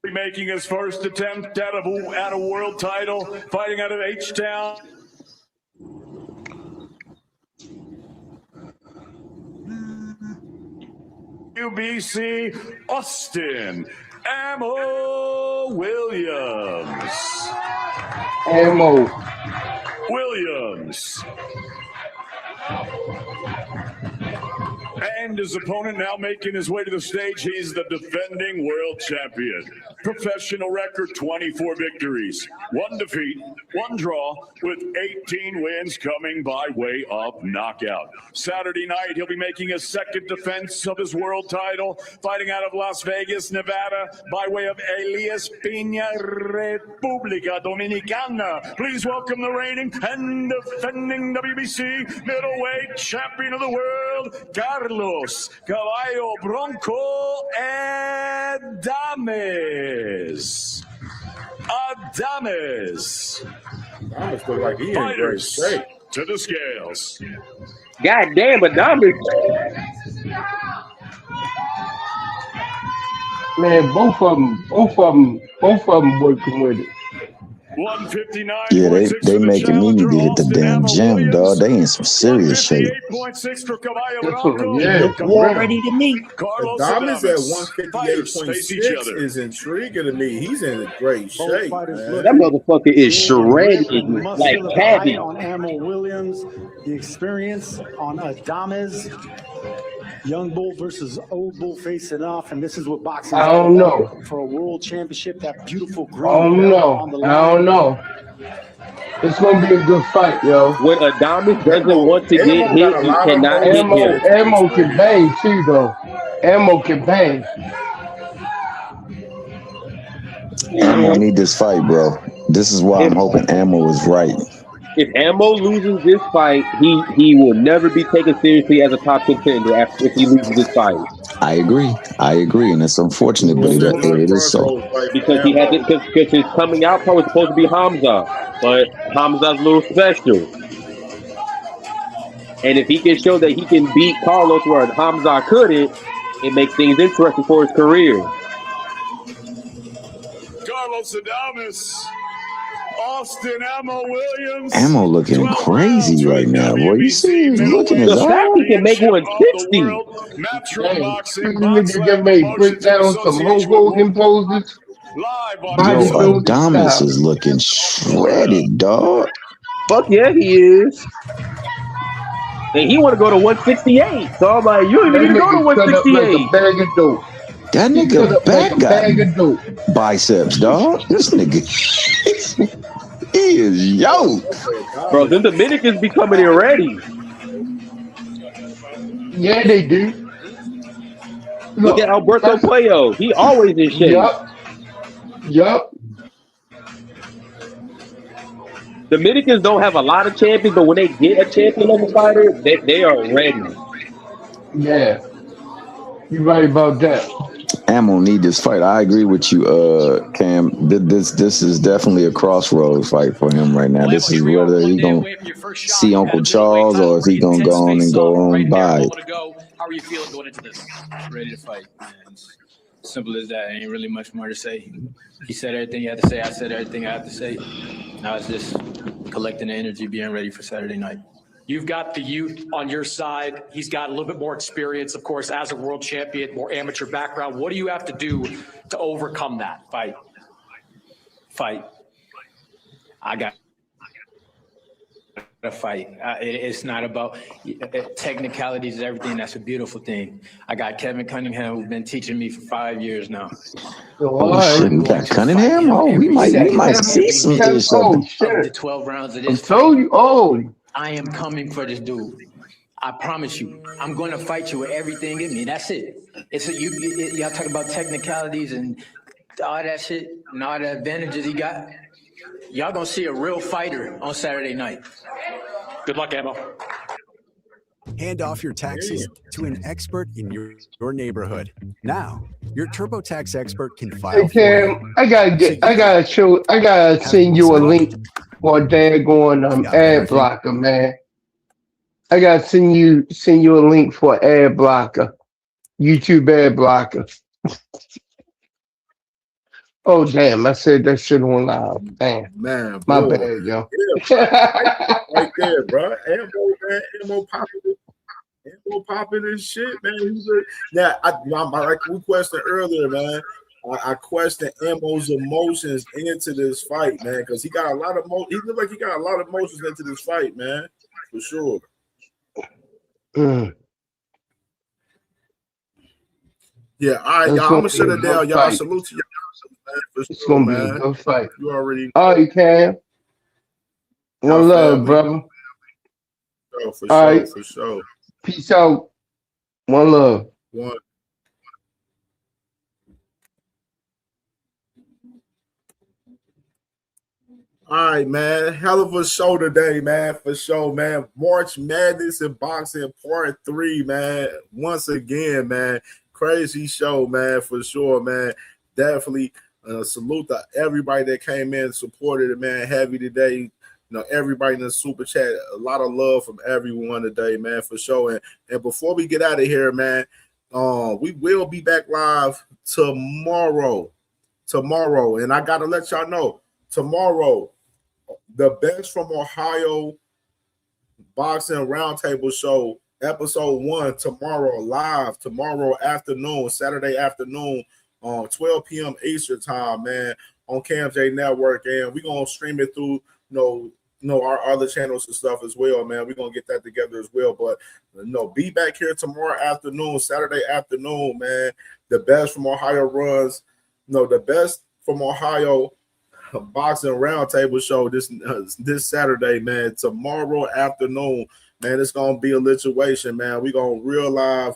be making his first attempt at a world title, fighting out of H-Town. UBC Austin Ammo Williams. And his opponent now making his way to the stage. He's the defending world champion. Professional record, 24 victories, 1 defeat, 1 draw, with 18 wins coming by way of knockout. Saturday night, he'll be making his second defense of his world title, fighting out of Las Vegas, Nevada, by way of Elias Piña, República Dominicana. Please welcome the reigning and defending WBC middleweight champion of the world, Carlos Caballo Bronco Adames. Adames look like he in great shape. to the scales. God damn, Adamas. Man, both of them working with it. 159.6 Yeah, for they the making me need challenger, to hit the Austin damn Emma gym, dog. Williams. They in some serious shape. 158.6 for Caballo That's what, Bronco. yeah, Look already to me. Carlos Adamas at Adames. Fighters face each 158.6 other. is intriguing to me. He's in great shape, man. That motherfucker is shredded like Muscular height cabbage. on Ammo Williams, the experience on Adames. Young bull versus old bull facing off, and this is what boxing is I all don't about. know. For a world championship, that beautiful I green don't belt know. on the I don't line. know. It's gonna be a good fight, yo. When Adamas doesn't want to get Ammo got hit, a you lot of cannot hit motion him. Ammo can bang too, though. Ammo can bang. Ammo need this fight, bro. This is why I'm hoping Ammo is right. If Ammo loses this fight, he will never be taken seriously as a top contender if he loses this fight. I agree, and it's unfortunate, but This is another it is so. crossroads fight for Because he had Ammo. because his coming out part was supposed to be Hamza, but Hamza's a little special. And if he can show that he can beat Carlos where Hamza couldn't, it makes things interesting for his career. Carlos Adames. Austin Emma Williams. Ammo looking crazy right now, boy. You see he's looking at The fact he can make 160. Nigga get me break down some Hulk Hogan poses. Yo, Bodybuilding Adamas style. is looking shredded, dog. Fuck yeah, he is. And he want to go to 168. So I'm like, you don't even need to go to 168. Like a bag of dope. That He cut nigga up back like a got bag of dope. biceps, dog. This nigga, he is yoked. Bro, the Dominicans be coming in ready. Yeah, they do. Look at Alberto Puello. He always in shape. Yup. Dominicans don't have a lot of champions, but when they get a champion level fighter, they are ready. Yeah. You right about that. Ammo need this fight. I agree with you, Cam. This is definitely a crossroads fight for him right now. This is whether he gonna see Uncle Charles or if he gonna go on and go on by it. How are you feeling going into this? Ready to fight. Man. Simple as that. Ain't really much more to say. He said everything he had to say. I said everything I had to say. Now it's just collecting the energy, being ready for Saturday night. You've got the youth on your side. He's got a little bit more experience, of course, as a world champion, more amateur background. What do you have to do to overcome that? Fight. I got to fight. It's not about technicalities and everything. That's a beautiful thing. I got Kevin Cunningham, who's been teaching me for 5 years now. Oh shit, we got Cunningham. Oh, we might see some good stuff. The 12 rounds of this. I am coming for this dude. I promise you. I'm going to fight you with everything in me. That's it. Y'all talk about technicalities and all that shit and all the advantages he got. Y'all gonna see a real fighter on Saturday night. Good luck, Ammo. Hand off your taxes to an expert in your neighborhood. Now, your TurboTax expert can file Hey Cam, I gotta send you a link for a daggone ad blocker, man. I gotta send you a link for ad blocker, YouTube ad blocker. Oh damn! I said that shit on loud. Damn, man, my boy. bad, yo. Yeah, right there, bro. Ammo popping and shit, man. Now, like we questioned earlier, man. I question Ammo's emotions into this fight, man, because he got a lot of he looked like he got a lot of emotions into this fight, man, for sure. Yeah, all right, y'all. I'm gonna shut it down, y'all. Salute to y'all. It's gonna be a good fight. You already. All right, Cam. One love, brother. Oh, for All sure, right. for sure. Peace out. One love. One. All right, man. Hell of a show today, man. For sure, man. March Madness and Boxing Part 3, man. Once again, man. Crazy show, man. For sure, man. Definitely salute to everybody that came in and supported it, man. Heavy today. everybody in the super chat. A lot of love from everyone today, man, for sure. And before we get out of here, man, we will be back live tomorrow. And I gotta let y'all know, tomorrow, the Best from Ohio Boxing Roundtable Show, episode 1, tomorrow afternoon, Saturday afternoon, 12 p.m. Eastern time, man, on CamJNetwork, and we're gonna stream it through, our other channels and stuff as well, man. We're gonna get that together as well. But be back here tomorrow afternoon, Saturday afternoon, man. The Best from Ohio runs, the Best from Ohio Boxing Roundtable Show this Saturday, man. Tomorrow afternoon, man. It's gonna be a lituation, man. We gonna real live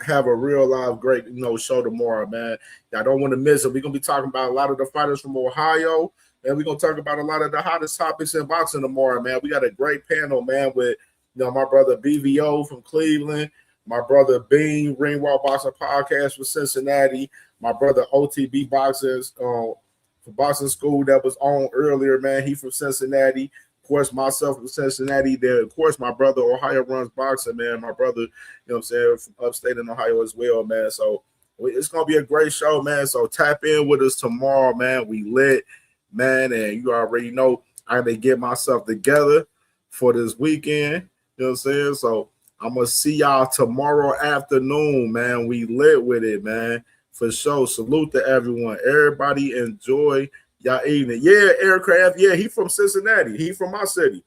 have a real live great show tomorrow, man. Y'all don't want to miss it. We're gonna be talking about a lot of the fighters from Ohio, and we're gonna talk about a lot of the hottest topics in boxing tomorrow, man. We got a great panel, man, with my brother BVO from Cleveland, my brother Bean, Ringwall Boxing Podcast from Cincinnati, my brother OTB Boxers for Boxing School that was on earlier, man. He from Cincinnati. Of course, myself from Cincinnati. There, of course, my brother Ohio Runs Boxing, man. My brother, from upstate in Ohio as well, man. So it's gonna be a great show, man. So tap in with us tomorrow, man. We lit, man, and you already know I gotta get myself together for this weekend. You know what I'm saying? So I'm gonna see y'all tomorrow afternoon, man. We lit with it, man. For sure. Salute to everyone. Everybody enjoy y'all evening. Yeah, Aircraft. Yeah, he from Cincinnati. He from my city.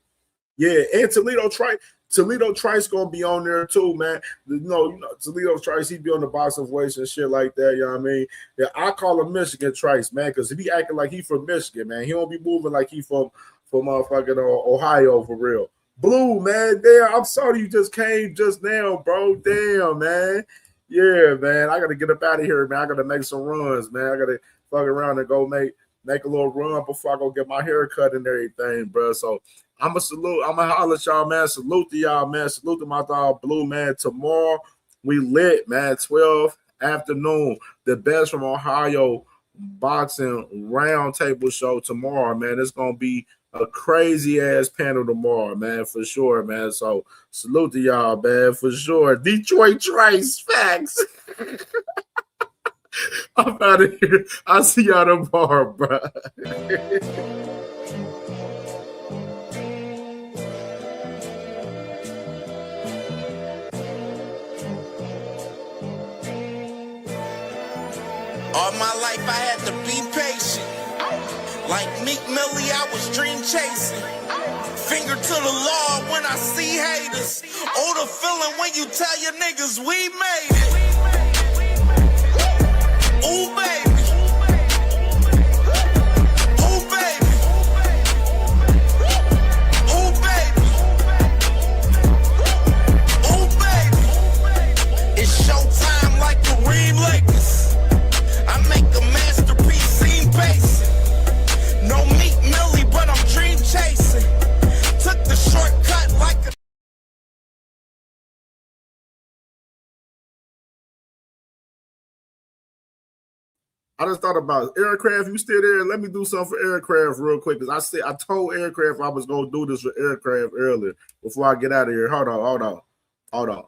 Yeah, and Toledo Trice gonna be on there too, man. Toledo Trice, he be on the Boxing Voice and shit like that. You know what I mean? Yeah, I call him Michigan Trice, man, because he be acting like he from Michigan, man. He don't be moving like he from motherfucking Ohio for real. Blue, man. Damn, I'm sorry you just came just now, bro. Damn, man. Yeah, man. I gotta get up out of here, man. I gotta make some runs, man. I gotta fuck around and go make a little run before I go get my hair cut and everything, bro. So I'm gonna holler at y'all, man. Salute to y'all, man. Salute to my dog Blue, man. Tomorrow we lit, man. 12 afternoon. The Best from Ohio Boxing Roundtable Show tomorrow, man. It's gonna be a crazy ass panel tomorrow, man, for sure, man. So salute to y'all, man, for sure. Detroit Trice, facts. I'm out of here. I'll see y'all tomorrow, bro. All my life I had to be patient. Like Meek Millie, I was dream chasing. Finger to the law when I see haters. Oh, the feeling when you tell your niggas we made it. Ooh, baby. Ooh, baby. Ooh, baby. Ooh, baby. It's showtime like Kareem Lakers. I make a masterpiece, scene pacing. No Meek Millie, but I'm dream chasing. Took the shortcut like a... I just thought about it. Aircraft, you still there? Let me do something for Aircraft real quick, because I told Aircraft I was gonna do this for Aircraft earlier before I get out of here. Hold on.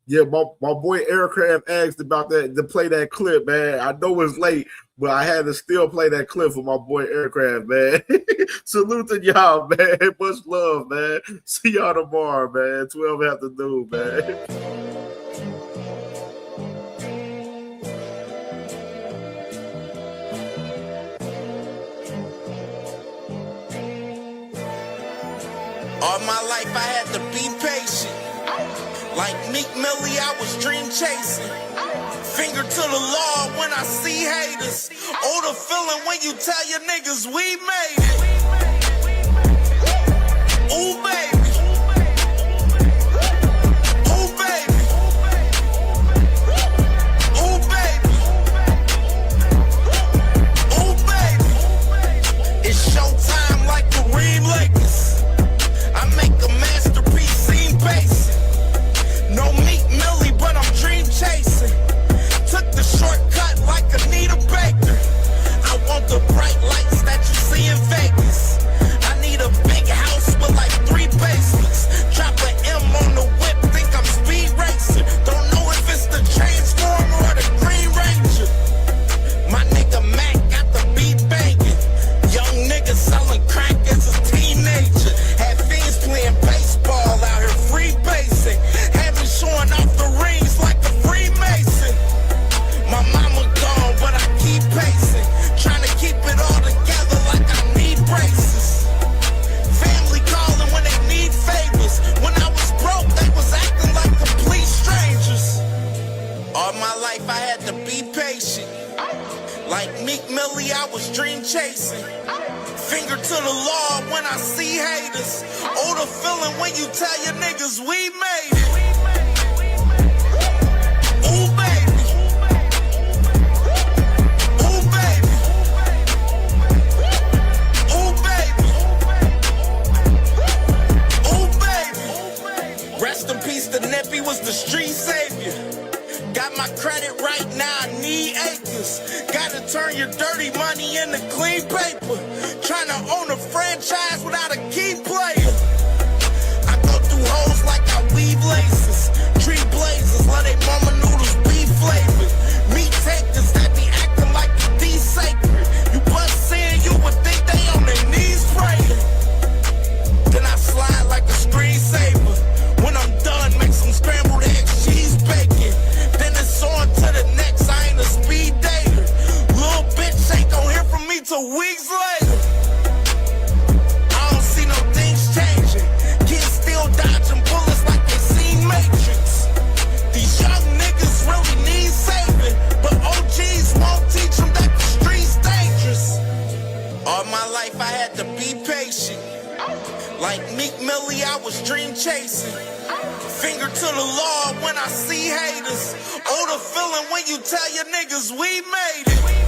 Yeah, my boy Aircraft asked about that to play that clip, man. I know it's late, but I had to still play that clip for my boy Aircraft, man. Salute to y'all, man. Much love, man. See y'all tomorrow, man. 12 afternoon, man. All my life I had to be patient. Like Meek Millie, I was dream chasing. Finger to the law when I see haters. Oh, the feeling when you tell your niggas we made it. Ooh, baby. Ooh, baby. Ooh, baby. Ooh, baby. It's showtime like Kareem Lakers. I make a masterpiece, scene basic. No Meek Millie, but I'm dream chasing. Took the shortcut like Anita Baker. I want the bright lights that you see in Vegas. I need a big house with like 3 basements. Drop an M on the whip, think I'm speed racing. Don't know if it's the Transformer or the Green Ranger. My nigga Mac got the beat banging. Young nigga selling crack as a teenager. Had fiends playing baseball out here free basing. Had me showing off the rings like a Freemason. My mama gone, but I keep pacing. Trying to keep it all together like I need braces. Family calling when they need favors. When I was broke, they was acting like complete strangers. All my life I had to be patient. Like Meek Millie, I was dream chasing. Finger to the law when I see haters. Oh, the feeling when you tell your niggas we made it. Ooh, baby. Ooh, baby. Ooh, baby. Ooh, baby. Rest in peace, the Nippy was the street savior. Got my credit right now, I need acres. Gotta turn your dirty money into clean paper. Trying to own a franchise without a key player. I go through hoes like I weave laces. Tree blazers, let they mama noodles be flavored. Meat takers that be acting like the D sacred. You bust in, you would think they on their knees praying. Then I slide like a screensaver. When I'm done, make some scrambled eggs, cheese bacon. Then it's on to the next, I ain't a speed dater. Little bitch ain't gon' hear from me till weeks later. I don't see no things changing. Kids still dodging bullets like they seen Matrix. These young niggas really need saving, but OGs won't teach them that the street's dangerous. All my life I had to be patient. Like Meek Millie, I was dream chasing. Finger to the law when I see haters. Oh, the feeling when you tell your niggas we made it.